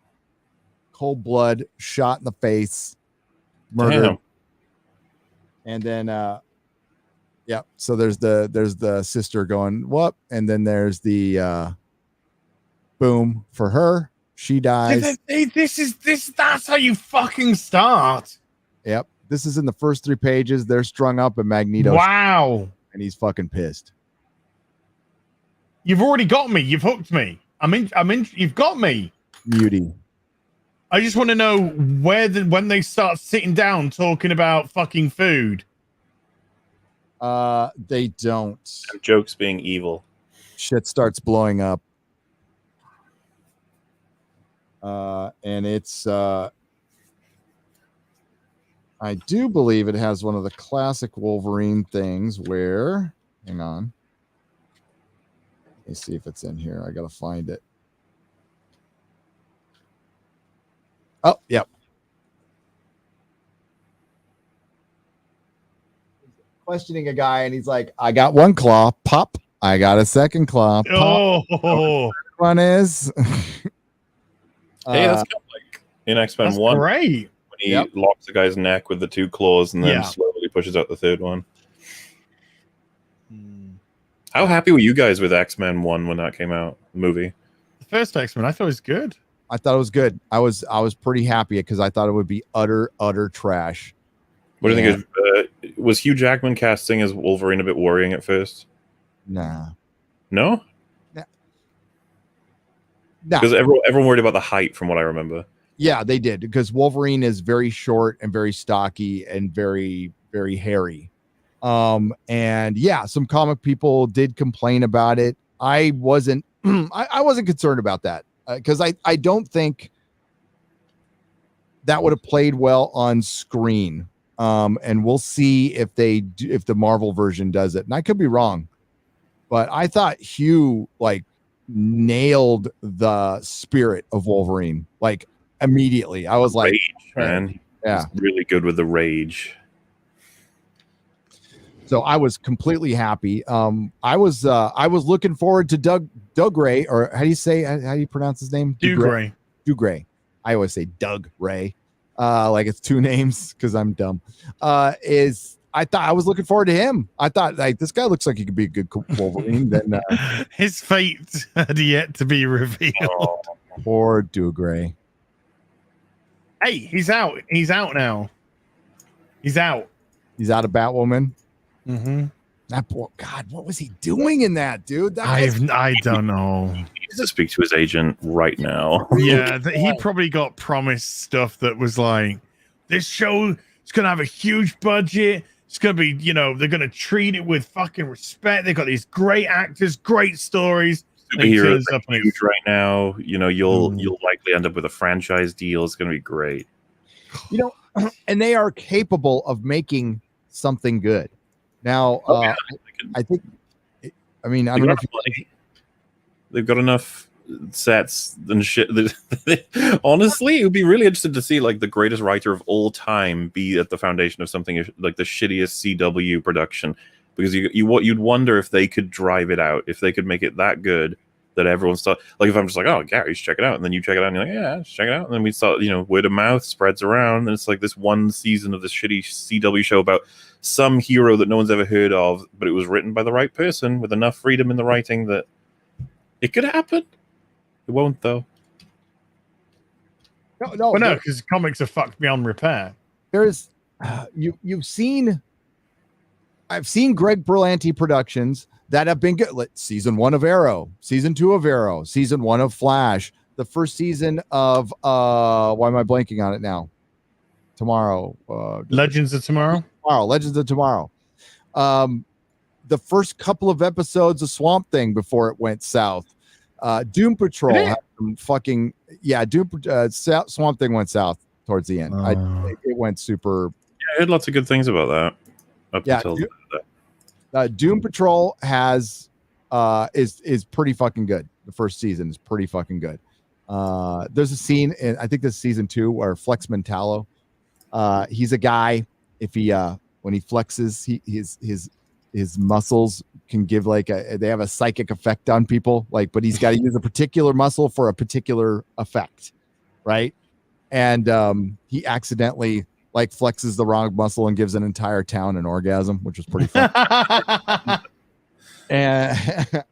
cold blood, shot in the face, murdered. Damn. And then so there's the sister going what, and then there's the boom for her. She dies. That's how you fucking start. Yep. This is in the first 3 pages. They're strung up, and Magneto. Wow. And he's fucking pissed. You've already got me. You've hooked me. I'm in. You've got me. Beauty. I just want to know when they start sitting down talking about fucking food. They don't. And jokes being evil. Shit starts blowing up. And it's I do believe it has one of the classic Wolverine things where, hang on. Let me see if it's in here. I got to find it. Oh, yep. Questioning a guy, and he's like, I got 1 claw, pop. I got a 2nd claw, pop. Oh, one is. Hey, that's kind of like in X-Men 1. Great. When he locks the guy's neck with the 2 claws and then slowly pushes out the 3rd one. How happy were you guys with X-Men 1 when that came out, the movie? The first X-Men, I thought it was good. I thought it was good. I was pretty happy because I thought it would be utter trash. What do you think? Was Hugh Jackman casting as Wolverine a bit worrying at first? Nah. No? Because everyone worried about the height, from what I remember. Yeah, they did, because Wolverine is very short and very stocky and very, very hairy. And yeah, some comic people did complain about it. I wasn't I wasn't concerned about that, because I don't think that would have played well on screen. And we'll see if if the Marvel version does it. And I could be wrong, but I thought Hugh like nailed the spirit of Wolverine like immediately. I was like, rage, man. Yeah, he's really good with the rage. So I was completely happy. I was looking forward to Doug Ray, or how do you pronounce his name? Doug Ray. I always say Doug Ray, like it's two names because I'm dumb. I was looking forward to him. I thought like this guy looks like he could be a good Wolverine. Then his fate had yet to be revealed. Poor Doug Ray. Hey, he's out. He's out now. He's out. He's out of Batwoman. Mm-hmm. That poor God, what was he doing in that, dude? I don't know. He needs to speak to his agent right now. Yeah, he probably got promised stuff that was like, this show is gonna have a huge budget. It's gonna be, they're gonna treat it with fucking respect. They've got these great actors, great stories. Superheroes are huge right now. You'll likely end up with a franchise deal. It's gonna be great. And they are capable of making something good. Now, I think. I mean, I don't know if they've got enough sets and shit. Honestly, it would be really interesting to see like the greatest writer of all time be at the foundation of something like the shittiest CW production, because you'd wonder if they could drive it out, if they could make it that good that everyone start like. If I'm just like, oh, Gary, you should check it out, and then you check it out, and you're like, yeah, let's check it out, and then we start, word of mouth spreads around, and it's like this one season of this shitty CW show about some hero that no one's ever heard of, but it was written by the right person with enough freedom in the writing that it could happen. It won't, though. No, because comics are fucked beyond repair. There's you've seen. I've seen Greg Berlanti productions that have been good. Like season 1 of Arrow, season 2 of Arrow, season 1 of Flash, the first season of why am I blanking on it now? Tomorrow. Legends of Tomorrow. Legends of Tomorrow. The first couple of episodes of Swamp Thing before it went south. Doom Patrol had some fucking Swamp Thing went south towards the end. It went super. Yeah, I heard lots of good things about that. Until that. Doom Patrol is pretty fucking good. The first season is pretty fucking good. There's a scene in, I think this is season 2, where Flex Mentallo, he's a guy. If he when he flexes, his muscles can give they have a psychic effect on people. But he's got to use a particular muscle for a particular effect, right? And he accidentally flexes the wrong muscle and gives an entire town an orgasm, which was pretty fun. and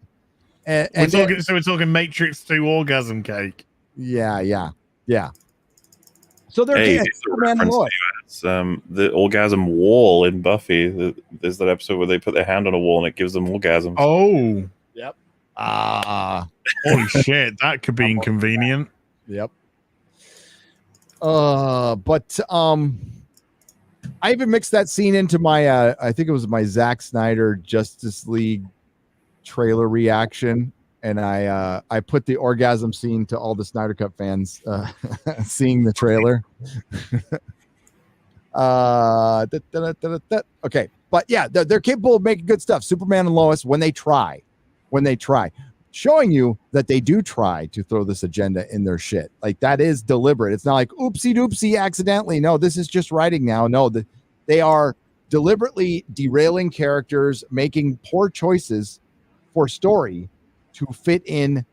we're talking Matrix 2 orgasm cake. Yeah. So there's the orgasm wall in Buffy. There's that episode where they put their hand on a wall and it gives them orgasms. Oh, yep. Holy shit, that could be inconvenient. Yep. But I even mixed that scene into my I think it was my Zack Snyder Justice League trailer reaction, and I put the orgasm scene to all the Snyder Cut fans seeing the trailer. Okay, but yeah, they're capable of making good stuff. Superman and Lois, when they try, showing you that they do try to throw this agenda in their shit. That is deliberate. It's not like oopsie doopsie accidentally. No, this is just writing now. No, they are deliberately derailing characters, making poor choices for story to fit in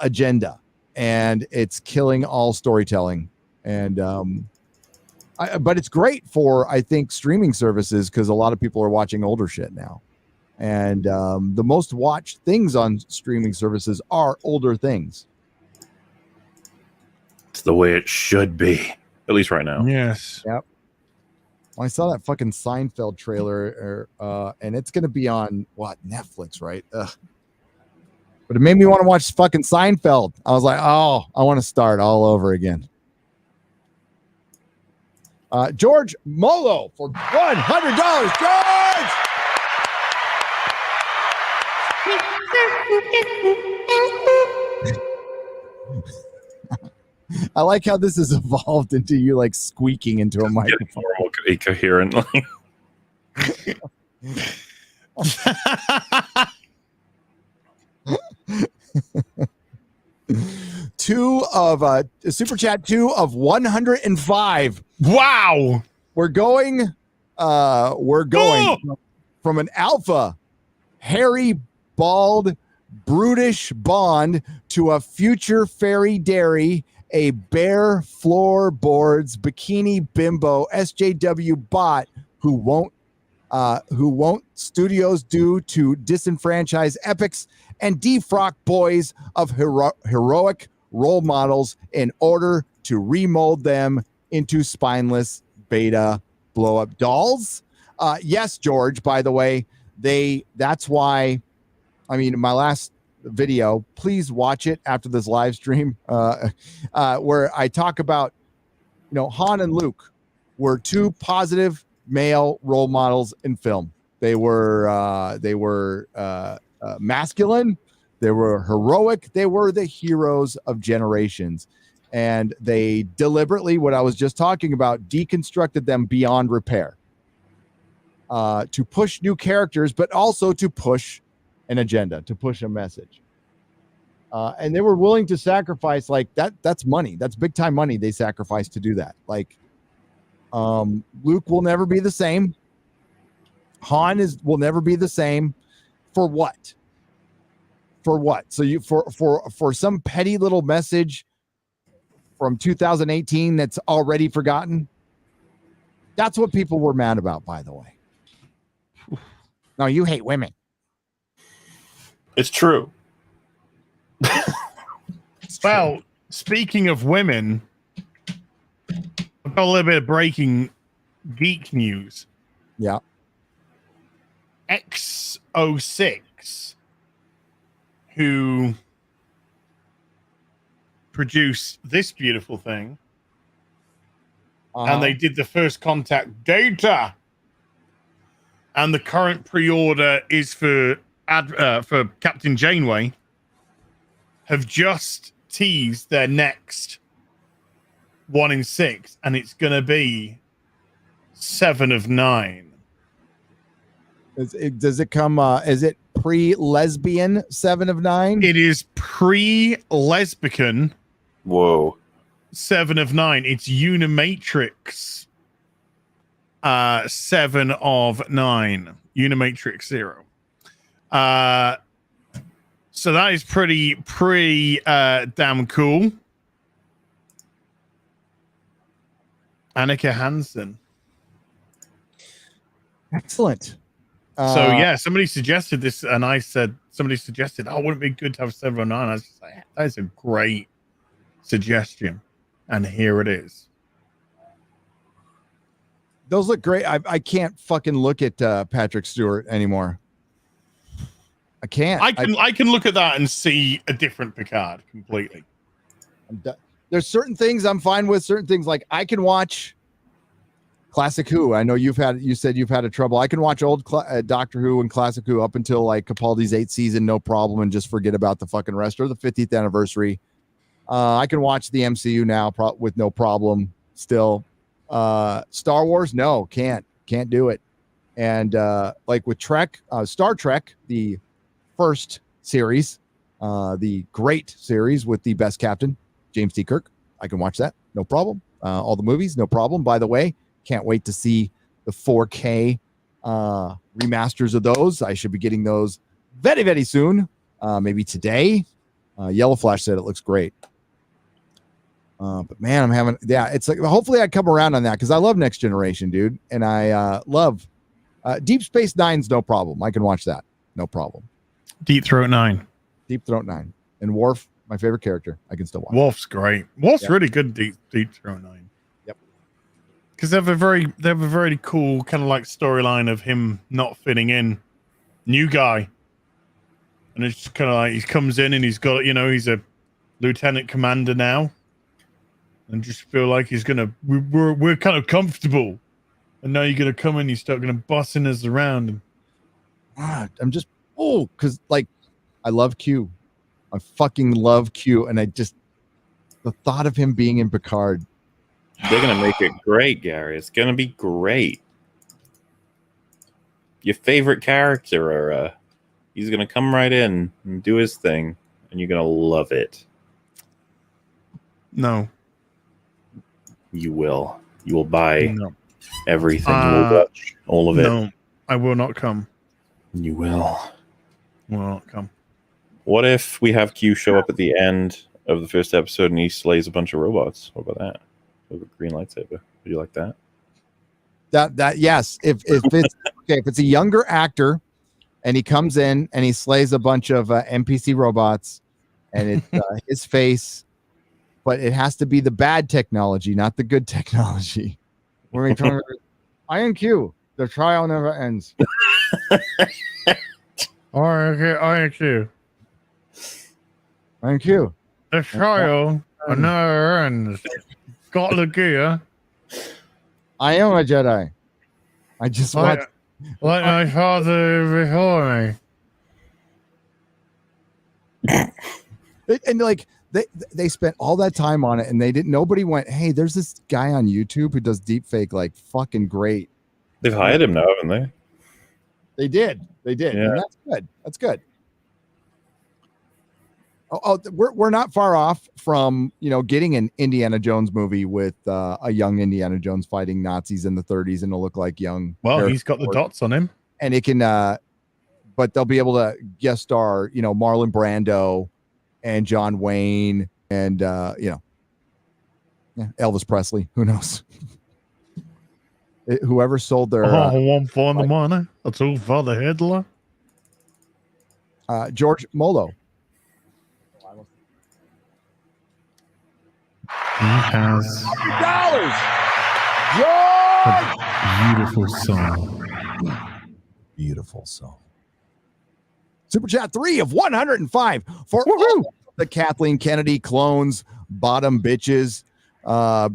agenda, and it's killing all storytelling. And but it's great for, I think, streaming services, because a lot of people are watching older shit now. And the most watched things on streaming services are older things. It's the way it should be, at least right now. Yes. Yep. Well, I saw that fucking Seinfeld trailer, and it's going to be on Netflix, right? But it made me want to watch fucking Seinfeld. I was like, oh, I want to start all over again. George Molo for $100. George! I like how this has evolved into you like squeaking into a microphone. More incoherently. Super chat 2 of 105. Wow. We're going from an alpha, hairy, bald, brutish Bond to a future fairy dairy, a bare floorboards bikini bimbo SJW bot who won't studios do to disenfranchise epics and defrock boys of heroic role models in order to remold them into spineless beta blow up dolls. Yes, George, by the way, that's why, I mean, my last video, please watch it after this live stream, where I talk about, Han and Luke were two positive male role models in film. They were masculine, they were heroic, they were the heroes of generations, and they deliberately, what I was just talking about, deconstructed them beyond repair, to push new characters, but also to push an agenda, to push a message. And they were willing to sacrifice like that. That's money. That's big time money they sacrificed to do that. Like, Luke will never be the same. Han will never be the same. For what? For what? So for some petty little message from 2018 that's already forgotten. That's what people were mad about, by the way. No, you hate women. It's true. Well, speaking of women, I've got a little bit of breaking geek news. Yeah. X06, who produced this beautiful thing, and they did the first contact data, and the current pre-order is for Captain Janeway, have just teased their next 1 in 6, and it's going to be 7 of 9. Does it come? Is it pre-lesbian 7 of 9? It is pre-lesbian. Whoa. 7 of 9. It's Unimatrix. 7 of 9. Unimatrix 0. So that is pretty damn cool. Annika Hansen. Excellent. So yeah, somebody suggested this, and I said, somebody suggested, oh, wouldn't it be good to have 7 of 9? I was just like, that is a great suggestion, and here it is. Those look great. I can't fucking look at Patrick Stewart anymore. I can't. I can look at that and see a different Picard completely. There's certain things I'm fine with. Certain things, like I can watch Classic Who. I know you said you've had a trouble. I can watch old Doctor Who and Classic Who up until like Capaldi's 8th season, no problem, and just forget about the fucking rest, or the 50th anniversary. I can watch the MCU now with no problem still. Star Wars, no, can't do it. And like with Star Trek, the first series, the great series with the best captain, James T. Kirk, I can watch that, no problem. All the movies, no problem. By the way, can't wait to see the 4K remasters of those. I should be getting those very, very soon, maybe today. Yellow Flash said it looks great. But man, it's like, hopefully I come around on that, because I love Next Generation, dude. And I love Deep Space Nine's no problem. I can watch that, no problem. Deep Throat 9. Deep Throat 9. And Worf, my favorite character. I can still watch. Worf's great. Worf's really good. Deep Throat 9. Yep. Because they have a very cool kind of like storyline of him not fitting in. New guy. And it's just kind of like he comes in and he's got, he's a lieutenant commander now, and just feel like he's gonna. We're kind of comfortable, and now you're gonna come in, you start gonna bossing us around. I'm just because like I love Q, I fucking love Q, and the thought of him being in Picard. They're gonna make it great, Gary. It's gonna be great. Your favorite character, he's gonna come right in and do his thing, and you're gonna love it. No, you will. You will buy everything. You will watch all of it. No, I will not come. You will. Will not come. What if we have Q show up at the end of the first episode and he slays a bunch of robots? What about that? With a green lightsaber. Would you like that? That yes. If it's okay, if it's a younger actor and he comes in and he slays a bunch of NPC robots and it's his face, but it has to be the bad technology, not the good technology. We're going to Iron Q. The trial never ends. Iron Q. Iron Q. The trial never ends. Got the gear. I am a Jedi. I just want like my father before me. And like they spent all that time on it, and nobody went, hey, there's this guy on YouTube who does deep fake like fucking great. They've hired him now, haven't they? They did. Yeah. And that's good. We're not far off from getting an Indiana Jones movie with a young Indiana Jones fighting Nazis in the 30s, and it'll look like young. Well, he's got the dots on him, and it can. But they'll be able to guest star, Marlon Brando, and John Wayne, and Elvis Presley. Who knows? Whoever sold their 1 for the money, a 2 for the headler. George Molo. He has beautiful song. Super chat 3 of 105 for all the Kathleen Kennedy clones, bottom bitches,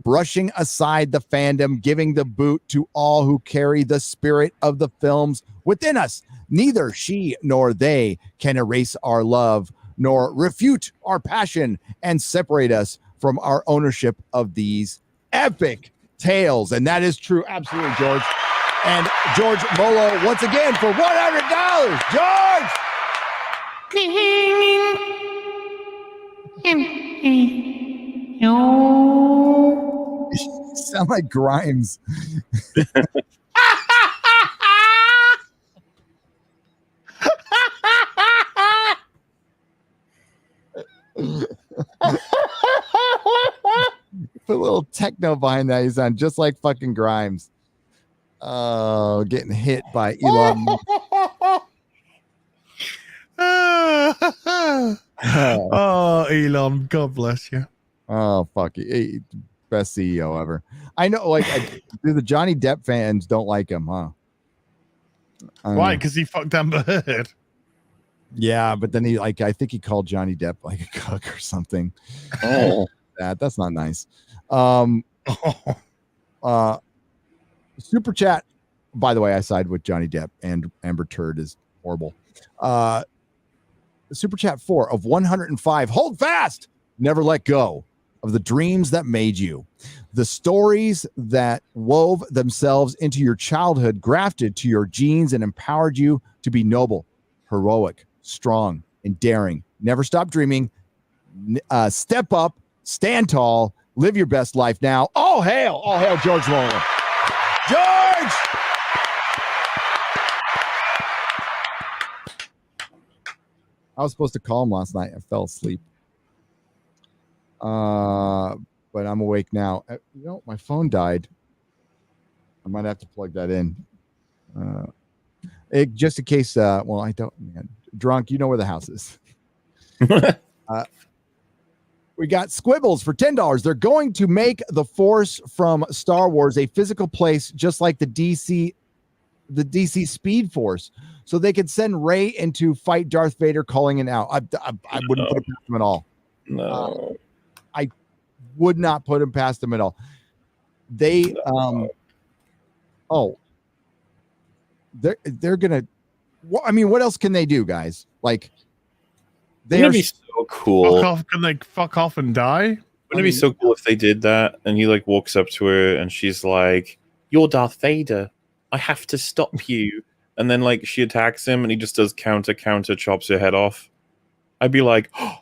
brushing aside the fandom, giving the boot to all who carry the spirit of the films within us. Neither she nor they can erase our love, nor refute our passion and separate us from our ownership of these epic tales. And that is true. Absolutely, George. And George Molo, once again, for $100. George! You sound like Grimes. Put a little techno behind that. You sound just like fucking Grimes. Oh, getting hit by Elon. Oh, Elon, God bless you. Oh, fuck it. Best CEO ever. I know, like, the Johnny Depp fans don't like him, huh? Why? Because he fucked Amber Heard. Yeah, but then I think he called Johnny Depp like a cuck or something. Oh, that's not nice. Super chat. By the way, I side with Johnny Depp, and Amber Turd is horrible. Super chat 4 of 105. Hold fast. Never let go of the dreams that made you. The stories that wove themselves into your childhood, grafted to your genes, and empowered you to be noble, heroic, strong, and daring. Never stop dreaming. Step up, stand tall, live your best life now. All hail George Molo. George! I was supposed to call him last night. I fell asleep. But I'm awake now. My phone died. I might have to plug that in. Just in case, I don't. Man, drunk, you know where the house is. We got Squibbles for $10. They're going to make the Force from Star Wars a physical place, just like the DC the DC Speed Force so they could send Rey in to fight Darth Vader, calling it out. I wouldn't put it past them at all. No, I would not put him past them at all. They they're gonna. I mean, what else can they do, guys? Like, they're be so cool. Fuck off! Can they fuck off and die? Wouldn't it be so cool if they did that and he like walks up to her and she's like, "You're Darth Vader. I have to stop you." And then like she attacks him and he just does counter, chops her head off. I'd be like, oh,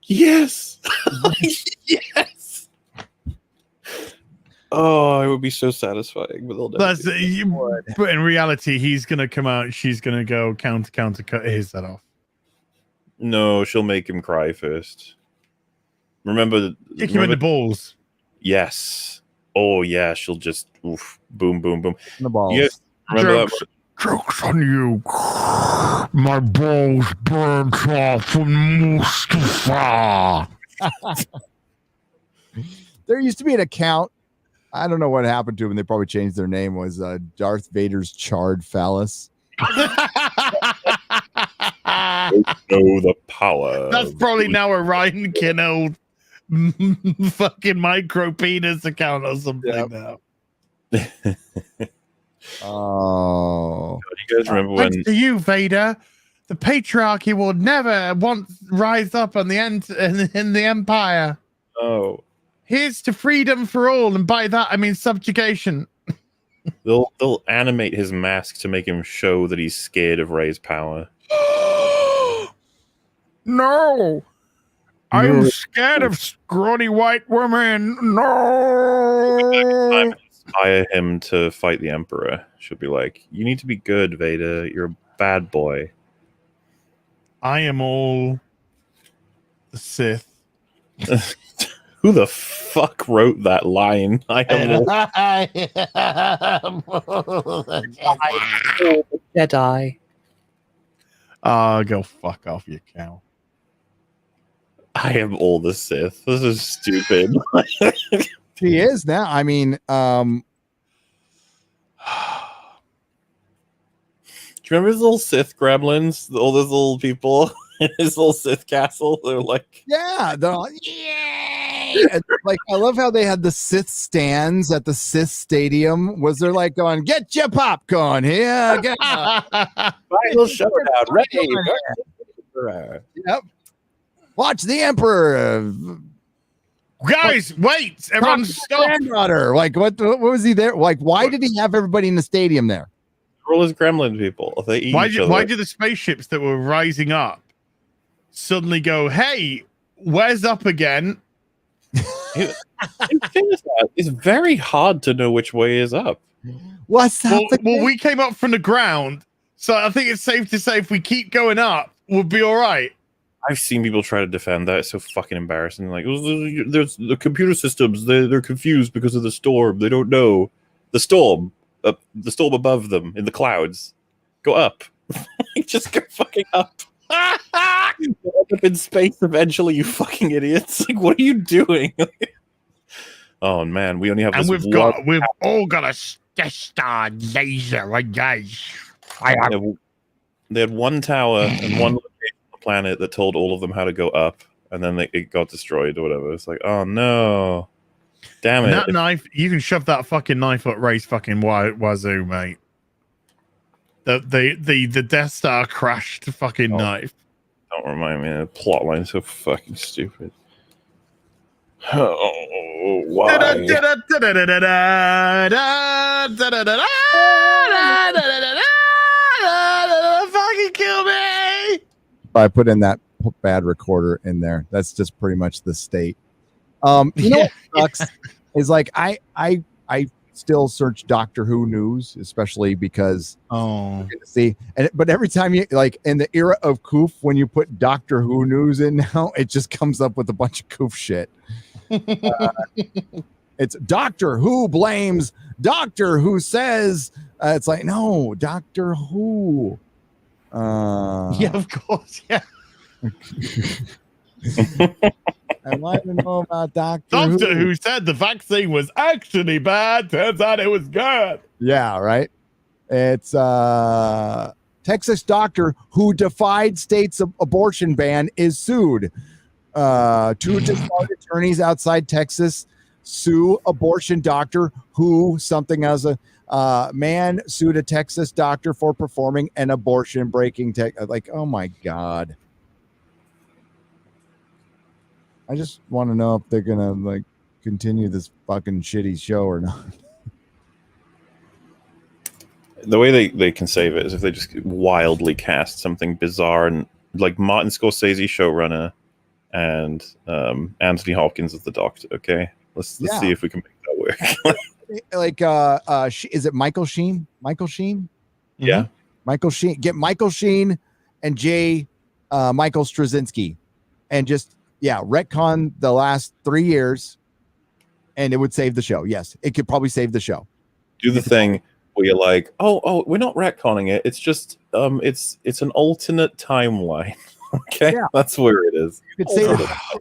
yes, yes. Oh, it would be so satisfying. But in reality, he's gonna come out. She's gonna go counter, cut his head off. No, she'll make him cry first. Remember, kick him in the balls. Yes. Oh yeah, she'll just oof, boom, boom, boom. In the balls. Yes. Remember Joke's on you. My balls burnt off from Mustafa. There used to be an account. I don't know what happened to him. They probably changed their name. Was Darth Vader's charred phallus. Know the power. That's probably now a Ryan Kinno fucking micro penis account or something now. Oh, you guys remember when? Thanks to you, Vader, the patriarchy will never once rise up on the end in the Empire. Oh, here's to freedom for all, and by that I mean subjugation. They'll animate his mask to make him show that he's scared of Rey's power. No, I'm scared of scrawny white women. No. Inspire him to fight the Emperor. She'll be like, "You need to be good, Vader. You're a bad boy." I am all the Sith. Who the fuck wrote that line? I am all Jedi. Go fuck off, you cow. I am all the Sith. This is stupid. He is now. I mean, do you remember his little Sith gremlins? All those little people in his little Sith castle? They're like, yeah, they're like, yay! Like, I love how they had the Sith stands at the Sith stadium. Was there like going, get your popcorn here? Get final showdown, ready? Yep. Watch the Emperor. Guys, wait! Everyone stop! Granddaughter. Like, what was he there? Like, why did he have everybody in the stadium there? All his gremlin people. They eat each other. Why did the spaceships that were rising up suddenly go, hey, where's up again? It's very hard to know which way is up. What's happening? Well, we came up from the ground, so I think it's safe to say if we keep going up, we'll be all right. I've seen people try to defend that. It's so fucking embarrassing. Like, there's the computer systems. They're confused because of the storm. They don't know the storm above them in the clouds. Go up. Just go fucking up. Go up in space eventually, you fucking idiots. Like, what are you doing? Oh man, we only have. And we've all got a Star laser, I guess. They had one tower and one location on the planet that told all of them how to go up, and then it got destroyed or whatever. It's like, oh no, damn it! That knife, you can shove that fucking knife up Ray's fucking wazoo, mate. The Death Star crashed fucking knife. Don't remind me. The plot line's so fucking stupid. Oh, why? Fucking kill me! I put in that bad recorder in there. That's just pretty much the state. You know what sucks is like I still search Doctor Who news, especially because but every time you like in the era of Coof, when you put Doctor Who news in now, it just comes up with a bunch of Coof shit. It's Doctor Who blames Doctor Who says it's like, no, Doctor Who. Yeah, of course, yeah. I want to know about Doctor Who said the vaccine was actually bad. Turns out it was good. Yeah, right. It's Texas doctor who defied state's abortion ban is sued. Two disbarred attorneys outside Texas sue abortion doctor who something as a man sued a Texas doctor for performing an abortion breaking like, oh my God. I just want to know if they're gonna like continue this fucking shitty show or not. The way they can save it is if they just wildly cast something bizarre and like Martin Scorsese showrunner and Anthony Hopkins as the doctor. Okay, let's see if we can make that work. Like is it Michael Sheen? Yeah, Michael Sheen. Get Michael Sheen and Michael Straczynski, and just retcon the last 3 years, and it would save the show. Yes, it could probably save the show. Do the thing where you're like, oh, we're not retconning it. It's just it's an alternate timeline. Okay, that's where it is.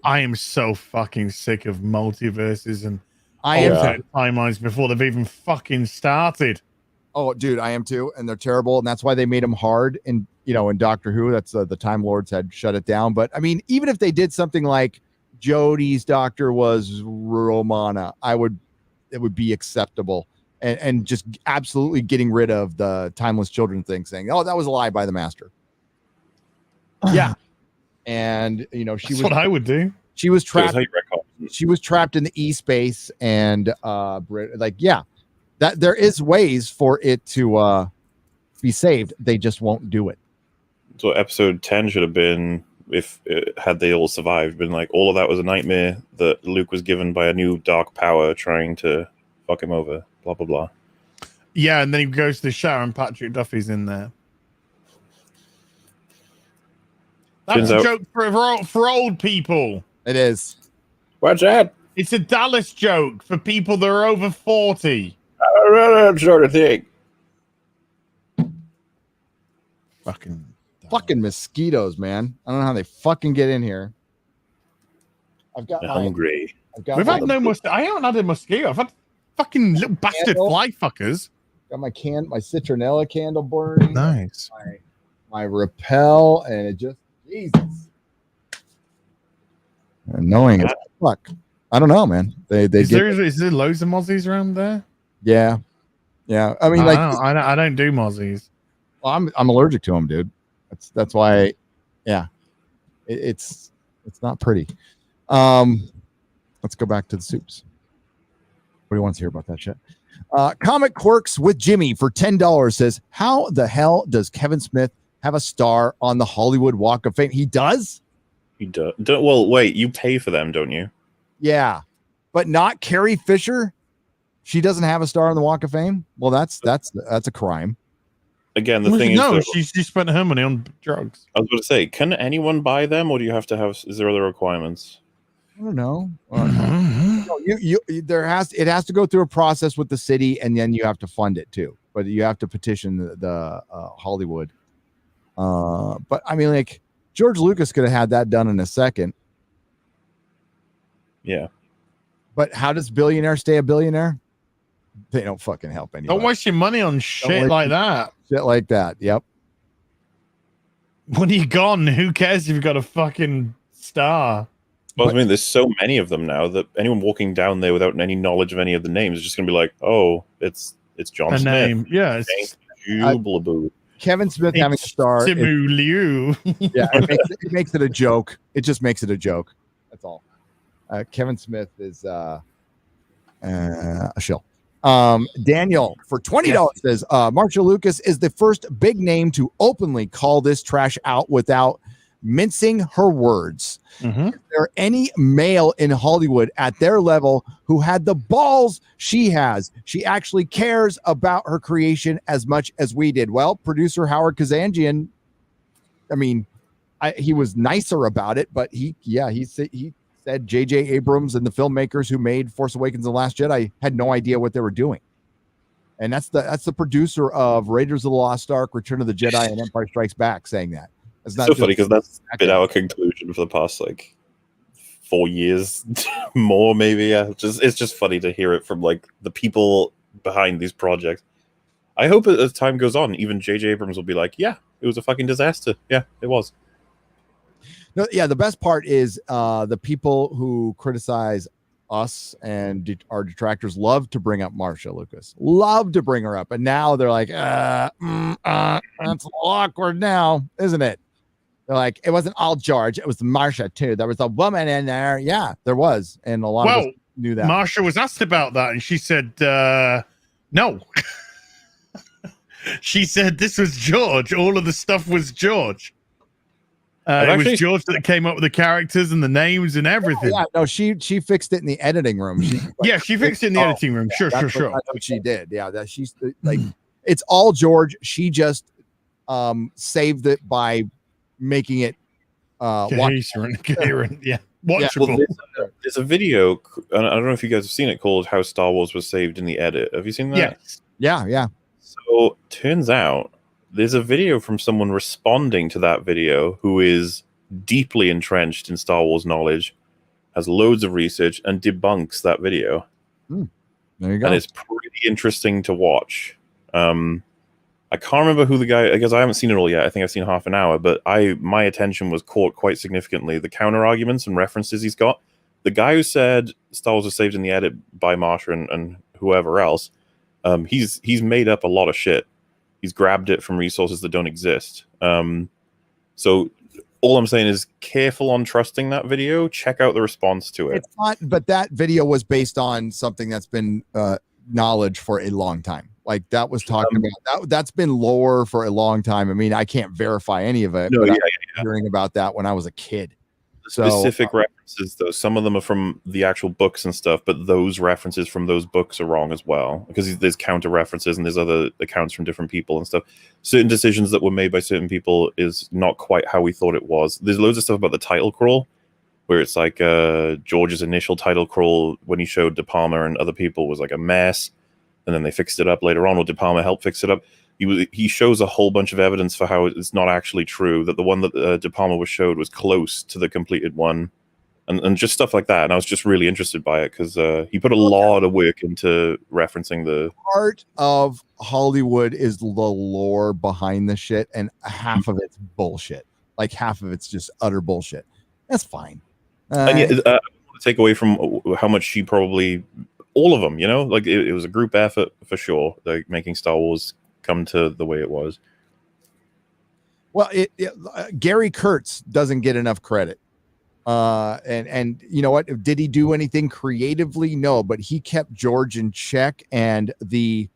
I am so fucking sick of multiverses and timelines before they've even fucking started. Oh, dude, I am too, and they're terrible, and that's why they made them hard. And in Doctor Who, that's the Time Lords had shut it down. But I mean, even if they did something like Jodie's doctor was Romana, it would be acceptable. And just absolutely getting rid of the timeless children thing, saying, "Oh, that was a lie by the master." Yeah, and That's what I would do. She was trapped. She was trapped in the E-space, and that there is ways for it to be saved. They just won't do it. So episode 10 should have been, if had they all survived, been like all of that was a nightmare that Luke was given by a new dark power trying to fuck him over. Blah blah blah. Yeah, and then he goes to the shower and Patrick Duffy's in there. That's a joke for old people. It is. What's that? It's a Dallas joke for people that are over 40. Sort of thing. Fucking mosquitoes, man. I don't know how they fucking get in here. I've got hungry. I haven't had a mosquito. I've had fucking little bastard fly fuckers. Got my citronella candle burning. Nice. My repel, and it just Jesus. Annoying as fuck. I don't know, man. Is there loads of mozzies around there? Yeah. I mean, I don't do mozzies. Well, I'm allergic to them, dude. That's why. Yeah, it's not pretty. Let's go back to the soups. What do you want to hear about that shit? Comic Quirks with Jimmy for $10 says, how the hell does Kevin Smith have a star on the Hollywood Walk of Fame? He does? He does. Well, wait, you pay for them, don't you? Yeah, but not Carrie Fisher. She doesn't have a star on the Walk of Fame. Well, that's a crime. Again, the thing is, she spent her money on drugs. I was going to say, can anyone buy them, or do you have to have? Is there other requirements? I don't know. It has to go through a process with the city, and then you have to fund it too. But you have to petition the Hollywood. But I mean, like George Lucas could have had that done in a second. Yeah. But how does billionaire stay a billionaire? They don't fucking help anybody. Don't waste your money on shit like that. Shit like that. Yep. When you're gone, who cares if you've got a fucking star? Well, I mean, there's so many of them now that anyone walking down there without any knowledge of any of the names is just going to be like, oh, it's John Smith. Name. Yeah. Kevin Smith having a star. Simu Liu. Yeah, it makes it a joke. It just makes it a joke. That's all. Kevin Smith is a shill. Daniel for $20 says Marcia Lucas is the first big name to openly call this trash out without mincing her words. Mm-hmm. Is there any male in Hollywood at their level who had the balls she has? She actually cares about her creation as much as we did. Well, producer Howard Kazanjian, I mean, he was nicer about it, but he said J.J. Abrams and the filmmakers who made Force Awakens and The Last Jedi had no idea what they were doing. And that's the producer of Raiders of the Lost Ark, Return of the Jedi, and Empire Strikes Back saying that. It's so funny because that's been our conclusion for the past 4 years more, maybe. Yeah, it's just funny to hear it from the people behind these projects. I hope as time goes on, even J.J. Abrams will be like, yeah, it was a fucking disaster. Yeah, it was. No, yeah, the best part is the people who criticize us and our detractors love to bring up Marcia Lucas, love to bring her up, and now they're like, that's awkward now, isn't it? They're like, it wasn't all George, it was Marcia too. There was a woman in there. Yeah, there was, and a lot of us knew that. Marcia was asked about that, and she said, no. She said this was George. All of the stuff was George. It was George that came up with the characters and the names and everything. Yeah, no, she fixed it in the editing room. She fixed it in the editing room. Sure. That's what she did. Yeah, that she's like, it's all George. She just saved it by making it watchable. Yeah. Well, there's a video, I don't know if you guys have seen it, called How Star Wars Was Saved in the Edit. Have you seen that? Yeah. So turns out there's a video from someone responding to that video who is deeply entrenched in Star Wars knowledge, has loads of research, and debunks that video. There you go. And it's pretty interesting to watch. I can't remember who the guy, because I haven't seen it all yet. I think I've seen half an hour, but my attention was caught quite significantly. The counter arguments and references he's got. The guy who said Star Wars was saved in the edit by Marcia and whoever else, he's made up a lot of shit. He's grabbed it from resources that don't exist. So all I'm saying is careful on trusting that video. Check out the response to it. It's not, but that video was based on something that's been knowledge for a long time. Like that was talking about that's been lore for a long time. I mean, I can't verify any of it. No, but yeah, I was hearing about that when I was a kid. Specific references, though, some of them are from the actual books and stuff, but those references from those books are wrong as well, because there's counter references and there's other accounts from different people and stuff. Certain decisions that were made by certain people is not quite how we thought it was. There's loads of stuff about the title crawl, where it's like George's initial title crawl when he showed De Palma and other people was like a mess, and then they fixed it up later on, or De Palma helped fix it up. He shows a whole bunch of evidence for how it's not actually true, that the one that De Palma was showed was close to the completed one, and just stuff like that. And I was just really interested by it because he put a lot of work into referencing the part of Hollywood is the lore behind the shit, and half of it's bullshit. Like half of it's just utter bullshit. That's fine. And yeah, I want to take away from how much she probably, all of them, like it was a group effort for sure, like making Star Wars come to the way it was. Well, Gary Kurtz doesn't get enough credit. And you know what? Did he do anything creatively? No, but he kept George in check, and the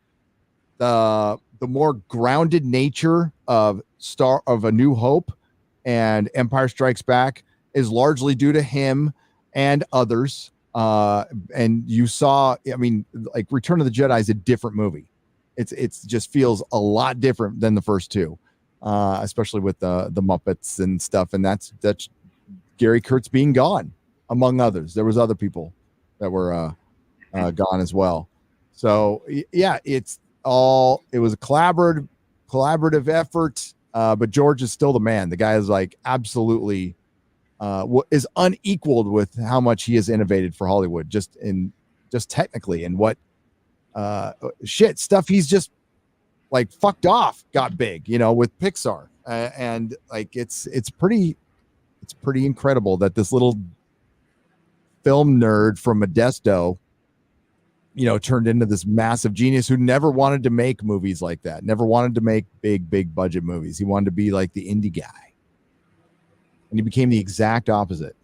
more grounded nature of A New Hope and Empire Strikes Back is largely due to him and others. And you saw, I mean, like Return of the Jedi is a different movie. It's just feels a lot different than the first two, especially with the Muppets and stuff. And that's Gary Kurtz being gone, among others. There was other people that were gone as well. So yeah, it was a collaborative effort. But George is still the man. The guy is like absolutely is unequaled with how much he has innovated for Hollywood, just technically, and what stuff he's just like fucked off got big, with Pixar, and like it's pretty incredible that this little film nerd from Modesto, turned into this massive genius who never wanted to make movies like that, never wanted to make big budget movies. He wanted to be like the indie guy, and he became the exact opposite.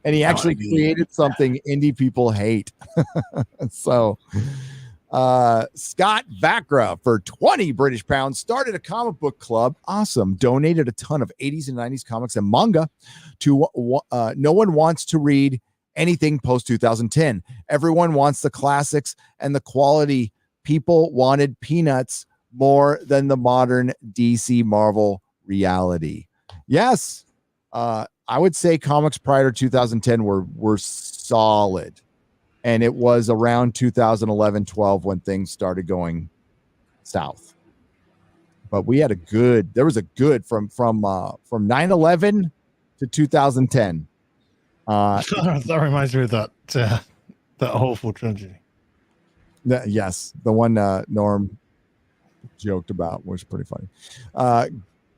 And he actually created something indie people hate. So Scott Vakra, for 20 British pounds, started a comic book club. Awesome. Donated a ton of 80s and 90s comics and manga to No one wants to read anything post 2010. Everyone wants the classics and the quality. People wanted Peanuts more than the modern DC Marvel reality. Yes. I would say comics prior to 2010 were solid, and it was around 2011-12 when things started going south. But we had there was a good from 9/11 to 2010. That reminds me of that awful tragedy. Yes, the one Norm joked about was pretty funny.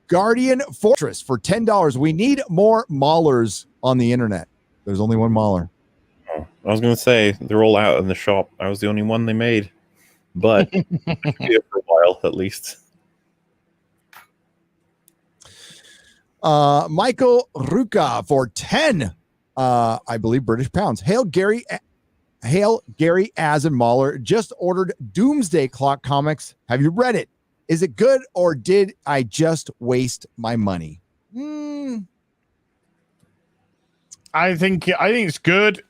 Guardian Fortress for $10. We need more MauLers on the internet. There's only one MauLer. Oh, I was going to say they're all out in the shop. I was the only one they made, but here for a while at least. Michael Ruka for 10, I believe, British pounds. Hail Gary, Az, and MauLer. Just ordered Doomsday Clock comics. Have you read it? Is it good, or did I just waste my money? I think it's good.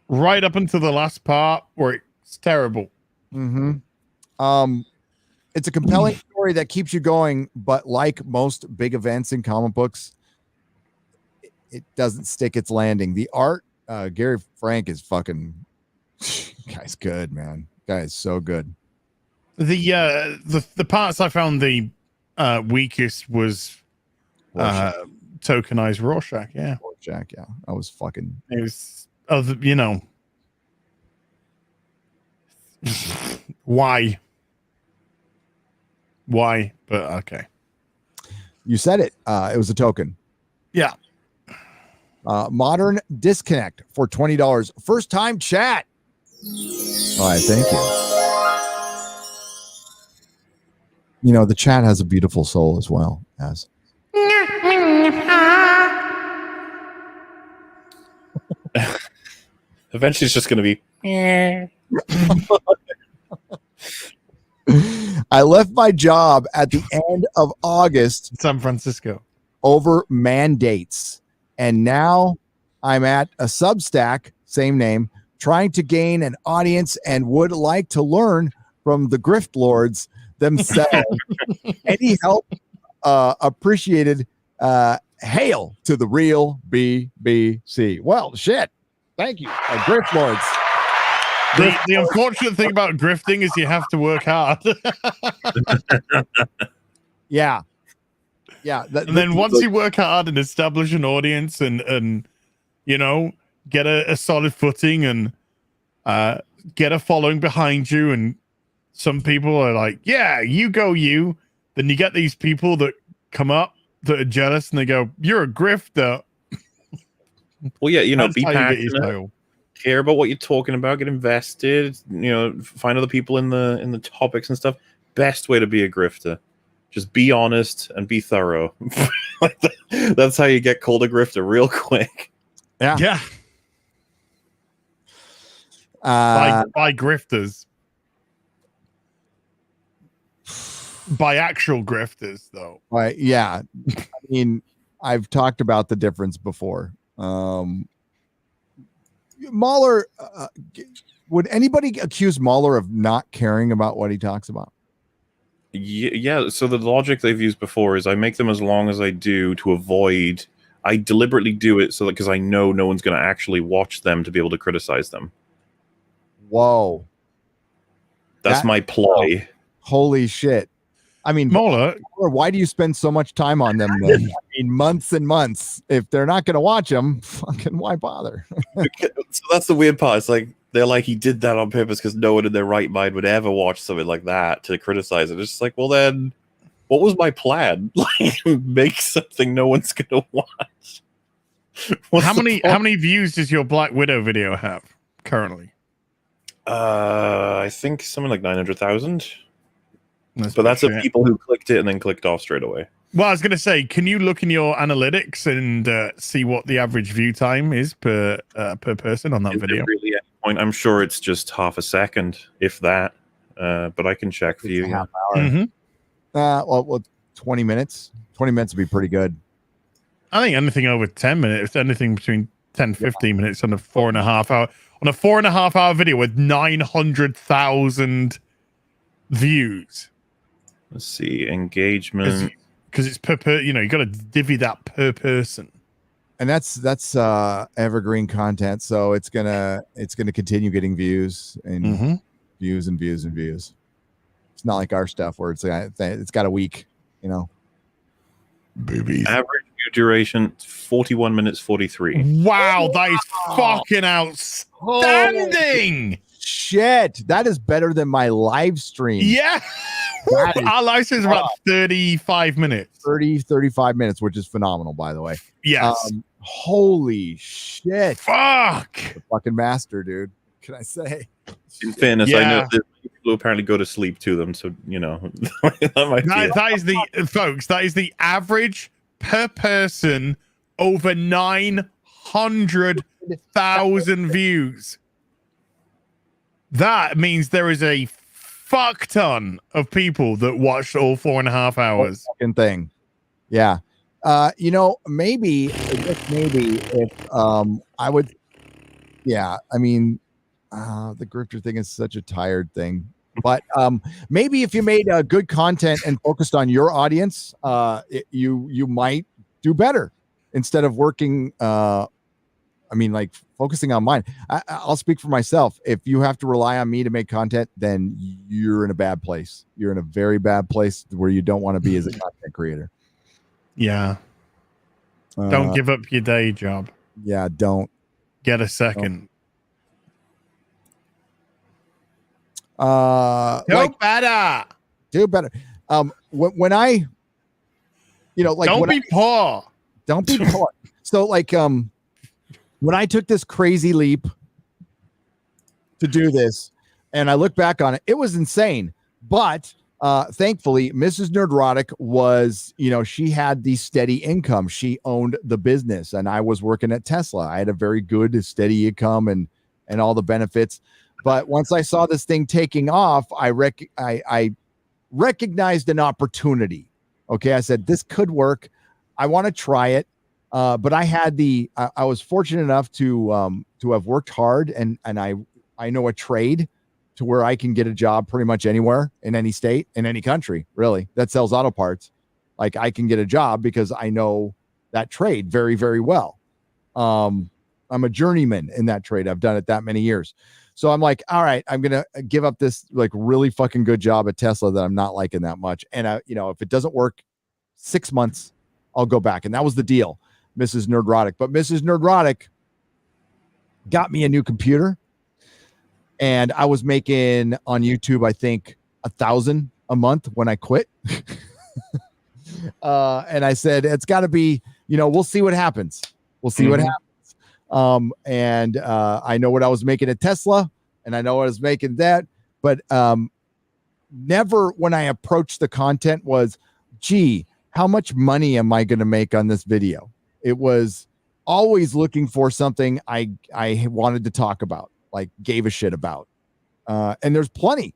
Right up until the last part where it's terrible. It's a compelling story that keeps you going, but like most big events in comic books, it doesn't stick its landing. The art, Gary Frank is fucking guy's good, man. Guy is so good. The parts I found the weakest was tokenized Rorschach. Yeah, Rorschach. Yeah, I was fucking. It was, you know, why? But okay. You said it. It was a token. Yeah. Modern Disconnect for $20. First time chat. All right, thank you. You know, the chat has a beautiful soul as well as. Eventually, it's just going to be. I left my job at the end of August, San Francisco, over mandates, and now I'm at a Substack, same name, trying to gain an audience and would like to learn from the grift lords themselves. Any help appreciated. Hail to the real BBC. Well, shit. Thank you, grift lords. The unfortunate thing about grifting is you have to work hard. Yeah. And then once you work hard and establish an audience and you know, get a solid footing and get a following behind you, and some people are like, yeah, you go you. Then you get these people that come up that are jealous and they go, you're a grifter. Well, yeah, you know, That's be how you get your passionate, style. care about what you're talking about, get invested, you know, find other people in the topics and stuff. Best way to be a grifter. Just be honest and be thorough. That's how you get called a grifter real quick. Yeah. By grifters. By actual grifters, though. Right. Yeah. I mean, I've talked about the difference before. MauLer, would anybody accuse MauLer of not caring about what he talks about? Yeah. So the logic they've used before is I make them as long as I do to avoid. I deliberately do it so that because I know no one's going to actually watch them to be able to criticize them. Whoa. That's my ploy. Holy shit. I mean, MauLer, why do you spend so much time on them then? I mean, months and months. If they're not going to watch them, fucking why bother? So that's the weird part. It's like they're like he did that on purpose because no one in their right mind would ever watch something like that to criticize it. It's just like, well, then what was my plan? Like, make something no one's going to watch. How many views does your Black Widow video have currently? I think something like 900,000. But that's of people who clicked it and then clicked off straight away. Well, I was going to say, can you look in your analytics and see what the average view time is per person on that video? Really, at any point, I'm sure it's just half a second, if that. But I can check for you. Yeah. Half hour. Well, 20 minutes. 20 minutes would be pretty good. I think anything over 10 minutes, anything between 10 15 minutes on a 4.5 hour. On a 4.5 hour video with 900,000 views. Let's see, engagement. Because it's per you know, you got to divvy that per person. And that's evergreen content, so it's gonna continue getting views and views and views and views. It's not like our stuff where it's got a week, you know. Average view duration 41 minutes 43. Wow, that is fucking outstanding. shit. That is better than my live stream. Yeah. Our live stream is about 35 minutes. 35 minutes, which is phenomenal, by the way. Yes. Holy shit. Fuck. The fucking master, dude. Can I say? In fairness, I know that people who apparently go to sleep to them, so that is the folks. That is the average per person over 900,000 views. That means there is a fuck ton of people that watched all 4.5 hours. Fucking thing. Yeah. Maybe if I would. Yeah, I mean. The grifter thing is such a tired thing, but maybe if you made good content and focused on your audience, you might do better instead of working. Focusing on mine. I'll speak for myself. If you have to rely on me to make content, then you're in a bad place. You're in a very bad place where you don't want to be as a content creator. Yeah. Don't give up your day job. Yeah, don't. Get a second. Do better. When I, don't be poor. Don't be poor. So when I took this crazy leap to do this, and I look back on it, it was insane. But thankfully, Mrs. Nerdrotic was, she had the steady income. She owned the business, and I was working at Tesla. I had a very good, steady income and all the benefits. But once I saw this thing taking off, I recognized an opportunity. Okay, I said this could work. I want to try it. But I had I was fortunate enough to have worked hard, and I know a trade to where I can get a job pretty much anywhere in any state, in any country, really, that sells auto parts. Like I can get a job because I know that trade very, very well. I'm a journeyman in that trade. I've done it that many years. So I'm like, all right, I'm going to give up this really fucking good job at Tesla that I'm not liking that much. And if it doesn't work 6 months, I'll go back. And that was the deal, Mrs. Nerdrotic. But Mrs. Nerdrotic got me a new computer, and I was making on YouTube, I think 1,000 a month when I quit. And I said, it's gotta be, we'll see what happens. We'll see what happens. And I know what I was making at Tesla, and I know what I was making that, but never when I approached the content was, gee, how much money am I going to make on this video? It was always looking for something I wanted to talk about, like gave a shit about. And there's plenty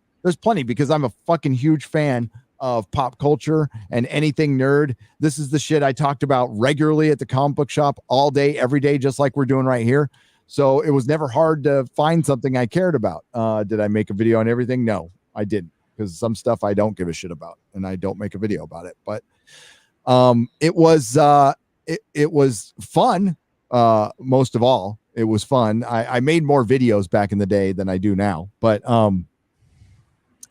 because I'm a fucking huge fan of pop culture and anything nerd. This is the shit I talked about regularly at the comic book shop all day, every day, just like we're doing right here. So it was never hard to find something I cared about. Did I make a video on everything? No, I didn't, because some stuff I don't give a shit about and I don't make a video about it. But it was fun. Most of all, it was fun. I made more videos back in the day than I do now, but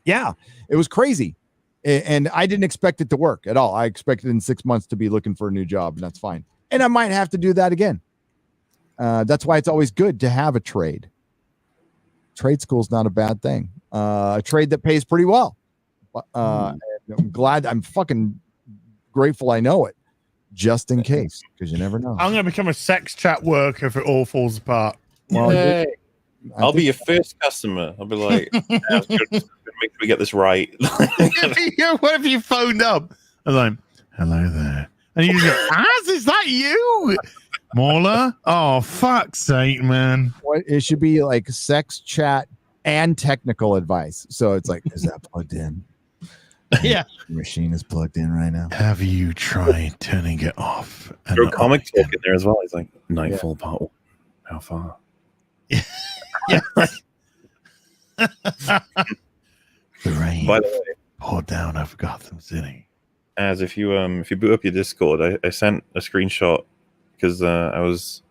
yeah, it was crazy. And I didn't expect it to work at all. I expected in 6 months to be looking for a new job, and that's fine. And I might have to do that again. That's why it's always good to have a trade. Trade school is not a bad thing. A trade that pays pretty well. I'm fucking grateful I know it, just in case, because you never know. I'm going to become a sex chat worker if it all falls apart. Well, I'll be your first customer. I'll be like, make sure we get this right. What if you phoned up? I'm like, hello there. And you just go, is that you? MauLer? Oh, fuck's sake, man. It should be like sex chat and technical advice. So it's like, is that plugged in? Yeah. The machine is plugged in right now. Have you tried turning it off? Throw a comic talk in there as well. It's like, Nightfall Part 1. How far? Yeah. The rain By the way, poured down over Gotham City. As if you boot up your Discord, I sent a screenshot because I was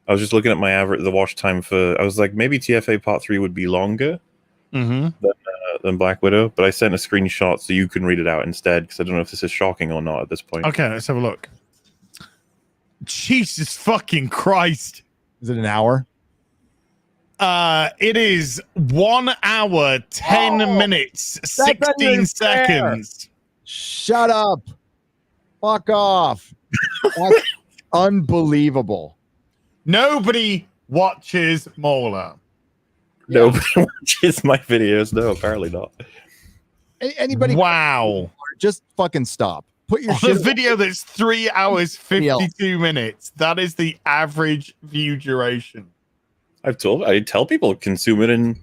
just looking at my average, the watch time for. I was like, maybe TFA Part 3 would be longer than Black Widow, but I sent a screenshot so you can read it out instead, because I don't know if this is shocking or not at this point. Okay, let's have a look. Jesus fucking Christ! Is it an hour? It is 1 hour, 10 minutes, 16 seconds. Shut up. Fuck off. That's unbelievable. Nobody watches MauLer. Nobody watches my videos. No, apparently not. Anybody? Wow. Just fucking stop. Put your shit. The video that's 3 hours, 52 minutes. That is the average view duration. I tell people consume it in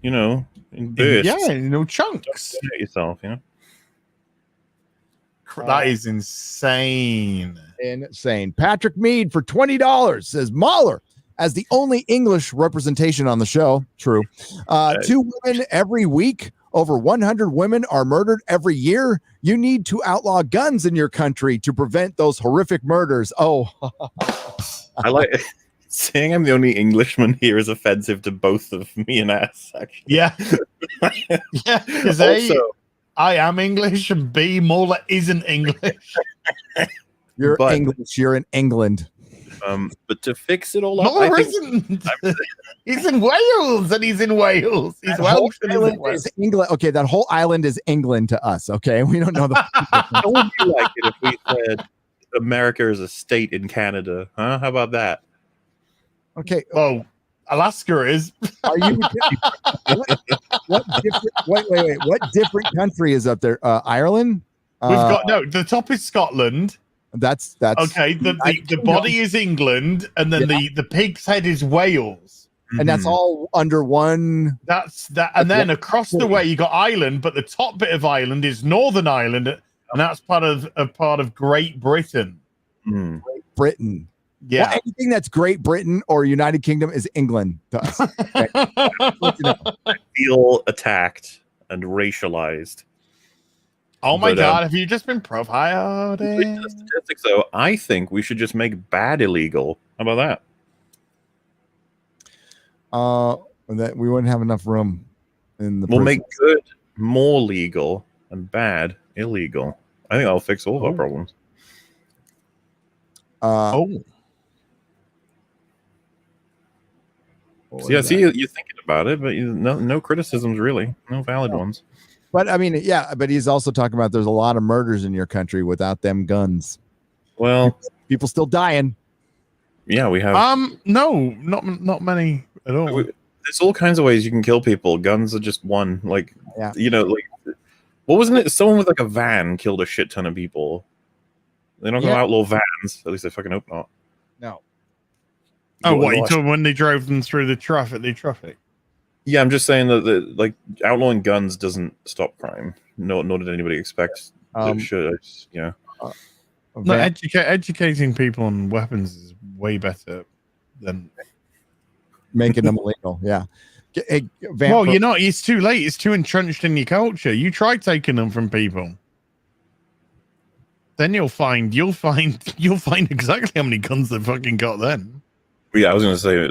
bursts. Chunks. Don't hurt yourself, That is insane. Insane. Patrick Mead for $20 says MauLer as the only English representation on the show. True. 2 women every week. Over 100 women are murdered every year. You need to outlaw guns in your country to prevent those horrific murders. Oh, I like saying I'm the only Englishman here is offensive to both of me and Ass, actually. Yeah. Yeah. Because I am English, and B, MauLer isn't English. You're English. You're in England. But to fix it all up, MauLer isn't. He's in Wales, and he's in Wales. He's Welsh, and he's in Wales. England. Okay, that whole island is England to us. Okay, we don't know the. How would you like it if we said America is a state in Canada? Huh? How about that? Okay. Oh, Alaska is. Are you? What different? Wait. What different country is up there? Ireland. We've got the top is Scotland. That's okay. The body is England, and then the pig's head is Wales, and that's all under one. That's that, and then across the way you got Ireland, but the top bit of Ireland is Northern Ireland, and that's part of Great Britain. Great Britain. Yeah, well, anything that's Great Britain or United Kingdom is England to us. Okay. I feel attacked and racialized. Oh my God, have you just been profiled? Statistics, though, I think we should just make bad illegal. How about that? That we wouldn't have enough room in the. We'll make good more legal and bad illegal. I think that'll fix all of our problems. Yeah, see, you're thinking about it, but no criticisms really, no valid ones. But I mean, yeah, but he's also talking about there's a lot of murders in your country without them guns. Well, people still dying. Yeah, we have. No, not many at all. There's all kinds of ways you can kill people. Guns are just one. Like, what wasn't it? Someone with like a van killed a shit ton of people. They're not going to outlaw vans. At least I fucking hope not. No. Oh, what you told when they drove them through the traffic? Yeah, I'm just saying that like outlawing guns doesn't stop crime. Nor did anybody expect it should. No, educating people on weapons is way better than making them illegal. Yeah. Well, you're not. It's too late. It's too entrenched in your culture. You try taking them from people, then you'll find exactly how many guns they've fucking got. Then. Yeah, I was going to say,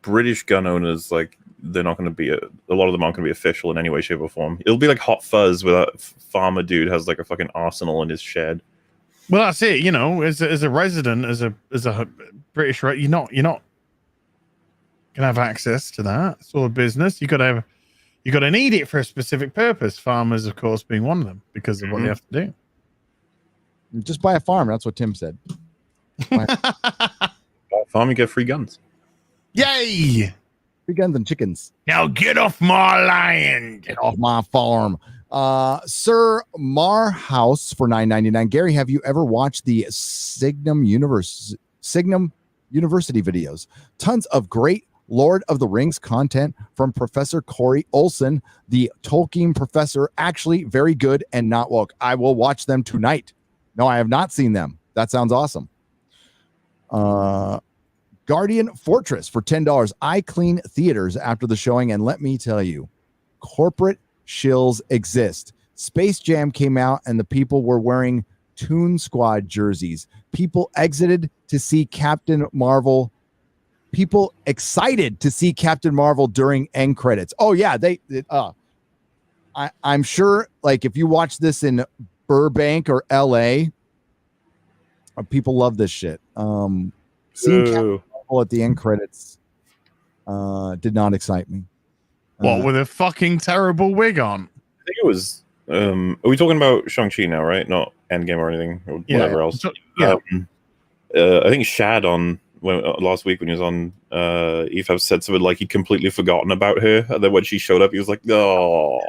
British gun owners, like, they're not going to be a lot of them aren't going to be official in any way, shape, or form. It'll be like Hot Fuzz, where that farmer dude has like a fucking arsenal in his shed. Well, that's it. As a resident, as a British, you're not gonna have access to that sort of business. You got to need it for a specific purpose. Farmers, of course, being one of them because of what they have to do. Just buy a farm. That's what Tim said. Buy a farm, you get free guns. Yay! Free guns and chickens. Now get off my land. Get off my farm. Sir Marhouse for $9.99. Gary, have you ever watched the Signum University videos? Tons of great Lord of the Rings content from Professor Corey Olsen, the Tolkien professor. Actually, very good and not woke. I will watch them tonight. No, I have not seen them. That sounds awesome. Guardian Fortress for $10. I clean theaters after the showing, and let me tell you, corporate shills exist. Space Jam came out, and the people were wearing Toon Squad jerseys. People exited to see Captain Marvel. People excited to see Captain Marvel during end credits. Oh yeah, I'm sure. Like if you watch this in Burbank or LA, people love this shit. Seeing Captain Marvel at the end credits Did not excite me. What, with a fucking terrible wig on? I think it was. Are we talking about Shang-Chi now, right? Not Endgame or anything, or whatever else. Yeah. I think Shad last week when he was on EFAB said something like he'd completely forgotten about her, and then when she showed up, he was like, "Oh."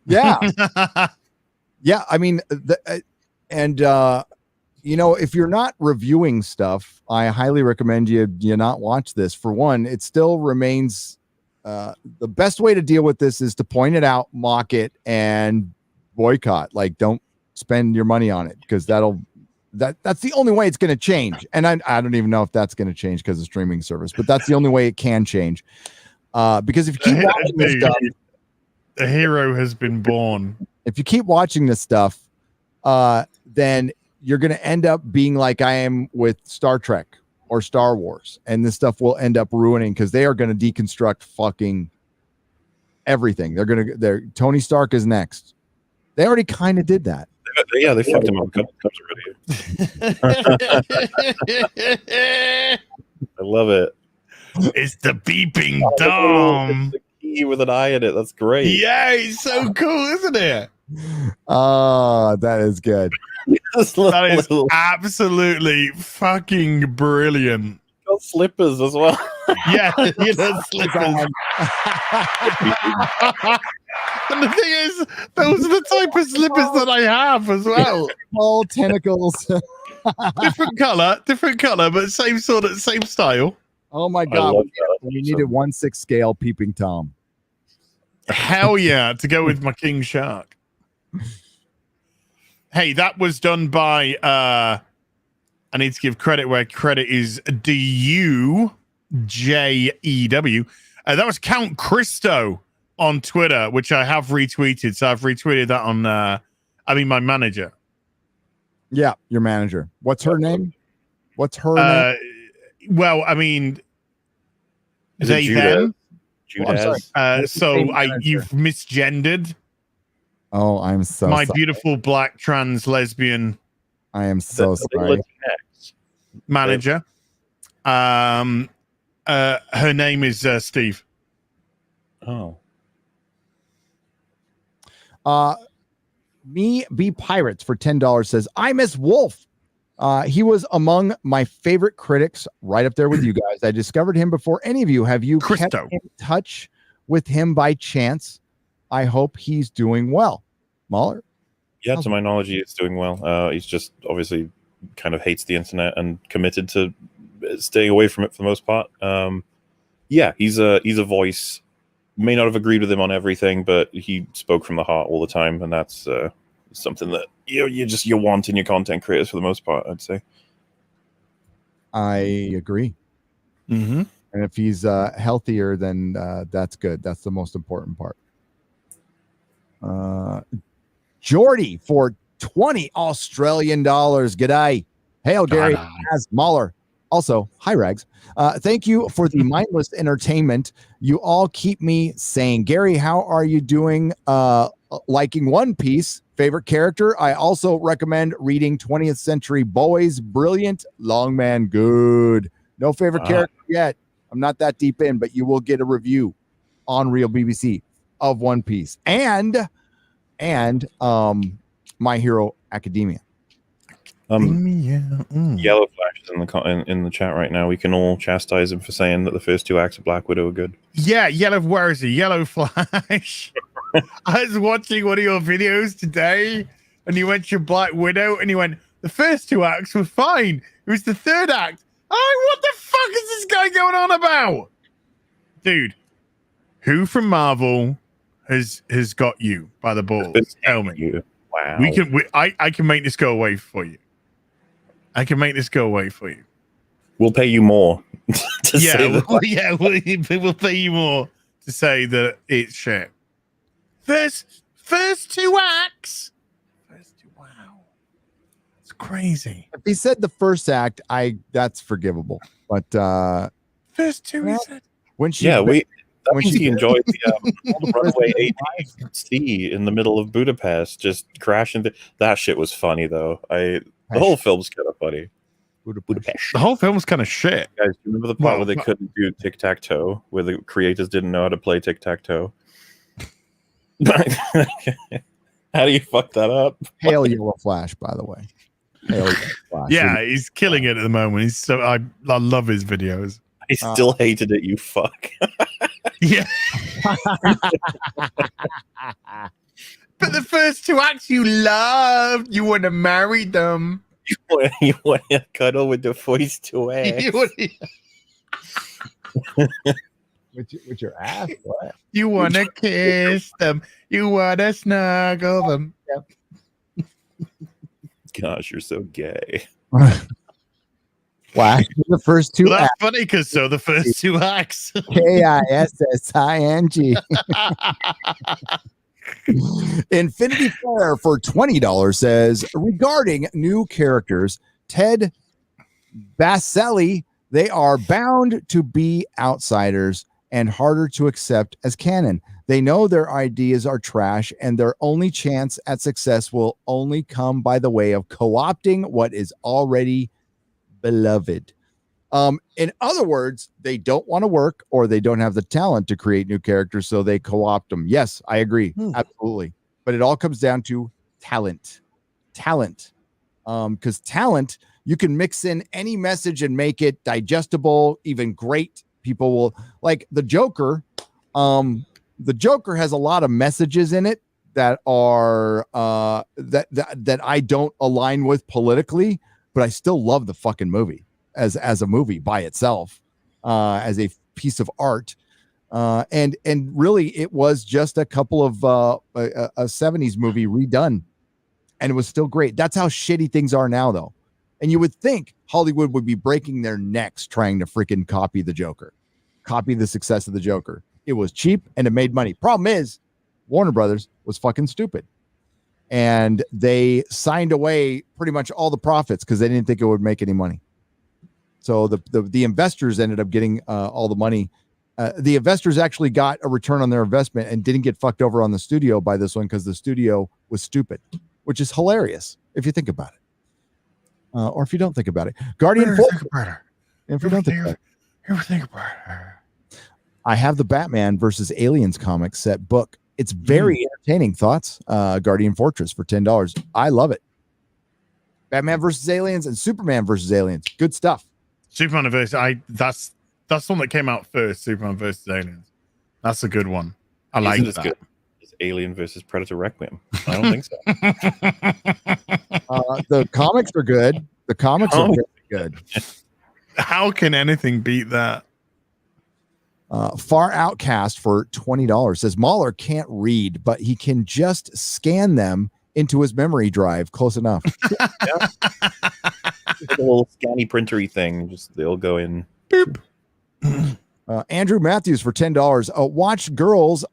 Yeah. Yeah. I mean, you know, if you're not reviewing stuff, I highly recommend you not watch this. For one, it still remains the best way to deal with this is to point it out, mock it, and boycott. Like, don't spend your money on it, because that's the only way it's going to change. And I don't even know if that's going to change because of streaming service, but that's the only way it can change. Because if you keep watching this stuff, the hero has been born. If you keep watching this stuff, then you're going to end up being like I am with Star Trek or Star Wars, and this stuff will end up ruining, because they are going to deconstruct fucking everything. Tony Stark is next. They already kind of did that. Yeah, they fucked him up. I love it. It's the beeping Dom. It's the key with an eye in it. That's great. Yeah, it's so cool, isn't it? Oh, that is good. That is absolutely fucking brilliant. Got slippers as well. Yeah, you know, slippers. And the thing is, those are the type of slippers that I have as well. All tentacles. different color, but same style. Oh my god, we needed 1/6 scale peeping Tom. Hell yeah, to go with my King Shark. Hey, that was done by I need to give credit where credit is due. JEW. That was Count Christo on Twitter, which I have retweeted. So I've retweeted that on my manager. Yeah, your manager. What's her name? What's her name? Well, I mean, they them. You've misgendered. Oh, I'm so my sorry. Beautiful black trans lesbian. I am so sorry. Manager. Her name is Steve. Oh. Me Be Pirates for $10 says, I miss Wolf. He was among my favorite critics, right up there with you guys. I discovered him before any of you. Have you kept in touch with him by chance? I hope he's doing well. MauLer? Yeah, to my knowledge, he is doing well. He's just obviously kind of hates the internet and committed to staying away from it for the most part. Yeah, he's a voice. May not have agreed with him on everything, but he spoke from the heart all the time, and that's something that you want in your content creators for the most part, I'd say. I agree. Mm-hmm. And if he's healthier, then that's good. That's the most important part. Jordy for $20 Australian. G'day. Hail Gary as MauLer. Also, hi Rags. Thank you for the mindless entertainment. You all keep me sane. Gary, how are you doing? Liking One Piece, favorite character. I also recommend reading 20th Century Boys. Brilliant. Long man, good. No favorite character yet. I'm not that deep in, but you will get a review on Real BBC of One Piece and My Hero Academia. Yellow Flash is in the chat right now. We can all chastise him for saying that the first two acts of Black Widow are good. Yeah, where is he? Yellow Flash. I was watching one of your videos today, and you went to Black Widow, and you went, the first two acts were fine. It was the third act. Oh, what the fuck is this guy going on about? Dude, who from Marvel has got you by the balls? Tell me. Wow. I can make this go away for you. I can make this go away for you. We'll pay you more to say that. We'll pay you more to say that it's shit. First two acts. Wow, it's crazy. If he said the first act, that's forgivable. But first two, he said. When she, that means he enjoyed the runaway ADC in the middle of Budapest, just crashing. That shit was funny though. The whole film's kind of funny. Budapest. The whole film was kind of shit. Guys, do you remember the part where they couldn't do tic-tac-toe, where the creators didn't know how to play tic-tac-toe? How do you fuck that up? Hail Yellow Flash, by the way. Hail Yellow Flash. Yeah, he's killing it at the moment. He's so I love his videos. I still hated it, you fuck. Yeah. But the first two acts you loved, you want to marry them. You want to cuddle with the first two acts. With your ass? What? You want to kiss them. You want to snuggle them. Yep. Gosh, you're so gay. Why? The first two Well, that's acts. funny because so the first two acts. KISSING. Infinity Fair for $20 says, regarding new characters, Ted Baselli, they are bound to be outsiders and harder to accept as canon. They know their ideas are trash, and their only chance at success will only come by the way of co-opting what is already beloved. In other words, they don't want to work, or they don't have the talent to create new characters, so they co-opt them. Yes, I agree. Absolutely. But it all comes down to talent. Because talent, you can mix in any message and make it digestible, even great. People will like the Joker. The Joker has a lot of messages in it that are that I don't align with politically, but I still love the fucking movie as a movie by itself, as a piece of art. And really it was just a couple of a 70s movie redone, and it was still great. That's how shitty things are now, though. And you would think Hollywood would be breaking their necks trying to freaking copy the Joker, copy the success of the Joker. It was cheap and it made money. Problem is, Warner Brothers was fucking stupid, and they signed away pretty much all the profits because they didn't think it would make any money. So the investors ended up getting all the money. The investors actually got a return on their investment and didn't get fucked over on the studio by this one because the studio was stupid, which is hilarious if you think about it. Or if you don't think about it. Guardian Fortress. If you don't think about it. I have the Batman versus Aliens comic set book. It's very entertaining. Thoughts? Guardian Fortress for $10. I love it. Batman versus Aliens and Superman versus Aliens. Good stuff. Superman versus that's the one that came out first. Superman versus Aliens. That's a good one. I like that. Good as Alien versus Predator Requiem. I don't think so. The comics are good. The comics are good. How can anything beat that? Far Outcast for $20 says MauLer can't read, but he can just scan them into his memory drive. Close enough. Yeah. Like a little scanny printery thing. Just they'll go in. Boop. Andrew Matthews for $10. Watch Girls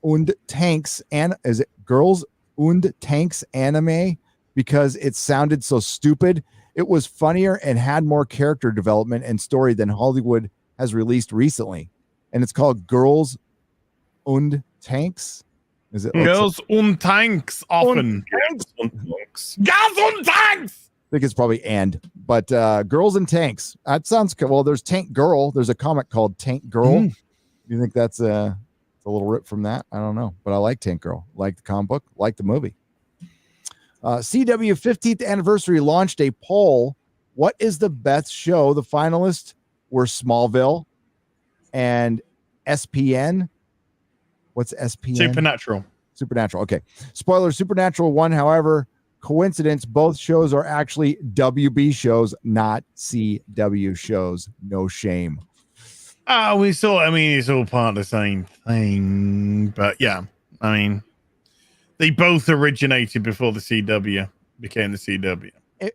und Tanks, and is it Girls und Tanks anime because it sounded so stupid. It was funnier and had more character development and story than Hollywood has released recently, and it's called Girls und Tanks. Is it Girls und Tanks? Often. Gas und Tanks. I think it's probably but Girls and Tanks. That sounds cool. Well, there's Tank Girl. There's a comic called Tank Girl. You think that's a little rip from that? I don't know, but I like Tank Girl. Like the comic book. Like the movie. CW 15th anniversary launched a poll. What is the best show? The finalists were Smallville and SPN. What's SPN? Supernatural. Okay. Spoiler, Supernatural won. However, coincidence, both shows are actually WB shows, not CW shows. No shame. It's all part of the same thing. But yeah, I mean, they both originated before the CW became the CW.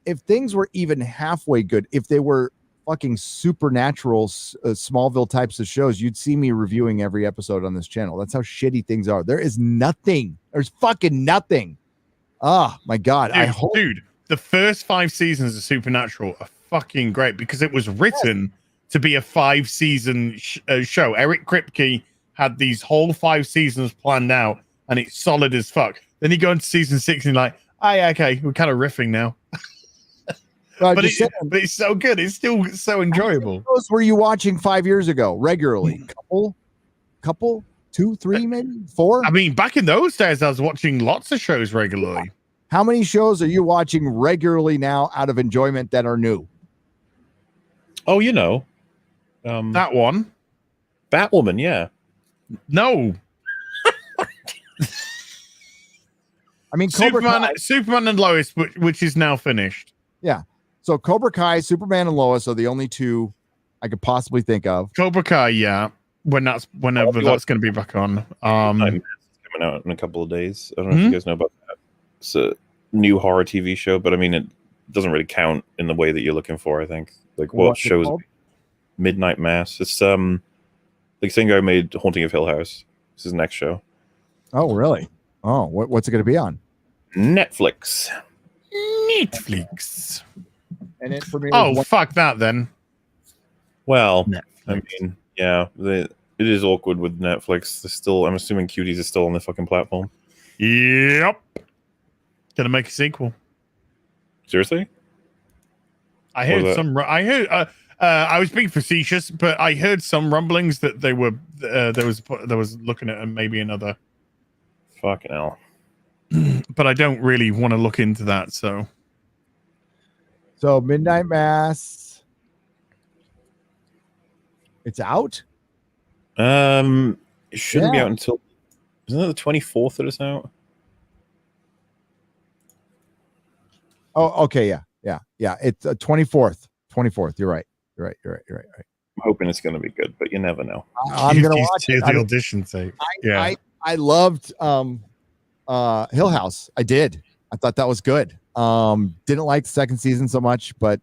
If things were even halfway good, if they were fucking supernatural Smallville types of shows, you'd see me reviewing every episode on this channel. That's how shitty things are. There is nothing. There's fucking nothing. Oh my God. Dude, the first 5 seasons of Supernatural are fucking great because it was written to be a 5-season show. Eric Kripke had these whole 5 seasons planned out, and it's solid as fuck. Then you go into season 6 and you're like, oh yeah, okay, we're kind of riffing now. But it's so good. It's still so enjoyable. How many shows were you watching 5 years ago regularly? Couple, 2, 3, maybe 4? I mean, back in those days, I was watching lots of shows regularly. How many shows are you watching regularly now out of enjoyment that are new? Oh, you know. That one. Batwoman, yeah. No. I mean, Superman and Lois, which is now finished. Yeah. So Cobra Kai, Superman, and Lois are the only two I could possibly think of. Cobra Kai, yeah. Whenever that's going to be back on. Coming out in a couple of days. I don't know if you guys know about that. It's a new horror TV show, but I mean, it doesn't really count in the way that you're looking for. I think like what shows Midnight Mass. It's like same guy made Haunting of Hill House. This is his next show. Oh, really? Oh, what's it going to be on? Netflix. And it for me. Fuck that then. Well, Netflix. I mean, yeah, it is awkward with Netflix. They're still, I'm assuming Cuties is still on the fucking platform. Yep. Gonna make a sequel. Seriously? I heard some. I heard. I was being facetious, but I heard some rumblings that they were. There was looking at maybe another. Fucking hell. But I don't really want to look into that. So Midnight Mass. It's out. It shouldn't be out until. Isn't it the 24th that it's out? Oh, okay, yeah. It's 24th. 24th. You're right. I'm hoping it's going to be good, but you never know. I'm going to watch it. The audition tape. Yeah. I loved Hill House. I did. I thought that was good. Didn't like the second season so much, but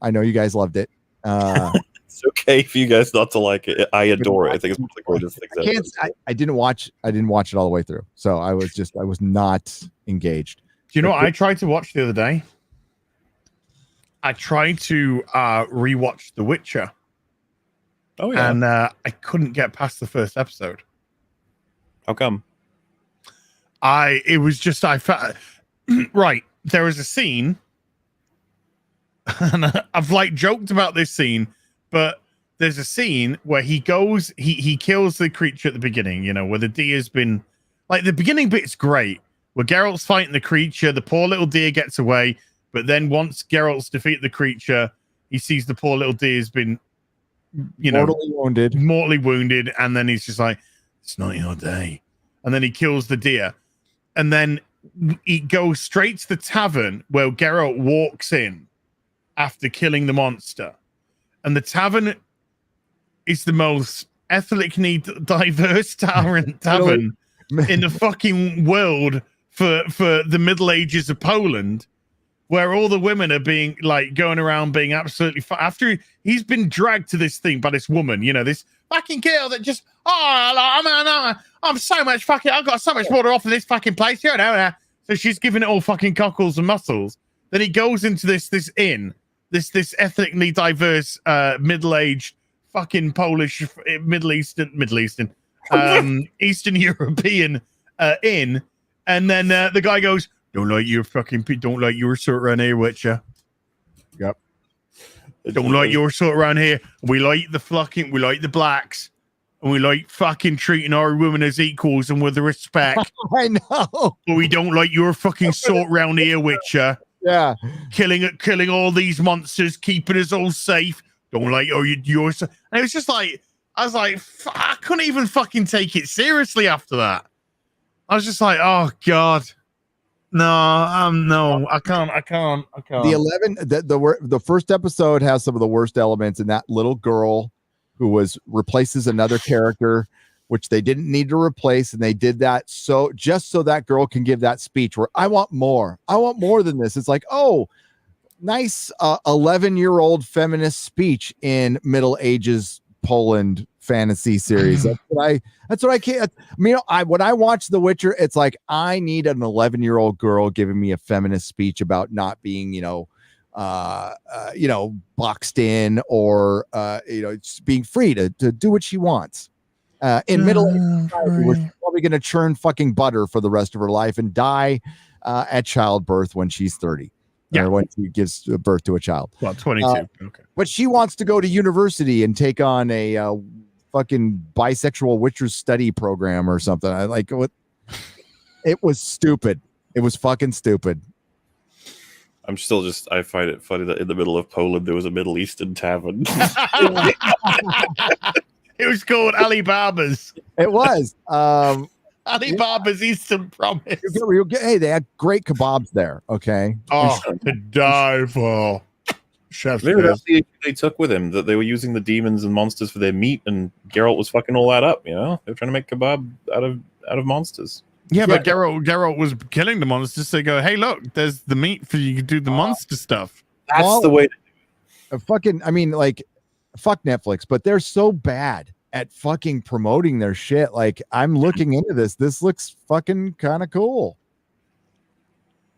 I know you guys loved it. It's okay for you guys not to like it. I adore it. I think it's one of the greatest things ever. I didn't watch it all the way through, so I was not engaged. Do you know what I tried to watch the other day? I tried to rewatch The Witcher. Oh yeah, and I couldn't get past the first episode. How come? It was just I felt right. There was a scene, and I've joked about this scene, but there's a scene where he goes, he kills the creature at the beginning. Where the deer's been the beginning bit's great. Where Geralt's fighting the creature, the poor little deer gets away, but then once Geralt's defeated the creature, he sees the poor little deer's been, mortally wounded, and then he's just like, "It's not your day," and then he kills the deer, and then he goes straight to the tavern where Geralt walks in after killing the monster, and the tavern is the most ethnically diverse tavern in the fucking world. For the Middle Ages of Poland, where all the women are being going around being absolutely after he's been dragged to this thing by this woman, this fucking girl that just I'm so much fucking I've got so much water off in this fucking place here now. So she's giving it all fucking cockles and muscles. Then he goes into this inn, this ethnically diverse middle-aged fucking Polish Middle Eastern Eastern European inn. And then the guy goes, don't like your sort around here, Witcher. Yep. Don't like your sort around here. We like the blacks, and we like fucking treating our women as equals and with respect. I know. But we don't like your fucking sort around here, Witcher. Yeah. Killing all these monsters, keeping us all safe. Don't like yours. And it was just I was like, I couldn't even fucking take it seriously after that. I was just like, oh God, no, I can't. The first episode has some of the worst elements, in that little girl who replaces another character, which they didn't need to replace, and they did that just so that girl can give that speech where I want more than this. It's like, oh, nice 11-year-old feminist speech in Middle Ages Poland fantasy series. That's what I can't. When I watch The Witcher, it's like I need an 11-year-old girl giving me a feminist speech about not being, boxed in, or being free to do what she wants. In Middle Age, we're probably going to churn fucking butter for the rest of her life and die at childbirth when she's 30. or when she gives birth to a child. Well, 22. Okay. But she wants to go to university and take on a fucking bisexual witcher study program or something. I like what. It was stupid. It was fucking stupid. I'm still just, I find it funny that in the middle of Poland there was a Middle Eastern tavern. It was called Alibaba's. It was. Alibaba's Eastern Promise. Hey, they had great kebabs there. Okay. Oh, to die for. Chef's Maybe that's the issue they took with him, that they were using the demons and monsters for their meat, and Geralt was fucking all that up. You know, they were trying to make kebab out of monsters. Yeah, but Geralt was killing the monsters. So they go, hey, look, there's the meat for you to do the monster stuff. That's the way. Fucking, I mean, like, fuck Netflix, but they're so bad at fucking promoting their shit. Like, I'm looking into this. This looks fucking kind of cool.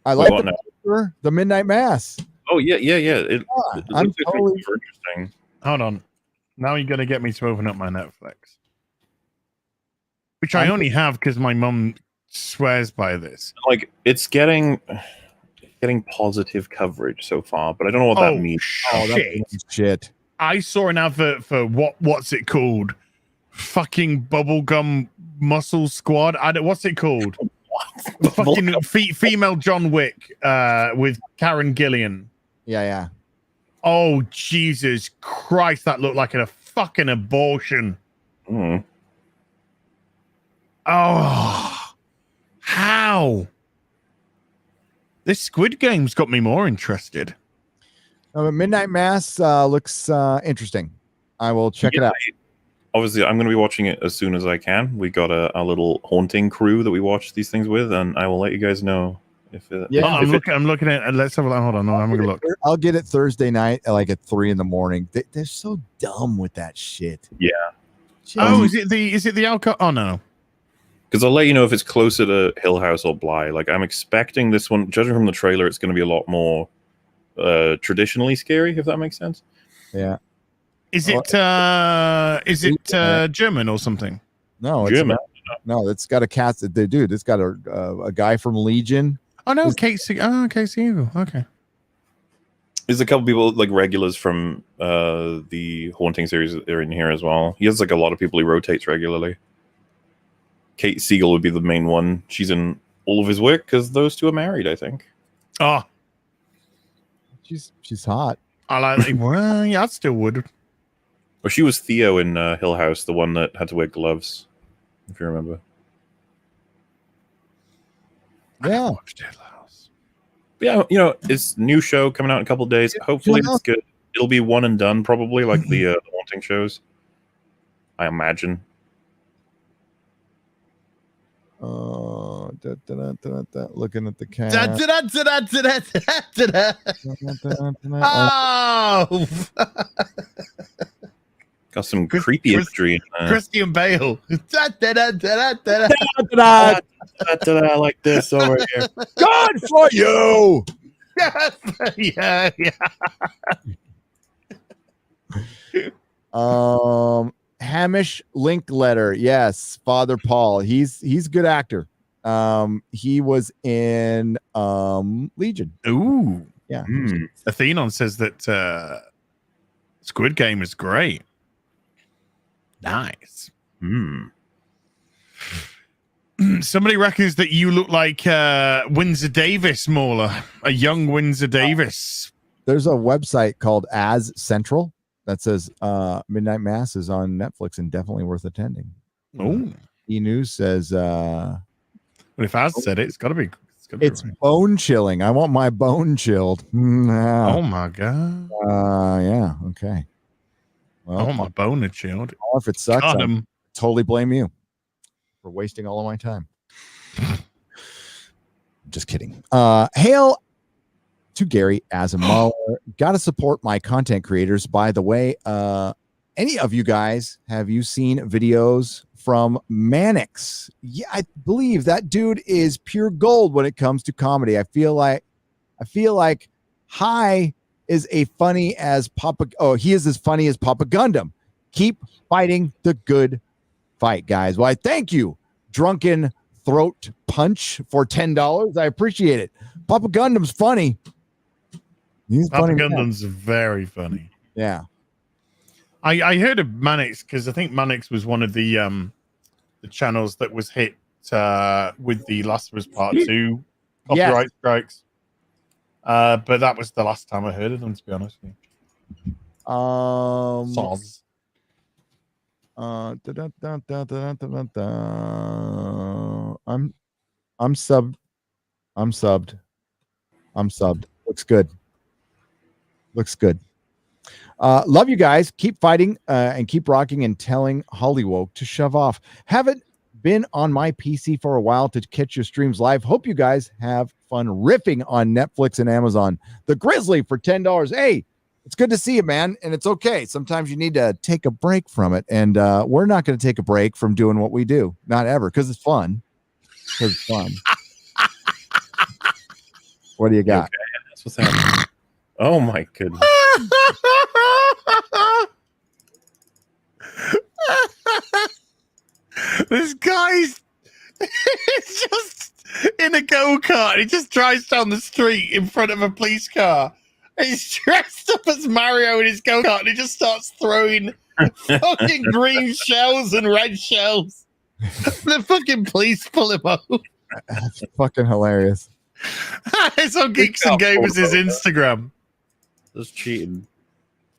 I like the Midnight Mass. Oh yeah. It I'm totally super interesting. Hold on. Now you're gonna get me to open up my Netflix, which I only have because my mum swears by this. Like, it's getting positive coverage so far, but I don't know what that means. Shit. I saw an advert for what's it called? Fucking Bubblegum Muscle Squad. What's it called? Fucking female John Wick with Karen Gillian. Yeah. Oh, Jesus Christ, that looked like a fucking abortion. Mm. Oh, how? This Squid Game's got me more interested. Midnight Mass looks interesting. I will check it out. Obviously, I'm going to be watching it as soon as I can. We got a little haunting crew that we watch these things with, and I will let you guys know if it. Yeah, I'm looking at. Let's have a look. Hold on, I'm going to look. I'll get it Thursday night, like at 3 a.m. They're so dumb with that shit. Yeah. Oh, is it the alcohol? Oh no. Because I'll let you know if it's closer to Hill House or Bly. Like, I'm expecting this one, judging from the trailer, it's going to be a lot more traditionally scary, if that makes sense. Yeah. Is it German or something? No, it's German. No, it's got a cast. Dude, it's got a guy from Legion. Oh no, Casey. Oh, Casey Eagle. Okay. There's a couple people, like regulars from the Haunting series that are in here as well. He has like a lot of people he rotates regularly. Kate Siegel would be the main one. She's in all of his work because those two are married, I think. Oh, she's hot. I like. Well, yeah, I still would. Well, she was Theo in Hill House, the one that had to wear gloves, if you remember. Yeah. Yeah, you know, it's new show coming out in a couple of days. Hopefully it's good. It'll be one and done, probably, like the Haunting shows. I imagine. Looking at the cast. Oh, got some creepy imagery. Christian Bale. Like this over here. Good for you. Yeah. Hamish Linkletter, yes, Father Paul. He's a good actor. He was in Legion. Ooh, yeah. Athenon says that Squid Game is great. Nice. Somebody reckons that you look like Windsor Davis, MauLer, a young Windsor Davis. There's a website called As Central that says Midnight Mass is on Netflix and definitely worth attending. Oh, E-News says well, if Az said it, it's got to be. It's bone chilling. I want my bone chilled. Oh my god. Yeah. Okay. Well, I want my bone chilled. If it sucks, I totally blame you for wasting all of my time. Just kidding. Hail to Gary as a MauLer. Got to support my content creators. By the way, any of you guys, have you seen videos from Mannix? Yeah, I believe that dude is pure gold when it comes to comedy. I feel like Hi is he is as funny as Papa Gundam. Keep fighting the good fight, guys. Well, I thank you, Drunken Throat Punch, for $10. I appreciate it. Papa Gundam's funny. He's Papa funny. man. Gundam's very funny. Yeah. I heard of Mannix because I think Mannix was one of the channels that was hit with the Last of Us Part 2 copyright strikes. But that was the last time I heard of them, to be honest with you. Soz. I'm subbed. Looks good. Love you guys. Keep fighting and keep rocking and telling Hollywood to shove off. Haven't been on my PC for a while to catch your streams live. Hope you guys have fun riffing on Netflix and Amazon. The Grizzly for $10. Hey, it's good to see you, man. And it's okay. Sometimes you need to take a break from it. And we're not going to take a break from doing what we do. Not ever, because it's fun. What do you got? Okay, that's what's happening. Oh my goodness. This guy's just in a go-kart. He just drives down the street in front of a police car. He's dressed up as Mario in his go-kart and he just starts throwing fucking green shells and red shells. The fucking police pull him over. That's fucking hilarious. It's on Geeks and Gamers' Instagram. That's cheating.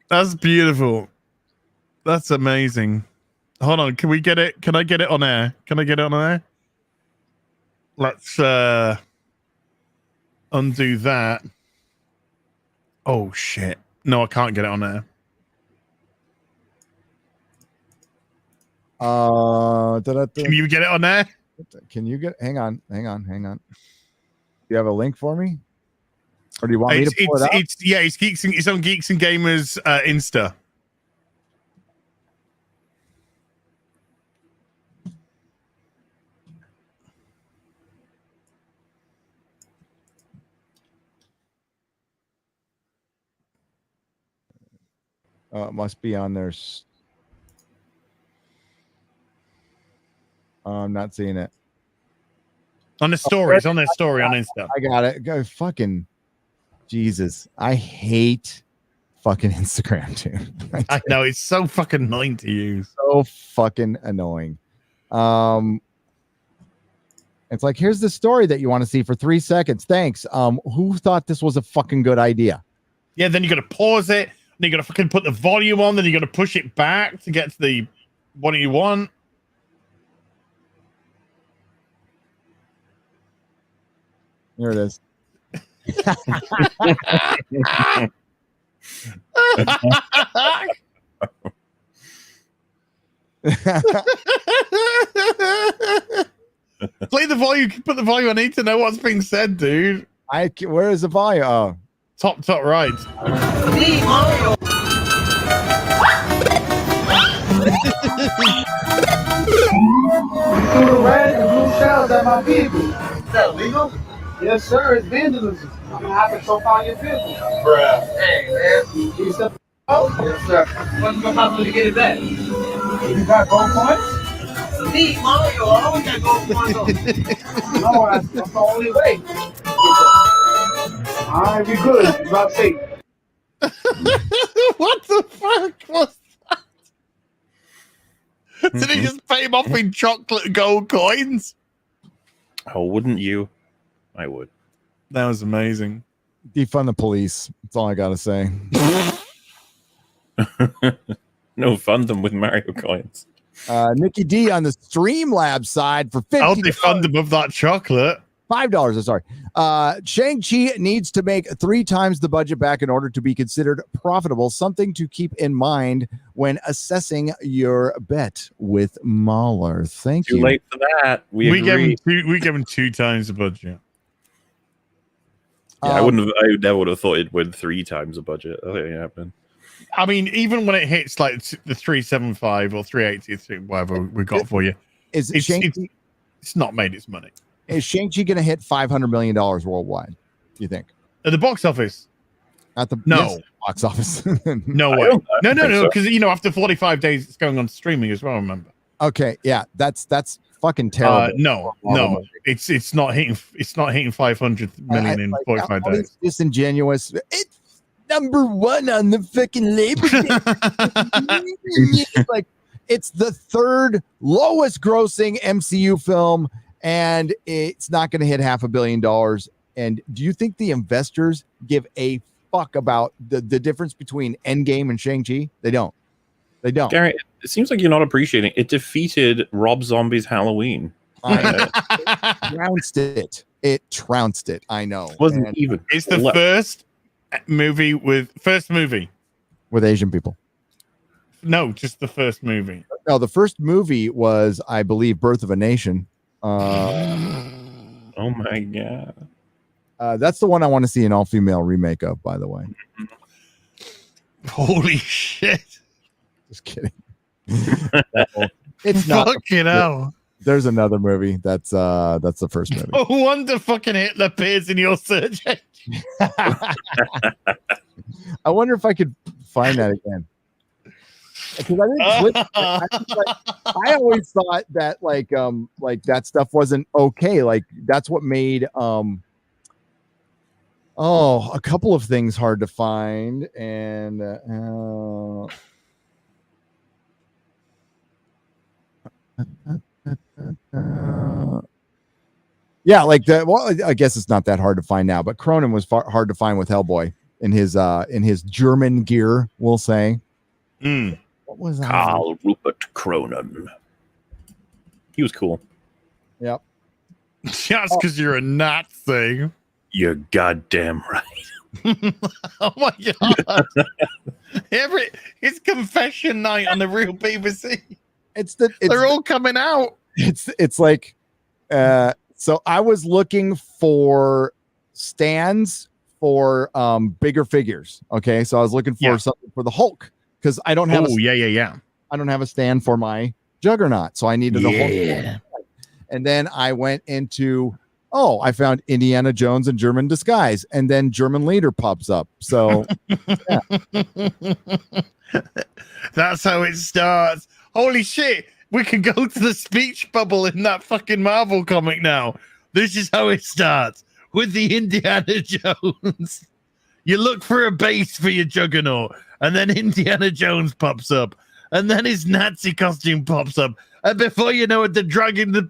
That's beautiful. That's amazing. Hold on, can we get it? Can I get it on air? Let's undo that. Oh shit. No, I can't get it on air. Can you get it on there? Can you get? Hang on. Do you have a link for me, or do you want me to pull it up? It's on Geeks and Gamers Insta. It must be on their. I'm not seeing it. On the story. It's on their story on Insta. I got it. Go fucking Jesus. I hate fucking Instagram, dude. I know, it's so fucking annoying to use. So fucking annoying. It's like, here's the story that you want to see for 3 seconds. Thanks. Who thought this was a fucking good idea? Yeah, then you gotta pause it, then you gotta fucking put the volume on, then you gotta push it back to get to the what do you want? Here it is. Play the volume. Put the volume. I need to know what's being said, dude. Where is the volume? Oh, top right. Threw red and blue shells at my people. Is that legal? Yes, sir. It's vandalism. You have to choke on your vehicle. Bruh. Hey, man. You said, oh? Yes, sir. What's the possible to get it back? You got gold coins? Me, Mario. I always got gold coins. No, that's the only way. All right, be good. Drop safe. What the fuck was that? Did he just pay him off in chocolate gold coins? Oh, wouldn't you? I would. That was amazing. Defund the police. That's all I gotta say. No, fund them with Mario coins. Nikki D on the Streamlabs side for $50. I'll defund them of that chocolate. $5. I'm sorry. Shang-Chi needs to make 3 times the budget back in order to be considered profitable. Something to keep in mind when assessing your bet with MauLer. Thank you. Too late for that. We give him 2 times the budget. Yeah, I never would have thought it would 3 times the budget. I think it happened. I mean, even when it hits like the 375 or 380, whatever we got for you, it's not made its money. Is Shang-Chi going to hit $500 million worldwide? You think? At the box office? At the box office. No way. No. Because after 45 days, it's going on streaming as well. Remember? Okay, yeah, that's fucking terrible. No, it's not hitting 500 million in 45 days. Disingenuous. #1 on the fucking label. Like, it's the third lowest grossing MCU film, and it's not going to hit $500 million. And do you think the investors give a fuck about the difference between Endgame and Shang-Chi? They don't. They don't. Gary, it seems like you're not appreciating. It defeated Rob Zombie's Halloween. It trounced it. It trounced it. I know. Wasn't even. It's the first movie with Asian people. No, just the first movie. No, the first movie was, I believe, Birth of a Nation. Oh my god. That's the one I want to see an all-female remake of, by the way. Holy shit. Just kidding. It's not. Fucking hell. There's another movie. That's the first movie. No wonder fucking Hitler appears in your search engine. I wonder if I could find that again. Because I didn't click. I always thought that like that stuff wasn't okay. Like that's what made a couple of things hard to find, and yeah, like that. Well, I guess it's not that hard to find now, but Cronin was hard to find with Hellboy in his German gear, we'll say. What was that? Karl Rupert Cronin. He was cool. Yep. Just because you're a Nazi. You're goddamn right. Oh my god! It's confession night on the real BBC. They're all coming out. It's like, so I was looking for stands for bigger figures. Okay, so I was looking for something for the Hulk because I don't have. I don't have a stand for my Juggernaut, so I needed a Hulk. And then I went into. Oh, I found Indiana Jones in German disguise, and then German leader pops up. So that's how it starts. Holy shit. We can go to the speech bubble in that fucking Marvel comic now. This is how it starts with the Indiana Jones. You look for a base for your Juggernaut, and then Indiana Jones pops up, and then his Nazi costume pops up. And before you know it, they're dragging the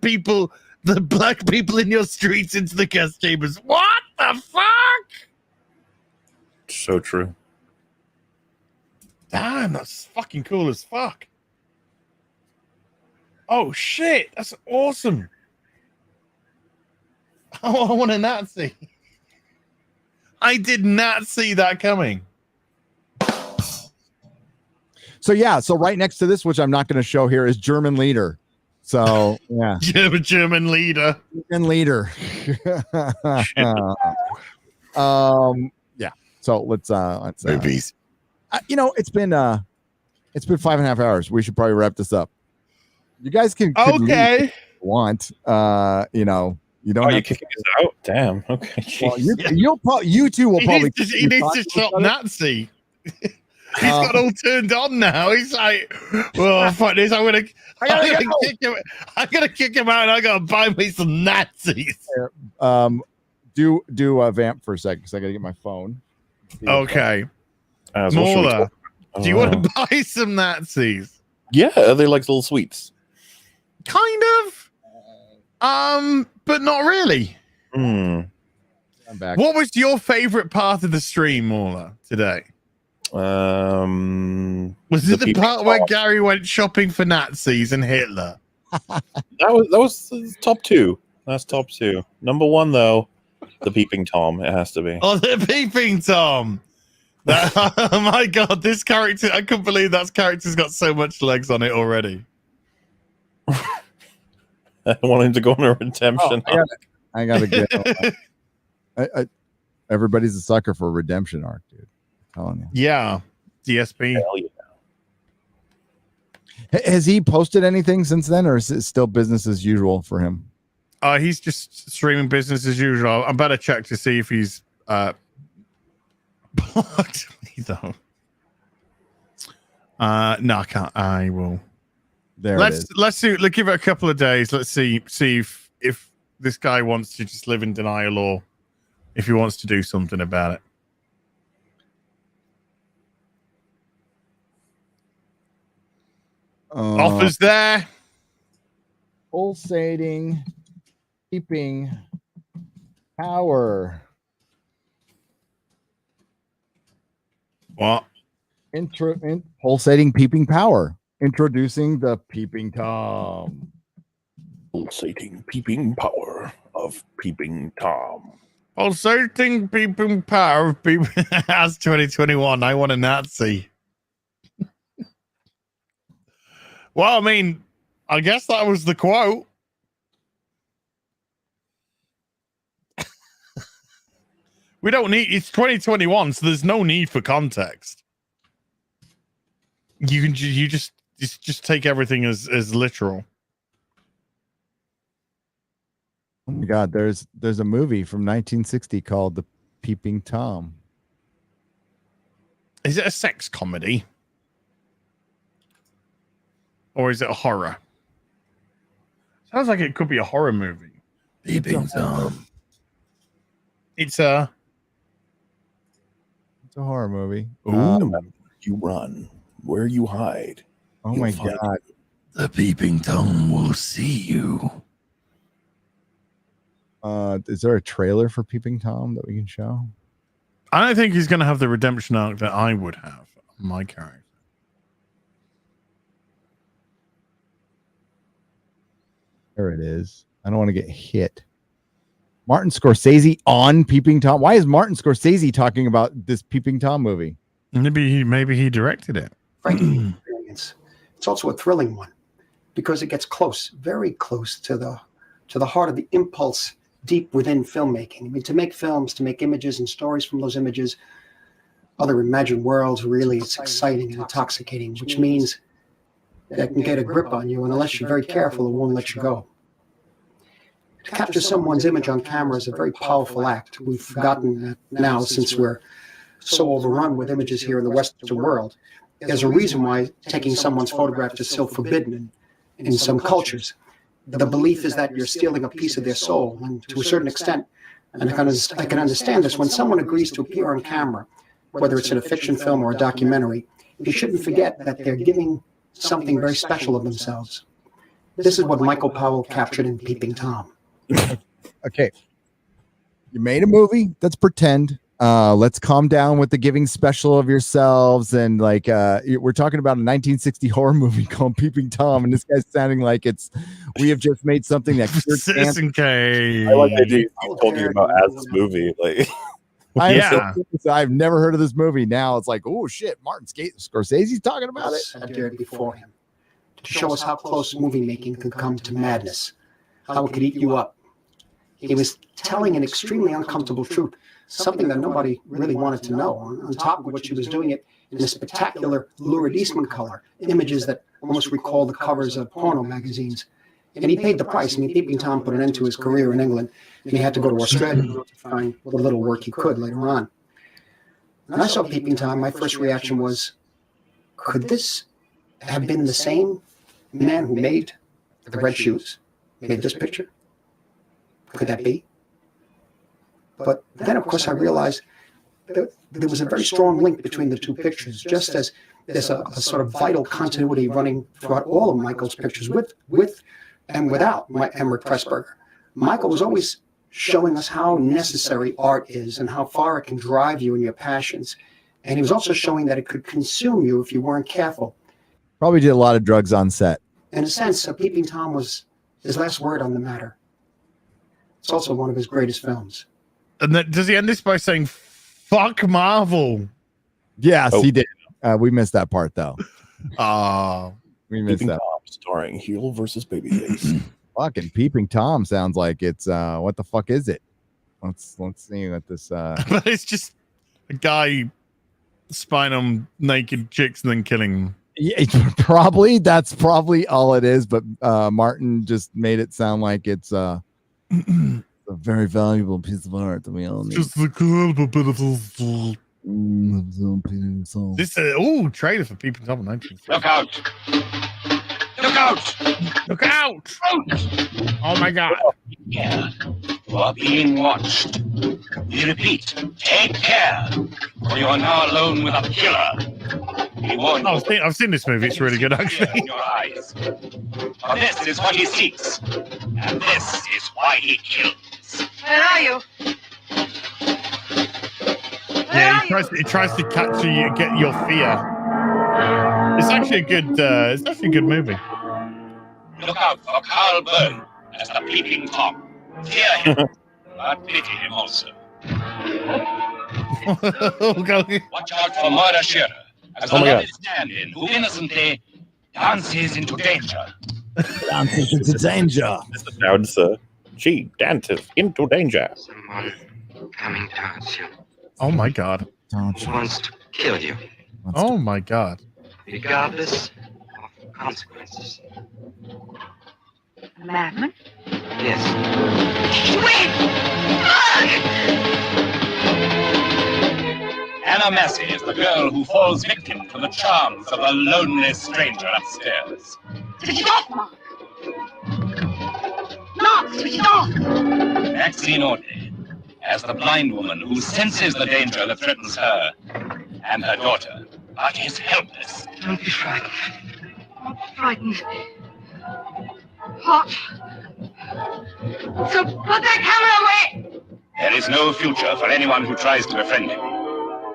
black people in your streets into the gas chambers. What the fuck? So true. Damn, that's fucking cool as fuck. Oh shit, that's awesome. Oh, I want a Nazi. I did not see that coming. So yeah, so right next to this, which I'm not going to show here, is German leader. So yeah, German leader. German leader. Yeah. So let's movies. It's been 5.5 hours. We should probably wrap this up. You guys can okay. If you want you don't. Oh, you're kicking us out? Damn. Okay. Well, you two will probably. He needs to shop Nazi. He's got all turned on now. He's like, well, fuck this. I'm gonna kick him out, and I gotta buy me some Nazis. Do a vamp for a second because I gotta get my phone. Okay. MauLer, do you want to buy some Nazis? Yeah, they like little sweets. Kind of. But not really. I'm back. What was your favorite part of the stream, MauLer, today? Was it the part where Gary went shopping for Nazis and Hitler? That was top two. That's top two. Number one, though, the peeping Tom. It has to be. Oh, the peeping Tom. Oh my god, this character! I couldn't believe that character's got so much legs on it already. I want him to go on a redemption. I gotta get. Everybody's a sucker for a redemption arc, dude. I'm telling you. Yeah, DSP. Hell yeah. Has he posted anything since then, or is it still business as usual for him? He's just streaming business as usual. I better check to see if he's blocked me though. No, I can't. I will. Let's give it a couple of days. Let's see if this guy wants to just live in denial or if he wants to do something about it. Offers there. Pulsating, peeping power. What? Pulsating peeping power. Introducing the peeping Tom. Pulsating peeping power of peeping Tom. Pulsating peeping power of peeping. That's 2021. I want a Nazi. Well, I mean, I guess that was the quote. We don't need, it's 2021, so there's no need for context. You can just take everything as literal. Oh my God, there's a movie from 1960 called The Peeping Tom. Is it a sex comedy? Or is it a horror? Sounds like it could be a horror movie. Peeping Tom. It's a horror movie. Ooh. You run. Where you hide. Oh my God. The Peeping Tom will see you. Is there a trailer for Peeping Tom that we can show? I don't think he's going to have the redemption arc that I would have. My character. There it is. I don't want to get hit. Martin Scorsese on Peeping Tom. Why is Martin Scorsese talking about this Peeping Tom movie? Maybe he directed it. Frightening experience. It's also a thrilling one because it gets close, very close to the heart of the impulse deep within filmmaking. I mean, to make films, to make images and stories from those images, other imagined worlds, really, it's exciting and intoxicating, which means that it can get a grip on you, and unless you're very careful, it won't let you go. To capture someone's image on camera is a very powerful act. We've forgotten that now since we're so overrun with images here in the Western world. There's a reason why taking someone's photograph is still forbidden in some cultures. The belief is that you're stealing a piece of their soul, and to a certain extent, and I can understand this, when someone agrees to appear on camera, whether it's in a fiction film or a documentary, you shouldn't forget that they're giving something very special of themselves. This is what Michael Powell captured in Peeping Tom. Okay. You made a movie. Let's pretend. Let's calm down with the giving special of yourselves. And like, we're talking about a 1960 horror movie called Peeping Tom. And this guy's sounding like we have just made something that Citizen K. I like the idea you talking about as this movie. Like, I've never heard of this movie. Now it's like, oh shit, Martin Scorsese's talking about it. I dared before him to show us how close movie making could come to madness, how it could eat you up. He was telling an extremely uncomfortable truth, something that nobody really wanted to know. On top of which he was doing it in a spectacular lurid Eastman color, images that almost recall the covers of porno magazines. And he paid the price. I mean, Peeping Tom put an end to his career in England, and he had to go to Australia to find what little work he could later on. When I saw Peeping Tom, my first reaction was, could this have been the same man who made the red shoes, made this picture? Could that be? But then, of course, I realized that there was a very strong link between the two pictures, just as there's a sort of vital continuity running throughout all of Michael's pictures, with and without Emmerich Pressburger. Michael was always showing us how necessary art is and how far it can drive you in your passions. And he was also showing that it could consume you if you weren't careful. Probably did a lot of drugs on set. In a sense, Peeping Tom was his last word on the matter. It's also one of his greatest films. And then, does he end this by saying, fuck Marvel? Yes, he did. We missed that part, though. We missed Peeping that. Tom, starring Heel versus Babyface. Fucking Peeping Tom sounds like it's, what the fuck is it? Let's see what this... But it's just a guy spying on naked chicks and then killing them. Yeah, that's probably all it is, but Martin just made it sound like it's a very valuable piece of art that we all need. Just a good bit of this trailer for Peeping Tom 19. Look out! Look out! Look out! Oh my god! Yeah, you are being watched. We repeat, take care, for you are now alone with a killer. He warned you. I've seen this movie. It's really good, actually. In your eyes. For this is what he seeks, and this is why he kills. Where are you? Yeah, he tries to capture you, get your fear. It's actually a good movie. Look out for Carl Byrne as the peeping Tom. Fear him, but pity him also. Watch out for Moira Shearer as the lovely stand-in who innocently dances into danger. Dances into danger. This is sounds, she dances into danger. Someone coming towards you. Oh my god. Who wants to kill you, Oh my god. regardless of consequences. A madman? Yes. Anna Massey is the girl who falls victim to the charms of a lonely stranger upstairs. Switch it off, Mark! Mark, switch it off! Maxine Audley as the blind woman who senses the danger that threatens her and her daughter, but is helpless. Don't be frightened. I'm frightened. What? So put that camera away! There is no future for anyone who tries to befriend him.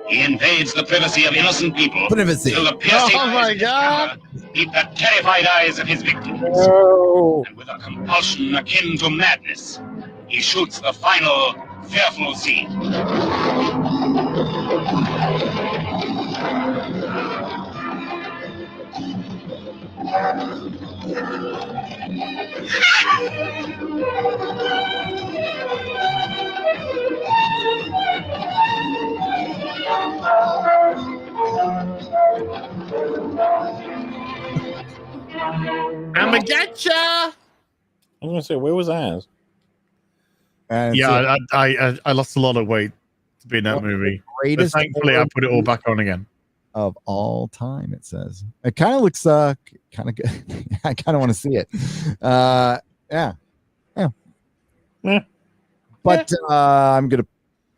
He invades the privacy of innocent people. Privacy. Till the piercing Oh my eyes of his God. camera meet the terrified eyes of his victims. No. And with a compulsion akin to madness, he shoots the final, fearful scene. I'ma getcha! I was gonna say, where was Az? And Yeah, I lost a lot of weight to be in that movie. But greatest thankfully, I put it all back on again. of all time, it says. It kind of looks kind of good. I kind of want to see it. Yeah. But I'm gonna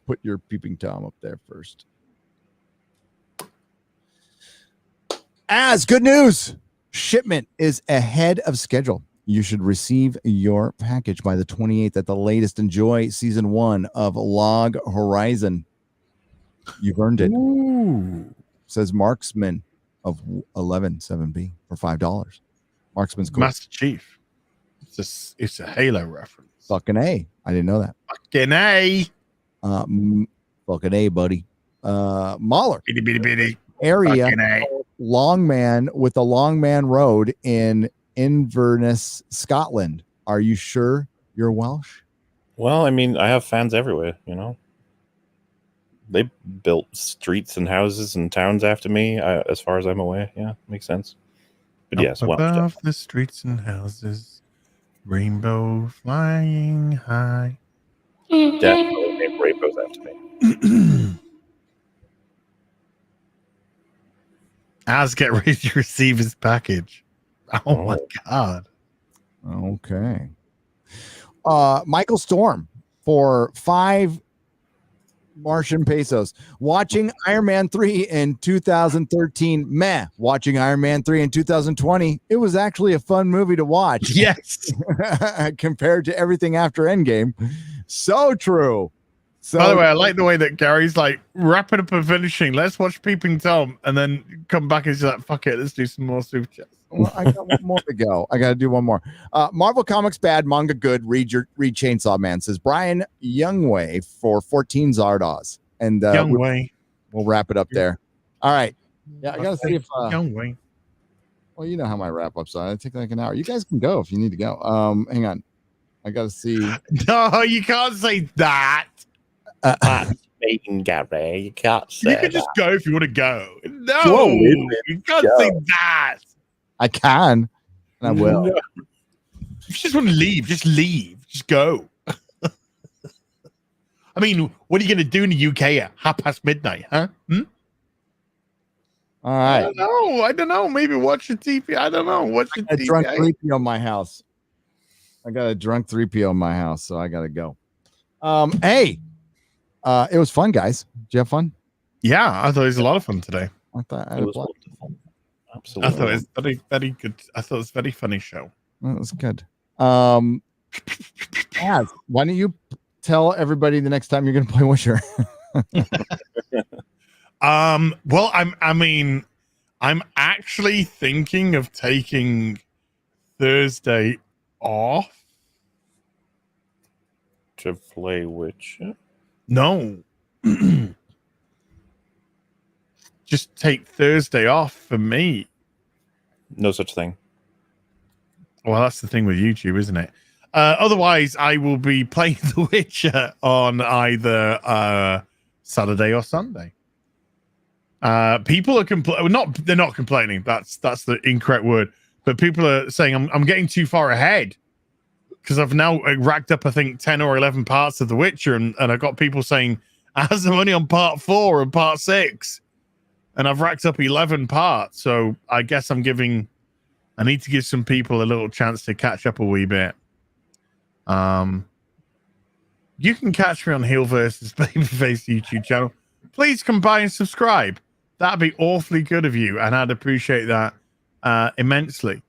put your peeping Tom up there first. As good news, shipment is ahead of schedule. You should receive your package by the 28th at the latest. Enjoy season 1 of Log Horizon. You've earned it. Ooh. Says Marksman of 11-7B for $5. Marksman's cool. Master Chief. It's a Halo reference. Fucking A. I didn't know that. Fucking A. Fucking A, buddy. MauLer. Bitty bitty bitty. Area Fucking A. Longman with the Longman Road in Inverness, Scotland. Are you sure you're Welsh? Well, I mean, I have fans everywhere, you know. They built streets and houses and towns after me, as far as I'm aware. Yeah, makes sense. But yes, Up Welsh. above the streets and houses, rainbow flying high. Definitely named rainbows after me. Az get ready to receive his package. Oh my god. Okay. Michael Storm for 5 Martian pesos. Watching Iron Man 3 in 2013. Meh. Watching Iron Man 3 in 2020. It was actually a fun movie to watch. Yes. Compared to everything after Endgame. So true. So, by the way, I like the way that Gary's like wrapping up and finishing. Let's watch Peeping Tom and then come back and he's like, fuck it, let's do some more super chats. Well, I got one more to go. I got to do one more. Marvel Comics bad, manga good. Read Chainsaw Man, says Brian Youngway for 14 Zardoz. And Youngway. We'll wrap it up there. All right. Yeah, I got to see if Youngway. Well, you know how my wrap ups are. It take like an hour. You guys can go if you need to go. Hang on. I got to see. No, you can't say that. Gary, you can't say You can just go if you want to go. No, Whoa, you can't say that. I can, and I will. No. If you just want to leave, just leave. Just go. I mean, what are you going to do in the UK at midnight, huh? All right. I don't know. Maybe watch your TV. I don't know. Watch your TV. Drunk 3PO in my house. I got a drunk 3PO in my house, so I got to go. Hey, it was fun, guys. Did you have fun? Yeah, I thought it was a lot of fun today. I thought It was wonderful. Absolutely. I thought it was very, very good. I thought it was a very funny show. That was good. Az, why don't you tell everybody the next time you're going to play Wisher? Well, I'm actually thinking of taking Thursday off to play Witcher. No. Just take Thursday off for me. No such thing. Well, that's the thing with YouTube, isn't it? Otherwise, I will be playing The Witcher on either Saturday or Sunday. People are they're not complaining. That's the incorrect word. But people are saying I'm getting too far ahead because I've now racked up, I think, 10 or 11 parts of The Witcher, and I've got people saying I'm only on part 4 and part 6, and I've racked up 11 parts. So I guess I need to give some people a little chance to catch up a wee bit. You can catch me on HeelvsBabyface YouTube channel. Please come by and subscribe. That'd be awfully good of you, and I'd appreciate that immensely.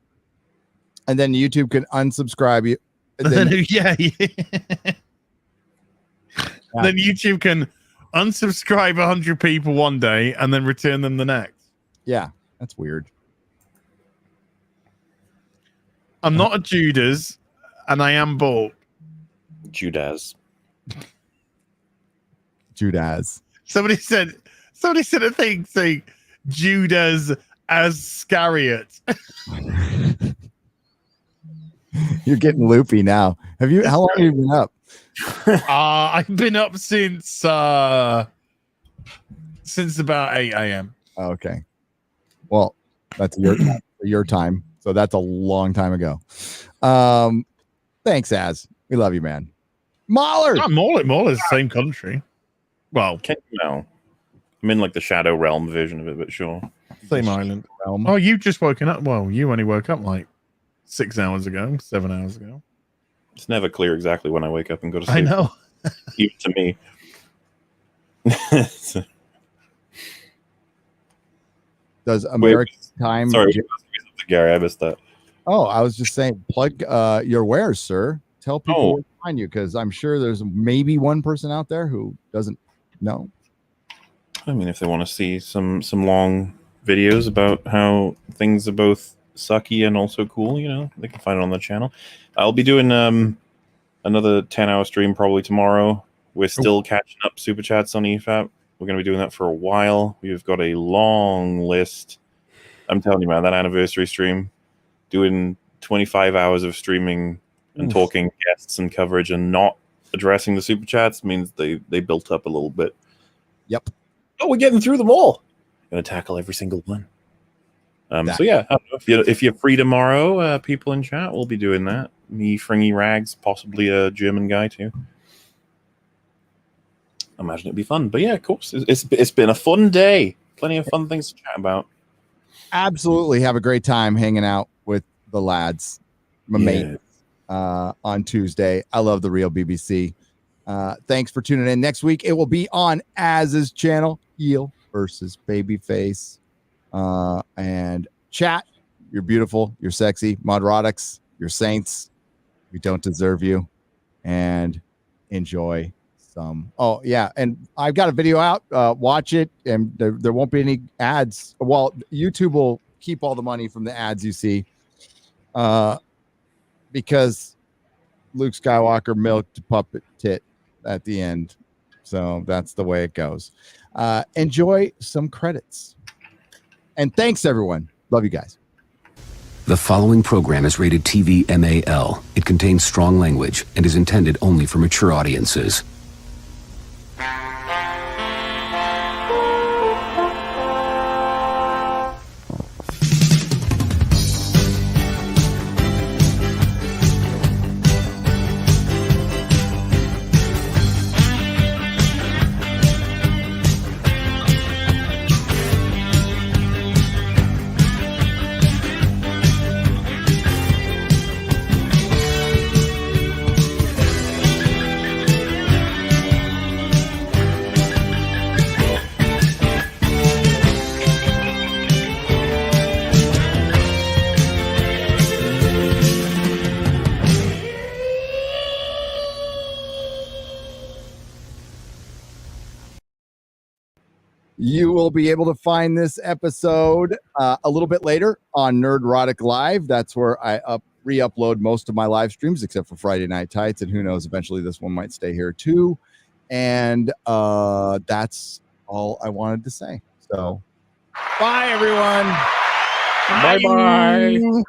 And then YouTube can unsubscribe you. Then YouTube can unsubscribe 100 people one day and then return them the next. Yeah, that's weird. I'm not a Judas, and I am bald. Judas. Somebody said a thing saying Judas Iscariot. You're getting loopy now. How long have you been up? I've been up since about 8 a.m. Okay. Well, that's your time. So that's a long time ago. Thanks, Az. We love you, man. MauLer. MauLer is the same country. Well, I'm in like the Shadow Realm version of it, but sure. Same island. Oh, you've just woken up. Well, you only woke up like 6 hours ago, 7 hours ago. It's never clear exactly when I wake up and go to sleep. I know. Even to me. Does American time? Sorry, Gary, I missed that. Oh, I was just saying, plug your wares, sir. Tell people where to find you, because I'm sure there's maybe one person out there who doesn't know. I mean, if they want to see some long videos about how things are both sucky and also cool, they can find it on the channel. I'll be doing another 10-hour stream probably tomorrow. We're still catching up super chats on EFAP. We're going to be doing that for a while. We've got a long list. I'm telling you, man, that anniversary stream, doing 25 hours of streaming and talking guests and coverage and not addressing the super chats means they built up a little bit. Yep. Oh, we're getting through them all. Going to tackle every single one. So yeah, I don't know, if you're free tomorrow, people in chat, we'll be doing that. Me, Fringy Rags, possibly a German guy too. I imagine it'd be fun. But yeah, of course, it's been a fun day. Plenty of fun things to chat about. Absolutely, have a great time hanging out with the lads, my mates, on Tuesday. I love the real BBC. Thanks for tuning in. Next week it will be on Az's channel, Heel versus Babyface. And chat, you're beautiful, you're sexy, Nerdrotics, you're saints. We don't deserve you. And enjoy some. Oh yeah, and I've got a video out. Watch it, and there won't be any ads. Well, YouTube will keep all the money from the ads you see, because Luke Skywalker milked puppet tit at the end. So that's the way it goes. Enjoy some credits. And thanks, everyone. Love you guys. The following program is rated TV MAL. It contains strong language and is intended only for mature audiences. You will be able to find this episode a little bit later on Nerdrotic Live. That's where I re-upload most of my live streams, except for Friday Night Tights, and who knows, eventually this one might stay here too. And that's all I wanted to say. So, bye everyone. Bye bye.